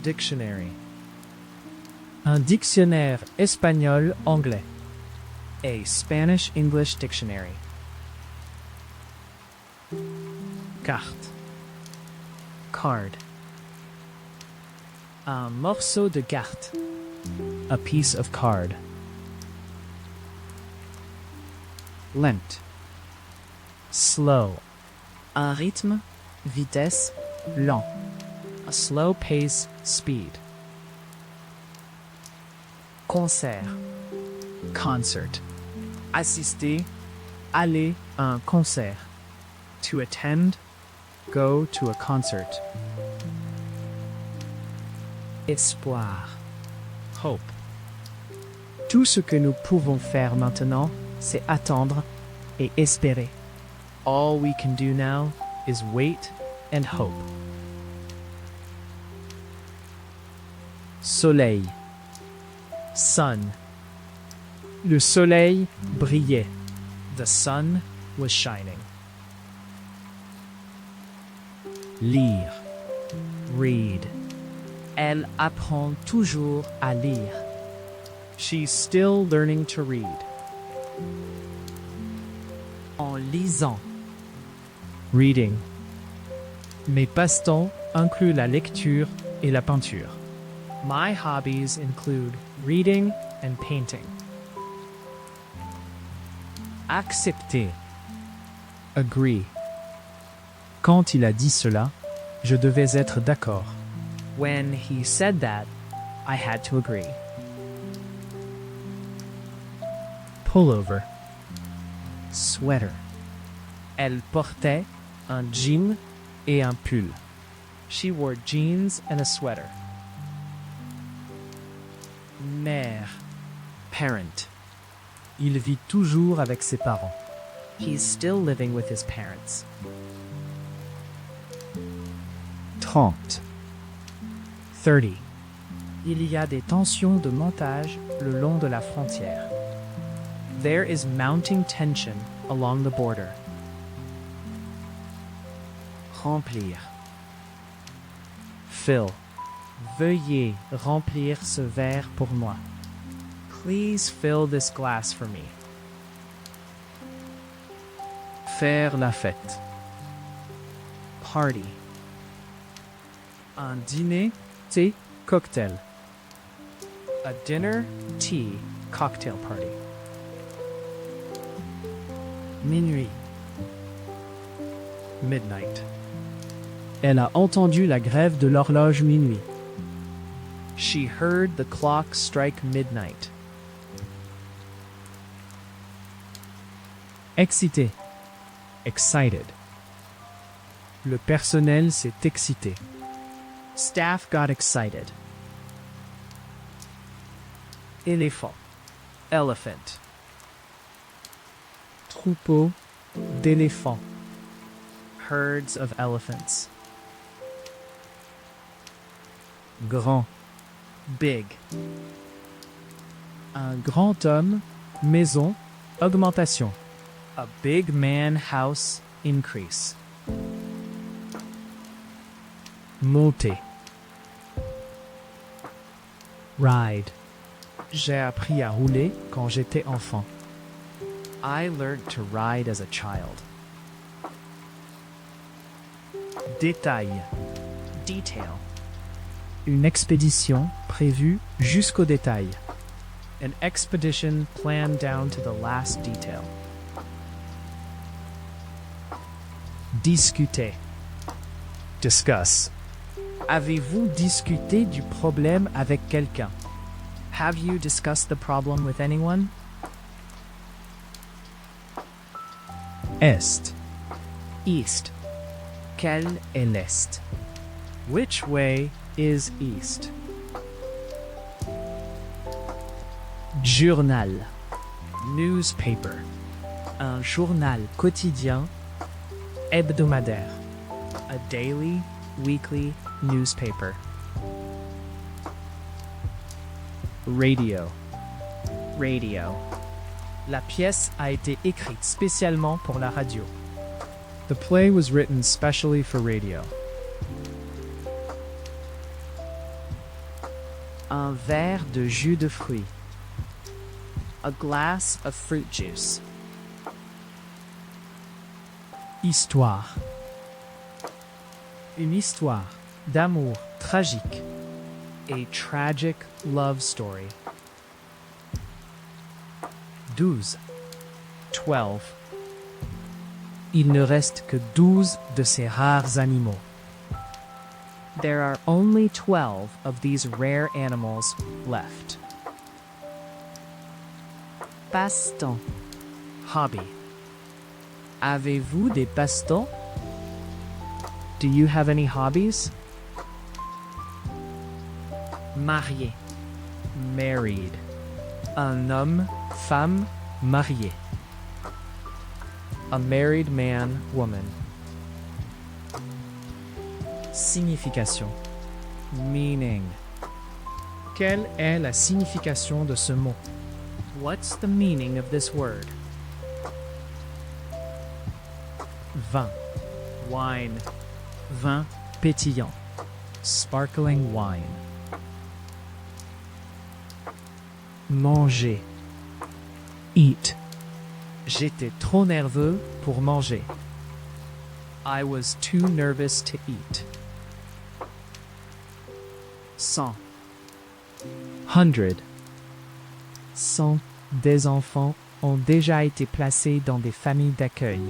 Dictionary. Un dictionnaire espagnol-anglais. A Spanish-English dictionary. Carte. Card. Un morceau de carte. A piece of card. Lent. Slow. Un rythme, vitesse, lent. A slow pace, speed. Concert. Concert. Assister, aller à un concert. To attend, go to a concert. Espoir. Hope. Tout ce que nous pouvons faire maintenant, c'est attendre et espérer. All we can do now is wait and hope. Soleil. Sun. Le soleil brillait. The sun was shining. Lire. Read. Elle apprend toujours à lire. She's still learning to read. En lisant. Reading. Mes passe-temps incluent la lecture et la peinture. My hobbies include reading and painting. Accepter. Agree. Quand il a dit cela, je devais être d'accord. When he said that, I had to agree. Pullover. Sweater. Elle portait un jean et un pull. She wore jeans and a sweater. Mère. Parent. Il vit toujours avec ses parents. He's still living with his parents. 30. 30. Il y a des tensions de montage le long de la frontière. There is mounting tension along the border. Remplir. Fill. Veuillez remplir ce verre pour moi. Please fill this glass for me. Faire la fête. Party. Un dîner, thé, cocktail. A dinner, tea, cocktail party. Minuit. Midnight. Elle a entendu la grève de l'horloge minuit. She heard the clock strike midnight. Excité. Excited. Le personnel s'est excité. Staff got excited. Éléphant. Elephant. Troupeau d'éléphants. Herds of elephants. Grand. Big. Un grand homme, maison, augmentation. A big man, house, increase. Monter. Ride. J'ai appris à rouler quand j'étais enfant. I learned to ride as a child. Détail. Detail. Une expédition prévue jusqu'au détail. An expedition planned down to the last detail. Discuter. Discuss. Avez-vous discuté du problème avec quelqu'un? Have you discussed the problem with anyone? Est. East. Quel est l'est? Which way is east? Journal. Newspaper. Un journal quotidien, hebdomadaire. A daily, weekly newspaper. Radio. Radio. La pièce a été écrite spécialement pour la radio. The play was written specially for radio. Un verre de jus de fruits. A glass of fruit juice. Histoire. Une histoire d'amour tragique. A tragic love story. 12. 12. Il ne reste que 12 de ces rares animaux. There are only 12 of these rare animals left. Passe-temps. Hobby. Avez-vous des passe-temps? Do you have any hobbies? Marié. Married. Un homme, femme, marié. A married man, woman. Signification. Meaning. Quelle est la signification de ce mot? What's the meaning of this word? Vin. Wine. Vin pétillant. Sparkling wine. Manger. Eat. J'étais trop nerveux pour manger. I was too nervous to eat. 100. 100. 100 des enfants ont déjà été placés dans des familles d'accueil.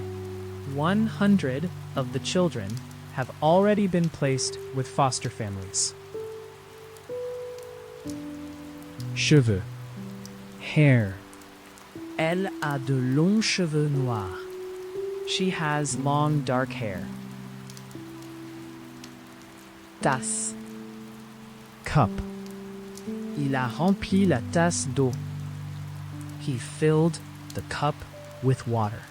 100 of the children have already been placed with foster families. Cheveux. Hair. Elle a de longs cheveux noirs. She has long dark hair. Tasse. Cup. Il a rempli la tasse d'eau. He filled the cup with water.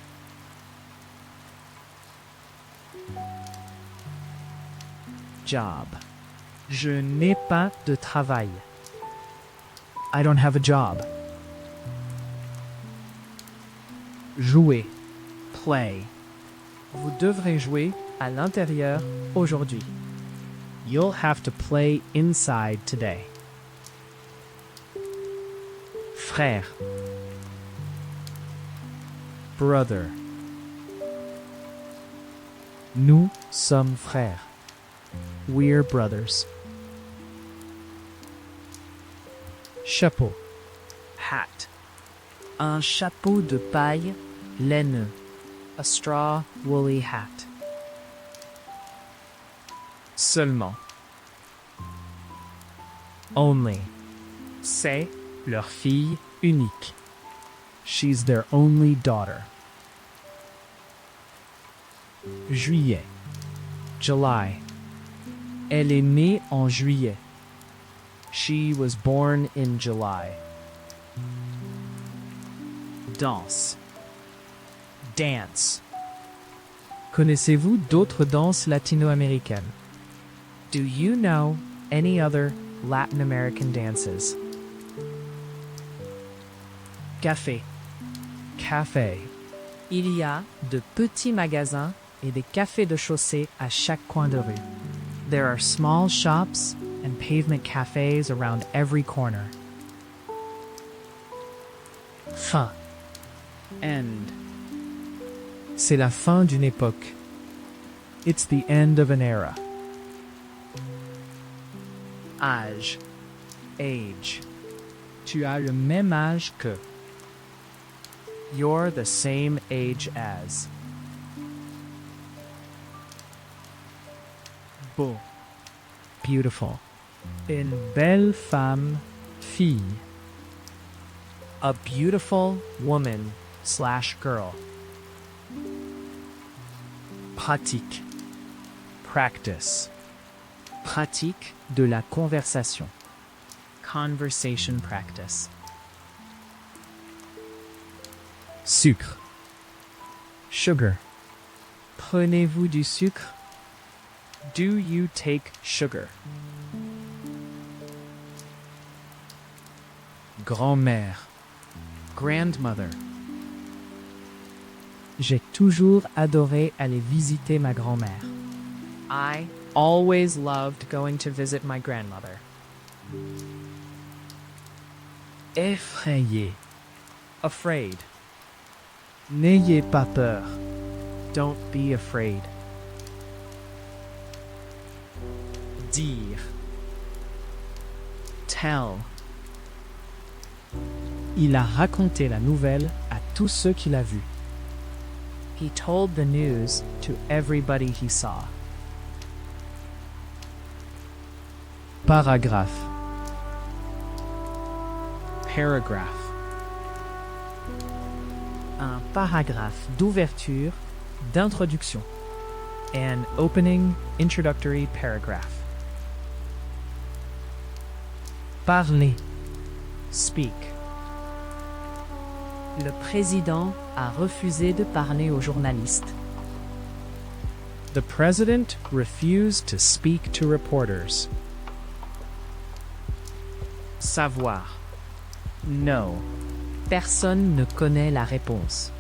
Job. Je n'ai pas de travail. I don't have a job. Jouer. Play. Vous devrez jouer à l'intérieur aujourd'hui. You'll have to play inside today. Frère. Brother. Nous sommes frères. We're brothers. Chapeau. Hat. Un chapeau de paille laineux. A straw woolly hat. Seulement. Only. C'est leur fille unique. She's their only daughter. Juillet. July. Elle est née en juillet. She was born in July. Danse. Dance. Connaissez-vous d'autres danses latino-américaines? Do you know any other Latin American dances? Café. Café. Il y a de petits magasins et des cafés de chaussée à chaque coin de rue. There are small shops and pavement cafes around every corner. Fin. End. C'est la fin d'une époque. It's the end of an era. Âge. Age. Tu as le même âge que. You're the same age as. Beau. Beautiful. Une belle femme, fille. A beautiful woman/girl. Pratique. Practice. Pratique de la conversation. Conversation practice. Sucre. Sugar. Prenez-vous du sucre? Do you take sugar? Grand-mère. Grandmother. J'ai toujours adoré aller visiter ma grand-mère. I always loved going to visit my grandmother. Effrayé. Afraid. N'ayez pas peur. Don't be afraid. Dire. Tell. Il a raconté la nouvelle à tous ceux qu'il a vus. He told the news to everybody he saw. Paragraphe. Paragraph. Un paragraphe d'ouverture, d'introduction. An opening introductory paragraph. Parler. Speak. Le président a refusé de parler aux journalistes. The president refused to speak to reporters. Savoir. Know. Personne ne connaît la réponse.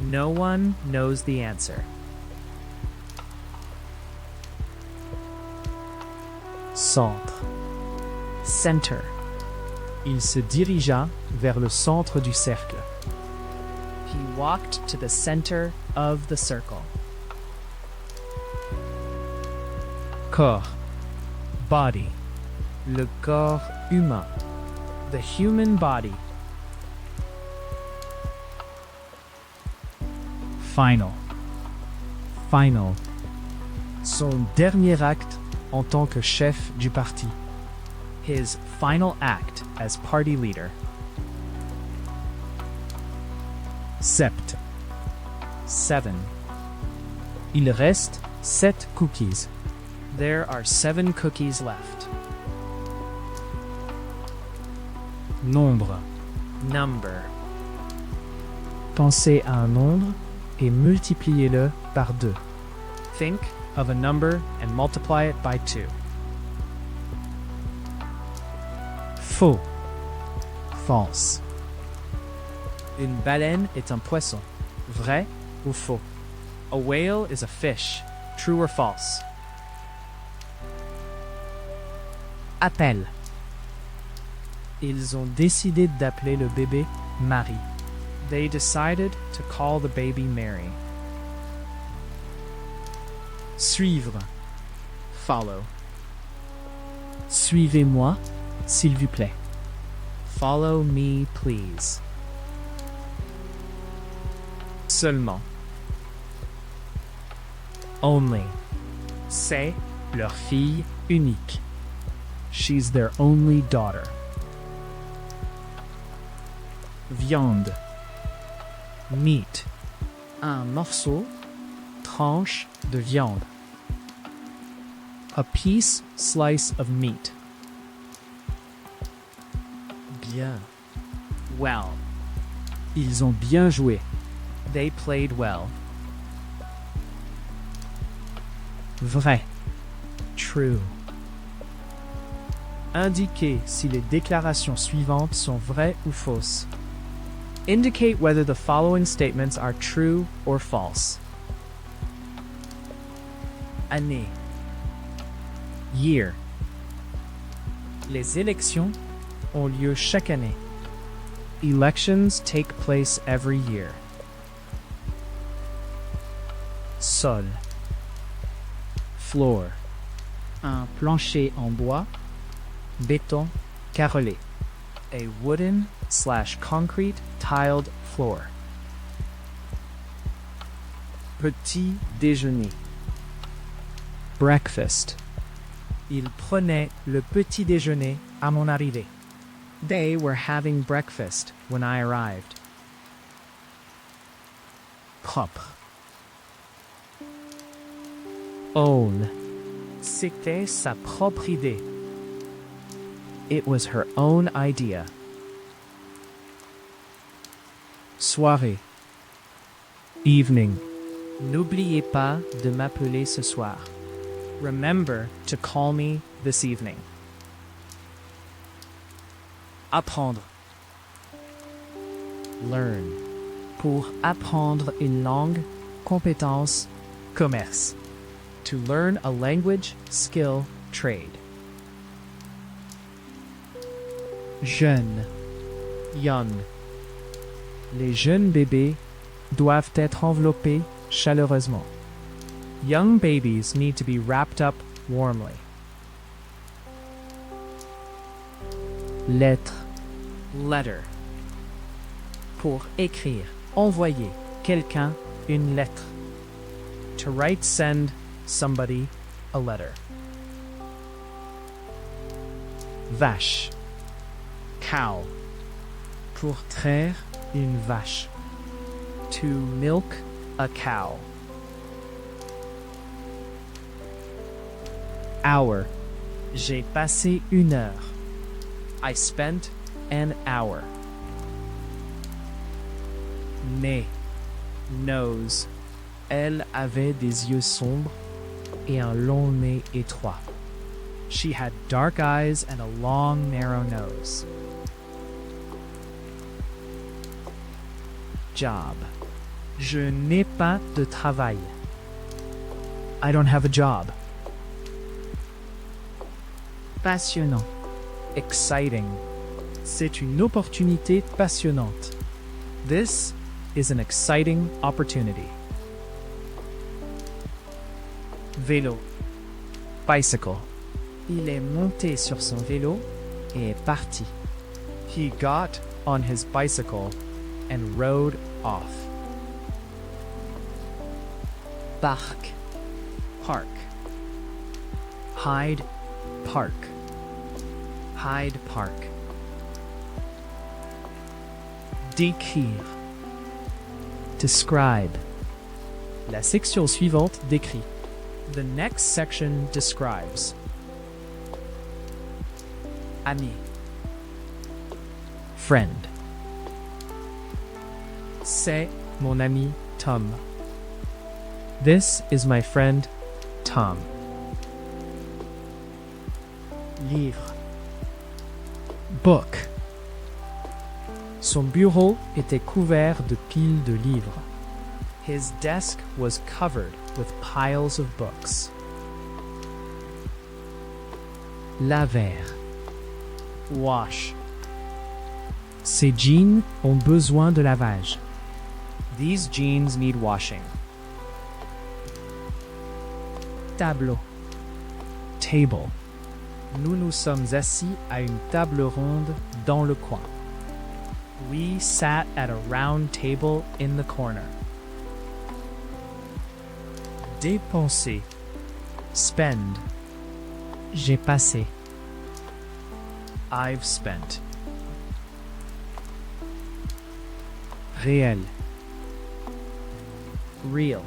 No one knows the answer. Centre. Center. Il se dirigea vers le centre du cercle. He walked to the center of the circle. Corps. Body. Le corps humain. The human body. Final. Final. Son dernier acte en tant que chef du parti. His final act as party leader. Sept. 7. Il reste 7 cookies. There are 7 cookies left. Nombre. Number. Pensez à un nombre et multipliez-le par 2. Think of a number and multiply it by 2. Faux. False. Une baleine est un poisson. Vrai ou faux? A whale is a fish. True or false? Appel. Ils ont décidé d'appeler le bébé Marie. They decided to call the baby Mary. Suivre. Follow. Suivez-moi, s'il vous plaît. Follow me, please. Seulement. Only. C'est Leur fille unique. She's their only daughter. Viande. meat. Un morceau, tranche de viande. A piece, slice of meat. Bien. Well. Ils ont bien joué. They played well. Vrai. True. Indiquez si les déclarations suivantes sont vraies ou fausses. Indicate whether the following statements are true or false. Année. Year. Les élections ont lieu chaque année. Elections take place every year. Sol. Floor. Un plancher en bois. Béton carrelé. A wooden/concrete tiled floor. Petit déjeuner. Breakfast. Ils prenaient le petit déjeuner à mon arrivée. They were having breakfast when I arrived. Propre. Own. C'était sa propre idée. It was her own idea. Soirée. Evening. N'oubliez pas de m'appeler ce soir. Remember to call me this evening. Apprendre. Learn. Pour apprendre une langue, compétence, Commerce. To learn a language, skill, trade. jeune. Young. Les jeunes bébés doivent être enveloppés chaleureusement. Young babies need to be wrapped up warmly. Lettre. Letter. Pour écrire, envoyer quelqu'un une lettre. To write, send somebody a letter. Vache. Cow. Pour traire une vache. To milk a cow. Hour. J'ai passé une heure. I spent an hour. Nez. Nose. Elle avait des yeux sombres et un long nez étroit. She had dark eyes and a long, narrow nose. Job. Je n'ai pas de travail. I don't have a job. Passionnant. Exciting. C'est une opportunité passionnante. This is an exciting opportunity. Vélo. Bicycle. Il est monté sur son vélo et est parti. He got on his bicycle and rode off. Parc. Park. Hyde Park. Hyde Park. Décrire. Describe. La section suivante décrit. The next section describes. Ami. Friend. C'est mon ami Tom. This is my friend Tom. Livre. Book. Son bureau était couvert de piles de livres. His desk was covered with piles of books. Laver. Wash. Ces jeans ont besoin de lavage. These jeans need washing. Tableau. Table. Nous nous sommes assis à une table ronde dans le coin. We sat at a round table in the corner. Dépenser. Spend. J'ai passé. I've spent. Réel. Real.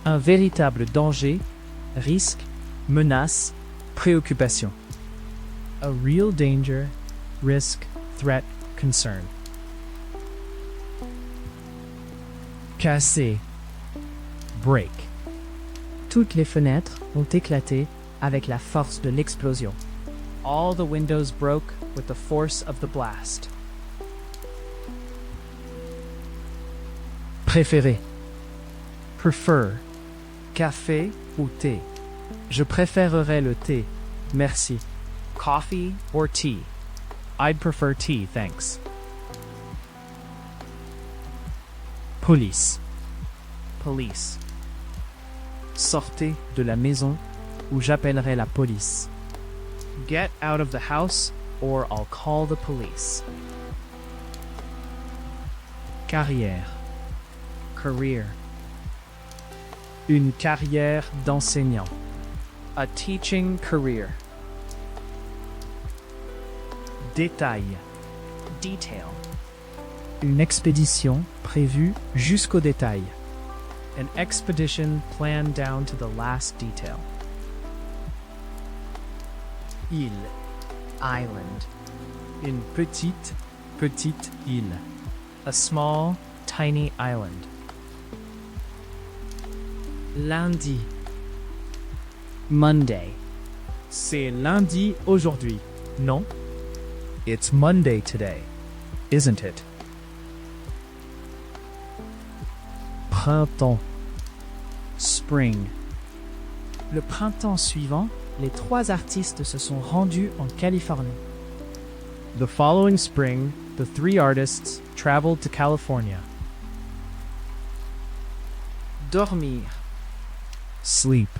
Un véritable danger, risque, menace, préoccupation. A real danger, risk, threat, concern. Casser. Break. Toutes les fenêtres ont éclaté avec la force de l'explosion. All the windows broke with the force of the blast. Préféré. Prefer. Café ou thé? Je préférerais le thé. Merci. Coffee or tea? I'd prefer tea, thanks. Police. Police. Sortez de la maison ou j'appellerai la police. Get out of the house or I'll call the police. Carrière. Career. Une carrière d'enseignant. A teaching career. Détail. Detail. Une expédition prévue jusqu'au détail. An expedition planned down to the last detail. Île. Island. Une petite île. A small, tiny island. Lundi. Monday. C'est lundi aujourd'hui, non? It's Monday today, isn't it? Printemps. Spring. Le printemps suivant, les 3 artistes se sont rendus en Californie. The following spring, the 3 artists traveled to California. Dormir. Sleep.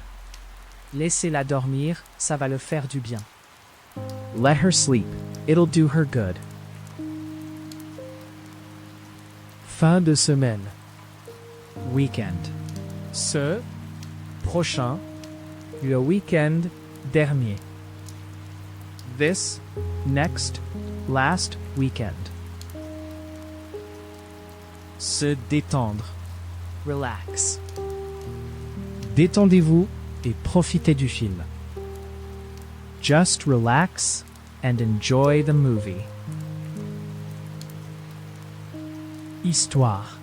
Laissez-la dormir, ça va le faire du bien. Let her sleep. It'll do her good. Fin de semaine. Weekend. Ce prochain, le week-end dernier. This next, last weekend. Se détendre. Relax. Détendez-vous et profitez du film. Just relax and enjoy the movie. Histoire.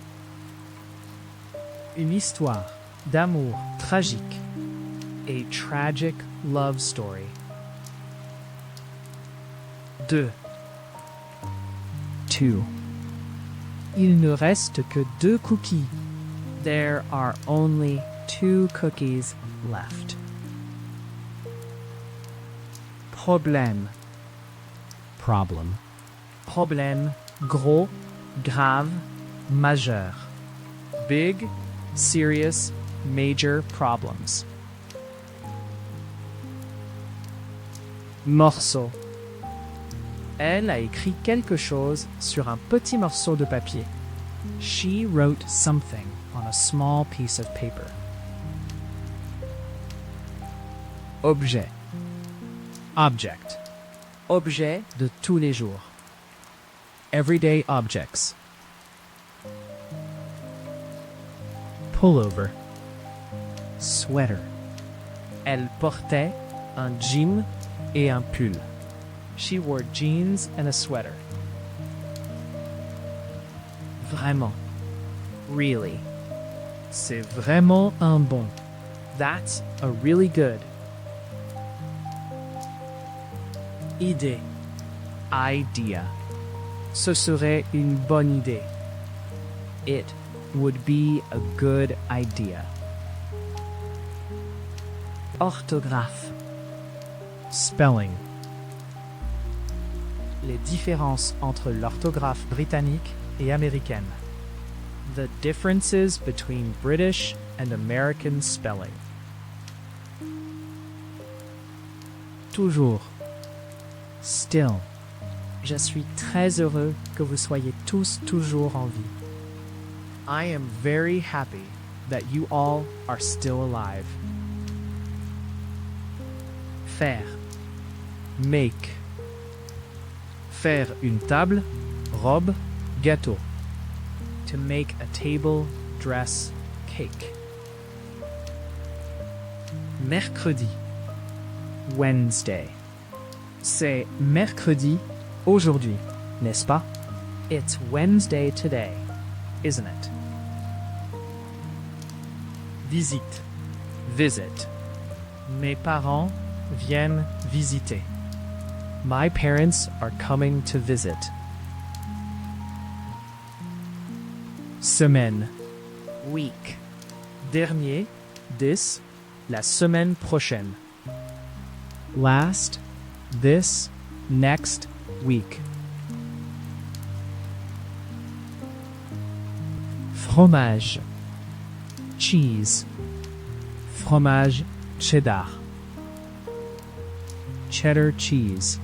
Une histoire d'amour tragique. A tragic love story. 2. 2. Il ne reste que 2 cookies. There are only 2 cookies left. Problème. Problem. Problème, gros, grave, majeur. Big, serious, major problems. Morceau. Elle a écrit quelque chose sur un petit morceau de papier. She wrote something on a small piece of paper. Objet. Object. Objet de tous les jours. Everyday objects. Pullover. Sweater. Elle portait un jean et un pull. She wore jeans and a sweater. Vraiment. Really. C'est vraiment un bon. That's a really good. Idée. Idea. Ce serait une bonne idée. It would be a good idea. Orthographe. Spelling. Les différences entre l'orthographe britannique et américaine. The differences between British and American spelling. Toujours. Still. Je suis très heureux que vous soyez tous toujours en vie. I am very happy that you all are still alive. Faire. Make. Faire une table, robe, gâteau. To make a table, dress, cake. Mercredi. Wednesday. C'est mercredi aujourd'hui, n'est-ce pas? It's Wednesday today, isn't it? Visite. Visit. Mes parents viennent visiter. My parents are coming to visit. Semaine. Week. Dernier, this, la semaine prochaine. Last. This. Next. Week. Fromage. Cheese. Fromage cheddar. Cheddar cheese.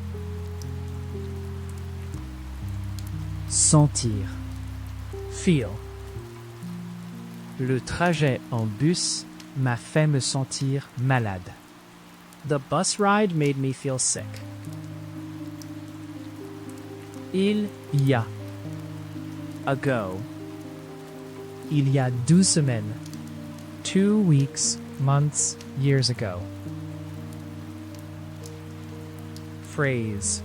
Sentir. Feel. Le trajet en bus m'a fait me sentir malade. The bus ride made me feel sick. Il y a. Ago. Il y a 2 semaines. 2 weeks, months, years ago. Phrase.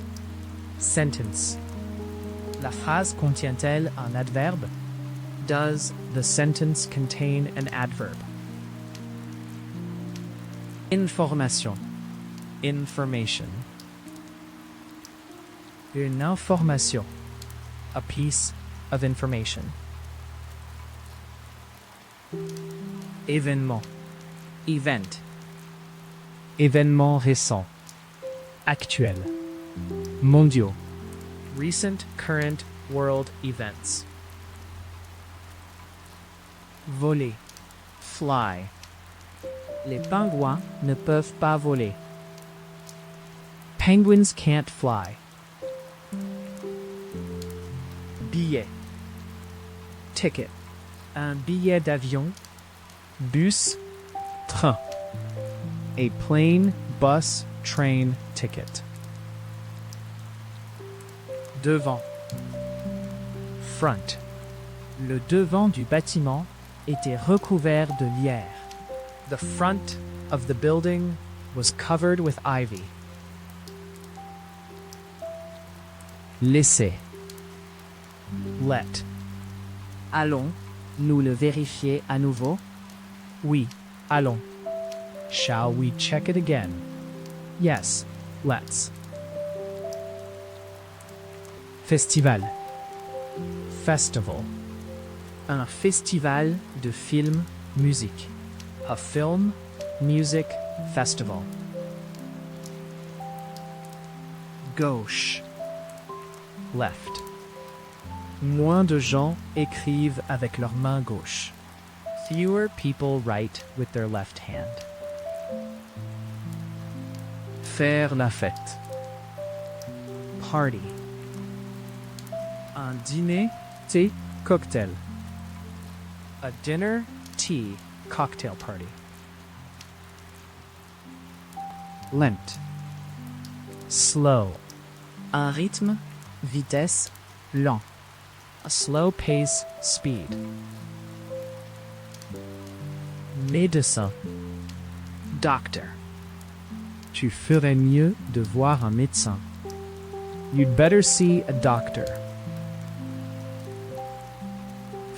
Sentence. La phrase contient-elle un adverbe? Does the sentence contain an adverb? Information. Information. Une information. A piece of information. Événement. Event. Événement récent. Actuel. Mondiaux. Recent, current, world events. Voler. Fly. Les pingouins ne peuvent pas voler. Penguins can't fly. Billet. Ticket. Un billet d'avion. Bus. Train. A plane, bus, train ticket. Devant. Front. Le devant du bâtiment était recouvert de lierre. The front of the building was covered with ivy. Laisser. Let. Allons, nous le vérifier à nouveau. Oui, allons. Shall we check it again? Yes, let's. Festival. Festival. Un festival de films, musique. A film, music, festival. Gauche. Left. Moins de gens écrivent avec leur main gauche. Fewer people write with their left hand. Faire la fête. Party. Un dîner, thé, cocktail. A dinner, tea, cocktail party. Lent. Slow. Un rythme, vitesse, lent. A slow pace, speed. Médecin. Doctor. Tu ferais mieux de voir un médecin. You'd better see a doctor.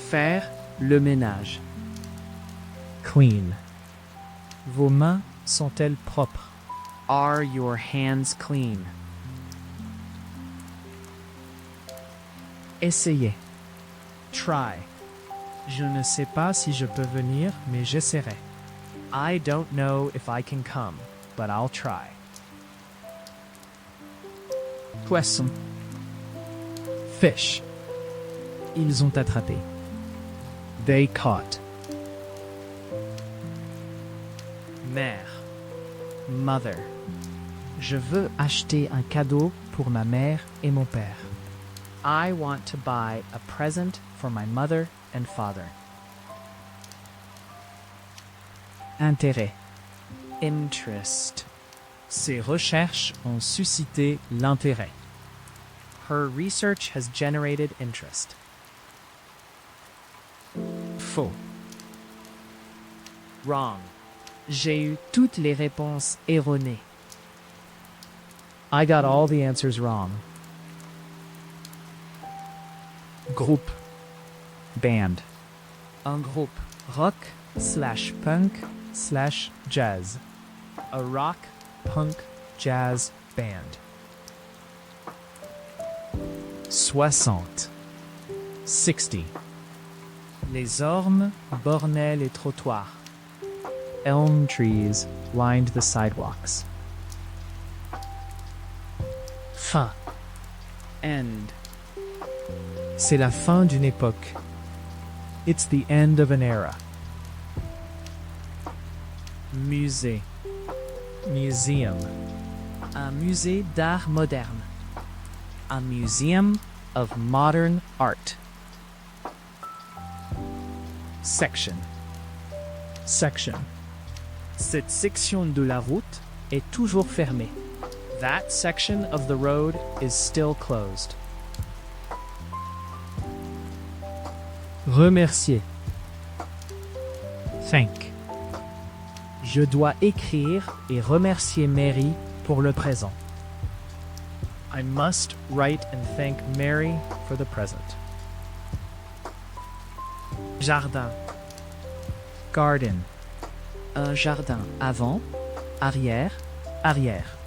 Faire le ménage. Clean. Vos mains sont-elles propres? Are your hands clean? Essayez. Try. Je ne sais pas si je peux venir, mais j'essaierai. I don't know if I can come, but I'll try. Poisson. Fish. Ils ont attrapé. They caught. Mère. Mother. Je veux acheter un cadeau pour ma mère et mon père. I want to buy a present for my mother and father. Intérêt. Interest. Ses recherches ont suscité l'intérêt. Her research has generated interest. Faux. Wrong. J'ai eu toutes les réponses erronées. I got all the answers wrong. Groupe. Band. Un groupe rock / punk / jazz. A rock, punk, jazz band. 60. 60. Les ormes bornaient les trottoirs. Elm trees lined the sidewalks. Fin. End. C'est la fin d'une époque. It's the end of an era. Musée. Museum. Un musée d'art moderne. A museum of modern art. Section. Section. Cette section de la route est toujours fermée. That section of the road is still closed. Remercier. Thank. Je dois écrire et remercier Mary pour le présent. I must write and thank Mary for the present. Jardin. Garden. Un jardin avant, arrière, arrière.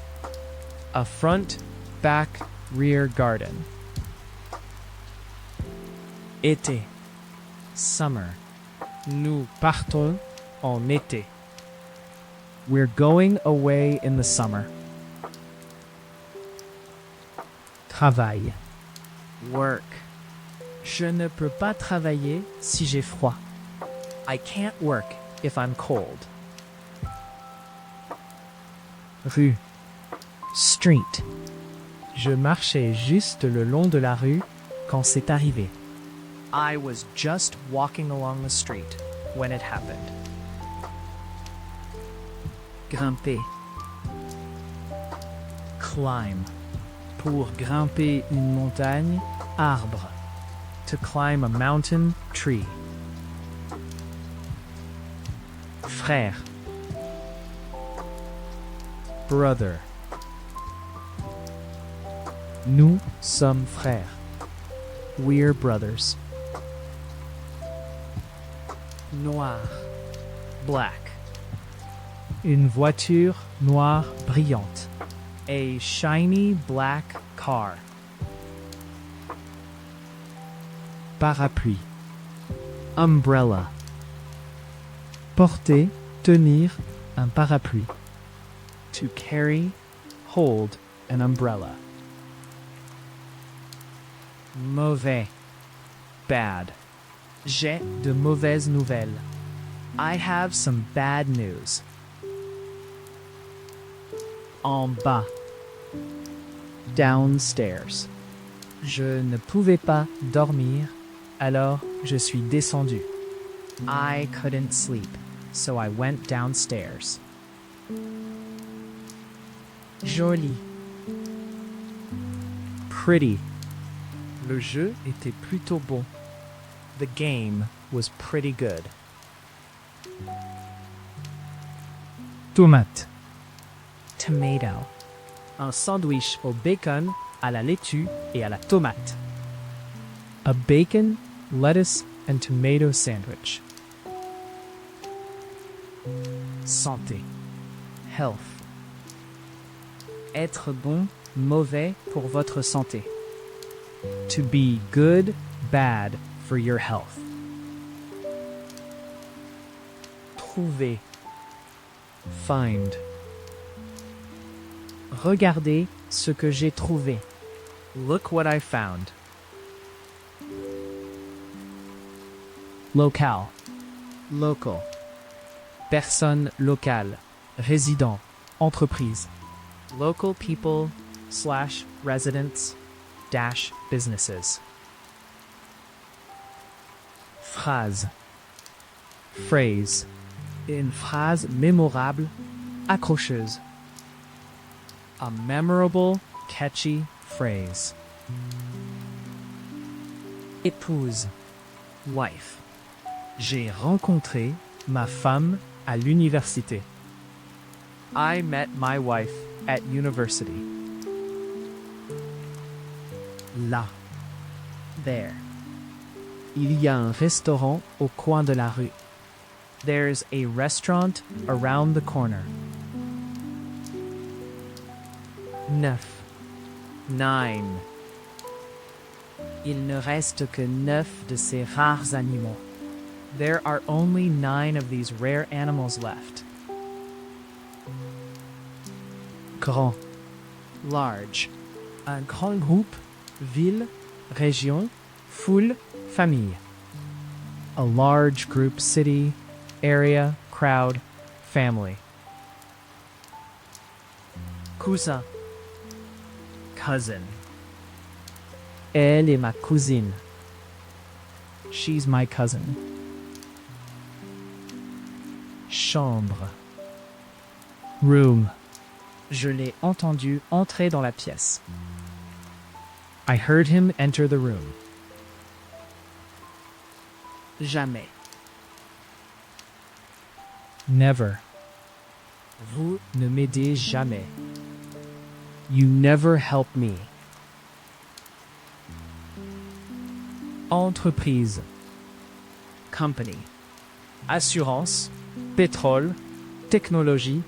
A front, back, rear garden. Été. Summer. Nous partons en été. We're going away in the summer. Travail. Work. Je ne peux pas travailler si j'ai froid. I can't work if I'm cold. Rue. Street. Je marchais juste le long de la rue Quand c'est arrivé. I was just walking along the street when it happened. Grimper. Climb. Pour grimper une montagne, arbre. To climb a mountain, tree. Frère. Brother. Nous sommes frères. We're brothers. Noir. Black. Une voiture noire brillante. A shiny black car. Parapluie. Umbrella. Porter, tenir un parapluie. To carry, hold an umbrella. Mauvais. Bad. J'ai de mauvaises nouvelles. I have some bad news. En bas. Downstairs. Je ne pouvais pas dormir, alors je suis descendu. I couldn't sleep, so I went downstairs. Joli. Pretty. Le jeu était plutôt bon. The game was pretty good. Tomate. Tomato. Un sandwich au bacon, à la laitue et à la tomate. A bacon, lettuce, and tomato sandwich. Santé. Health. Être bon, mauvais pour votre santé. To be good, bad for your health. Trouver. Find. Regardez ce que j'ai trouvé. Look what I found. Local. Local. Personne locale. Résident. Entreprise. Local people / residents - businesses. Phrase. Phrase. Une phrase mémorable, accrocheuse. A memorable, catchy phrase. Épouse. Wife. J'ai rencontré ma femme à l'université. I met my wife at university. Là. There. Il y a un restaurant au coin de la rue. There's a restaurant around the corner. 9. 9. Il ne reste que 9 de ces rares animaux. There are only 9 of these rare animals left. Grand. Large. Un grand groupe, ville, région, foule, famille. A large group, city, area, crowd, family. Cousin. Cousin. Elle est ma cousine. She's my cousin. Chambre. Room. Je l'ai entendu entrer dans la pièce. I heard him enter the room. Jamais. Never. Vous ne m'aidez jamais. You never help me. Entreprise. Company. Assurance. Pétrole. Technologie.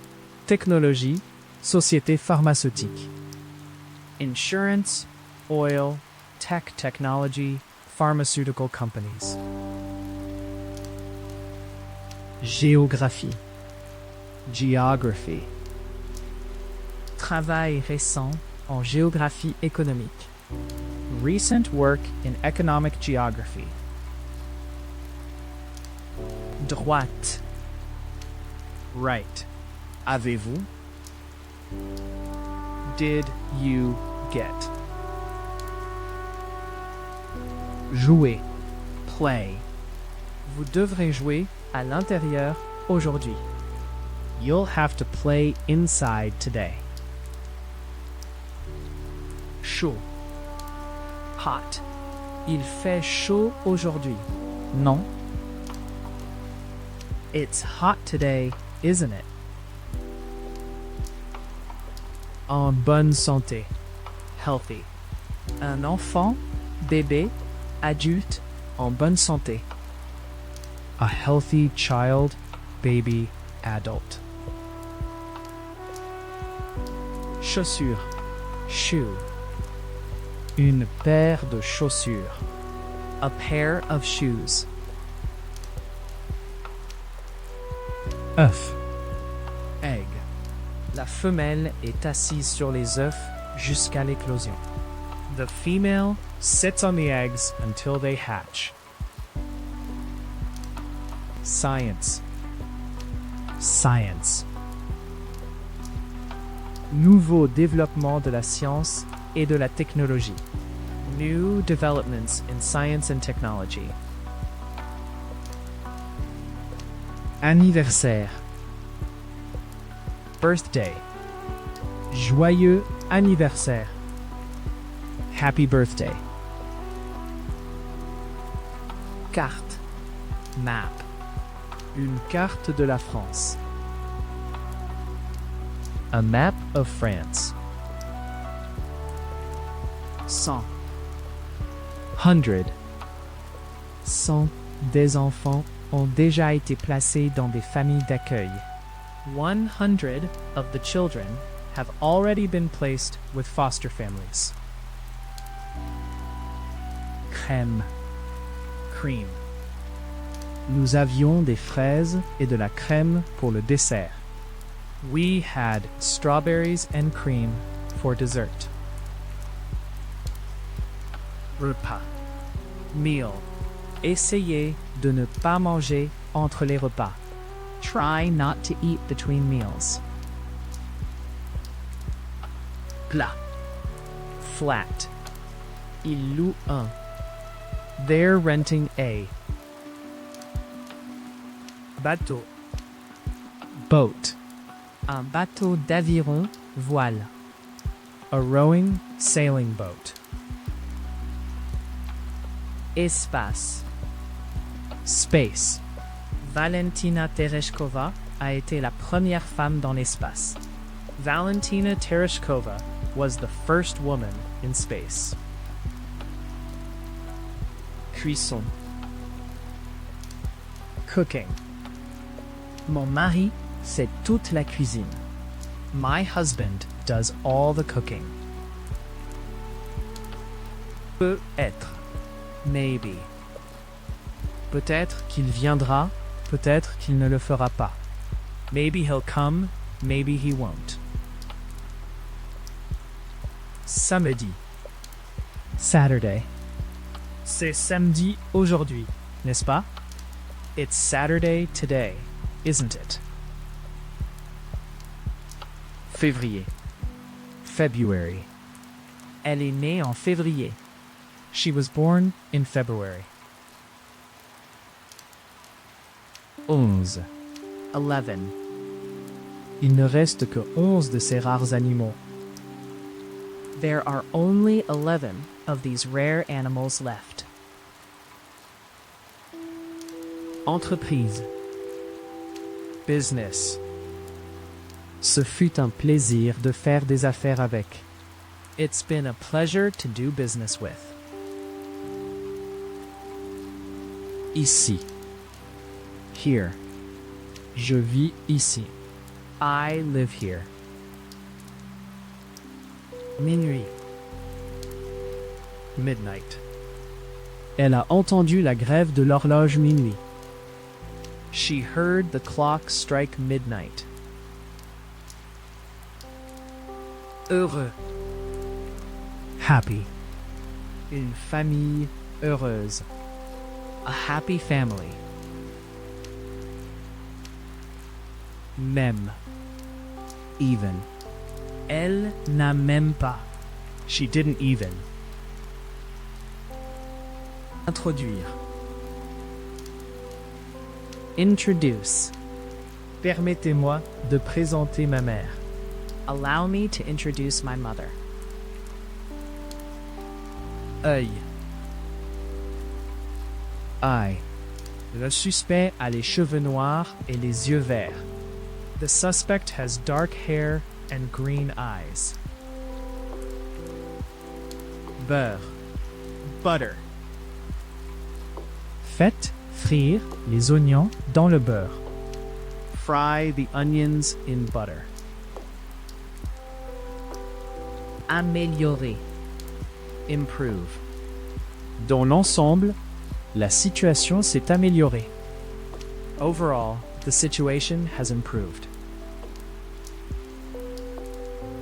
Technologie. Société pharmaceutique. Insurance. Oil. Tech technology. Pharmaceutical companies. Géographie. Geography. Travail récent en géographie économique. Recent work in economic geography. Droite. Right. Avez-vous? Did you get? Jouer. Play. Vous devrez jouer à l'intérieur aujourd'hui. You'll have to play inside today. Chaud. Hot. Il fait chaud aujourd'hui. Non. It's hot today, isn't it? En bonne santé. Healthy. Un enfant, bébé, adulte, en bonne santé. A healthy child, baby, adult. Chaussure. Shoe. Une paire de chaussures. A pair of shoes. Œuf. Egg. La femelle est assise sur les œufs jusqu'à l'éclosion. The female sits on the eggs until they hatch. Science. Science. Nouveau développement de la science et de la technologie. New developments in science and technology. Anniversaire. Birthday. Joyeux anniversaire. Happy birthday. Carte. Map. Une carte de la France. A map of France. 100. 100. 100 des enfants ont déjà été placés dans des familles d'accueil. 100 of the children have already been placed with foster families. Crème. Cream. Nous avions des fraises et de la crème pour le dessert. We had strawberries and cream for dessert. Repas. Meal. Essayez de ne pas manger entre les repas. Try not to eat between meals. Plat. Flat. Ils louent un. They're renting a Bateau. Boat. Un bateau d'aviron voile. A rowing sailing boat. Espace. Space. Valentina Tereshkova a été la première femme dans l'espace. Valentina Tereshkova was the first woman in space. Cuisson. Cooking. Mon mari fait toute la cuisine. My husband does all the cooking. Peut-être. Maybe. Peut-être qu'il viendra, peut-être qu'il ne le fera pas. Maybe he'll come, maybe he won't. Samedi. Saturday. C'est samedi aujourd'hui, N'est-ce pas? It's Saturday today, isn't it? Février. February. Elle est née en février. She was born in February. 11. 11. Il ne reste que 11 de ces rares animaux. There are only 11 of these rare animals left. Entreprise. Business. Ce fut un plaisir de faire des affaires avec. It's been a pleasure to do business with. Ici. Here. Je vis ici. I live here. Minuit. Midnight. Elle a entendu la grève de l'horloge minuit. She heard the clock strike midnight. Heureux. Happy. Une famille heureuse. A happy family. Même. Even. Elle n'a même pas. She didn't even. Introduire. Introduce. Permettez-moi de présenter ma mère. Allow me to introduce my mother. Œil. Eye. Le suspect a les cheveux noirs et les yeux verts. The suspect has dark hair and green eyes. Beurre. Butter. Faites frire les oignons dans le beurre. Fry the onions in butter. Améliorer. Improve. Dans l'ensemble, la situation s'est améliorée. Overall, the situation has improved.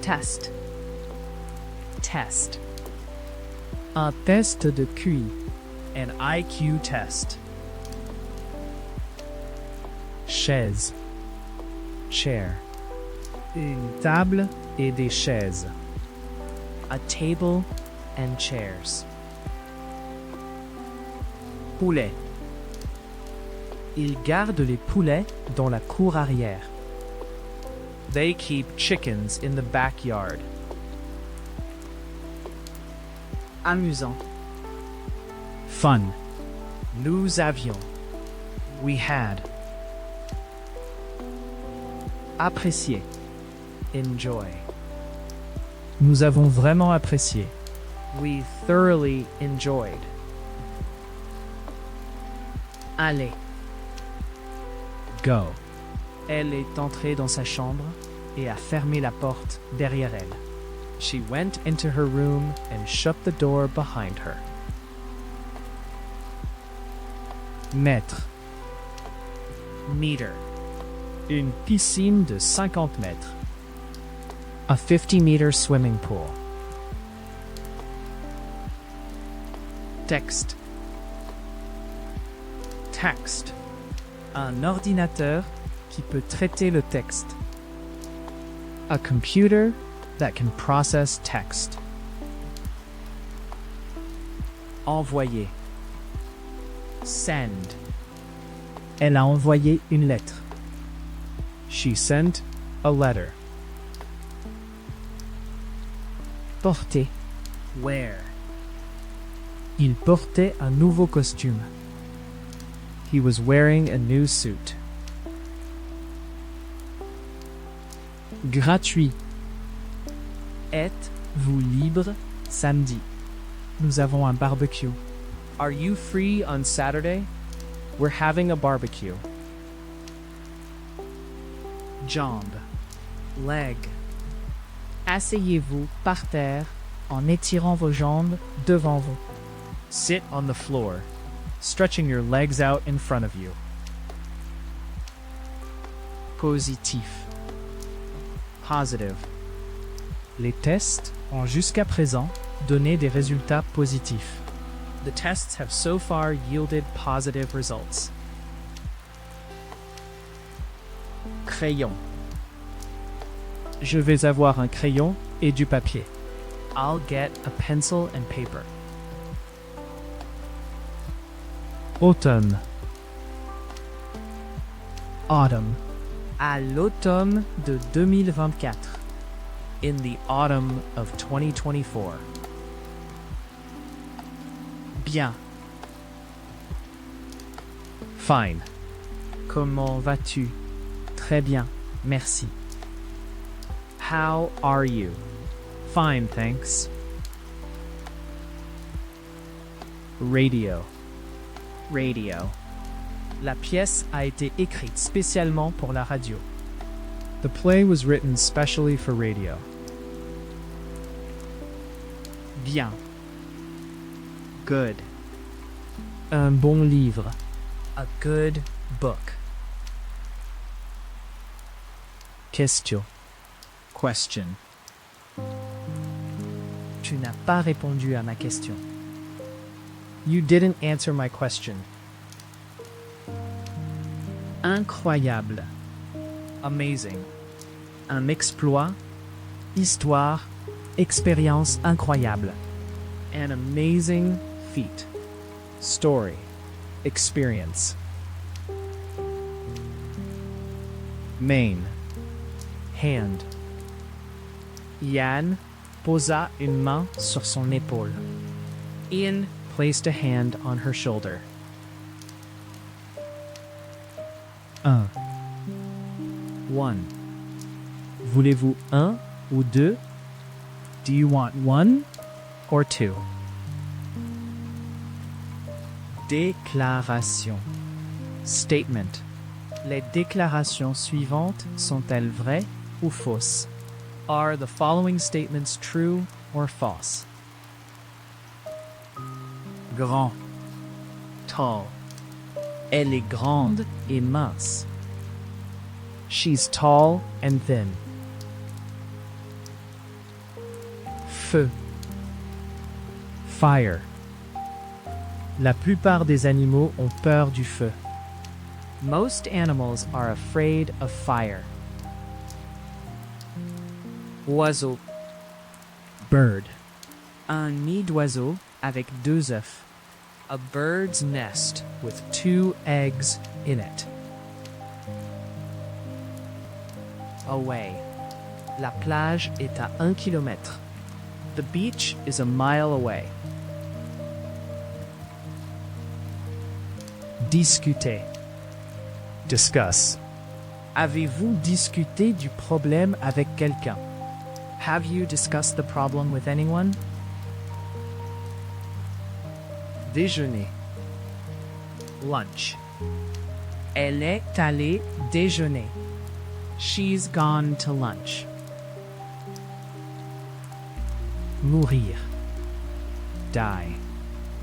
Test. Test. Un test de QI. An IQ test. Chaise. Chair. Une table et des chaises. A table and chairs. Poulet. Ils gardent les poulets dans la cour arrière. They keep chickens in the backyard. Amusant. Fun. Nous avions. We had. Apprécier. Enjoy. Nous avons vraiment apprécié. We thoroughly enjoyed. Aller. Go. Elle est entrée dans sa chambre et a fermé la porte derrière elle. She went into her room and shut the door behind her. Mètre. Meter. Une piscine de 50 mètres. A 50-meter swimming pool. Text. Text. Un ordinateur qui peut traiter le texte. A computer that can process text. Envoyer. Send. Elle a envoyé une lettre. She sent a letter. Porter. Wear. Il portait un nouveau costume. He was wearing a new suit. Gratuit. Êtes-vous libre samedi? Nous avons un barbecue. Are you free on Saturday? We're having a barbecue. Jambe. Leg. Asseyez-vous par terre en étirant vos jambes devant vous. Sit on the floor, stretching your legs out in front of you. Positif. Positive. Les tests ont jusqu'à présent donné des résultats positifs. The tests have so far yielded positive results. Crayon. Je vais avoir un crayon et du papier. I'll get a pencil and paper. Automne. Autumn. À l'automne de 2024. In the autumn of 2024. Bien. Fine. Comment vas-tu? Très bien, merci. How are you? Fine, thanks. Radio. Radio. La pièce a été écrite spécialement pour la radio. The play was written specially for radio. Bien. Good. Un bon livre. A good book. Question. Question. Tu n'as pas répondu à ma question. You didn't answer my question. Incroyable. Amazing. Un exploit. Histoire. Expérience incroyable. An amazing feat. Story. Experience. Main. Hand. Yann posa une main sur son épaule. Ian placed a hand on her shoulder. Un. One. Voulez-vous un ou deux? Do you want one or two? Déclaration. Statement. Les déclarations suivantes sont-elles vraies ou fausses? Are the following statements true or false? Grand. Tall. Elle est grande et mince. She's tall and thin. Feu. Fire. La plupart des animaux ont peur du feu. Most animals are afraid of fire. Oiseau. Bird. Un nid d'oiseau avec 2 œufs. A bird's nest with 2 eggs in it. Away. La plage est à 1 kilomètre. The beach is a mile away. Discuter. Discuss. Avez-vous discuté du problème avec quelqu'un? Have you discussed the problem with anyone? Déjeuner. Lunch. Elle est allée déjeuner. She's gone to lunch. Mourir. Die.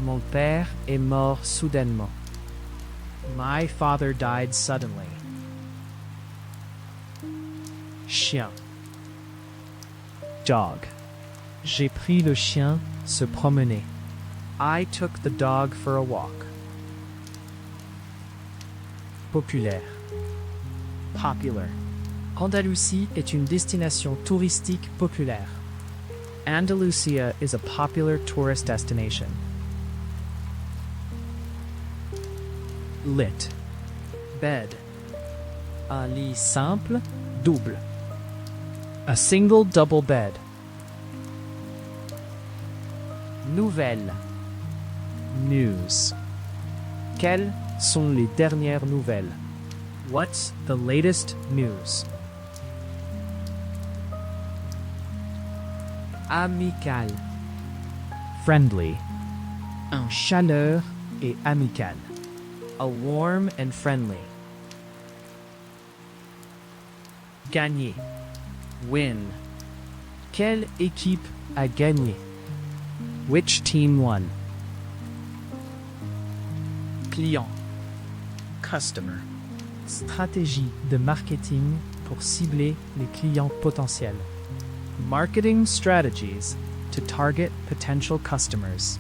Mon père est mort soudainement. My father died suddenly. Chien. Dog. J'ai pris le chien se promener. I took the dog for a walk. Populaire. Popular. Andalousie est une destination touristique populaire. Andalusia is a popular tourist destination. Lit. Bed. Un lit simple, double. A single double bed. Nouvelle. News. Quelles sont les dernières nouvelles? What's the latest news? Amical. Friendly. Un chaleur Et amical. a warm and friendly. Gagner. Win. Quelle équipe a gagné? Which team won? Client. Customer. Stratégie de marketing pour cibler les clients potentiels. Marketing strategies to target potential customers.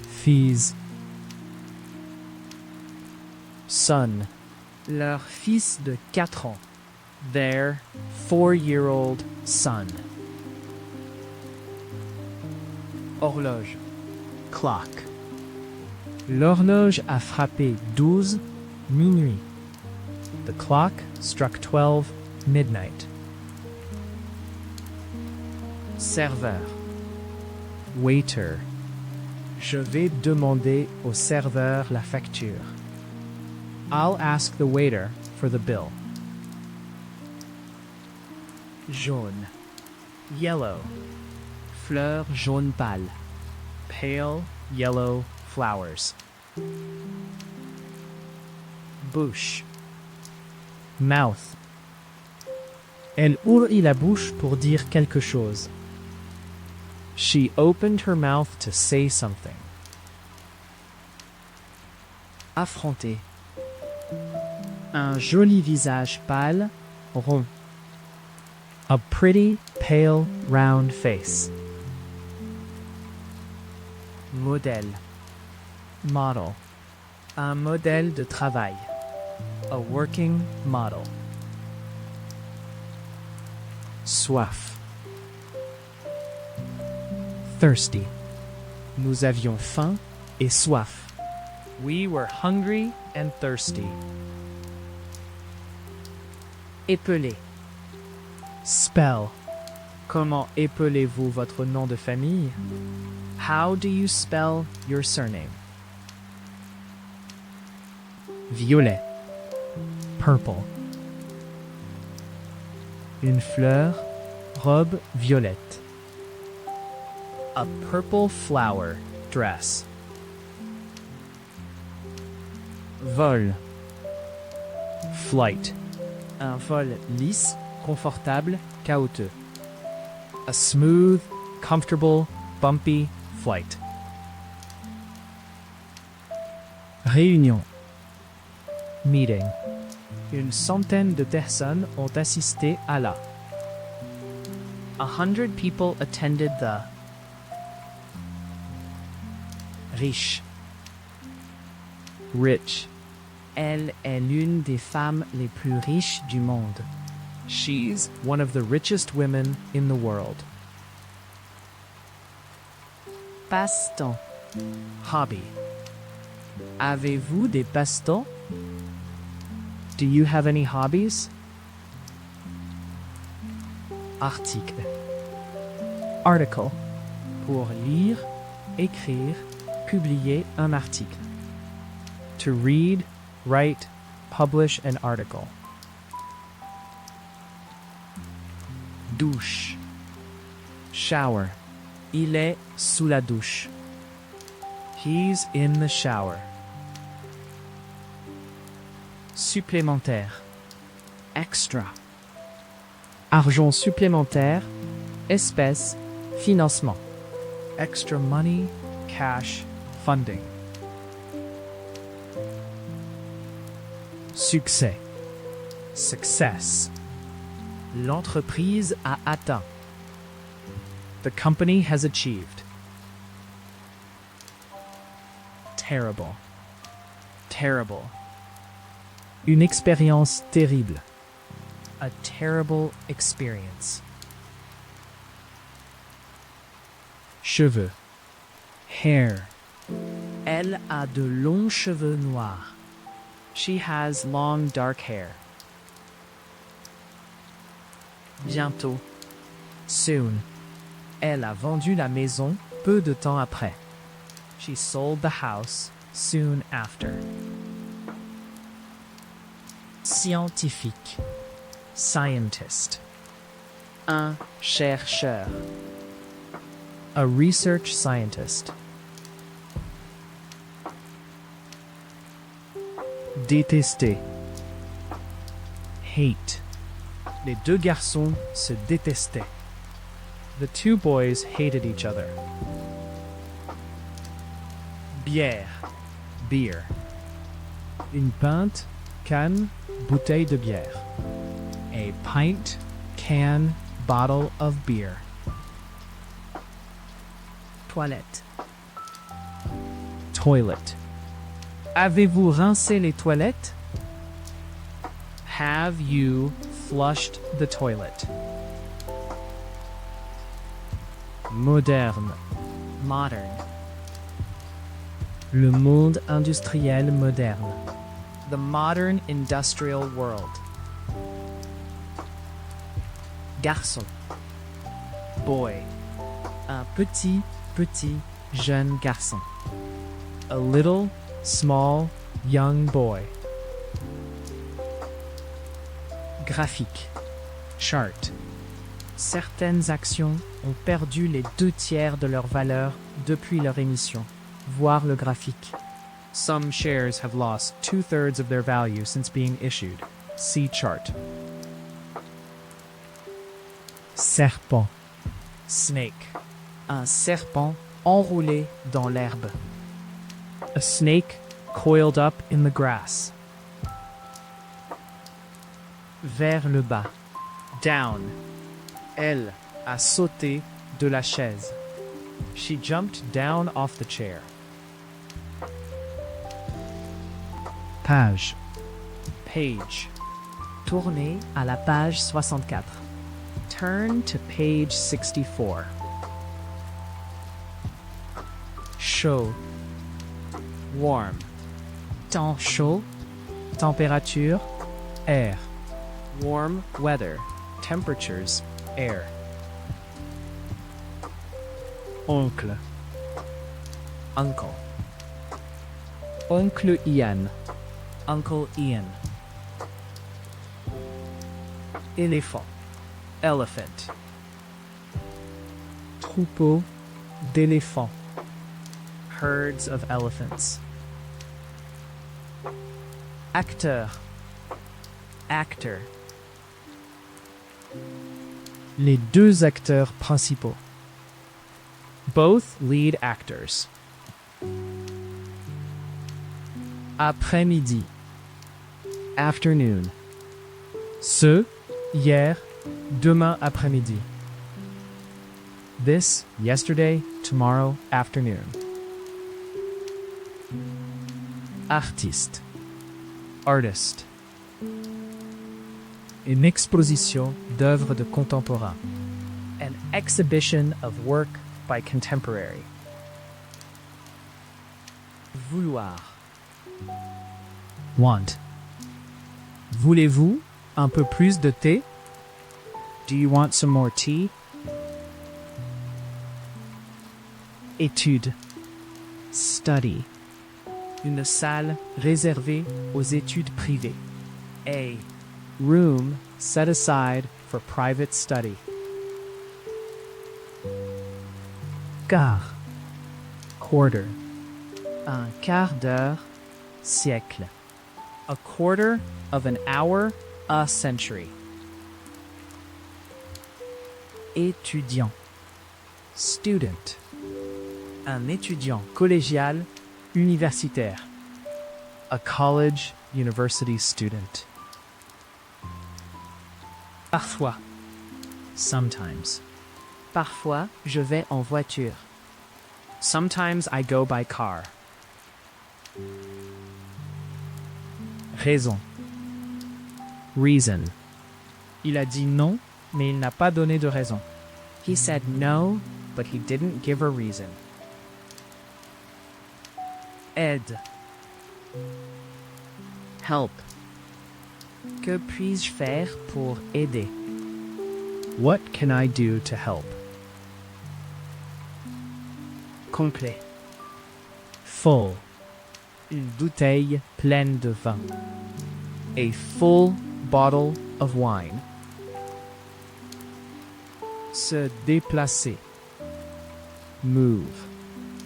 Fils. Son. Leur fils de 4 ans. their 4-year-old son. Horloge. Clock. L'horloge a frappé 12 minuit. The clock struck 12 midnight. Serveur. Waiter. Je vais demander au serveur la facture. I'll ask the waiter for the bill. Jaune. Yellow. Fleur jaune pâle. Pale yellow flowers. Bouche. Mouth. Elle ouvrit la bouche pour dire quelque chose. She opened her mouth to say something. Affronter. Un joli visage pâle, rond. A pretty, pale, round face. Modèle. Model. Un modèle de travail. A working model. Soif. Thirsty. Nous avions faim et soif. We were hungry and thirsty. Épeler. Spell. Comment épelez-vous votre nom de famille? How do you spell your surname? Violet. Purple. Une fleur, robe violette. A purple flower, dress. Vol. Flight. Un vol lisse, confortable, caouteux. A smooth, comfortable, bumpy flight. Réunion. Meeting. Une centaine de personnes ont assisté à la. 100 people attended the. Riche. Rich. Elle est l'une des femmes les plus riches du monde. She's one of the richest women in the world. Passe-temps. Hobby. Avez-vous des passe-temps? Do you have any hobbies? Article. Article. Pour lire, écrire, publier un article. To read, write, publish an article. Douche. Shower. Il est sous la douche. He's in the shower. Supplémentaire. Extra. Argent supplémentaire. Espèce. Financement. Extra money, cash, funding. Succès. Success. L'entreprise a atteint. The company has achieved. Terrible. Terrible. Une expérience terrible. A terrible experience. Cheveux. Hair. Elle a de longs cheveux noirs. She has long dark hair. Bientôt. Soon. Elle a vendu la maison peu de temps après. She sold the house soon after. Scientifique. Scientist. Un chercheur. A research scientist. Détester. Hate. Les deux garçons se détestaient. The two boys hated each other. Bière. Beer. Une pinte, canne, bouteille de bière. A pint, can, bottle of beer. Toilette. Toilet. Avez-vous rincé les toilettes? Have you flushed the toilet. Moderne. Modern. Le monde industriel moderne. The modern industrial world. Garçon. Boy. Un petit jeune garçon. A little, small, young boy. Graphique. Chart. Certaines actions ont perdu les 2/3 de leur valeur depuis leur émission. Voir le graphique. Some shares have lost 2/3 of their value since being issued. See chart. Serpent. Snake. Un serpent enroulé dans l'herbe. A snake coiled up in the grass. Vers le bas. Down. Elle a sauté de la chaise. She jumped down off the chair. Page. Page. Tournez à la page 64. Turn to page 64. Chaud. Warm. Temps chaud. Température. Air. Warm weather. Temperatures. Air. Oncle. Uncle. Oncle Ian. Uncle Ian. Éléphant. Elephant. Troupeau d'éléphants. Herds of elephants. Acteur. Actor. Les deux acteurs principaux. Both lead actors. Après-midi. Afternoon. Ce, hier, demain après-midi. This, yesterday, tomorrow afternoon. Artiste. Artist. Une exposition d'œuvres de contemporains. An exhibition of work by contemporary. Vouloir. Want. Voulez-vous un peu plus de thé? Do you want some more tea? Étude. Study. Une salle réservée aux études privées. A room set aside for private study. Quart. Quarter. Un quart d'heure. Siècle. A quarter of an hour, a century. Étudiant. Student. Un étudiant collégial, universitaire. A college, university student. Parfois. Sometimes. Parfois, je vais en voiture. Sometimes I go by car. Raison. Reason. Il a dit non, mais il n'a pas donné de raison. He said no, but he didn't give a reason. Aide. Help. Que puis-je faire pour aider? What can I do to help? Complet. Full. Une bouteille pleine de vin. A full bottle of wine. Se déplacer. Move.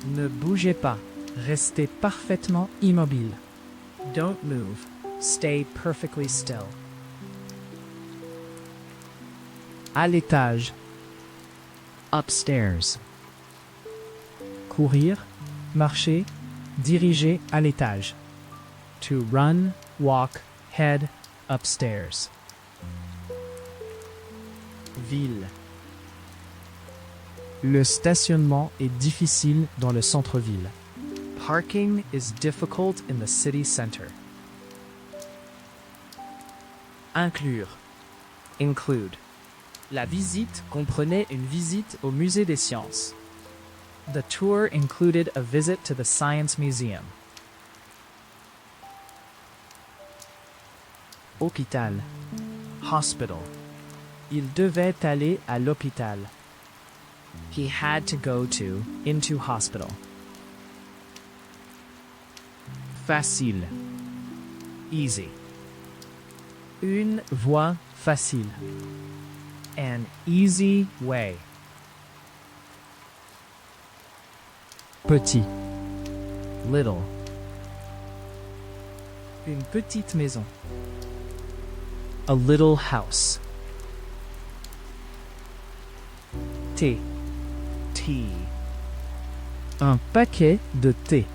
Ne bougez pas. Restez parfaitement immobile. Don't move. Stay perfectly still. À l'étage. Upstairs. Courir, marcher, diriger à l'étage. To run, walk, head upstairs. Ville. Le stationnement est difficile dans le centre-ville. Parking is difficult in the city center. Inclure. include. La visite comprenait une visite au musée des sciences. The tour included a visit to the Science Museum. Hôpital. Hospital. Il devait aller à l'hôpital. He had to go into hospital. Facile. Easy. Une voie facile. An easy way. Petit. Little. Une petite maison. A little house. Thé. Tea. Un paquet de thé.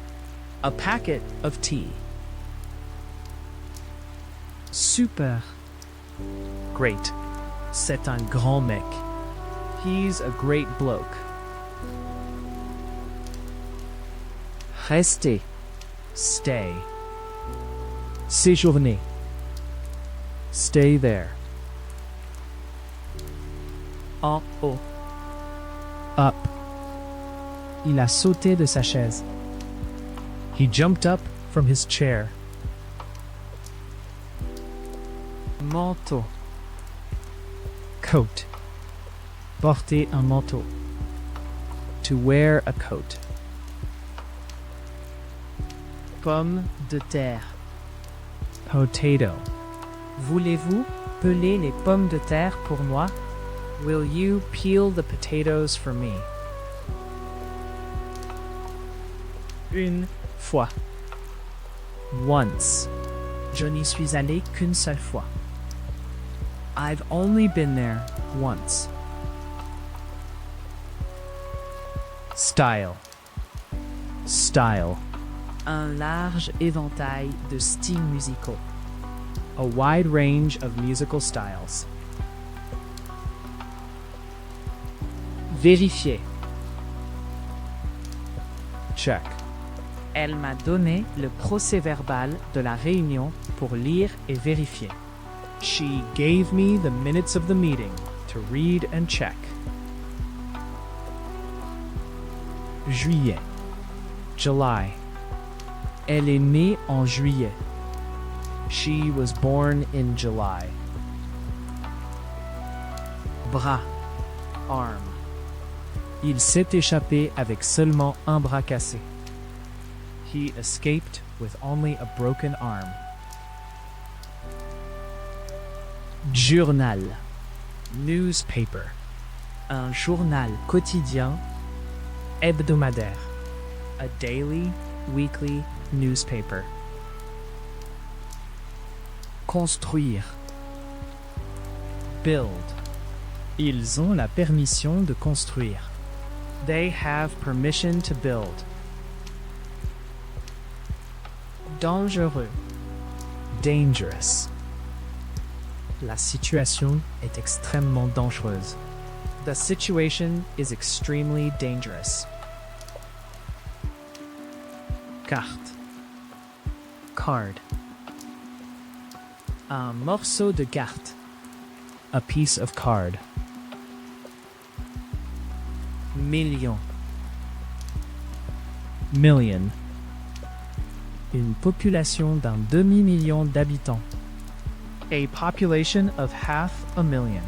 A packet of tea. Super. Great. C'est un grand mec. He's a great bloke. Rester. Stay. Séjourner. Stay there. En haut. Up. Il a sauté de sa chaise. He jumped up from his chair. Manteau. Coat. Porter un manteau. To wear a coat. Pomme de terre. Potato. Voulez-vous peler les pommes de terre pour moi? Will you peel the potatoes for me? Une fois. Once. Je n'y suis allé qu'une seule fois. I've only been there once. Style. Style. Un large éventail de styles musicaux. A wide range of musical styles. Vérifier. Check. Elle m'a donné le procès-verbal de la réunion pour lire et vérifier. She gave me the minutes of the meeting to read and check. Juillet. July. Elle est née en juillet. She was born in July. Bras. Arm. Il s'est échappé avec seulement un bras cassé. He escaped with only a broken arm. Journal. Newspaper. Un journal quotidien, hebdomadaire. A daily, weekly newspaper. Construire. Build. Ils ont la permission de construire. They have permission to build. Dangereux. Dangerous. La situation est extrêmement dangereuse. The situation is extremely dangerous. Carte. Card. Un morceau de carte. A piece of card. Million. Million. Une population d'un demi-million d'habitants. A population of 500,000.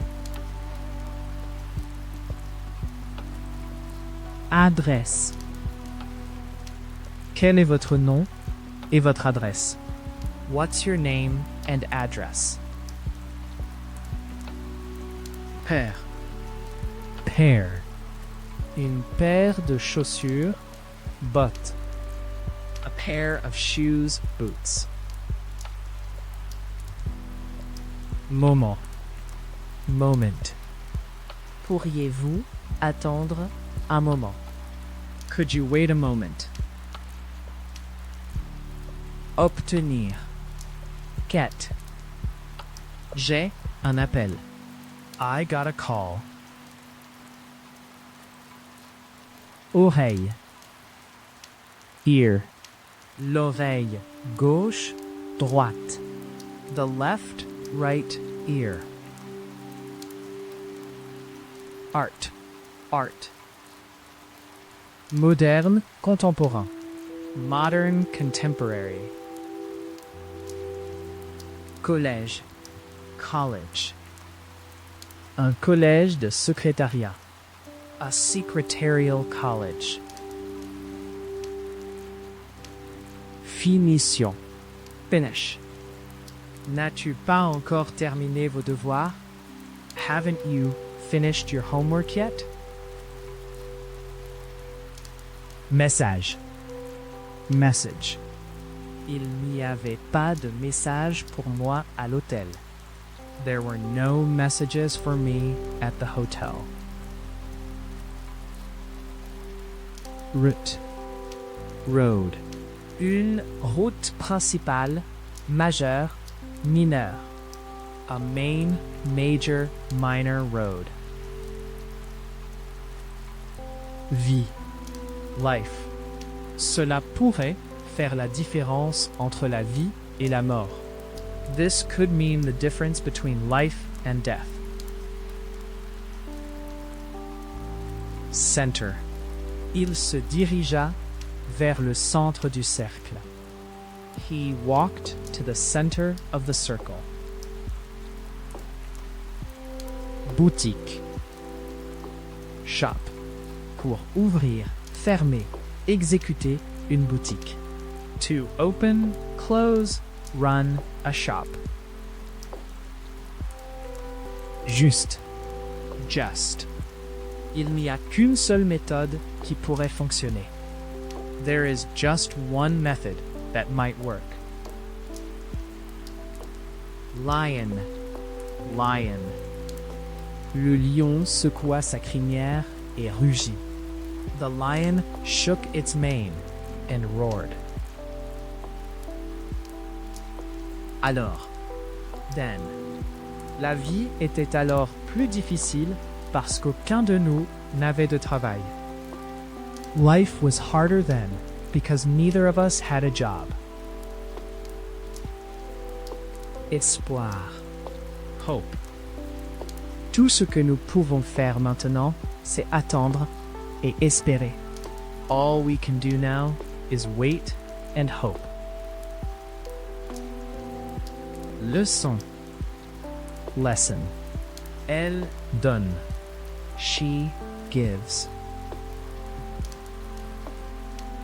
Adresse. Quel est votre nom et votre adresse? What's your name and address? Paire. Pair. Une paire de chaussures, bottes. A pair of shoes, boots. Moment. Moment. Pourriez-vous attendre un moment? Could you wait a moment? Obtenir. Get. J'ai un appel. I got a call. Oreille. Ear. L'oreille gauche, droite. The left, right ear. Art. Art. Moderne, contemporain. Modern, contemporary. Collège. College. Un collège de secrétariat. A secretarial college. Finition. Finish. N'as-tu pas encore terminé vos devoirs? Haven't you finished your homework yet? Message. Message. Il n'y avait pas de message pour moi à l'hôtel. There were no messages for me at the hotel. Route. Road. Une route principale, majeure, mineure. A main, major, minor road. Vie. Life. Cela pourrait faire la différence entre la vie et la mort. This could mean the difference between life and death. Center. Il se dirigea vers le centre du cercle. He walked to the center of the circle. Boutique. Shop. Pour ouvrir, fermer, exécuter une boutique. To open, close, run a shop. Juste. Just. Il n'y a qu'une seule méthode qui pourrait fonctionner. There is just one method that might work. Lion. Lion. Le lion secoua sa crinière et rugit. The lion shook its mane and roared. Alors. Then. La vie était alors plus difficile parce qu'aucun de nous n'avait de travail. Life was harder then because neither of us had a job. Espoir. Hope. Tout ce que nous pouvons faire maintenant, c'est attendre et espérer. All we can do now is wait and hope. Leçon. Lesson. Elle donne. She gives.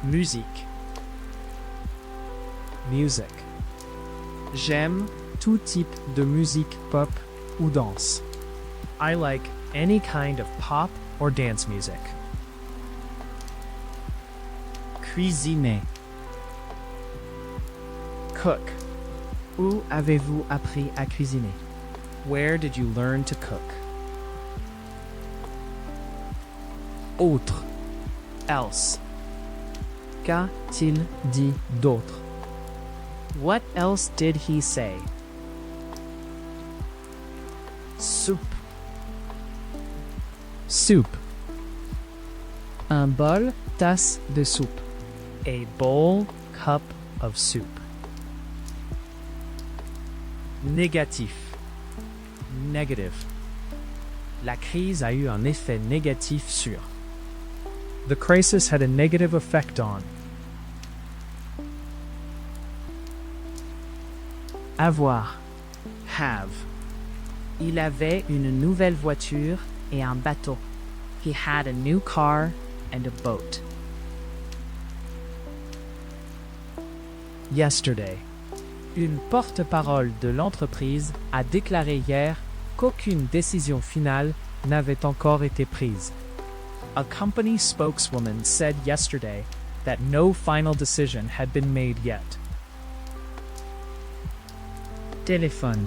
Musique. Music. J'aime tout type de musique pop ou danse. I like any kind of pop or dance music. Cuisiner. Cook. Où avez-vous appris à cuisiner? Where did you learn to cook? Autre. Else. Qu'a-t-il dit d'autre? What else did he say? Soupe. Soupe. Un bol, tasse de soupe. A bowl, cup of soup. Négatif. Negative. La crise a eu un effet négatif sur. The crisis had a negative effect on. Avoir. Have. Il avait une nouvelle voiture et un bateau. He had a new car and a boat. Yesterday. Une porte-parole de l'entreprise a déclaré hier qu'aucune décision finale n'avait encore été prise. A company spokeswoman said yesterday that no final decision had been made yet. Téléphone.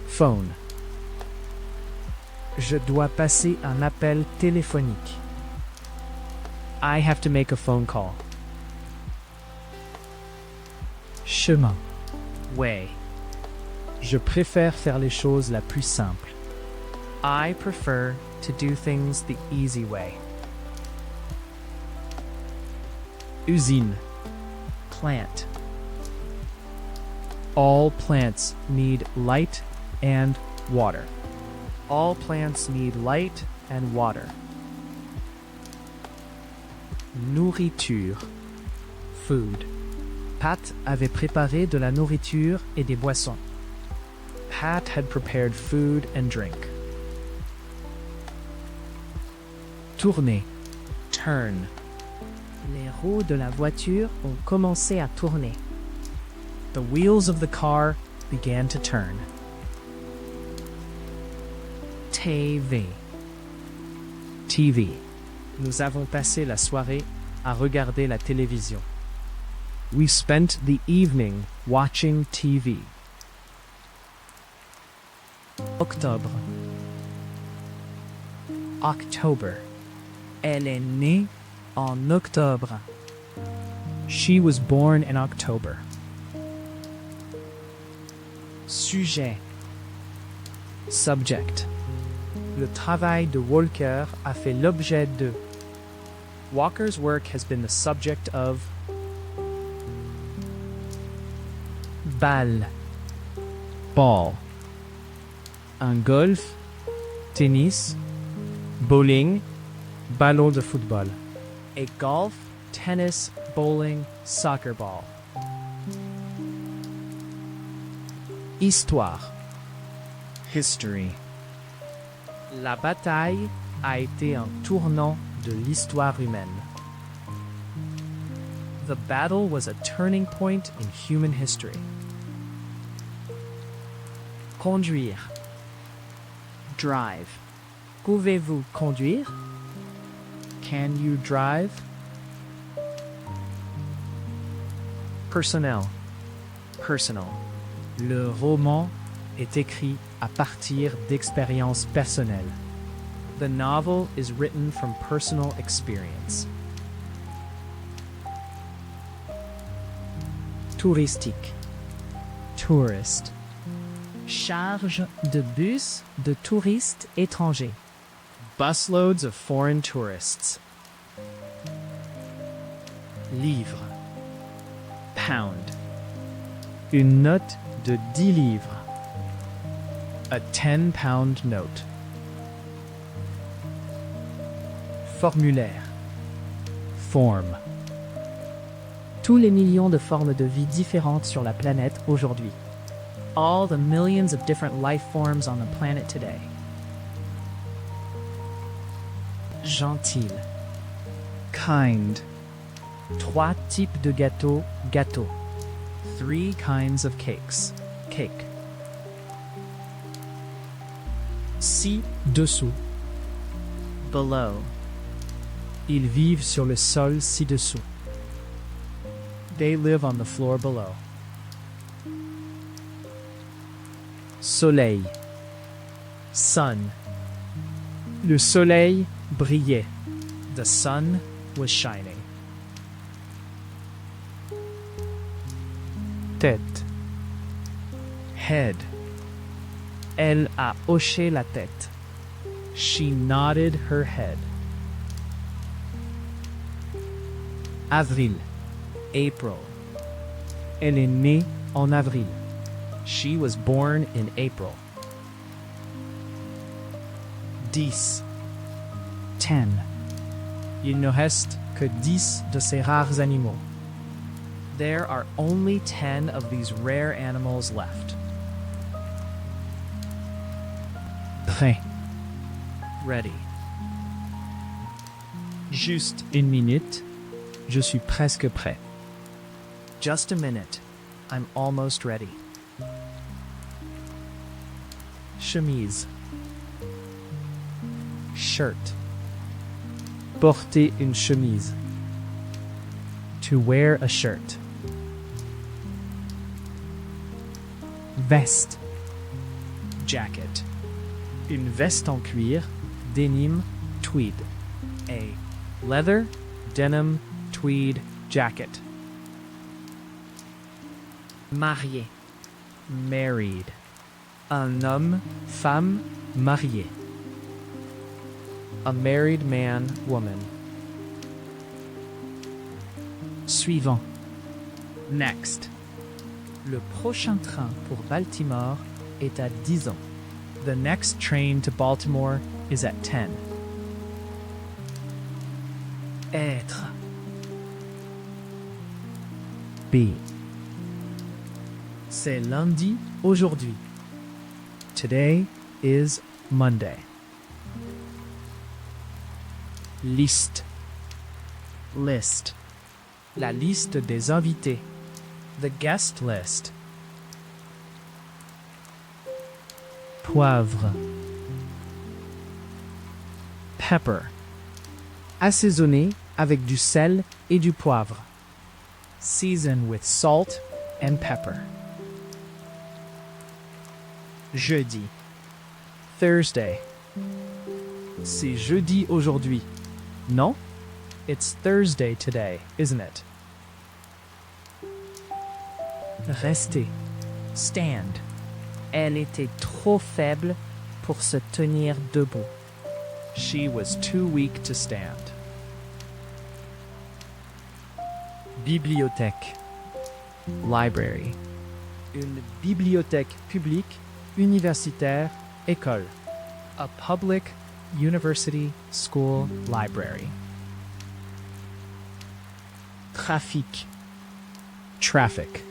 Phone. Je dois passer un appel téléphonique. I have to make a phone call. Chemin. Way. Je préfère faire les choses la plus simple. I prefer to do things the easy way. Usine. Plant. All plants need light and water. All plants need light and water. Nourriture. Food. Pat avait préparé de la nourriture et des boissons. Pat had prepared food and drink. Tourner. Turn. Les roues de la voiture ont commencé à tourner. The wheels of the car began to turn. TV. TV. Nous avons passé la soirée à regarder la télévision. We spent the evening watching TV. Octobre. October. Elle est née en octobre. She was born in October. Sujet. Subject. Le travail de Walker a fait l'objet de. Walker's work has been the subject of. Balle. Ball. Un golf. Tennis. Bowling. Ballon de football. A golf, tennis, bowling, soccer ball. Histoire. History. La bataille a été un tournant de l'histoire humaine. The battle was a turning point in human history. Conduire. Drive. Pouvez-vous conduire? Can you drive? Personnel. Personal. Le roman est écrit à partir d'expériences personnelles. The novel is written from personal experience. Touristique. Tourist. Charge de bus de touristes étrangers. Busloads of foreign tourists. Livre. Pound. Une note de 10 livres. A 10-pound note. Formulaire. Form. Tous les millions de formes de vie différentes sur la planète aujourd'hui. All the millions of different life forms on the planet today. Gentil. Kind. 3 types de gâteaux. Gâteau. 3 kinds of cakes. Cake. Ci-dessous. Below. Ils vivent sur le sol ci-dessous. They live on the floor below. Soleil. Sun. Le soleil brillait. The sun was shining. Tête. Head. Elle a hoché la tête. She nodded her head. Avril. April. Elle est née en avril. She was born in April. 10. 10. Il ne reste que 10 de ces rares animaux. There are only 10 of these rare animals left. Prêt. Ready. Juste une minute. Je suis presque prêt. Just a minute. I'm almost ready. Chemise. Shirt. Porter une chemise. To wear a shirt. Veste. Jacket. Une veste en cuir, denim, tweed. A leather, denim, tweed jacket. Marié. Married. Un homme, femme, marié. A married man, woman. Suivant. Next. Le prochain train pour Baltimore est à 10 ans. The next train to Baltimore is at 10. Être. Be. C'est lundi aujourd'hui. Today is Monday. Liste. List. La liste des invités. The guest list. Poivre. Pepper. Assaisonner avec du sel et du poivre. Season with salt and pepper. Jeudi. Thursday. C'est jeudi aujourd'hui. No? It's Thursday today, isn't it? Rester. Stand. Elle était trop faible pour se tenir debout. She was too weak to stand. Bibliothèque. Library. Une bibliothèque publique, universitaire, école. A public, university, school, library. Trafic. Traffic.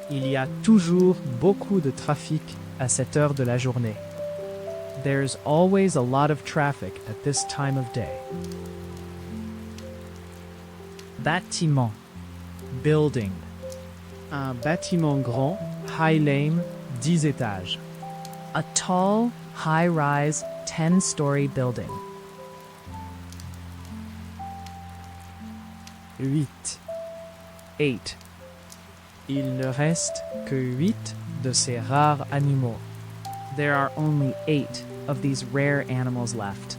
Il y a toujours beaucoup de trafic à cette heure de la journée. There's always a lot of traffic at this time of day. Bâtiment. Building. Un bâtiment grand, high lane, 10 étages. A tall, high-rise, 10-story building. 8. 8. Il ne reste que 8 de ces rares animaux. There are only 8 of these rare animals left.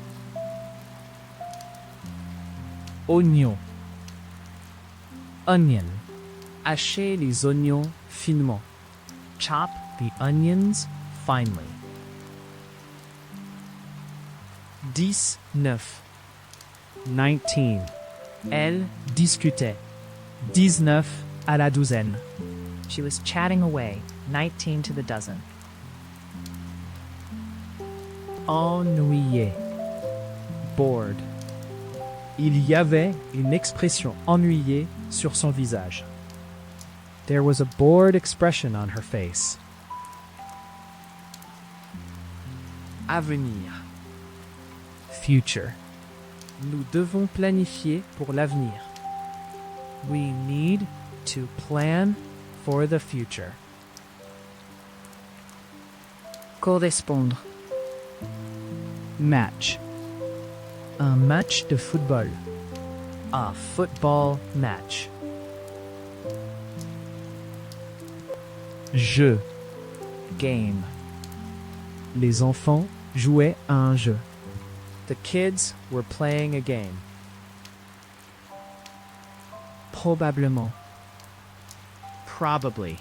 Oignon. Onion. Hachez les oignons finement. Chop the onions finely. 10, 9. 19. Elle discutait. 19 à la douzaine. She was chatting away, 19 to the dozen. Ennuyé. Bored. Il y avait une expression ennuyée sur son visage. There was a bored expression on her face. Avenir. Future. Nous devons planifier pour l'avenir. We need to plan for the future. Correspondre. Match. Un match de football. A football match. Jeu. Game. Les enfants jouaient à un jeu. The kids were playing a game. Probablement. Probably.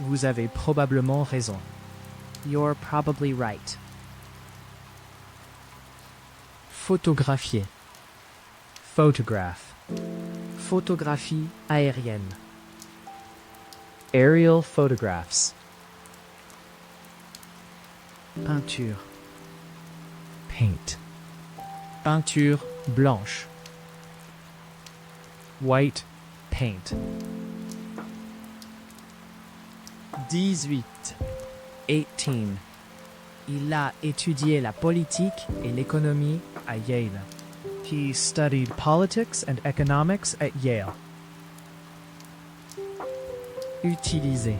Vous avez probablement raison. You're probably right. Photographier. Photograph. Photographie aérienne. Aerial photographs. Peinture. Paint. Peinture blanche. White paint. 18. 18. Il a étudié la politique et l'économie à Yale. He studied politics and economics at Yale. Utiliser.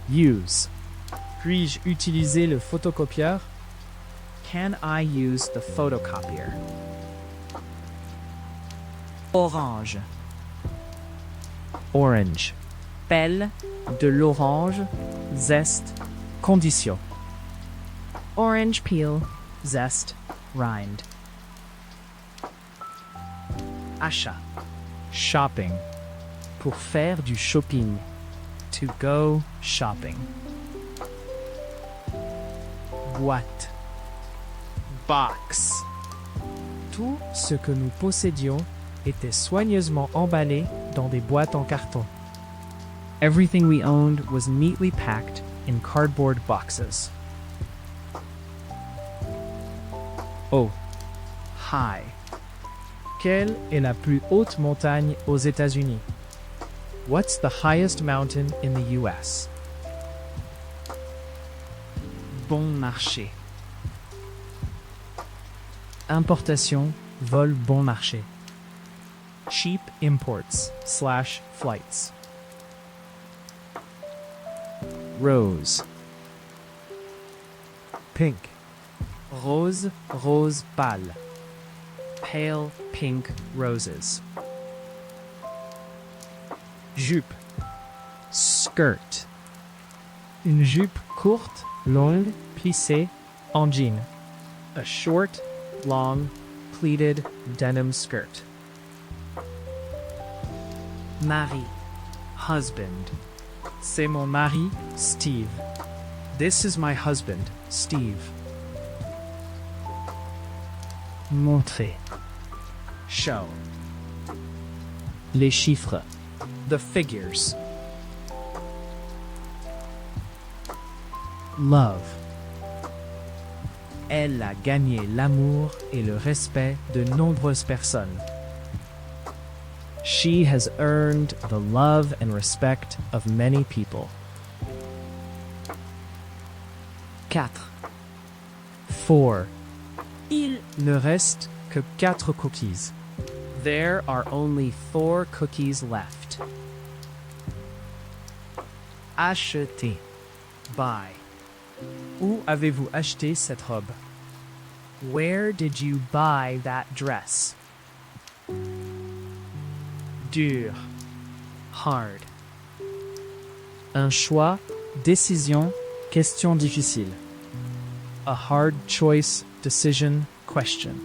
Use. Puis-je utiliser le photocopieur? Can I use the photocopier? Orange. Orange. Pelle. De l'orange. Zest. Condition. Orange peel. Zest. Rind. Achat. Shopping. Pour faire du shopping. To go shopping. Boîte. Box. Tout ce que nous possédions était soigneusement emballé dans des boîtes en carton. Everything we owned was neatly packed in cardboard boxes. Haut. High. Quelle est la plus haute montagne aux États-Unis? What's the highest mountain in the US? Bon marché. Importation, vol bon marché. Cheap imports / flights. Rose. Pink. Rose, rose pâle. Pale pink roses. Jupe. Skirt. Une jupe courte, longue, plissée, en jean. A short, long, pleated denim skirt. Mari. Husband. C'est mon mari, Steve. This is my husband, Steve. Montrer. Show. Les chiffres. The figures. Love. Elle a gagné l'amour et le respect de nombreuses personnes. She has earned the love and respect of many people. 4. 4. Il ne reste que 4 cookies. There are only 4 cookies left. Acheter. Buy. Où avez-vous acheté cette robe? Where did you buy that dress? Dur. Hard. Un choix, décision, question difficile. A hard choice, decision, question.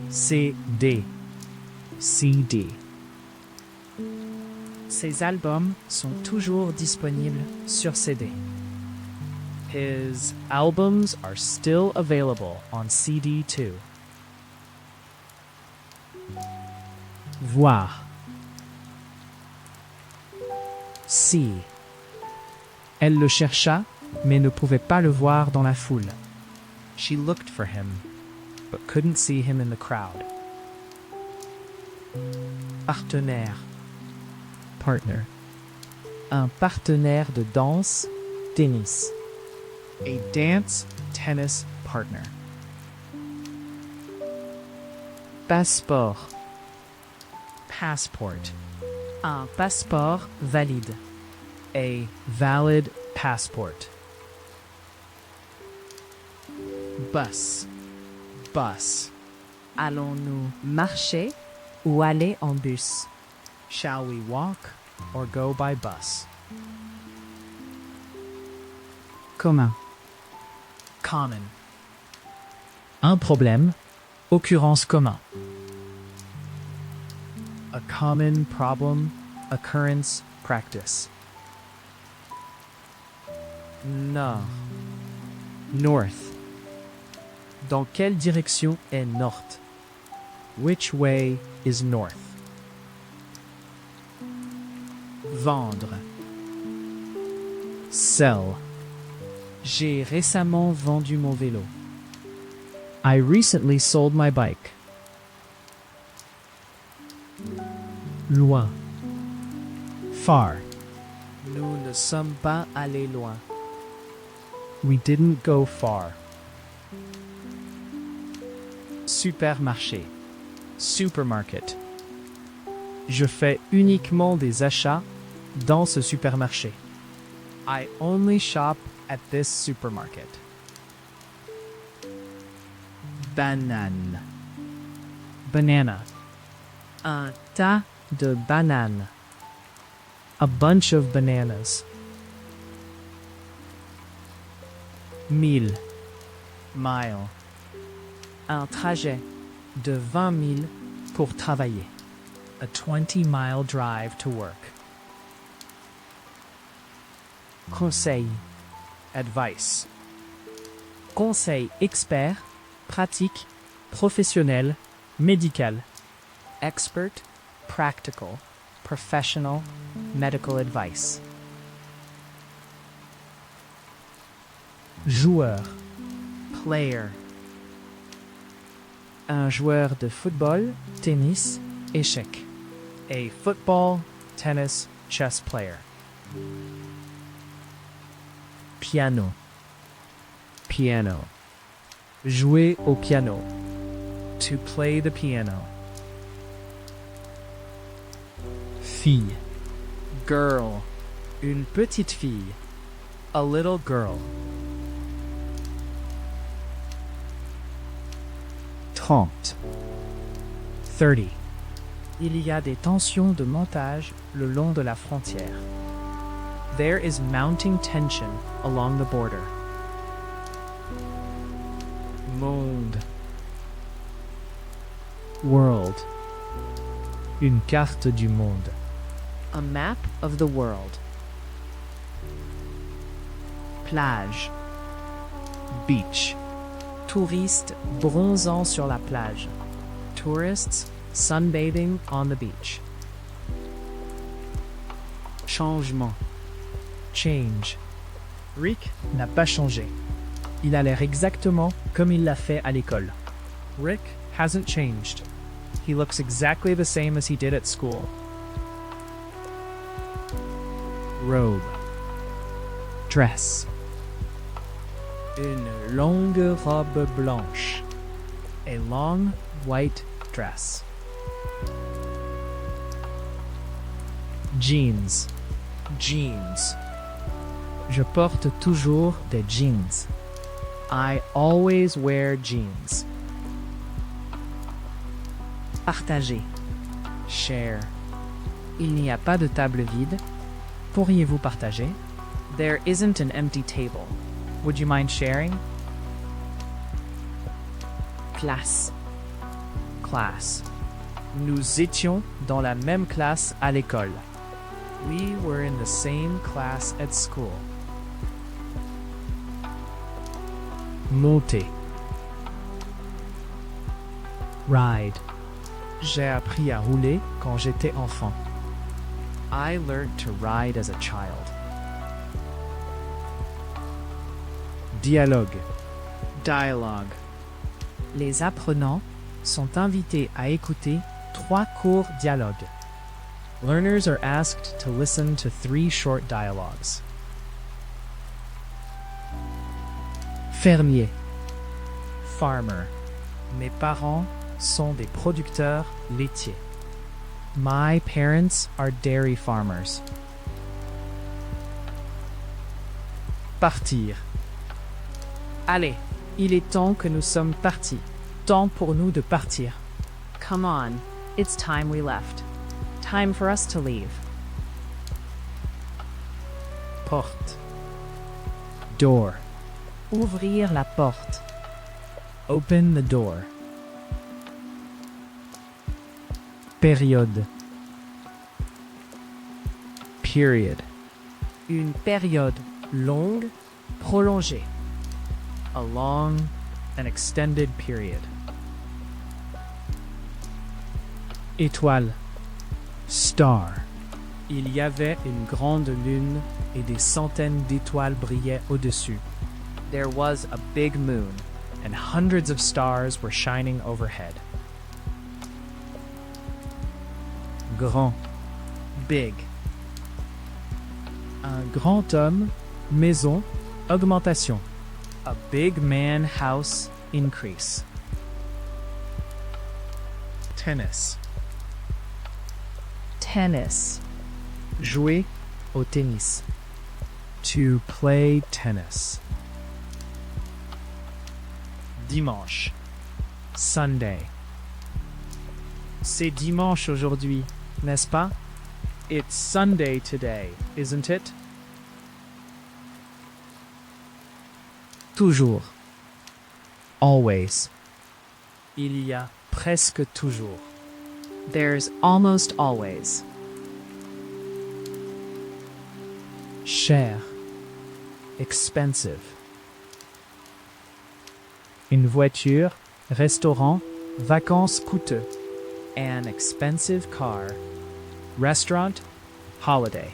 CD. CD. Ces albums sont toujours disponibles sur CD. His albums are still available on CD too. Voir. See. Elle le chercha, mais ne pouvait pas le voir dans la foule. She looked for him, but couldn't see him in the crowd. Partenaire. Partner. Un partenaire de danse, tennis. A dance, tennis partner. Passeport. Passport. Un passeport valide. A valid passport. Bus. Bus. Allons-nous marcher ou aller en bus? Shall we walk or go by bus? Commun. Common. Un problème, occurrence commun. A common problem, occurrence, practice. Nord. North. Dans quelle direction est north? Which way is north? Vendre. Sell. J'ai récemment vendu mon vélo. I recently sold my bike. Loin. Far. Nous ne sommes pas allés loin. We didn't go far. Supermarché. Supermarket. Je fais uniquement des achats dans ce supermarché. I only shop at this supermarket. Banane. Banana. Un tas de bananes. A bunch of bananas. Mille. Mile. Un trajet de 20 milles pour travailler. A 20-mile drive to work. Conseil. Advice. Conseil expert, pratique, professionnel, médical. Expert, practical, professional, medical advice. Joueur. Player. Un joueur de football, tennis, échec. A football, tennis, chess player. Piano. Piano. Jouer au piano. To play the piano. Fille. Girl. Une petite fille. A little girl. 30. 30. Il y a des tensions de montage le long de la frontière. There is mounting tension along the border. Monde. World. Une carte du monde. A map of the world. Plage. Beach. Touristes bronzant sur la plage. Tourists sunbathing on the beach. Changement. Change. Rick n'a pas changé. Il a l'air exactement comme il l'a fait à l'école. Rick hasn't changed. He looks exactly the same as he did at school. Robe. Dress. Une longue robe blanche. A long white dress. Jeans. Jeans. Je porte toujours des jeans. I always wear jeans. Partager. Share. Il n'y a pas de table vide. Pourriez-vous partager? There isn't an empty table. Would you mind sharing? Classe. Class. Nous étions dans la même classe à l'école. We were in the same class at school. Monter. Ride. J'ai appris à rouler quand j'étais enfant. I learned to ride as a child. Dialogue. Dialogue. Les apprenants sont invités à écouter 3 courts dialogues. Learners are asked to listen to 3 short dialogues. Fermier. Farmer. Mes parents sont des producteurs laitiers. My parents are dairy farmers. Partir. Allez, il est temps que nous sommes partis. Temps pour nous de partir. Come on. It's time we left. Time for us to leave. Porte. Door. Ouvrir la porte. Open the door. Période. Period. Une période longue, prolongée. A long and extended period. Étoile. Star. Il y avait une grande lune et des centaines d'étoiles brillaient au-dessus. There was a big moon and hundreds of stars were shining overhead. Grand. Big. Un grand homme, maison, augmentation. A big man house increase. Tennis. Tennis. Jouer au tennis. To play tennis. Dimanche. Sunday. C'est dimanche aujourd'hui, n'est-ce pas? It's Sunday today, isn't it? Toujours. Always. Il y a presque toujours. There's almost always. Cher. Expensive. Une voiture, restaurant, vacances coûteux. An expensive car. Restaurant. Holiday.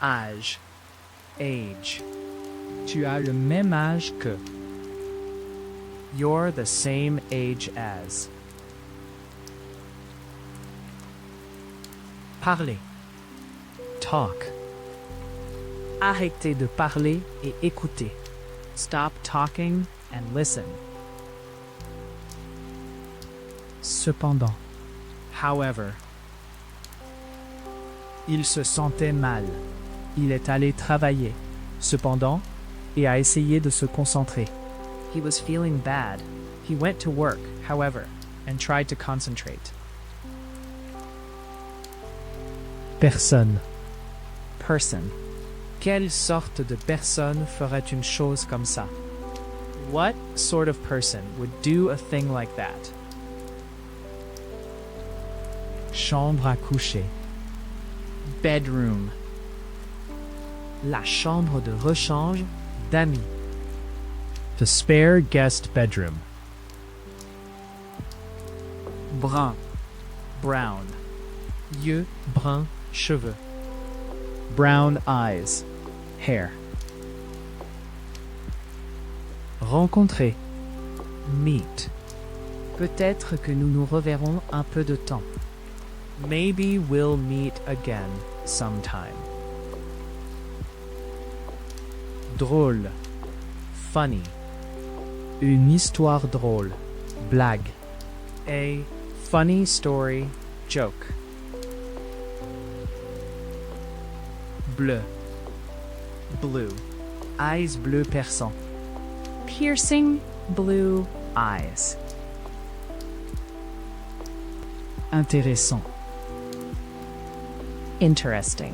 Âge. Age. Tu as le même âge que. You're the same age as. Parler. Talk. Arrêtez de parler et écoutez. Stop talking and listen. Cependant. However. Il se sentait mal. Il est allé travailler. Cependant, et a essayé de se concentrer. He was feeling bad. He went to work, however, and tried to concentrate. Personne. Person. Quelle sorte de personne ferait une chose comme ça? What sort of person would do a thing like that? Chambre à coucher. Bedroom. La chambre de rechange d'amis. The spare guest bedroom. Brun. Brown. Yeux bruns, cheveux. Brown eyes. Hair. Rencontrer. Meet. Peut-être que nous nous reverrons un peu de temps. Maybe we'll meet again sometime. Drôle. Funny. Une histoire drôle. Blague. A funny story, joke. Bleu. Blue. Eyes bleu perçant. Piercing blue Eyes. Intéressant. interesting.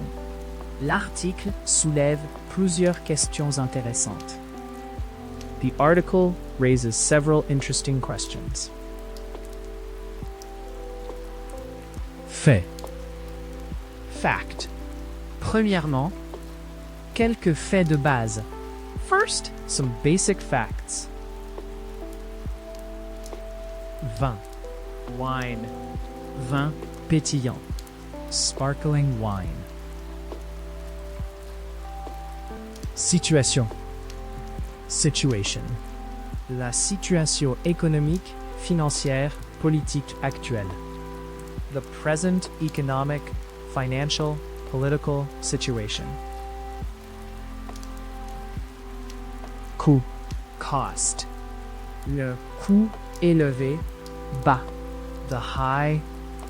L'article soulève plusieurs questions intéressantes. The article raises several interesting questions. Fait. Fact. Premièrement, quelques faits de base. First, some basic facts. Vin. Wine. Vin pétillant. Sparkling wine. Situation. Situation. La situation économique, financière, politique actuelle. The present economic, financial, political situation. Coût. Cost. Le coût élevé, bas. The high,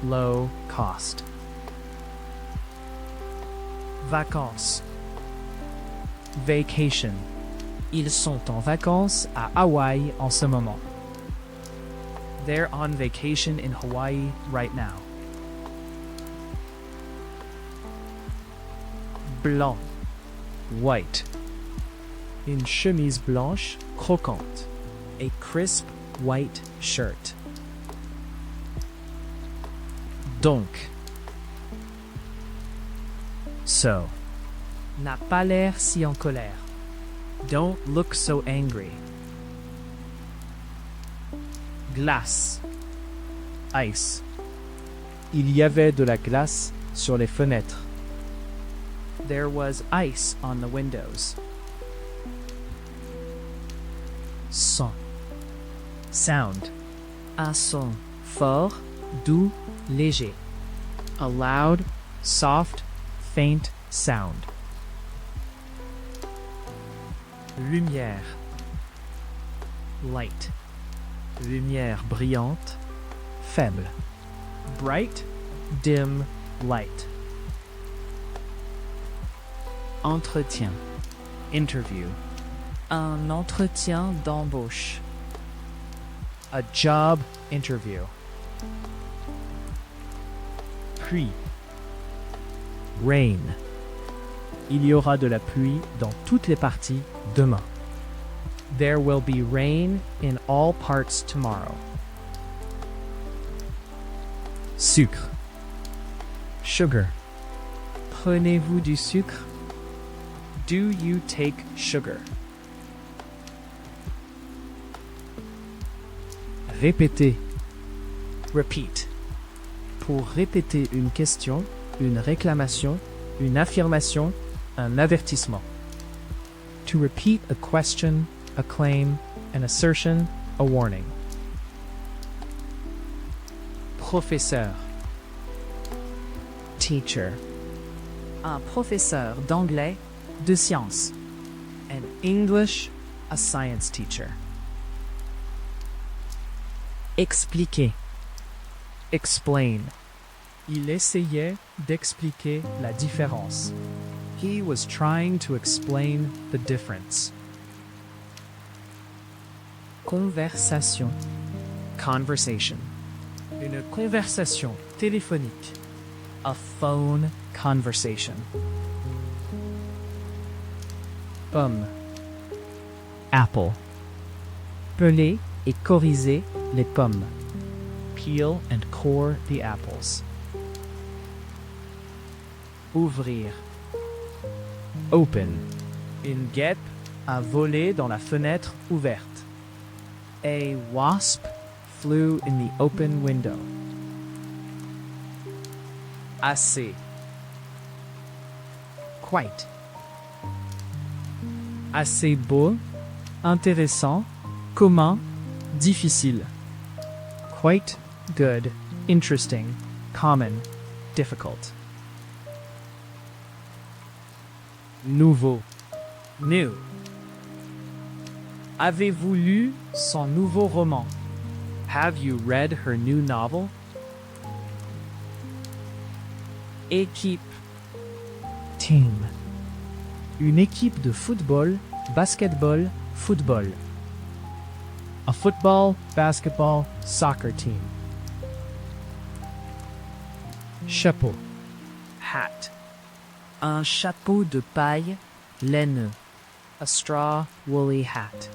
low cost. Vacances. Vacation. Ils sont en vacances à Hawaï en ce moment. They're on vacation in Hawaii right now. Blanc. White. Une chemise blanche croquante. A crisp white shirt. Donc. So. N'a pas l'air si en colère. Don't look so angry. Glace. Ice. Il y avait de la glace sur les fenêtres. There was ice on the windows. Son. Sound. Un son fort, doux, léger. A loud, soft, faint sound. Lumière. Light. Lumière brillante, faible. Bright, dim, light. Entretien. Interview. Un entretien d'embauche. A job interview. Pluie. Rain. Il y aura de la pluie dans toutes les parties demain. There will be rain in all parts tomorrow. Sucre. Sugar. Prenez-vous du sucre? Do you take sugar? Répéter. Repeat. Pour répéter une question, une réclamation, une affirmation, un avertissement. To repeat a question, a claim, an assertion, a warning. Professeur. Teacher. Un professeur d'anglais, de sciences. An English, a science teacher. Expliquer. Explain. Il essayait d'expliquer la différence. He was trying to explain the difference. Conversation. Conversation. Une conversation téléphonique. A phone conversation. Pomme. Apple. Peler et coriser les pommes. Peel and core the apples. Ouvrir. Open. Une guêpe a volé dans la fenêtre ouverte. A wasp flew in the open window. Assez. Quite. Assez beau, intéressant, commun, difficile. Quite good, interesting, common, difficult. Nouveau. New. Avez-vous lu son nouveau roman? Have you read her new novel? Équipe. Team. Une équipe de football, basketball, football. A football, basketball, soccer team. Chapeau. Hat. Un chapeau de paille, laineux. A straw, woolly hat.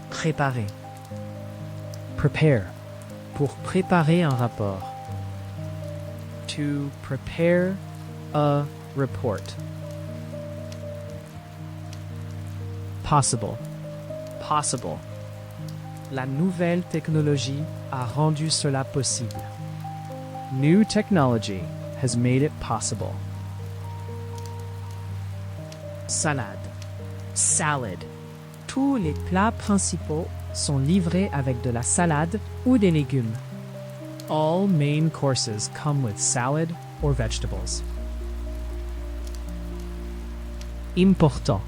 Préparer. Prepare. Pour préparer un rapport. To prepare a report. Possible. Possible. La nouvelle technologie a rendu cela possible. New technology has made it possible. Salade. Salad. Tous les plats principaux sont livrés avec de la salade ou des légumes. All main courses come with salad or vegetables. Important.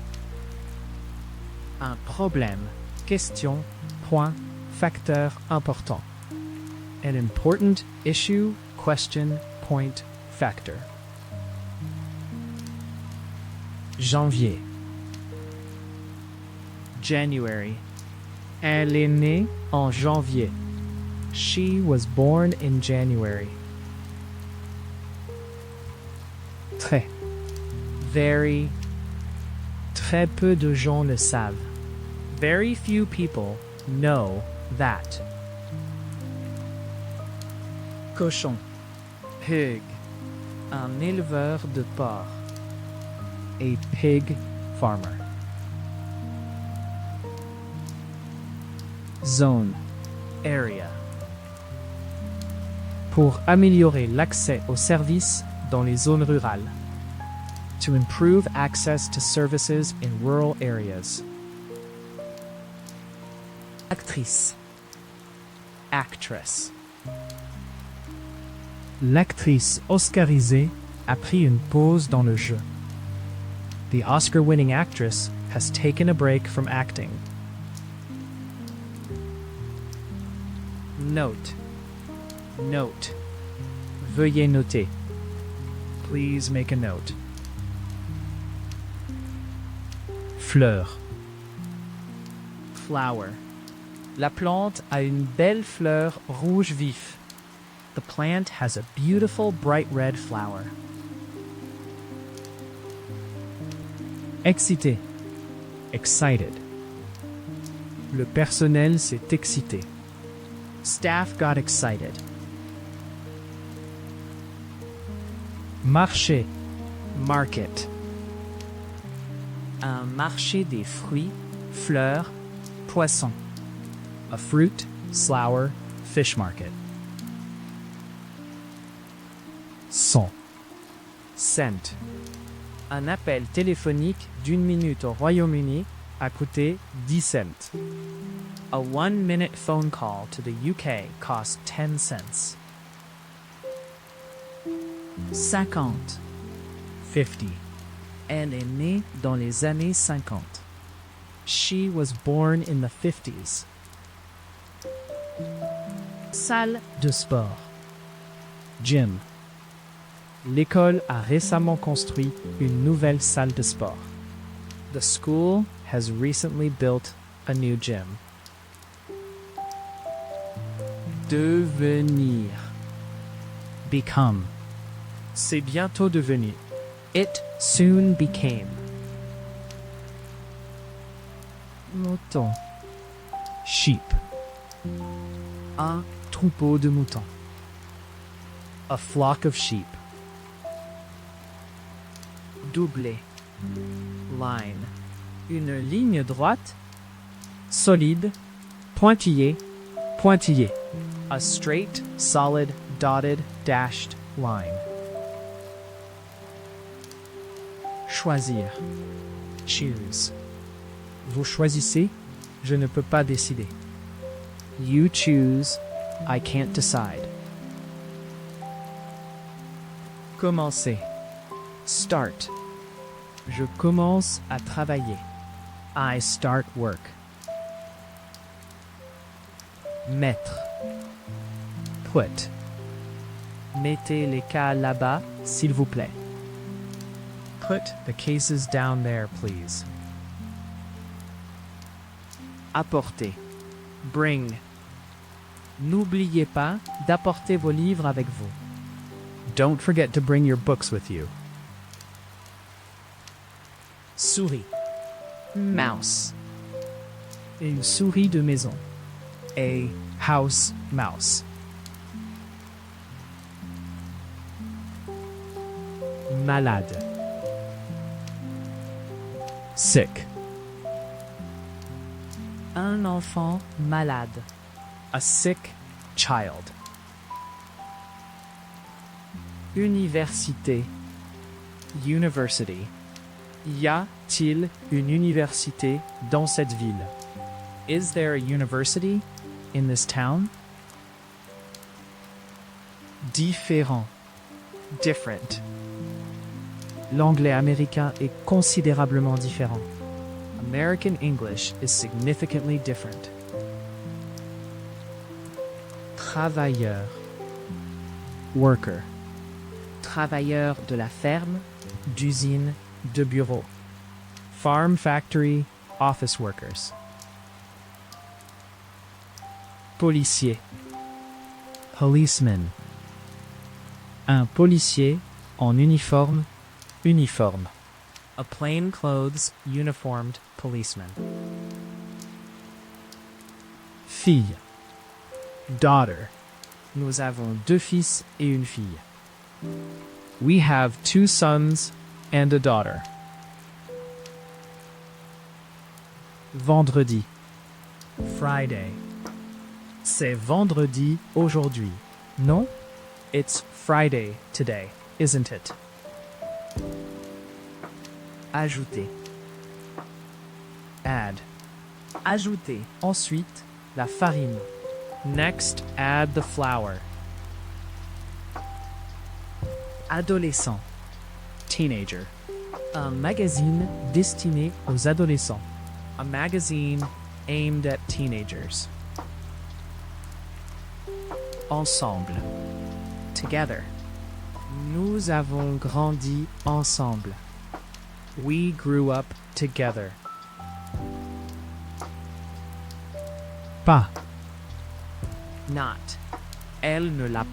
Un problème. Question, point, facteur important. An important issue, question, point, factor. Janvier. January. Elle est née en janvier. She was born in January. Très. Very. Très peu de gens le savent. Very few people know that. Cochon. Pig. Un éleveur de porc. A pig farmer. Zone. Area. Pour améliorer l'accès aux services dans les zones rurales. To improve access to services in rural areas. Actrice. Actress. L'actrice oscarisée a pris une pause dans le jeu. The Oscar-winning actress has taken a break from acting. Note. Note. Veuillez noter. Please make a note. Fleur. Flower. La plante a une belle fleur rouge vif. The plant has a beautiful bright red flower. Excité. Excited. Le personnel s'est excité. Staff got excited. Marché. Market. Un marché des fruits, fleurs, poissons. A fruit, flower, fish market. Son. Scent. Un appel téléphonique d'1 minute au Royaume-Uni a coûté 10 cents. A 1-minute phone call to the UK cost 10 cents. 50. 50. Elle est née dans les années 50. She was born in the 50s. Salle de sport. Gym. L'école a récemment construit une nouvelle salle de sport. The school has recently built a new gym. Devenir. Become. C'est bientôt devenu. It Soon became. mouton. Sheep. Un troupeau de moutons. A flock of sheep. Doublé. Line. Une ligne droite. Solide. Pointillé. Pointillé. A straight, solid, dotted, dashed line. Choisir. Choose. Vous choisissez, je ne peux pas décider. You choose, I can't decide. Commencer. Start. Je commence à travailler. I start work. Mettre. Put. Mettez les cas là-bas, s'il vous plaît. Put the cases down there, please. Apporter. Bring. N'oubliez pas d'apporter vos livres avec vous. Don't forget to bring your books with you. Souris. Mouse. Une souris de maison. A house mouse. Malade. Sick. Un enfant malade. A sick child. Université. University. Y a-t-il une université dans cette ville? Is there a university in this town? Différent. Different. L'anglais américain est considérablement différent. American English is significantly different. Travailleur. Worker. Travailleur de la ferme, d'usine, de bureau. Farm, factory, office workers. Policier. Policeman. Un policier en uniforme, uniforme. A plainclothes, uniformed policeman. Fille. Daughter. Nous avons 2 fils et une fille. We have 2 sons and a daughter. Vendredi. Friday. C'est vendredi aujourd'hui. Non? It's Friday today, isn't it? Ajouter. Add. Ajouter ensuite la farine. Next, add the flour. Adolescent. Teenager. Un magazine destiné aux adolescents. A magazine aimed at teenagers. Ensemble. Together. Nous avons grandi ensemble. We grew up together. Pas. Not. Elle ne l'a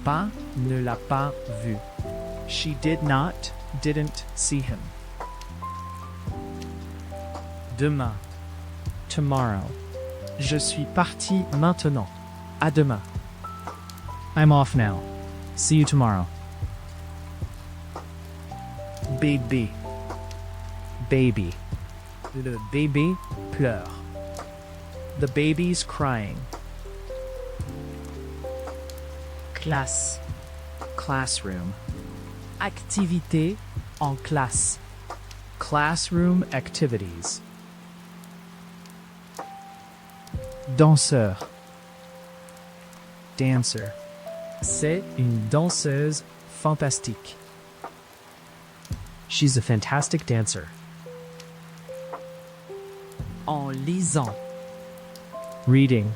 pas vu. She did not, didn't see him. Demain. Tomorrow. Je suis parti maintenant. À demain. I'm off now. See you tomorrow. Bébé. Baby. Le bébé pleure. The baby's crying. Classe. Classroom. Activité en classe. Classroom activities. Danseur. Dancer. C'est une danseuse fantastique. She's a fantastic dancer. En lisant. Reading.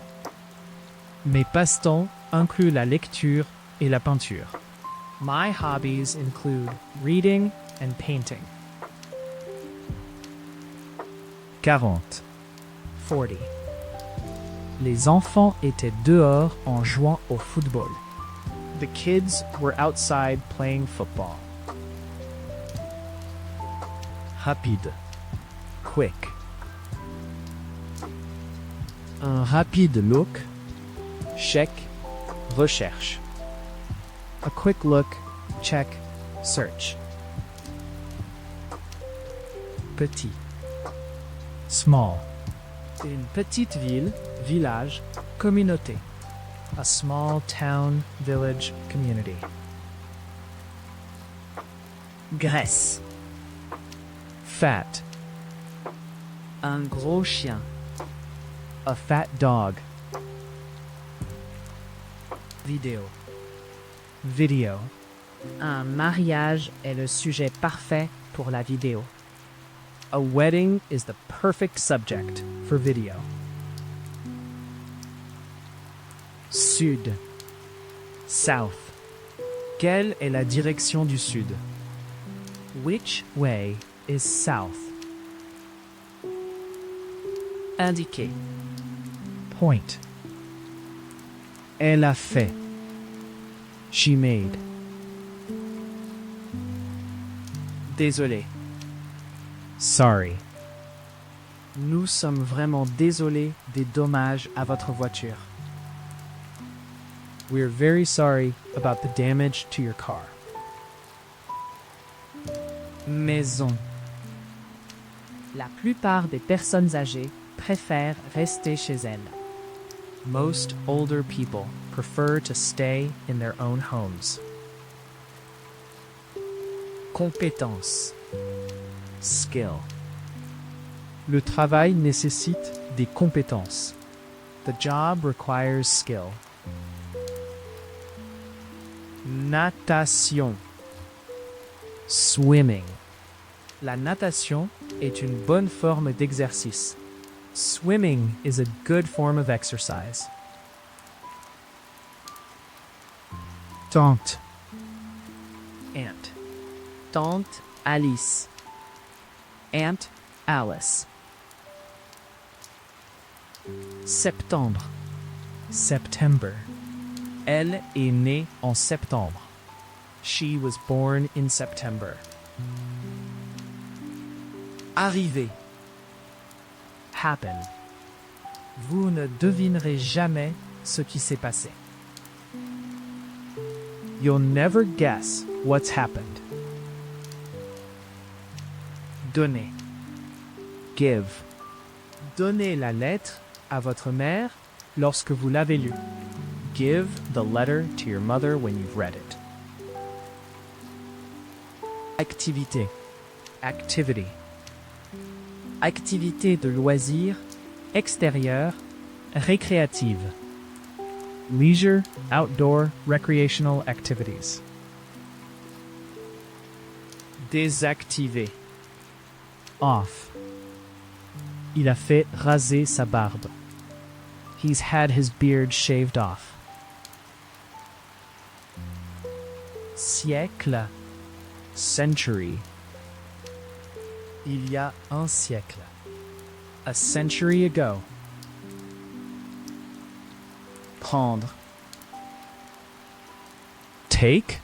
Mes passe-temps incluent la lecture et la peinture. My hobbies include reading and painting. 40. 40. Les enfants étaient dehors en jouant au football. The kids were outside playing football. Rapide. Quick. Un rapide look. Check. Recherche. A quick look, check, search. Petit. Small. Une petite ville, village, communauté. A small town, village, community. Graisse. Fat. Un gros chien. A fat dog. Vidéo. Video. Un mariage est le sujet parfait pour la vidéo. A wedding is the perfect subject for video. Sud. South. Quelle est la direction du sud? Which way is south? Indiquer. Point. Elle a fait. She made. Désolé. Sorry. Nous sommes vraiment désolés des dommages à votre voiture. We're very sorry about the damage to your car. Maison. La plupart des personnes âgées préfèrent rester chez elles. Most older people prefer to stay in their own homes. Compétence. Skill. Le travail nécessite des compétences. The job requires skill. Natation. Swimming. La natation est une bonne forme d'exercice. Swimming is a good form of exercise. Tante. Aunt. Tante Alice. Aunt Alice. Septembre. September. Elle est née en septembre. She was born in September. Arriver. Happen. Vous ne devinerez jamais ce qui s'est passé. You'll never guess what's happened. Donner. Give. Donnez la lettre à votre mère lorsque vous l'avez lue. Give the letter to your mother when you've read it. Activité. Activity. Activité de loisir, extérieure, récréative. Leisure, outdoor, recreational activities. Désactiver. Off. Il a fait raser sa barbe. He's had his beard shaved off. Siècle. Century. Il y a un siècle. A century ago. Prendre. Take.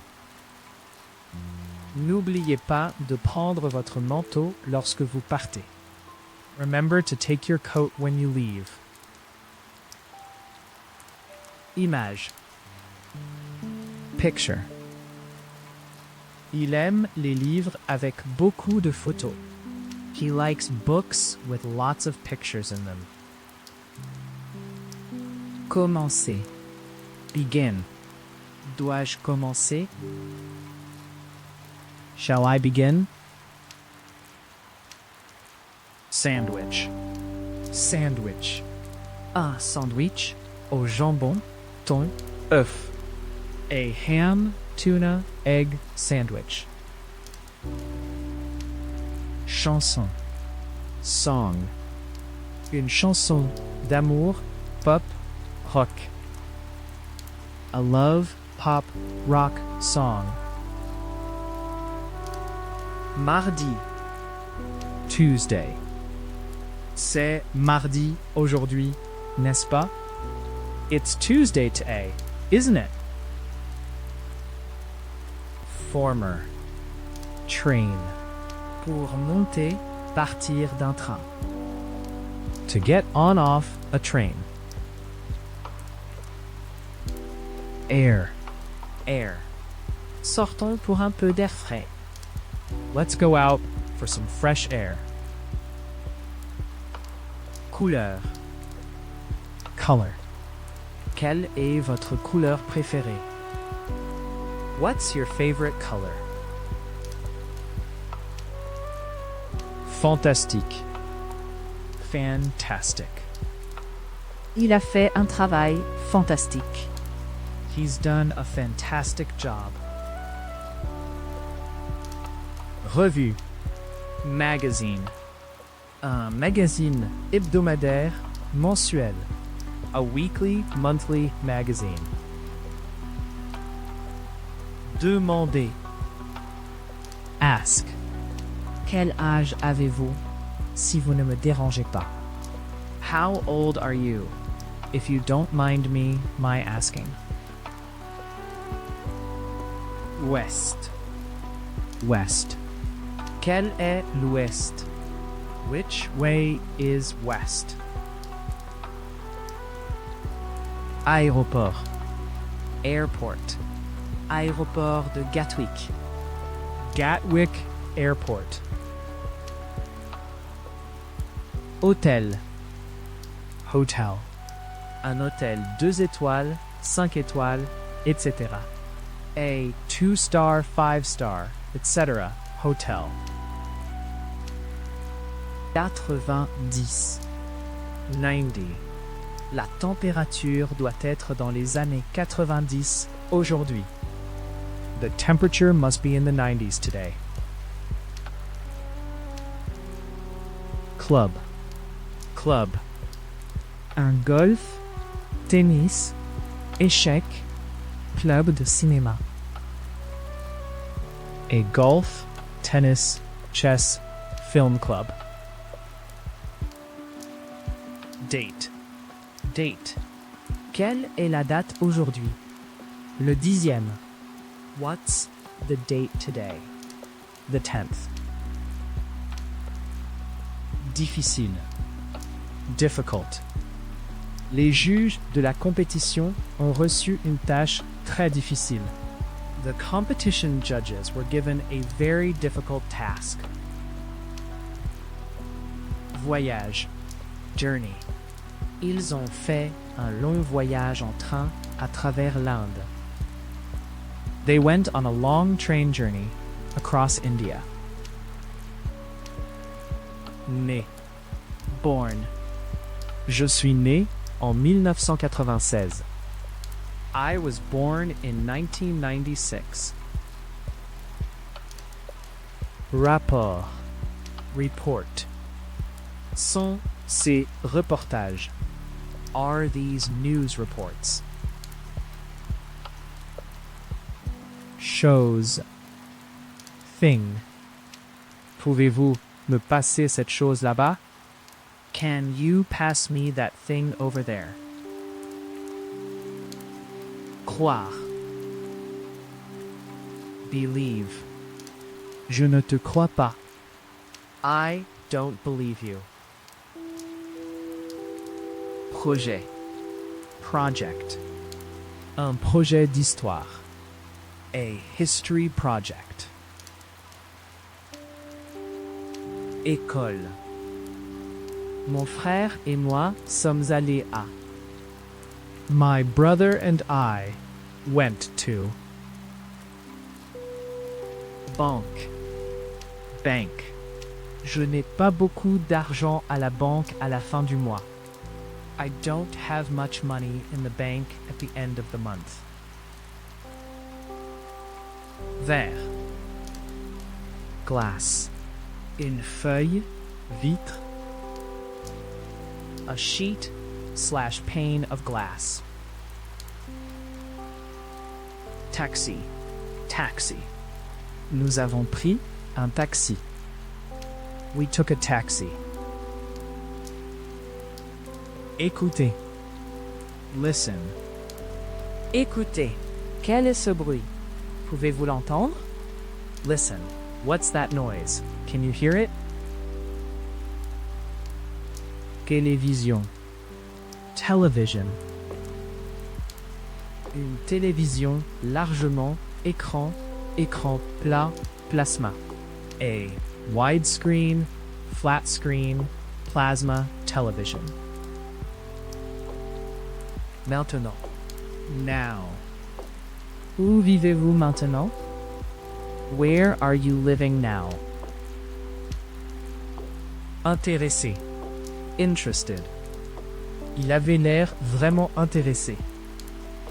N'oubliez pas de prendre votre manteau lorsque vous partez. Remember to take your coat when you leave. Image. Picture. Il aime les livres avec beaucoup de photos. He likes books with lots of pictures in them. Commencer. Begin. Dois-je commencer? Shall I begin? Sandwich. Sandwich. Un sandwich au jambon, thon, œuf. A ham, tuna, egg sandwich. Chanson. Song. Une chanson d'amour, pop, rock. A love, pop, rock song. Mardi. Tuesday. C'est mardi aujourd'hui, n'est-ce pas? It's Tuesday today, isn't it? Former. Train. Pour monter, partir d'un train. To get on off a train. Air. Air. Sortons pour un peu d'air frais. Let's go out for some fresh air. Couleur. Color. Quelle est votre couleur préférée? What's your favorite color? Fantastique. Fantastic. Il a fait un travail fantastique. He's done a fantastic job. Revue. Magazine. Un magazine hebdomadaire, mensuel. A weekly, monthly magazine. Demander. Ask. Quel âge avez-vous? Si vous ne me dérangez pas. How old are you? If you don't mind me, my asking. Ouest. West. Quel est l'ouest? Which way is west? Aéroport. Airport. Aéroport de Gatwick. Gatwick Airport. Hôtel. Hotel. Un hôtel 2 étoiles, 5 étoiles, etc. A 2-star, 5-star, etc. hotel. 90. 90. La température doit être dans les années 90 aujourd'hui. The temperature must be in the 90s today. Club. Club. Un golf, tennis, échec, club de cinéma. A golf, tennis, chess, film club. Date. Date. Quelle est la date aujourd'hui? Le 10e. What's the date today? The 10th. Difficile. Difficult. Les juges de la compétition ont reçu une tâche très difficile. The competition judges were given a very difficult task. Voyage. Journey. Ils ont fait un long voyage en train à travers l'Inde. They went on a long train journey across India. Né. Born. Je suis né en 1996. I was born in 1996. Rapport. Report. Sont ces reportages? Are these news reports? Chose. Thing. Pouvez-vous me passer cette chose là-bas? Can you pass me that thing over there? Croire. Believe. Je ne te crois pas. I don't believe you. Projet. Project. Un projet d'histoire. A history project. École. Mon frère et moi sommes allés à. My brother and I went to. Banque. Bank. Je n'ai pas beaucoup d'argent à la banque à la fin du mois. I don't have much money in the bank at the end of the month. Verre. Glass. Une feuille. Vitre. A sheet/pane of glass. Taxi. Taxi. Nous avons pris un taxi. We took a taxi. Écoutez. Listen. Écoutez, quel est ce bruit? Pouvez-vous l'entendre? Listen. What's that noise? Can you hear it? Télévision. Television. Une télévision largement écran plat, plasma. A widescreen, flat screen, plasma television. Maintenant. Now. Où vivez-vous maintenant? Where are you living now? Intéressé. Interested. Il avait l'air vraiment intéressé.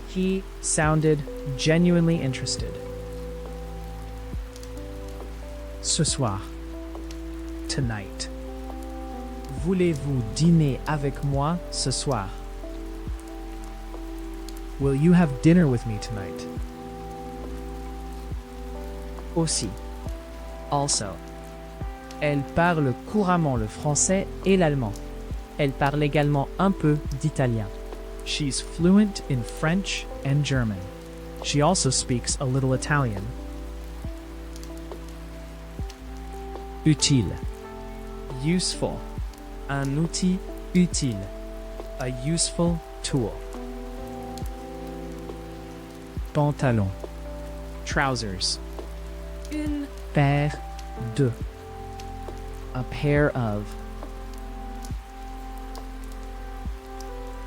He sounded genuinely interested. Ce soir. Tonight. Voulez-vous dîner avec moi ce soir? Will you have dinner with me tonight? Aussi. Also. Elle parle couramment le français et l'allemand. Elle parle également un peu d'italien. She's fluent in French and German. She also speaks a little Italian. Utile. Useful. Un outil utile. A useful tool. Pantalon. Trousers. Une paire de. A pair of.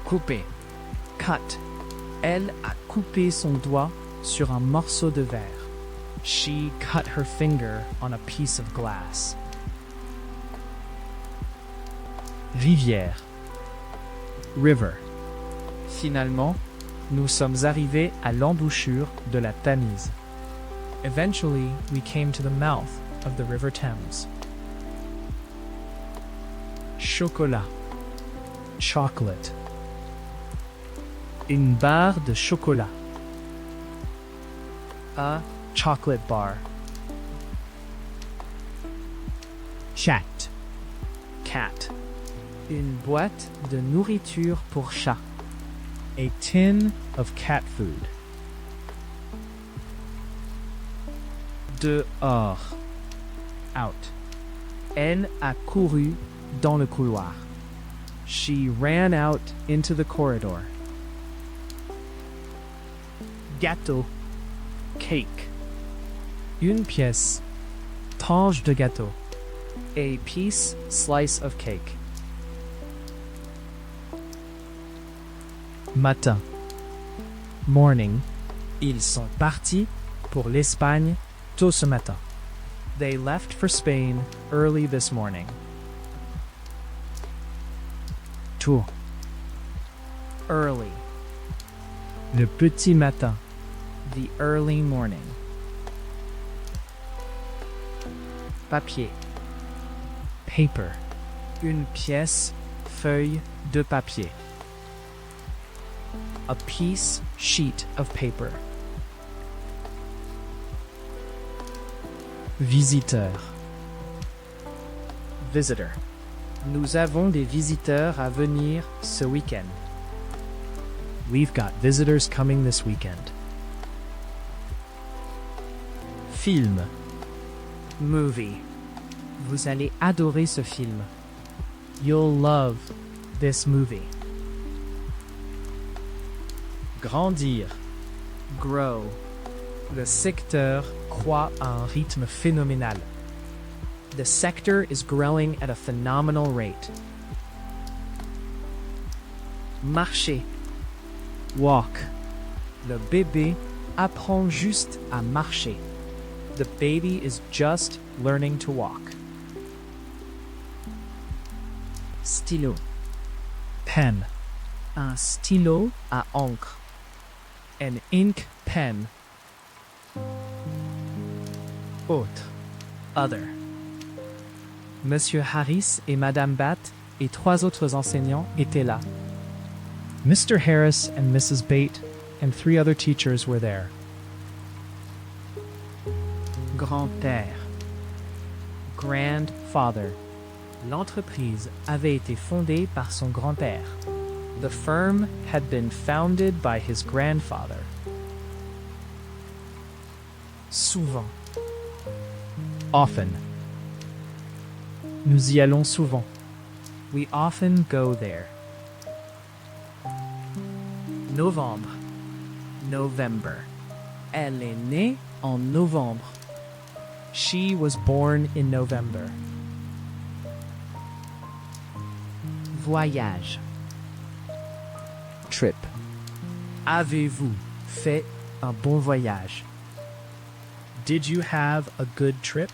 Couper. Cut. Elle a coupé son doigt sur un morceau de verre. She cut her finger on a piece of glass. Rivière. River. Finalement, nous sommes arrivés à l'embouchure de la Tamise. Eventually, we came to the mouth of the River Thames. Chocolat. Chocolate. Une barre de chocolat. A chocolate bar. Chat. Cat. Une boîte de nourriture pour chat. A tin of cat food. Dehors. Out. Elle a couru dans le couloir. She ran out into the corridor. Gâteau. Cake. Une pièce. Tranche de gâteau. A slice of cake. Matin. Morning. Ils sont partis pour l'Espagne tôt ce matin. They left for Spain early this morning. Tôt. Early. Le petit matin. The early morning. Papier. Paper. Une pièce, feuille de papier. A sheet of paper. Visiteur. Visitor. Nous avons des visiteurs à venir ce week-end. We've got visitors coming this weekend. Film. Movie. Vous allez adorer ce film. You'll love This movie. Grandir. Grow. Le secteur croît à un rythme phénoménal. The sector is growing at a phenomenal rate. Marcher. Walk. Le bébé apprend juste à marcher. The baby is just learning to walk. stylo, pen, un stylo à encre, an ink pen. Autre, other. Monsieur Harris et Madame Batt et 3 autres enseignants étaient là. Mr. Harris and Mrs. Bate and 3 other teachers were there. Grand-père, Grandfather. l'entreprise avait été fondée par son grand-père. The firm had been founded by his grandfather. Souvent, Often. Nous y allons souvent. we often go there. Novembre, November. Elle est née en novembre. She was born in November. Voyage. Trip. Avez-vous fait un bon voyage? Did you have a good trip?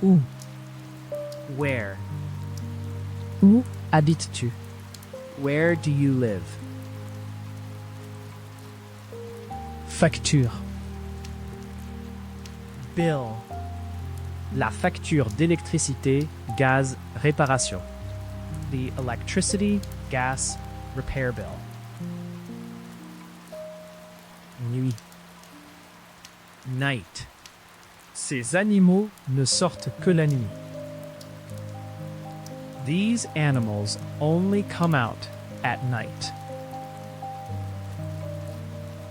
Où? Where? Où habites-tu? Where do you live? Facture. Bill. La facture d'électricité, gaz, réparation. The electricity, gas, repair bill. Nuit. Night. Ces animaux ne sortent que la nuit. These animals only come out at night.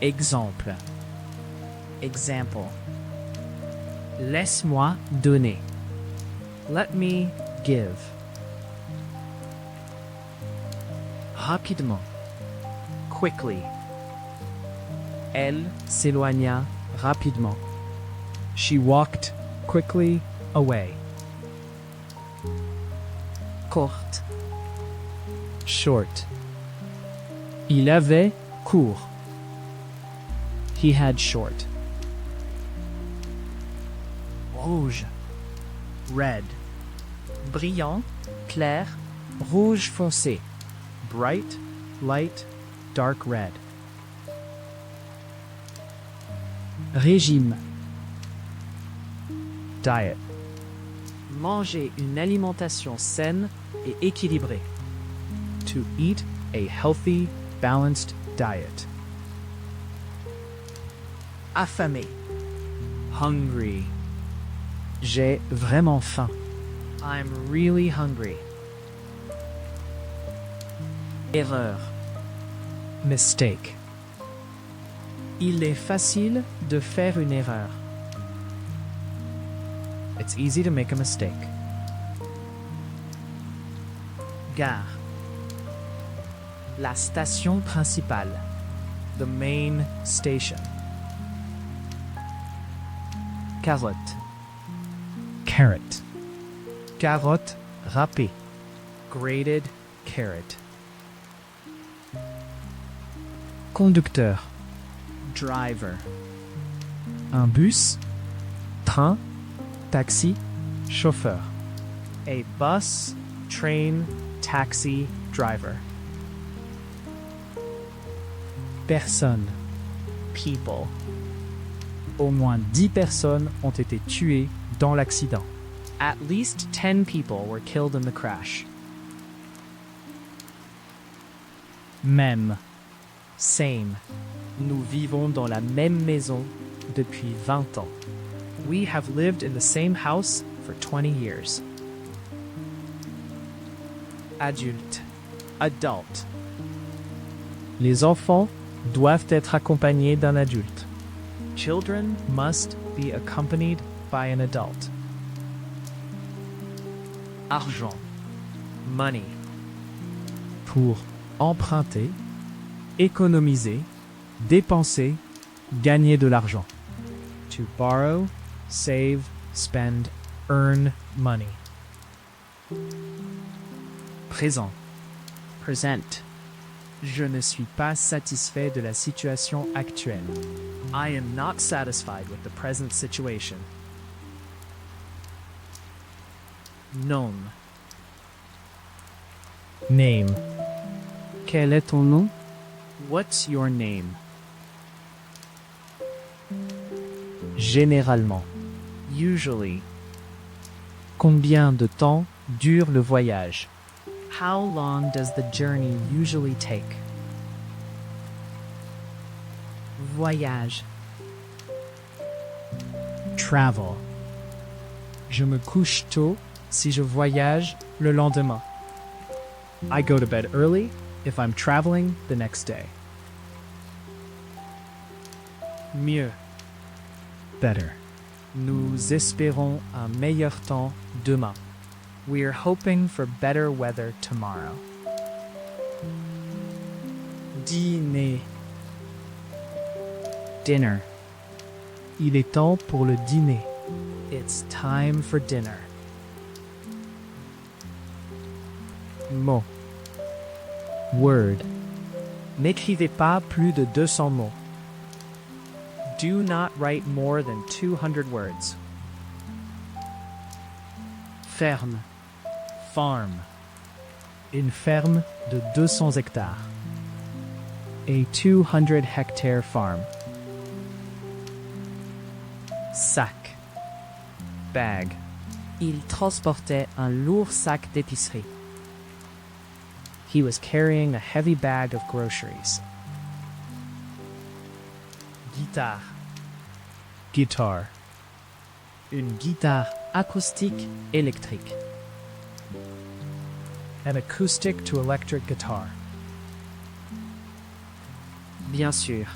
Exemple. Example. Laisse-moi donner. Let me give. Rapidement. Quickly. Elle s'éloigna rapidement. She walked quickly away. Courte. Short. Il avait court. He had short. Rouge. Red. Brillant, clair, rouge foncé. Bright, light, dark red. Régime. Diet. Manger une alimentation saine et équilibrée. To eat a healthy, balanced diet. Affamé. Hungry. J'ai vraiment faim. I'm really hungry. Erreur. Mistake. Il est facile de faire une erreur. It's easy to make a mistake. Gare. La station principale. The main station. Carotte. Carrot. Carotte râpée. Grated carrot. Conducteur. Driver. Un bus. Train. Taxi. Chauffeur. A bus, train, taxi, driver. Personne. People. Au moins 10 personnes ont été tuées dans l'accident. At least 10 people were killed in the crash. Même. Same. Nous vivons dans la même maison depuis 20 ans. We have lived in the same house for 20 years. Adulte. Adult. Les enfants doivent être accompagnés d'un adulte. Children Must be accompanied by an adult. argent. Money. Pour emprunter, économiser, dépenser, gagner de l'argent. To borrow, save, spend, earn money. Présent. Present. Je ne suis pas satisfait de la situation actuelle. I am not satisfied with the present situation. Nom. Name. Quel est ton nom? What's your name? Généralement. Usually. Combien de temps dure le voyage? How long does the journey usually take? Voyage. Travel. Je me couche tôt si je voyage le lendemain. I go to bed early if I'm traveling the next day. Mieux. Better. Nous espérons un meilleur temps demain. We're hoping for better weather tomorrow. Dîner. Dinner. Il est temps pour le dîner. It's time for dinner. Mot. Word. N'écrivez pas plus de 200 mots. Do not write more than 200 words. Ferme. Farm. Une ferme de 200 hectares. A 200-hectare farm. Sac. Bag. Il transportait un lourd sac d'épicerie. He was carrying a heavy bag of groceries. Guitare. Guitar. Une guitare acoustique électrique. An acoustic to electric guitar. Bien sûr.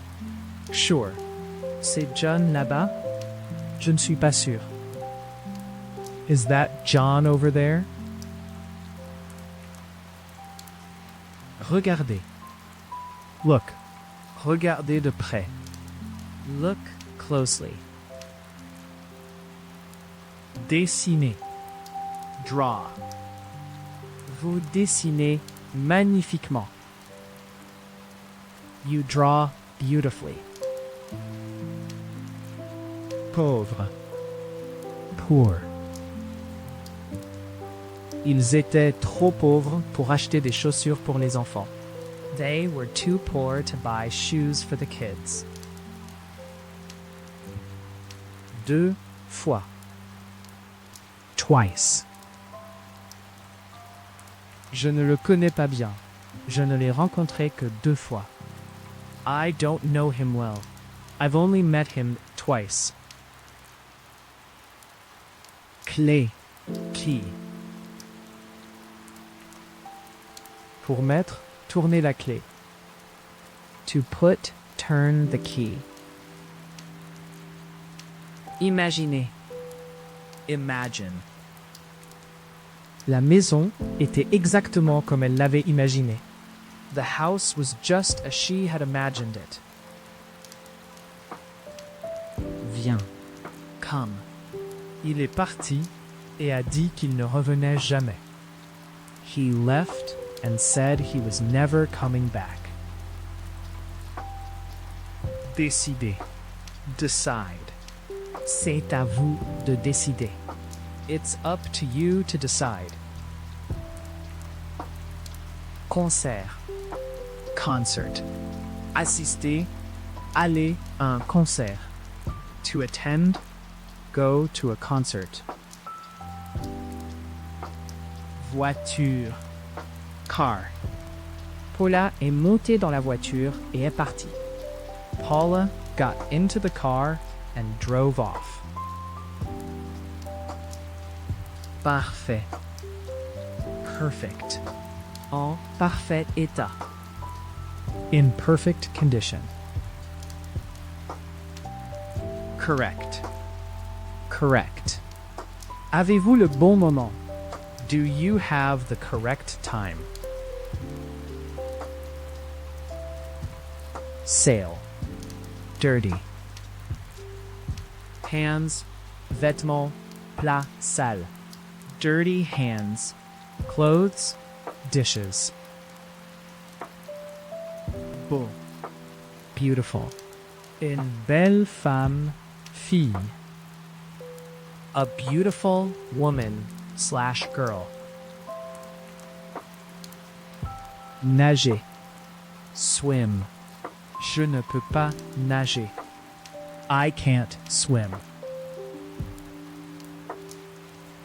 Sure. C'est John là-bas? Je ne suis pas sûr. Is that John over there? Regardez. Look. Regardez de près. Look closely. Dessiner. Draw. Vous dessinez magnifiquement. You draw beautifully. Pauvre. Poor. Ils étaient trop pauvres pour acheter des chaussures pour les enfants. They were too poor to buy shoes for the kids. 2 fois. Twice. Je ne le connais pas bien. Je ne l'ai rencontré que 2 fois. I don't know him well. I've only met him twice. Clé. Key. Pour mettre, tournez la clé. To put, turn the key. Imaginez. Imagine. La maison était exactement comme elle l'avait imaginé. The house was just as she had imagined it. Viens. Come. Il est parti et a dit qu'il ne revenait jamais. He left and said he was never coming back. Décider. Decide. C'est à vous de décider. It's up to you to decide. Concert. Concert. Assister. Aller à un concert. To attend. Go to a concert. Voiture. Car. Paula est montée dans la voiture et est partie. Paula got into the car and drove off. Parfait. Perfect. En parfait état. In perfect condition. Correct. Correct. Avez-vous le bon moment? Do you have the correct time? Sale. Dirty. Hands, vêtements, plat, sale. Dirty hands. Clothes, dishes. Beau. Beautiful. Une belle femme, fille. A beautiful woman, boy/girl. Nager. Swim. Je ne peux pas nager. I can't swim.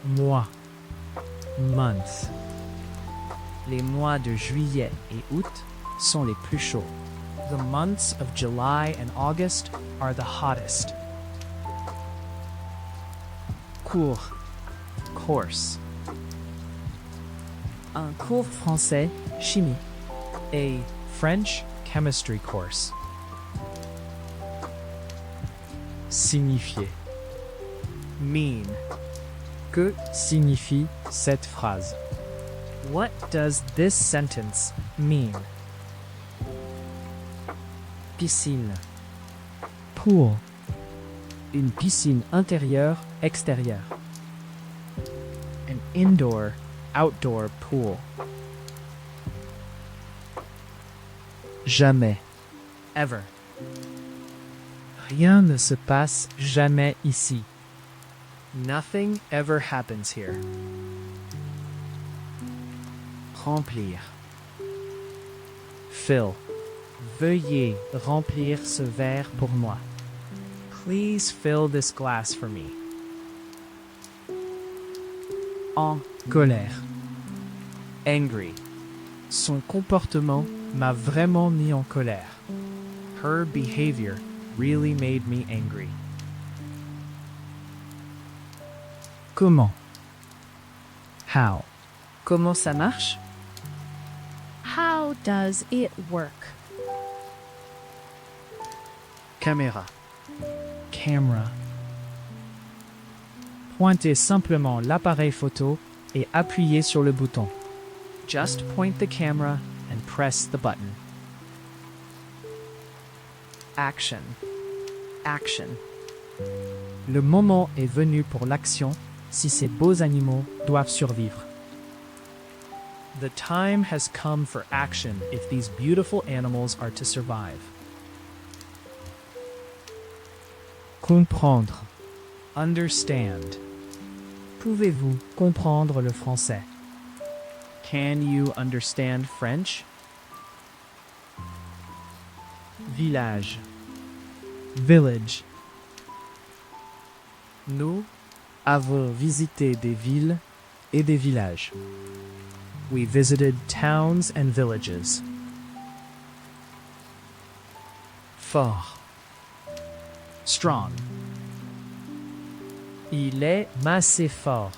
Mois. Month. Les mois de juillet et août sont les plus chauds. The months of July and August are the hottest. Cours. Course. Un cours français, chimie. A French chemistry course. Signifier. Mean. Que signifie cette phrase? What does this sentence mean? Piscine. Pool. Une piscine intérieure-extérieure. An indoor-outdoor pool. Jamais. Ever. Rien ne se passe jamais ici. Nothing ever happens here. Remplir. Fill. Veuillez remplir ce verre pour moi. Please fill this glass for me. En colère. Angry. Son comportement m'a vraiment mis en colère. Her behavior really made me angry. Comment? How? Comment ça marche? How does it work? Caméra. Camera. Pointez simplement l'appareil photo et appuyez sur le bouton. Just point the camera and press the button. Action. Action. Le moment est venu pour l'action si ces beaux animaux doivent survivre. The time has come for action if these beautiful animals are to survive. Comprendre. Understand. Pouvez-vous comprendre le français? Can you understand French? Village. Village. Nous avons visité des villes et des villages. We visited towns and villages. Fort. Strong. Il est assez fort.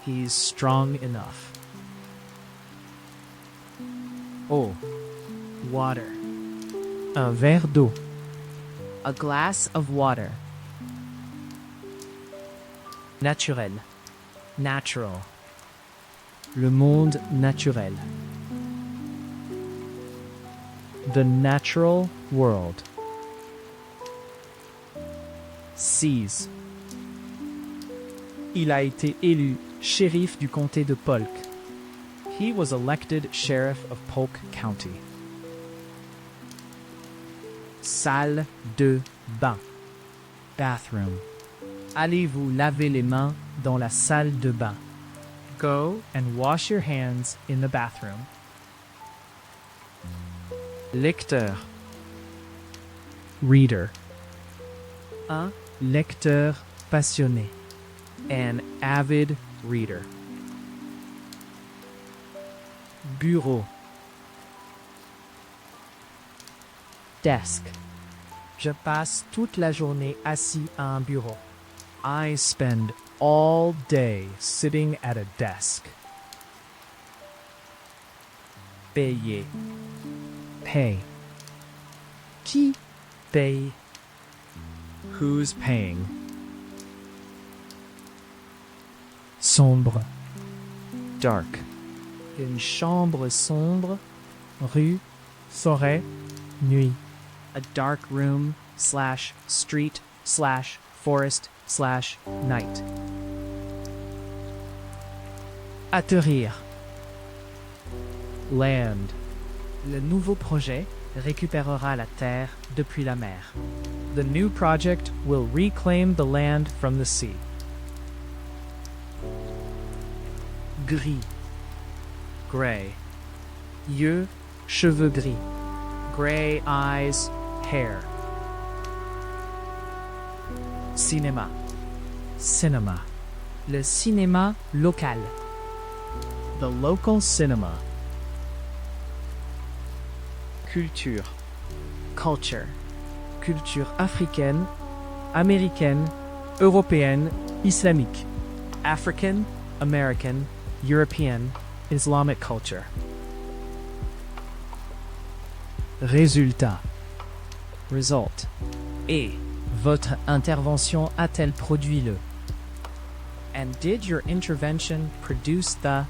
He's strong enough. Eau. Water. Un verre d'eau. A glass of water. Naturel. Natural. Le monde naturel. The natural world. Seize. Il a été élu shérif du comté de Polk. He was elected sheriff of Polk County. Salle de bain. Bathroom. Allez-vous laver les mains dans la salle de bain? Go and wash your hands in the bathroom. Lecteur. Reader. Un lecteur passionné. An avid reader. Bureau. Desk. Je passe toute la journée assis à un bureau. I spend all day sitting at a desk. Payer. Pay. Qui paye? Who's paying? Sombre. Dark. Une chambre sombre. Rue. Forêt. Nuit. A dark room / street / forest / night. Atterrir. Land. Le nouveau projet récupérera la terre depuis la mer. The new project will reclaim the land from the sea. Gris. Gray. Yeux, cheveux gris. Gray eyes, hair. Cinéma. Cinema. Le cinéma local. The local cinema. Culture. Culture. Culture africaine, américaine, européenne, islamique. African, American, European, Islamic culture. Résultat. Result. Et. Votre intervention a-t-elle produit le? And did your intervention produce the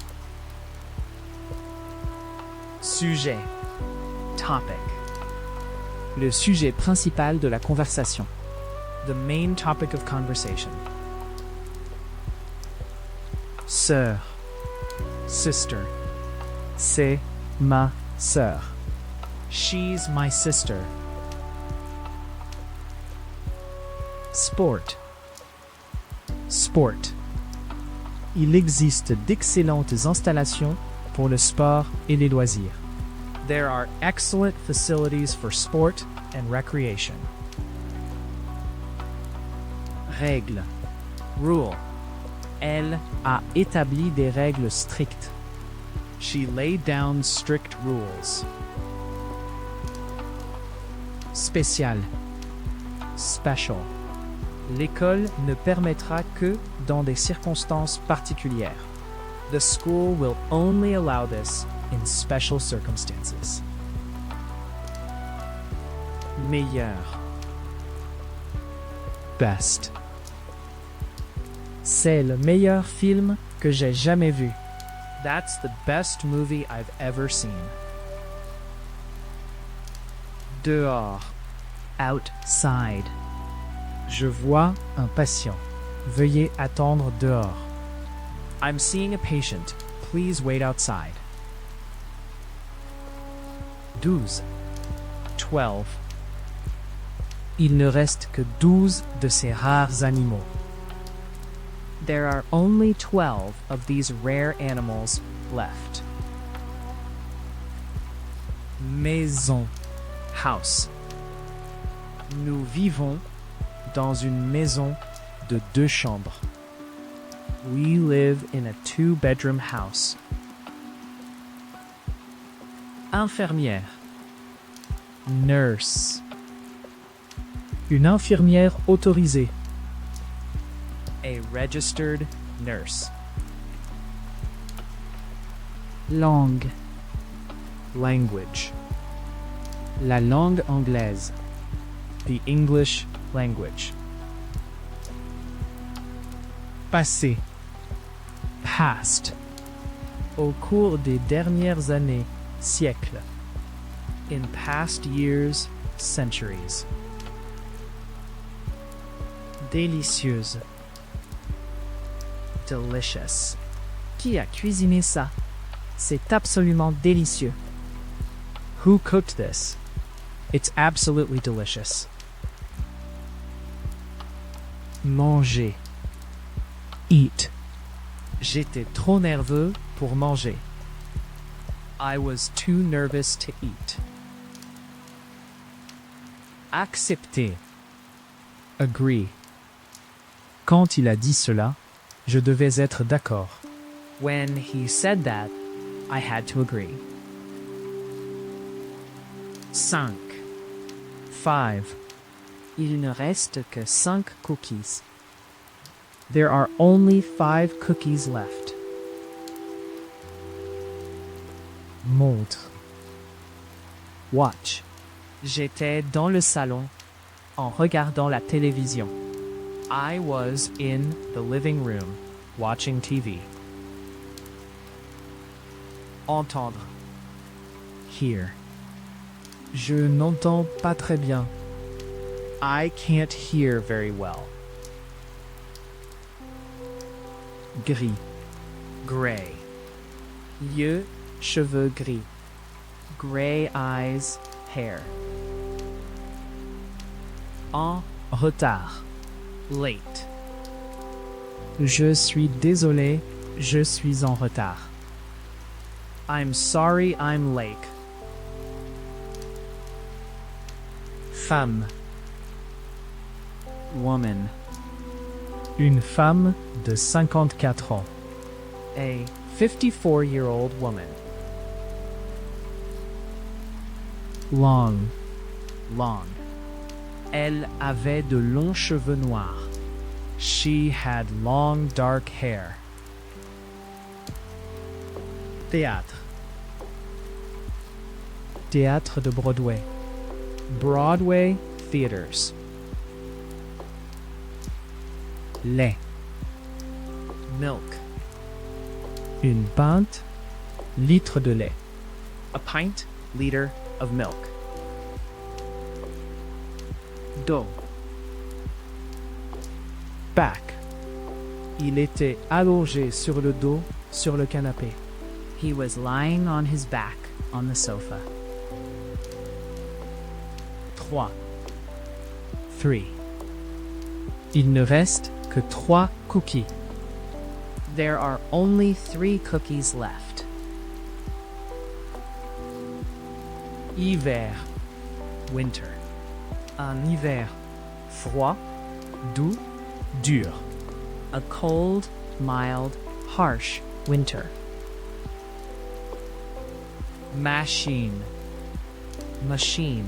sujet? Topic. Le sujet principal de la conversation. The main topic of conversation. Sœur. Sister. C'est ma sœur. She's my sister. Sport. Sport. Il existe d'excellentes installations pour le sport et les loisirs. There are excellent facilities for sport and recreation. Règles. Rule. Elle a établi des règles strictes. She laid down strict rules. Spécial. Special. L'école ne permettra que dans des circonstances particulières. The school will only allow this in special circumstances. Meilleur. Best. C'est le meilleur film que j'ai jamais vu. That's the best movie I've ever seen. Dehors. Outside. Je vois un patient. Veuillez attendre dehors. I'm seeing a patient. Please wait outside. 12. 12. Il ne reste que 12 de ces rares animaux. There are only 12 of these rare animals left. Maison. House. Nous vivons dans une maison de 2 chambres. We live in a 2-bedroom house. Infirmière. Nurse. Une infirmière autorisée. A registered nurse. Langue. Language. La langue anglaise. The English language. Passé. Past. Au cours des dernières années, siècles. In past years, centuries. Délicieuse. Delicious. Qui a cuisiné ça? C'est absolument délicieux. Who cooked this? It's absolutely delicious. Manger. Eat. J'étais trop nerveux pour manger. I was too nervous to eat. Accepter. Agree. Quand il a dit cela, je devais être d'accord. When he said that, I had to agree. 5. 5. Il ne reste que 5 cookies. There are only 5 cookies left. Montre. Watch. J'étais dans le salon en regardant la télévision. I was in the living room watching TV. Entendre. Hear. Je n'entends pas très bien. I can't hear very well. Gris. Gray. Yeux, cheveux gris. Gray eyes, hair. En retard. Late. Je suis désolé, Je suis en retard. I'm sorry I'm late. Femme. Woman. Une femme de 54 ans. A 54-year-old woman. Long. Long. Elle avait de longs cheveux noirs. She had long dark hair. Théâtre. Théâtre de Broadway. Broadway theaters. Lait. Milk. Une pinte, litre de lait. A pint, liter of milk. Dos. Back. Il était allongé sur le dos sur le canapé. He was lying on his back on the sofa. 3. 3. Il ne reste que 3 cookies. There are only 3 cookies left. Hiver. Winter. Un hiver froid, doux, dur. A cold, mild, harsh winter. Machine. Machine.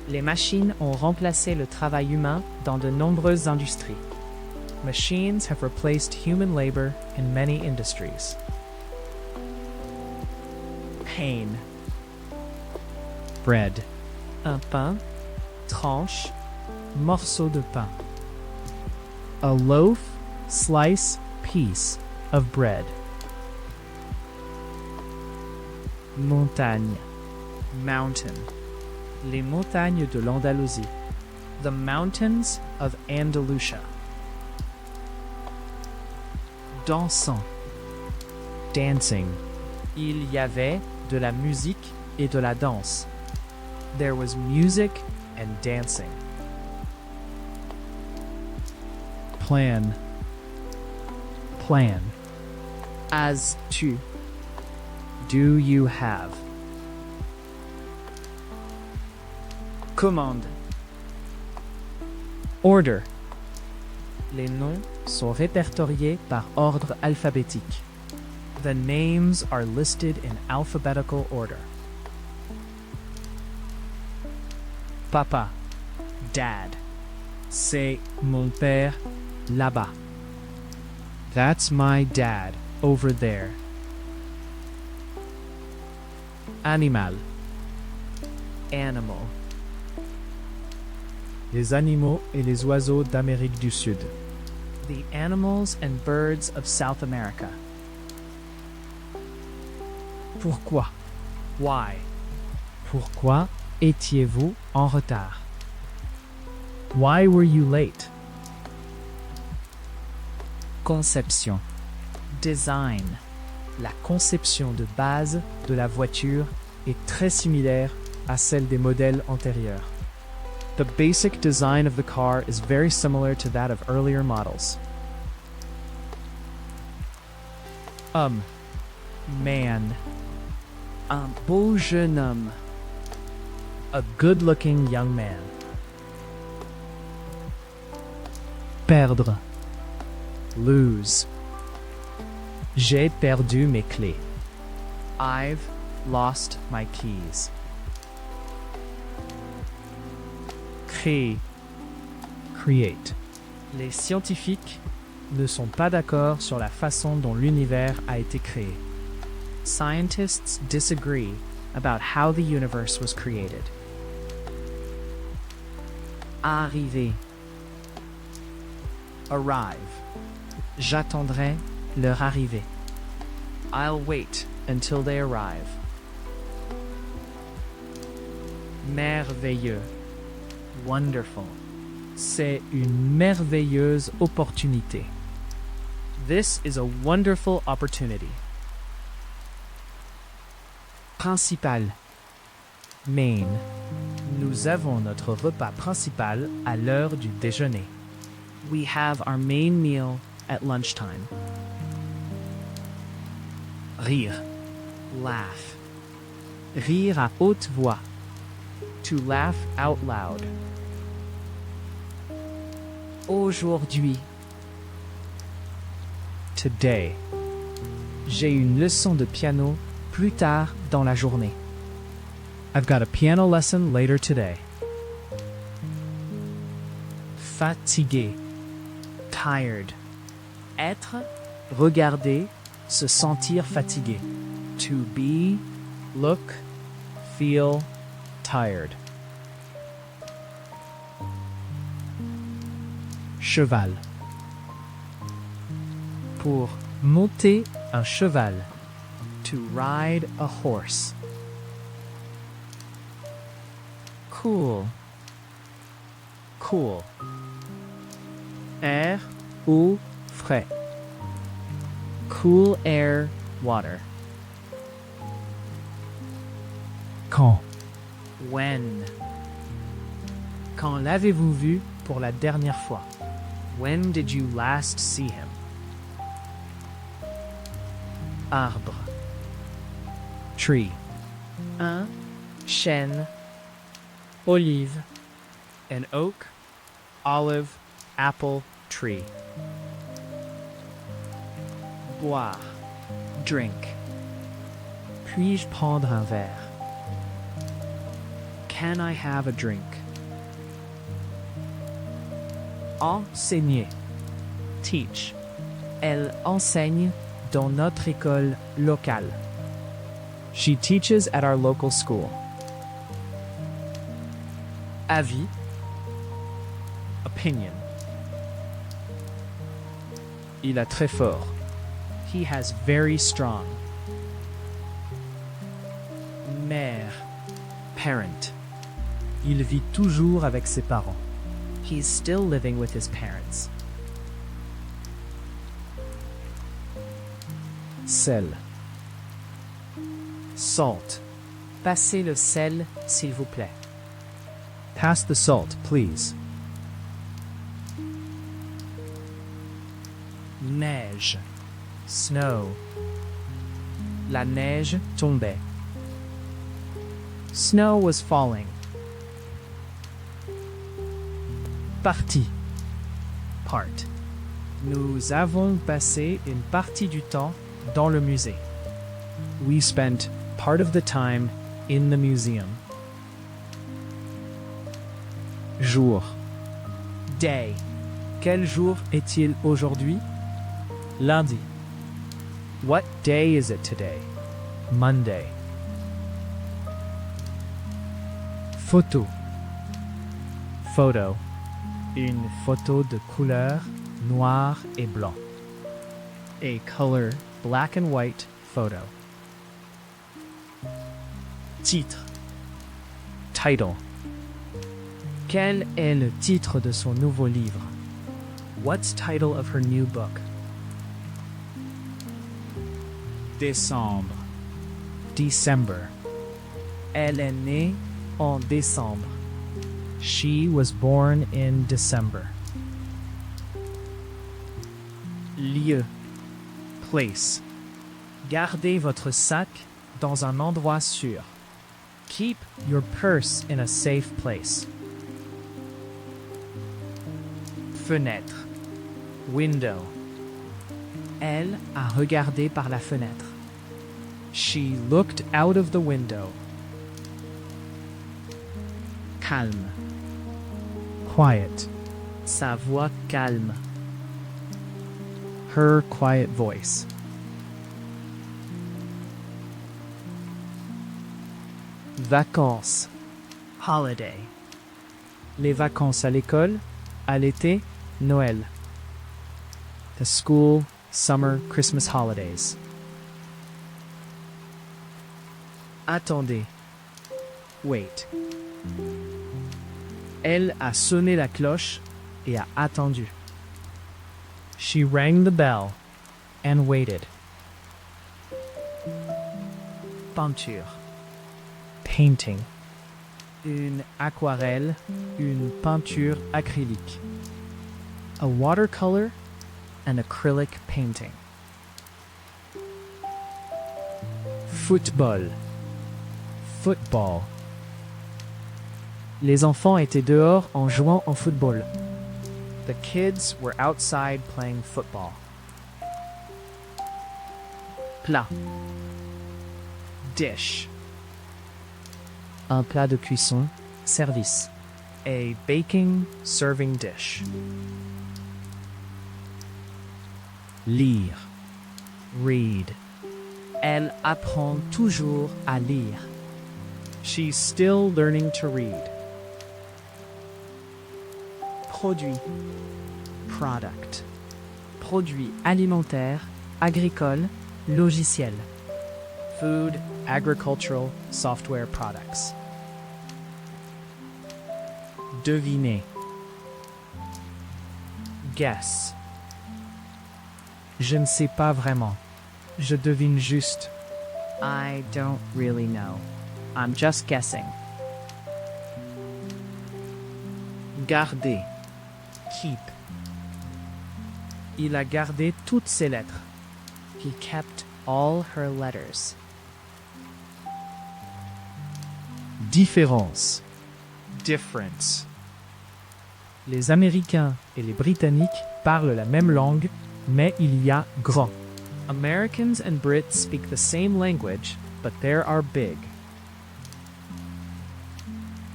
Les machines ont remplacé le travail humain dans de nombreuses industries. Machines have replaced human labor in many industries. Pain. Bread. Un pain, tranche, morceau de pain. A loaf, slice, piece of bread. Montagne. Mountain. Les montagnes de l'Andalousie. The mountains of Andalusia. Dansant. Dancing. Il y avait de la musique et de la danse. There was music and dancing. Plan. Plan. As to. Do you have? Commande. Order. Les noms sont répertoriés par ordre alphabétique. The names are listed in alphabetical order. Papa. Dad. C'est mon père là-bas. That's my dad over there. Animal. Animal. Les animaux et les oiseaux d'Amérique du Sud. The animals and birds of South America. Pourquoi? Why? Pourquoi étiez-vous en retard? Why were you late? Conception. Design. La conception de base de la voiture est très similaire à celle des modèles antérieurs. The basic design of the car is very similar to that of earlier models. Man. Un beau jeune homme. A good-looking young man. Perdre. Lose. J'ai perdu mes clés. I've lost my keys. Créer. Create. Les scientifiques ne sont pas d'accord sur la façon dont l'univers a été créé. Scientists disagree about how the universe was created. Arriver. Arrive. J'attendrai leur arrivée. I'll wait until they arrive. Merveilleux. Wonderful. C'est une merveilleuse opportunité. This is a wonderful opportunity. Principal. Main. Nous avons notre repas principal à l'heure du déjeuner. We have our main meal at lunchtime. Rire. Laugh. Rire à haute voix. To laugh out loud. Aujourd'hui. Today. J'ai une leçon de piano plus tard dans la journée. I've got a piano lesson later today. Fatigué. Tired. Être, regarder, se sentir fatigué. To be, look, feel, tired. Cheval. Pour monter un cheval. To ride a horse. Cool. Cool. Air, eau, frais. Cool air, water. Quand. When. Quand l'avez-vous vu pour la dernière fois? When did you last see him? Arbre. Tree. Un chêne. Olive. An oak, olive, apple, tree. Boire. Drink. Puis-je prendre un verre? Can I have a drink? Enseigner. Teach. Elle enseigne dans notre école locale. She teaches at our local school. Avis. Opinion. Il a très fort. He has very strong. Mère. Parent. Il vit toujours avec ses parents. He's still living with his parents. Sel. Salt. Passez le sel, s'il vous plaît. Pass the salt, please. Neige. Snow. La neige tombait. Snow was falling. Partie. Part. Nous avons passé une partie du temps dans le musée. We spent part of the time in the museum. Jour. Day. Quel jour est-il aujourd'hui? Lundi. What day is it today? Monday. Photo. Photo. Une photo de couleur noir et blanc. A color black and white photo. Titre. Title. Quel est le titre de son nouveau livre? What's title of her new book? Décembre. December. Elle est née en décembre. She was born in December. Lieu. Place. Gardez votre sac dans un endroit sûr. Keep your purse in a safe place. Fenêtre. Window. Elle a regardé par la fenêtre. She looked out of the window. Calme. Quiet. Sa voix calme. Her quiet voice. Vacances. Holiday. Les vacances à l'école, à l'été, Noël. The school, summer, Christmas holidays. Attendez. Wait. Elle a sonné la cloche et a attendu. She rang the bell and waited. Peinture. Painting. Une aquarelle, une peinture acrylique. A watercolor, an acrylic painting. Football. Football. Les enfants étaient dehors en jouant au football. The kids were outside playing football. Plat. Dish. Un plat de cuisson. Service. A baking serving dish. Lire. Read. Elle apprend toujours à lire. She's still learning to read. Produit. Product. Produits alimentaires, agricoles, logiciels. Food, agricultural, software products. Deviner. Guess. Je ne sais pas vraiment. Je devine juste. I don't really know. I'm just guessing. Garder. Keep. Il a gardé toutes ses lettres. He kept all her letters. Différence. Difference. Les Américains et les Britanniques parlent la même langue, mais il y a grand. Americans and Brits speak the same language, but there are big.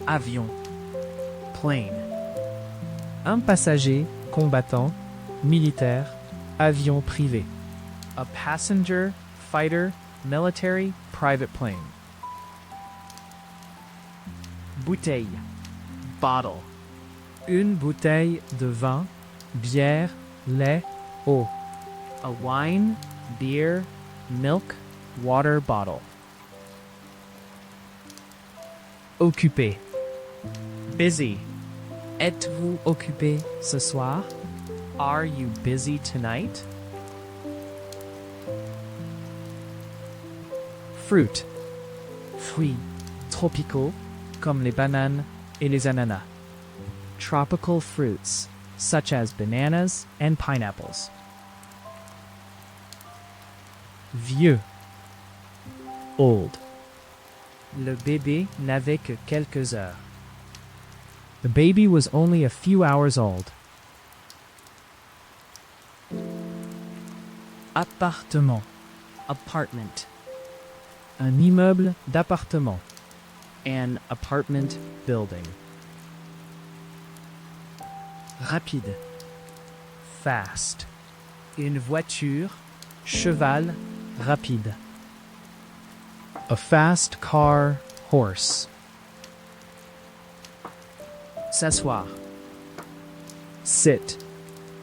Avion. Plane. Un passager, combattant, militaire, avion privé. A passenger, fighter, military, private plane. Bouteille. Bottle. Une bouteille de vin, bière, lait, eau. A wine, beer, milk, water bottle. Occupé. Busy. Êtes-vous occupé ce soir? Are you busy tonight? Fruit. Fruits. Tropicaux, comme les bananes et les ananas. Tropical fruits, such as bananas and pineapples. Vieux. Old. Le bébé n'avait que quelques heures. The baby was only a few hours old. Appartement. Apartment. Un immeuble d'appartement. An apartment building. Rapide. Fast. Une voiture. Cheval. Rapide. A fast car, horse. S'asseoir. Sit.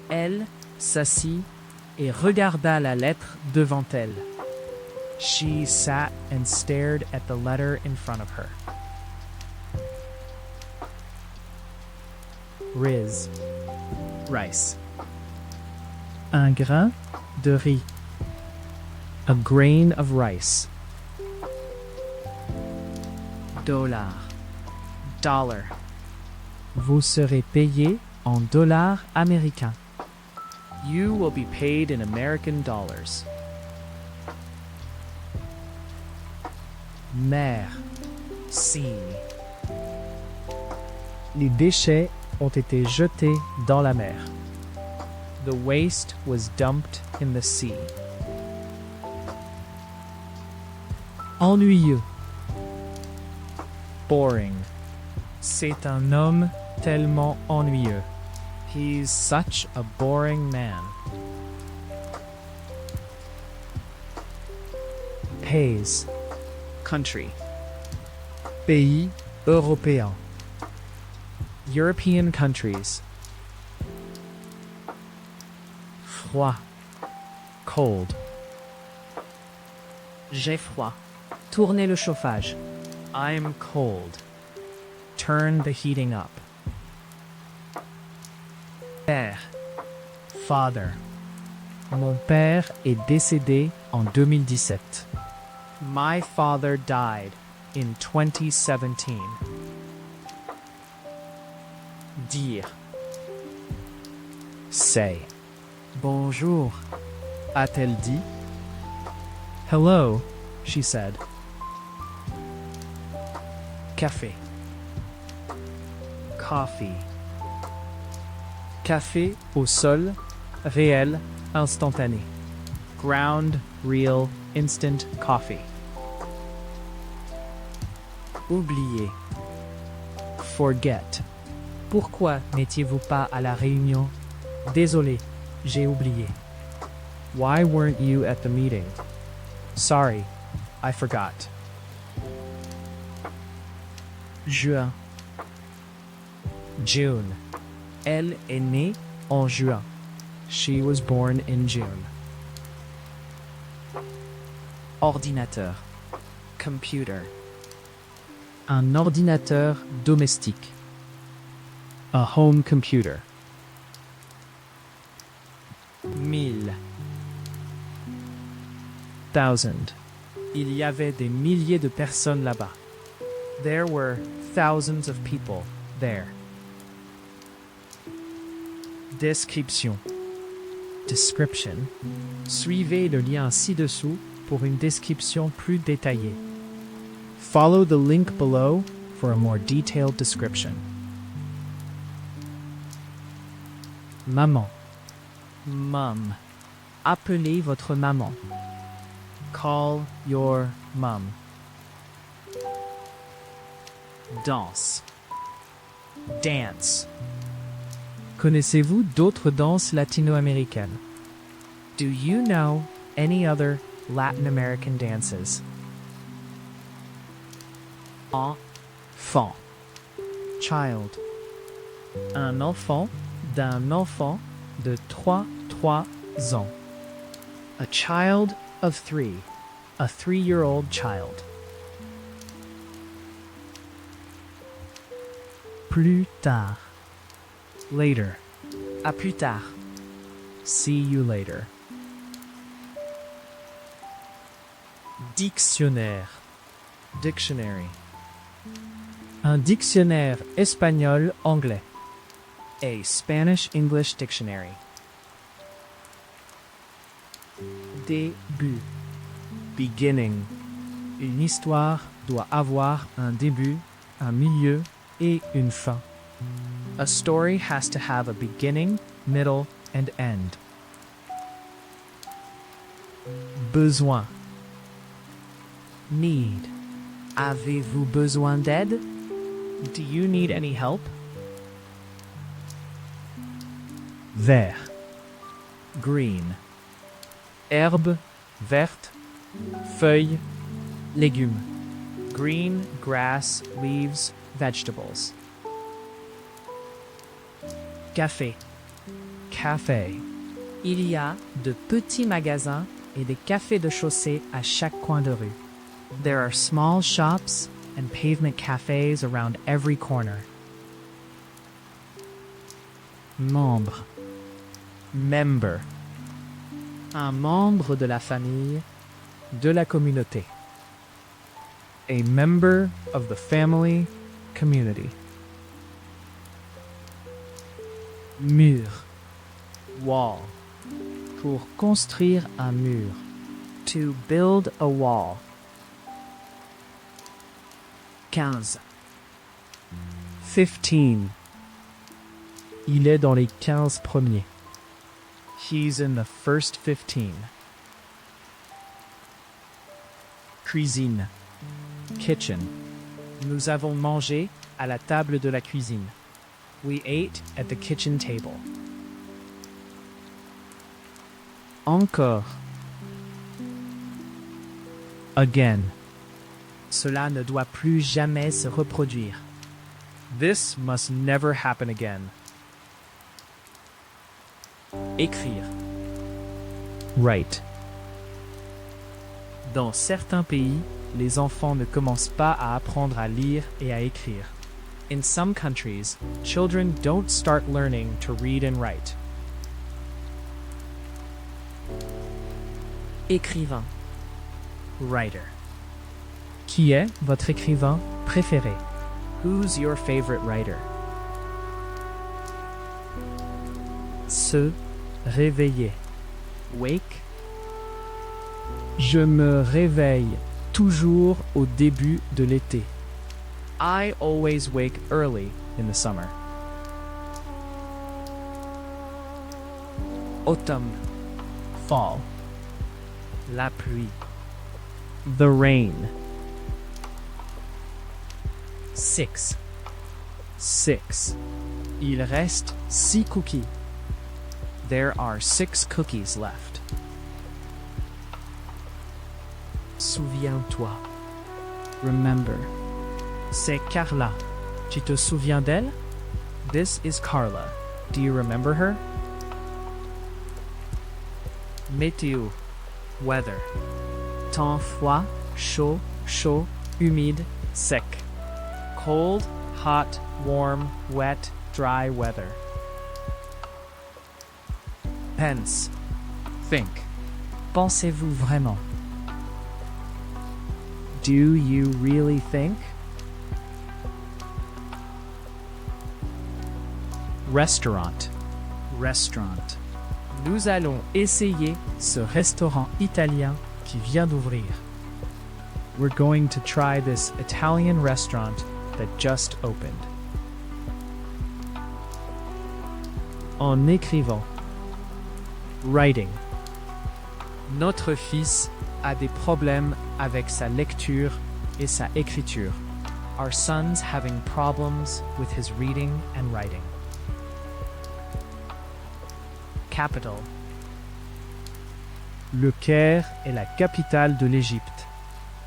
Elle s'assit et regarda la lettre devant elle. She sat and stared at the letter in front of her. Riz. Rice. Un grain de riz. A grain of rice. Dollar. Dollar. Vous serez payé en dollars américains. You will be paid in American dollars. Mer. Sea. Les déchets ont été jetés dans la mer. The waste was dumped in the sea. Ennuyeux. Boring. C'est un homme tellement ennuyeux. He's such a boring man. Pays. Country. Pays européen. European countries. Froid. Cold. J'ai froid. Tournez le chauffage. I'm cold. Turn the heating up. Père. Father. Mon père est décédé en 2017. My father died in 2017. Dire. Say. Bonjour. A-t-elle dit? Hello. she said. Café. Coffee. Café au sol, réel, instantané. Ground, real, instant coffee. Oublier. Forget. Pourquoi n'étiez-vous pas à la réunion? Désolé, j'ai oublié. Why weren't you at the meeting? Sorry, I forgot. Juin. June. Elle est née en juin. She was born in June. Ordinateur. Computer. Un ordinateur domestique. A home computer. 1000. Thousand. Il y avait des milliers de personnes là-bas. There were thousands of people there. Description. Description. Suivez le lien ci-dessous pour une description plus détaillée. Follow the link below for a more detailed description. Maman. Mum. Appelez votre maman. Call your mum. Danse. Dance. Connaissez-vous d'autres danses latino-américaines? Do you know any other Latin American dances? Enfant. Child. Un enfant d'un enfant de 3 ans. A child of 3. A 3-year-old child. Plus tard. Later. À plus tard. See you later. Dictionnaire. Dictionary. Un dictionnaire espagnol-anglais. A Spanish-English dictionary. Début. Beginning. Une histoire doit avoir un début, un milieu et une fin. A story has to have a beginning, middle, and end. Besoin. Need. Avez-vous besoin d'aide? Do you need any help? Vert. Green. Herbe, verte. Feuilles, légumes. Green, grass, leaves, vegetables. Café. Café. Il y a de petits magasins et des cafés de chaussée à chaque coin de rue. There are small shops and pavement cafes around every corner. Membre. Member. Un membre de la famille, de la communauté. A member of the family, community. Mur. Wall. Pour construire un mur. To build a wall. 15. 15. Il est dans les 15 premiers. He's in the first 15. Cuisine. Kitchen. Nous avons mangé à la table de la cuisine. We ate at the kitchen table. Encore. Again. Cela ne doit plus jamais se reproduire. This must never happen again. Écrire. Write. Dans certains pays, les enfants ne commencent pas à apprendre à lire et à écrire. In some countries, children don't start learning to read and write. Écrivain. Writer. Qui est votre écrivain préféré? Who's your favorite writer? Se réveiller. Wake. Je me réveille. toujours au début de l'été. I always wake early in the summer. Automne. Fall. La pluie. The rain. 6. 6. Il reste 6 cookies. There are 6 cookies left. Souviens-toi. Remember. C'est Carla. Tu te souviens d'elle? This is Carla. Do you remember her? Météo. Weather. Temps froid, chaud, chaud, humide, sec. Cold, hot, warm, wet, dry weather. Pense. Think. Pensez-vous vraiment? Do you really think? Restaurant. Restaurant. Nous allons essayer ce restaurant italien qui vient d'ouvrir. We're going to try this Italian restaurant that just opened. En écrivant. Writing. Notre fils a des problèmes avec sa lecture et sa écriture. Our son's having problems with his reading and writing. Capital. Le Caire est la capitale de l'Égypte.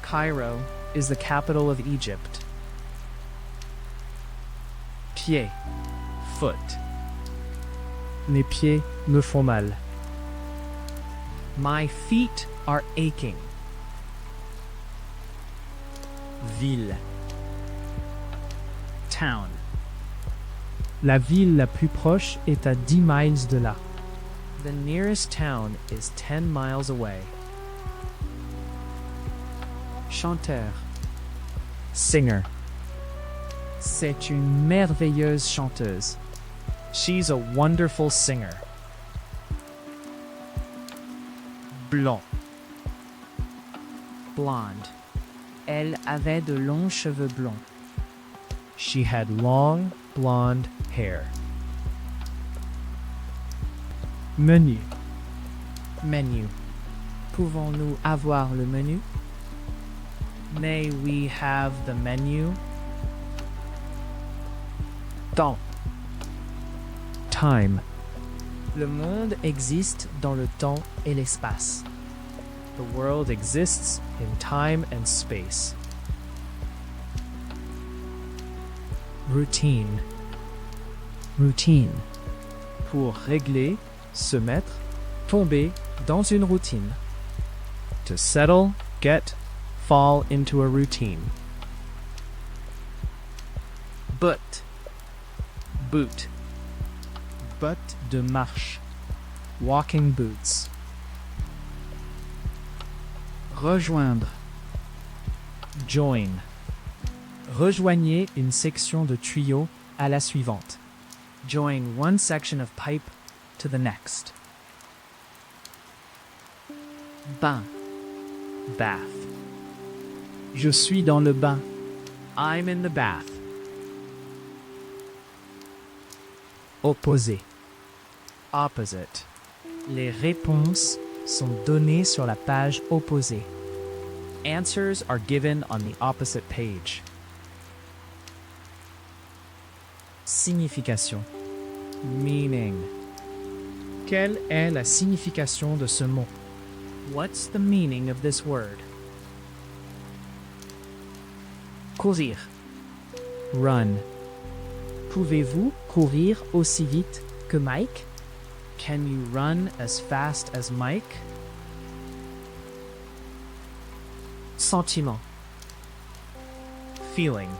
Cairo is the capital of Egypt. Pied. Foot. Mes pieds me font mal. My feet are aching. Ville. Town. La ville la plus proche est à 10 miles de là. The nearest town is 10 miles away. Chanteur. Singer. C'est une merveilleuse chanteuse. She's a wonderful singer. Blond. Blonde. Elle avait de longs cheveux blonds. She had long, blonde hair. Menu. Menu. Pouvons-nous avoir le menu? May we have the menu? Temps. Time. Le monde existe dans le temps et l'espace. The world exists in time and space. Routine. Routine. Pour régler, se mettre, tomber dans une routine. To settle, get, fall into a routine. Boot. Boot. Bottes de marche. Walking boots. Rejoindre. Join. Rejoignez une section de tuyau à la suivante. Join one section of pipe to the next. Bain. Bath. Je suis dans le bain. I'm in the bath. Opposé. Opposite. Les réponses sont données sur la page opposée. Answers are given on the opposite page. Signification. Meaning. Quelle est la signification de ce mot? What's the meaning of this word? Courir. Run. Pouvez-vous courir aussi vite que Mike? Can you run as fast as Mike? Sentiment. Feeling.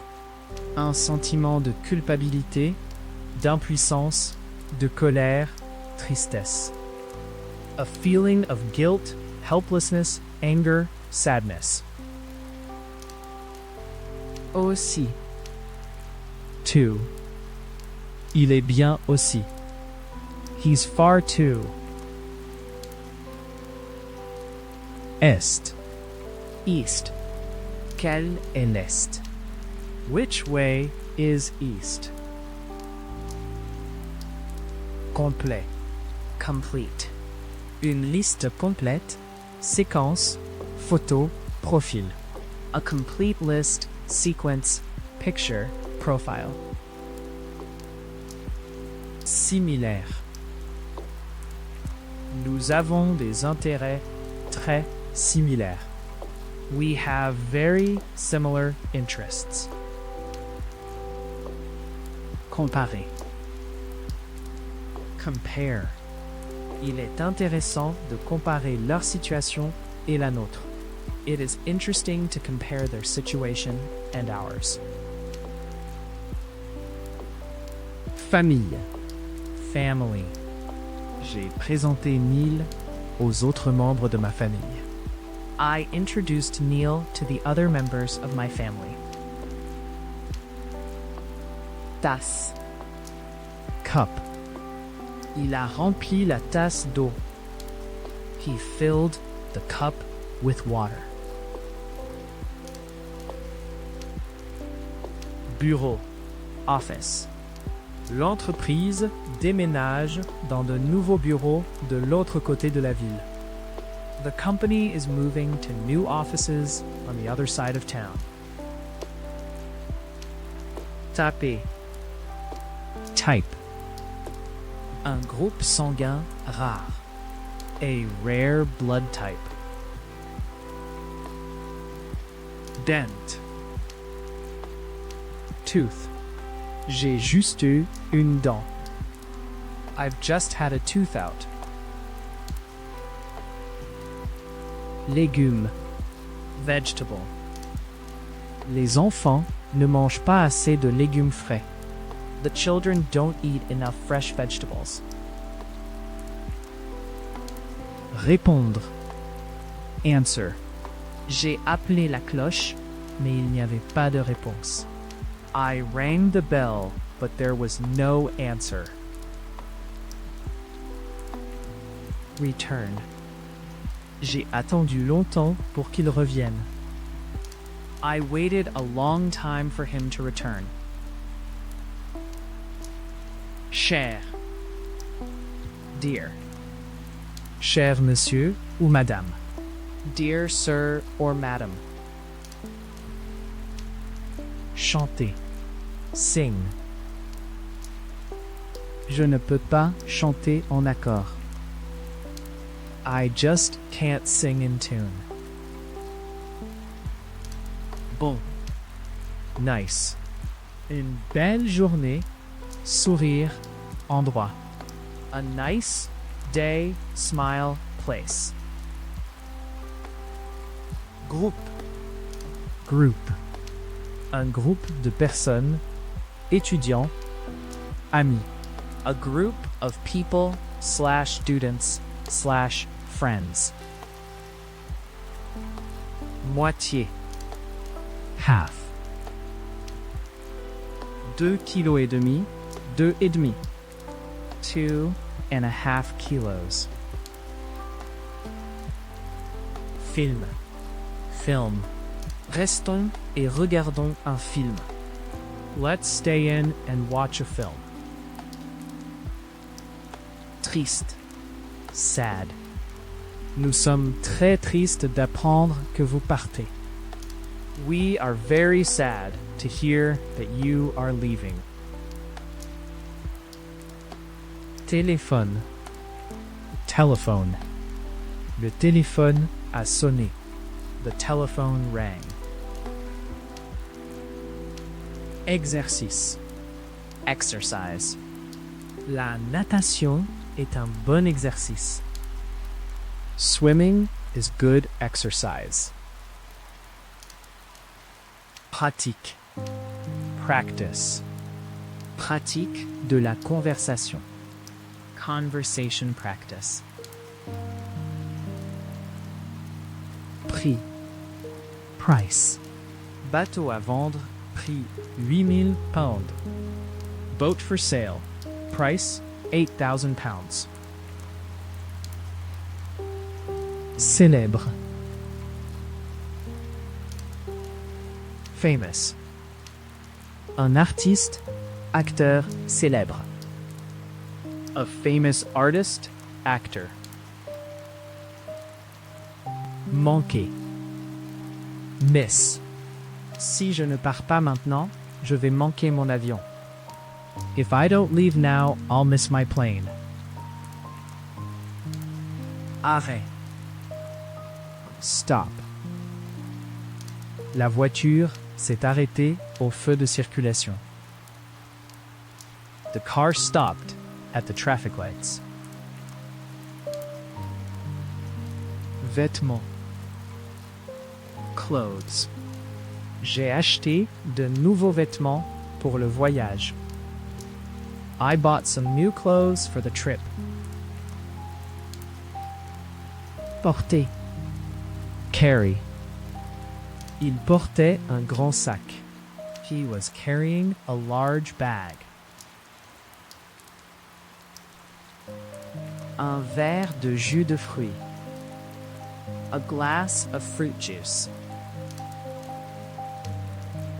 Un sentiment de culpabilité, d'impuissance, de colère, tristesse. A feeling of guilt, helplessness, anger, sadness. Aussi. Too. Il est bien aussi. He's far too. Est. East. Quel est l'Est? Which way is east? Complet. Complete. Une liste complète. Séquence. Photo. Profil. A complete list. Sequence. Picture. Profile. Similaire. Nous avons des intérêts très similaires. We have very similar interests. Comparer. Compare. Il est intéressant de comparer leur situation et la nôtre. It is interesting to compare their situation and ours. Famille. Family. J'ai présenté Neil aux autres membres de ma famille. I introduced Neil to the other members of my family. Tasse. Cup. Il a rempli la tasse d'eau. He filled the cup with water. Bureau. Office. L'entreprise déménage dans de nouveaux bureaux de l'autre côté de la ville. The company is moving to new offices on the other side of town. Taper. Type. Un groupe sanguin rare. A rare blood type. Dent. Tooth. J'ai juste eu une dent. I've just had a tooth out. Légumes. Vegetable. Les enfants ne mangent pas assez de légumes frais. The children don't eat enough fresh vegetables. Répondre. Answer. J'ai appelé la cloche, mais il n'y avait pas de réponse. I rang the bell, but there was no answer. Return. J'ai attendu longtemps pour qu'il revienne. I waited a long time for him to return. Cher. Dear. Cher monsieur ou madame. Dear sir or madam. Chanter. Sing. Je ne peux pas chanter en accord. I just can't sing in tune. Bon. Nice. Une belle journée. Sourire. Endroit. A nice day, smile, place. Groupe. Group. Un groupe de personnes. Étudiants. Amis. A group of people / students / friends. Moitié. Half. 2,5 kg. 2,5. 2.5 kilos. Film. Film. Restons et regardons un film. Let's stay in and watch a film. Triste. Sad. Nous sommes très tristes d'apprendre que vous partez. We are very sad to hear that you are leaving. Téléphone. Telephone. Le téléphone a sonné. The telephone rang. Exercice. Exercise. La natation est un bon exercice. Swimming is good exercise. Pratique. Practice. Pratique de la conversation. Conversation practice. Prix. Price. Bateau à vendre, prix 8,000 pounds. Boat for sale. Price £8,000. Célèbre. Famous. Un artiste, acteur célèbre. A famous artist, actor. Manquer. Miss. Si je ne pars pas maintenant, je vais manquer mon avion. If I don't leave now, I'll miss my plane. Arrêt. Stop. La voiture s'est arrêtée au feu de circulation. The car stopped at the traffic lights. Vêtements. Clothes. J'ai acheté de nouveaux vêtements pour le voyage. I bought some new clothes for the trip. Porter. Carry. Il portait un grand sac. He was carrying a large bag. Un verre de jus de fruits. A glass of fruit juice.